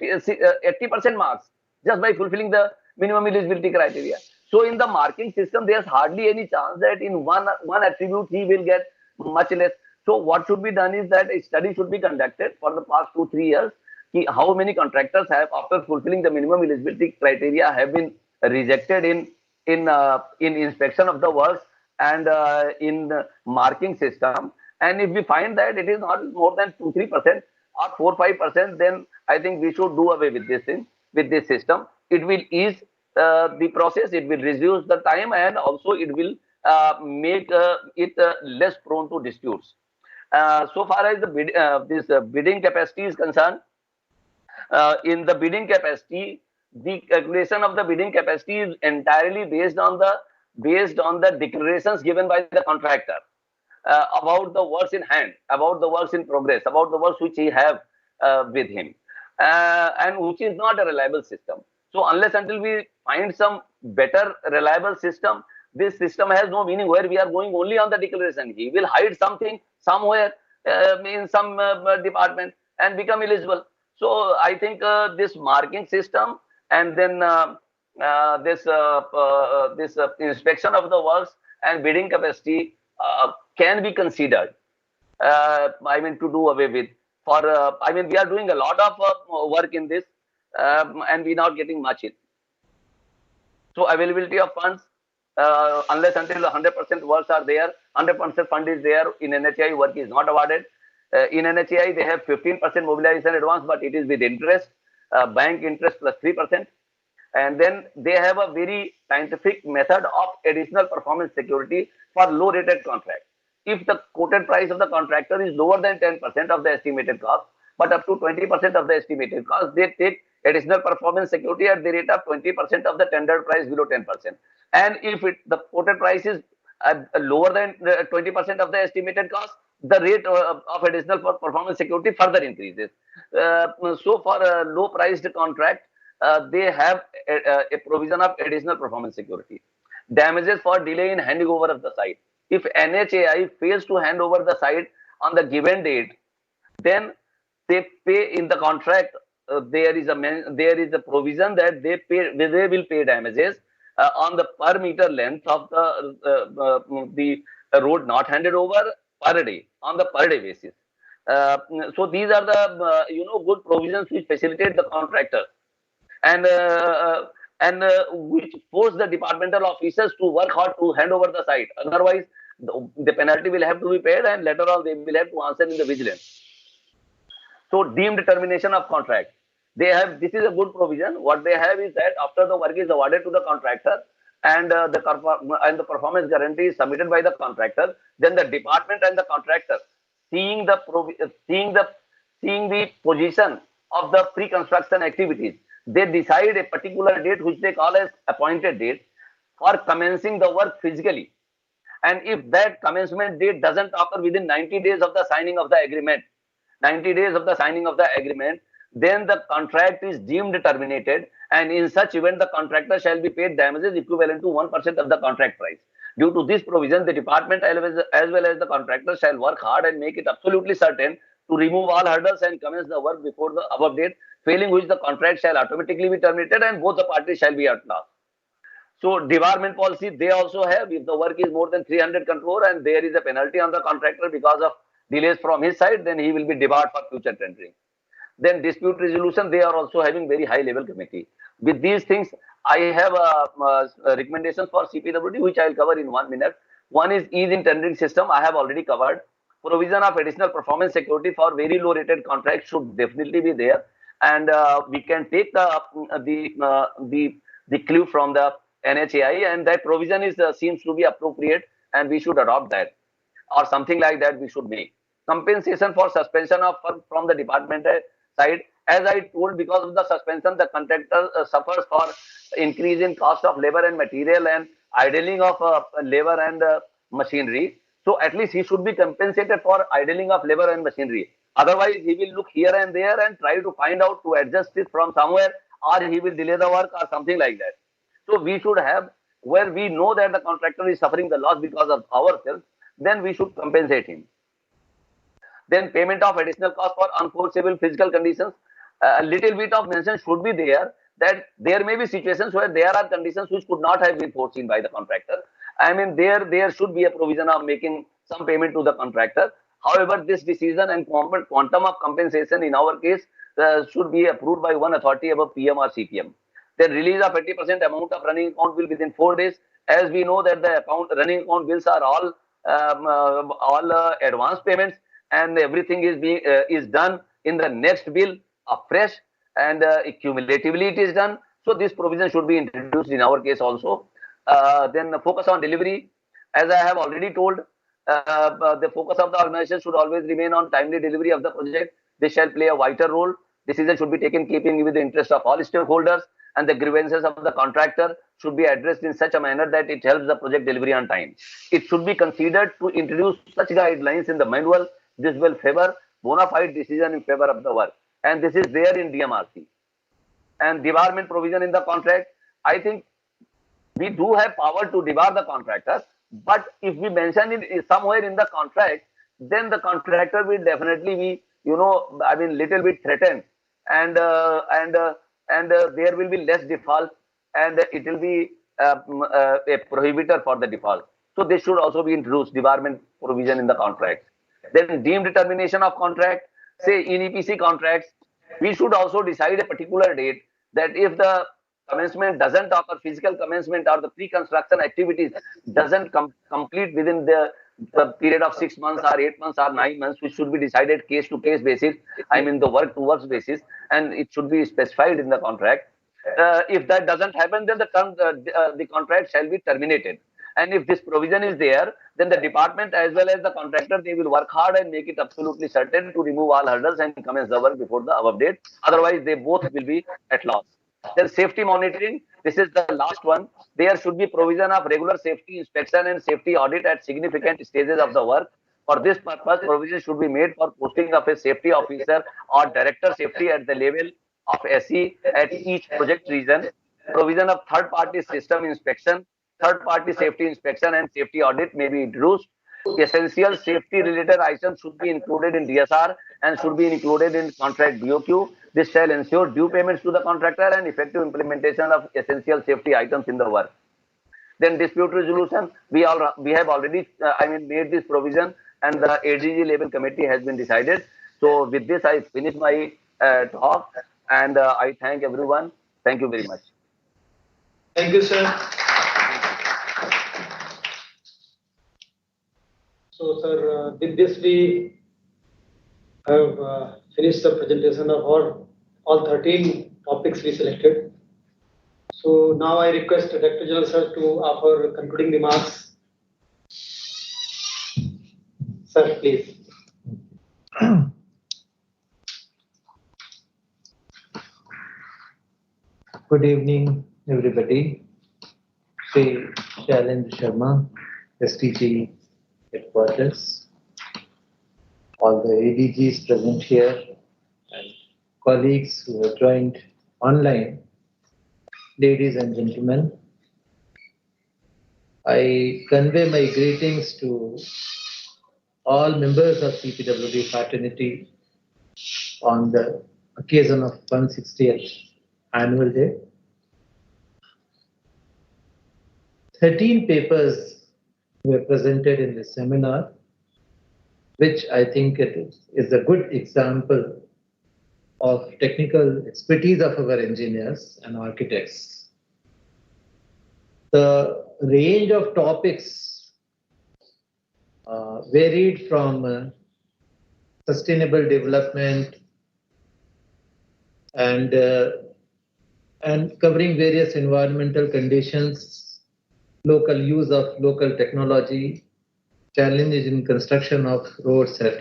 80% marks just by fulfilling the minimum eligibility criteria. So in the marking system, there's hardly any chance that in one attribute he will get much less. So what should be done is that a study should be conducted for the past 2-3 years. How many contractors have, after fulfilling the minimum eligibility criteria, have been rejected in inspection of the works and in marking system. And if we find that it is not more than 2-3% or 4-5%, then I think we should do away with this thing, with this system. It will ease the process, it will reduce the time, and also it will make it less prone to disputes. So far as the bidding capacity is concerned, in the bidding capacity, the calculation of the bidding capacity is entirely based on the declarations given by the contractor about the works in hand, about the works in progress, about the works which he have with him, and which is not a reliable system. So unless until we find some better reliable system, this system has no meaning, where we are going only on the declaration. He will hide something somewhere in some department and become eligible. So I think this marking system and then this inspection of the works and bidding capacity can be considered. To do away with. We are doing a lot of work in this, and we are not getting much in. So availability of funds, unless until 100% works are there, 100% fund is there, in NHAI work is not awarded. In NHAI, they have 15% mobilization advance, but it is with interest, bank interest plus 3%. And then they have a very scientific method of additional performance security for low rated contract. If the quoted price of the contractor is lower than 10% of the estimated cost, but up to 20% of the estimated cost, they take additional performance security at the rate of 20% of the tendered price below 10%. And if the quoted price is lower than 20% of the estimated cost, the rate of additional performance security further increases. So for a low priced contract, they have a provision of additional performance security. Damages for delay in handing over of the site. If NHAI fails to hand over the site on the given date, then they pay in the contract. There is a provision that they will pay damages on the per meter length of the road not handed over per day, on the per day basis. So these are the good provisions which facilitate the contractor and which force the departmental officers to work hard to hand over the site. Otherwise, the penalty will have to be paid, and later on they will have to answer in the vigilance. So deemed termination of contract. They have, this is a good provision. What they have is that after the work is awarded to the contractor and the performance guarantee is submitted by the contractor, then the department and the contractor, seeing the position of the pre-construction activities, they decide a particular date which they call as appointed date for commencing the work physically. And if that commencement date doesn't occur within 90 days of the signing of the agreement, 90 days of the signing of the agreement, then the contract is deemed terminated, and in such event the contractor shall be paid damages equivalent to 1% of the contract price. Due to this provision, the department as well as the contractor shall work hard and make it absolutely certain to remove all hurdles and commence the work before the above date, failing which the contract shall automatically be terminated and both the parties shall be at loss. So debarment policy they also have. If the work is more than 300 crore and there is a penalty on the contractor because of delays from his side, then he will be debarred for future tendering. Then dispute resolution, they are also having very high level committee. With these things, I have a recommendation for CPWD, which I will cover in 1 minute. One is ease in tendering system. I have already covered. Provision of additional performance security for very low rated contracts should definitely be there, and we can take the clue from the NHAI, and that provision is seems to be appropriate, and we should adopt that, or something like that we should make. Compensation for suspension of work from the department side. As I told, because of the suspension, the contractor suffers for increase in cost of labor and material and idling of labor and machinery. So at least he should be compensated for idling of labor and machinery. Otherwise, he will look here and there and try to find out to adjust it from somewhere, or he will delay the work or something like that. So we should have, where we know that the contractor is suffering the loss because of ourselves, then we should compensate him. Then payment of additional cost for unforeseeable physical conditions. A little bit of mention should be there that there may be situations where there are conditions which could not have been foreseen by the contractor. I mean, there should be a provision of making some payment to the contractor. However, this decision and quantum of compensation in our case should be approved by one authority above PM or CPM. Then release of 80% amount of running account bill within 4 days. As we know that the running account bills are all advance payments, and everything is done in the next bill afresh, and cumulatively it is done. So this provision should be introduced in our case also. Then the focus on delivery, as I have already told, the focus of the organization should always remain on timely delivery of the project. This shall play a vital role. Decision should be taken keeping with the interest of all stakeholders, and the grievances of the contractor should be addressed in such a manner that it helps the project delivery on time. It should be considered to introduce such guidelines in the manual. This will favor bona fide decision in favor of the work, and this is there in DMRC. And debarment provision in the contract, I think we do have power to debar the contractor, but if we mention it somewhere in the contract, then the contractor will definitely be, little bit threatened, and there will be less default, and it will be a prohibitor for the default. So this should also be introduced, debarment provision in the contract. Then deemed termination of contract, say in EPC contracts, we should also decide a particular date that if the commencement doesn't occur, physical commencement or the pre-construction activities doesn't complete within the period of 6 months or 8 months or 9 months, which should be decided case to case basis, I mean the work to work basis, and it should be specified in the contract. If that doesn't happen, then the contract shall be terminated. And if this provision is there, then the department as well as the contractor, they will work hard and make it absolutely certain to remove all hurdles and commence the work before the above date. Otherwise, they both will be at loss. Then safety monitoring, this is the last one. There should be provision of regular safety inspection and safety audit at significant stages of the work. For this purpose, provision should be made for posting of a safety officer or director safety at the level of SE at each project region, provision of third-party system inspection, third-party safety inspection and safety audit may be introduced. Essential safety-related items should be included in DSR and should be included in contract BOQ. This shall ensure due payments to the contractor and effective implementation of essential safety items in the work. Then dispute resolution, we have already made this provision, and the ADG level committee has been decided. So with this, I finish my talk, and I thank everyone. Thank you very much. Thank you, sir. So, sir, with this we have finished the presentation of all 13 topics we selected. So now I request Director General sir to offer concluding remarks. Sir, please. Good evening, everybody. Sri Shailendra Sharma, STG Headquarters, all the ADGs present here, and colleagues who have joined online, ladies and gentlemen, I convey my greetings to all members of CPWD fraternity on the occasion of 160th annual day. 13 papers were presented in this seminar, which I think it is a good example of technical expertise of our engineers and architects. The range of topics varied from sustainable development and covering various environmental conditions, local use of local technology, challenges in construction of roads at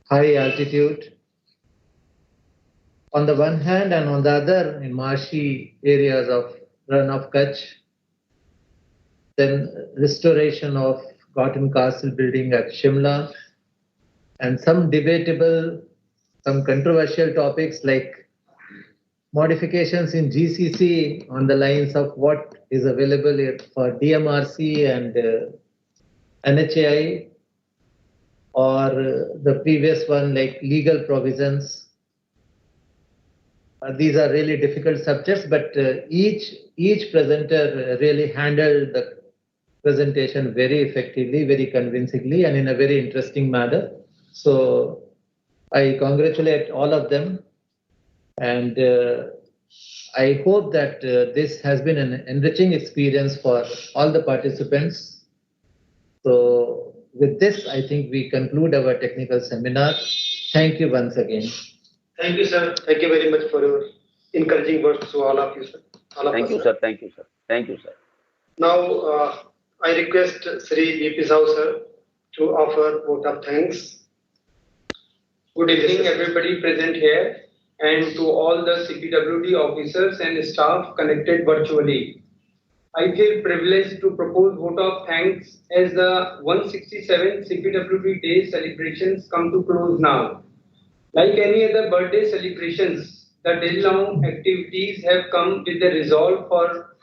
high altitude on the one hand, and on the other in marshy areas of Run of Kutch, then restoration of Cotton Castle building at Shimla, and some debatable, some controversial topics like modifications in GCC on the lines of what is available for DMRC and NHAI, or the previous one like legal provisions. These are really difficult subjects, but each presenter really handled the presentation very effectively, very convincingly, and in a very interesting manner. So I congratulate all of them, and I hope that this has been an enriching experience for all the participants. So with this, I think we conclude our technical seminar. Thank you once again. Thank you, sir. Thank you very much for your encouraging words to all of you, sir. Thank you, sir. Thank you, sir. Thank you, sir. Now, I request Sri V.P. Sahu, sir, to offer vote of thanks. Good evening, everybody present here, and to all the CPWD officers and staff connected virtually. I feel privileged to propose vote of thanks as the 167 CPWD Day celebrations come to close now. Like any other birthday celebrations, the day-long activities have come with the resolve for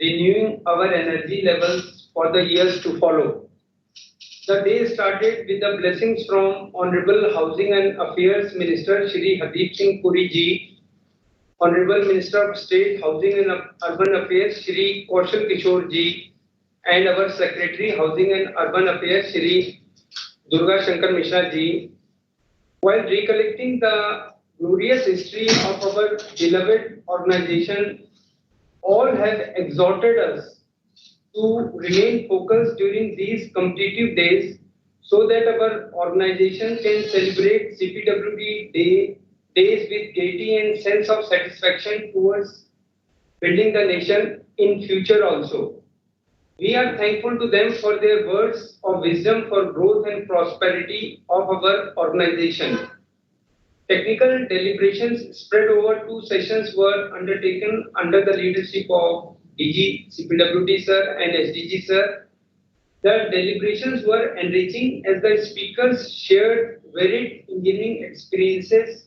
renewing our energy levels for the years to follow. The day started with the blessings from Honorable Housing and Affairs Minister Shri Hardeep Singh Puri ji, Honorable Minister of State Housing and Urban Affairs Shri Kaushal Kishore ji, and our Secretary Housing and Urban Affairs Shri Durga Shankar Mishra ji. While recollecting the glorious history of our beloved organization, all have exhorted us to remain focused during these competitive days so that our organization can celebrate CPWD days with gaiety and sense of satisfaction towards building the nation in future also. We are thankful to them for their words of wisdom for growth and prosperity of our organization. Technical deliberations spread over 2 sessions were undertaken under the leadership of DG CPWD sir and SDG sir. The deliberations were enriching as the speakers shared varied engineering experiences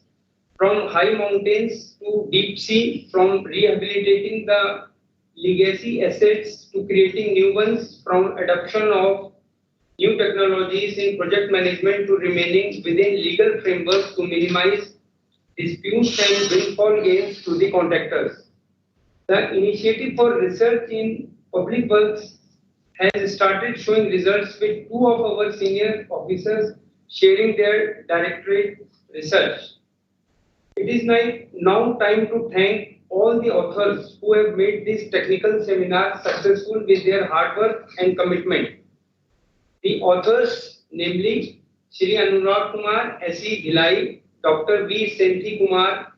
from high mountains to deep sea, from rehabilitating the legacy assets to creating new ones, from adoption of new technologies in project management to remaining within legal frameworks to minimize disputes and windfall gains to the contractors. The initiative for research in public works has started showing results with two of our senior officers sharing their directorate research. It is now time to thank all the authors who have made this technical seminar successful with their hard work and commitment. The authors, namely Shri Anurag Kumar, S.E. Bhilai, Dr. V. Senthi Kumar,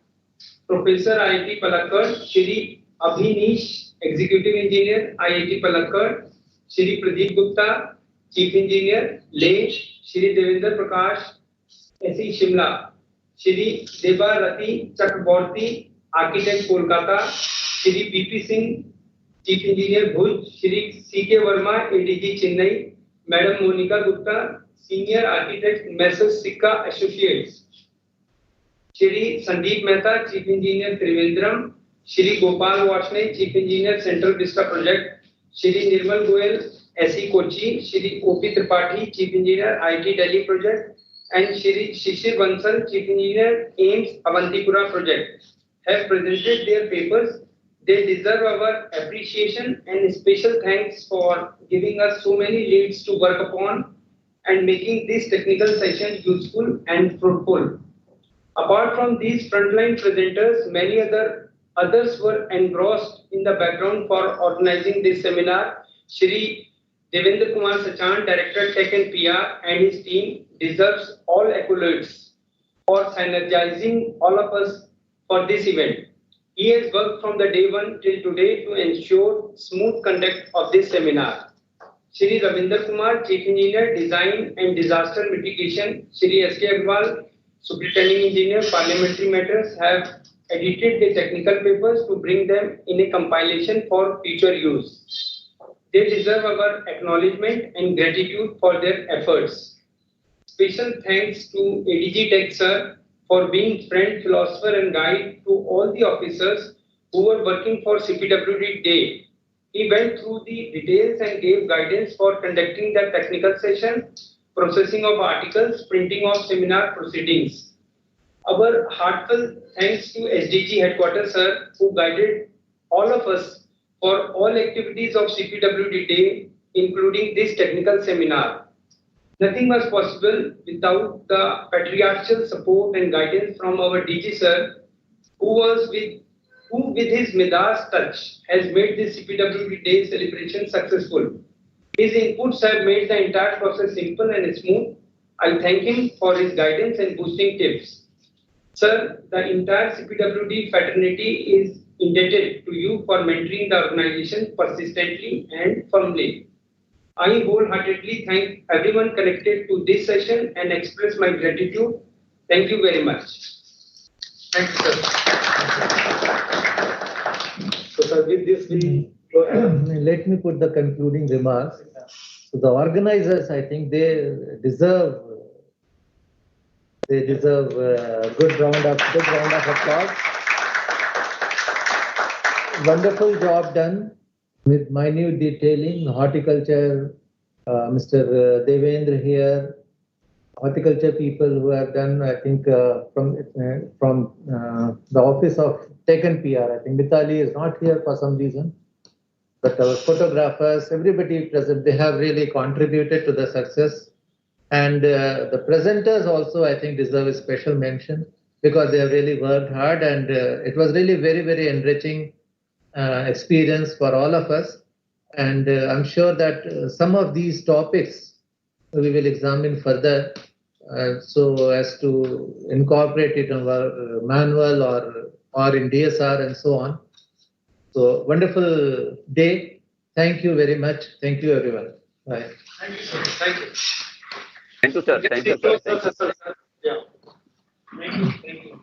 Professor IIT Palakkad, Shri Abhinish, Executive Engineer, IIT Palakkad, Shri Pradeep Gupta, Chief Engineer, Leh, Shri Devendra Prakash, SE Shimla, Shri Deba Rati Chakraborty, Architect Kolkata, Shri BP Singh, Chief Engineer Bhuj, Shri C.K. Verma, ADG Chennai, Madam Monica Gupta, Senior Architect, Messrs. Sikka Associates, Shri Sandeep Mehta, Chief Engineer Trivandrum, Shri Gopal Vashne, Chief Engineer Central Vista Project, Shri Nirmal Goyal, SE Kochi, Shri O.P. Tripathi, Chief Engineer IT Delhi Project, and Shri Shishir Bansal, Chief Engineer AIMS Avantipura Project have presented their papers. They deserve our appreciation and special thanks for giving us so many leads to work upon and making this technical session useful and fruitful. Apart from these frontline presenters, many others were engrossed in the background for organizing this seminar. Shri Devendra Kumar Sachan, Director Tech and PR, and his team deserves all accolades for synergizing all of us for this event. He has worked from the day one till today to ensure smooth conduct of this seminar. Shri Ravinder Kumar, Chief Engineer, Design and Disaster Mitigation, Shri S.K. Agrawal, Superintending Engineer, Parliamentary Matters, have edited the technical papers to bring them in a compilation for future use. They deserve our acknowledgement and gratitude for their efforts. Special thanks to ADG Tech Sir for being friend, philosopher and guide to all the officers who were working for CPWD Day. He went through the details and gave guidance for conducting the technical session, processing of articles, printing of seminar proceedings. Our heartfelt thanks to SDG Headquarters Sir who guided all of us for all activities of CPWD Day, including this technical seminar. Nothing was possible without the patriarchal support and guidance from our DG Sir, who with his Midas touch has made this CPWD Day celebration successful. His inputs have made the entire process simple and smooth. I thank him for his guidance and boosting tips. Sir, the entire CPWD fraternity is indebted to you for mentoring the organization persistently and firmly. I wholeheartedly thank everyone connected to this session and express my gratitude. Thank you very much. Thank you, sir. So, sir, with this, let me put the concluding remarks. So, the organizers, I think they deserve a good round of applause. Wonderful job done with minute detailing, horticulture, Mr. Devendra here, horticulture people who have done, I think, from the office of Tech and PR. I think Mitali is not here for some reason, but our photographers, everybody present, they have really contributed to the success. And the presenters also, I think, deserve a special mention because they have really worked hard, and it was really very, very enriching experience for all of us. And I'm sure that some of these topics we will examine further so as to incorporate it in our manual or in DSR and so on. So wonderful day. Thank you very much. Thank you, everyone. Bye. Thank you, sir. Thank you. Thank you, sir. Thank you, sir. Thank you, sir. Yeah. Thank you. Thank you.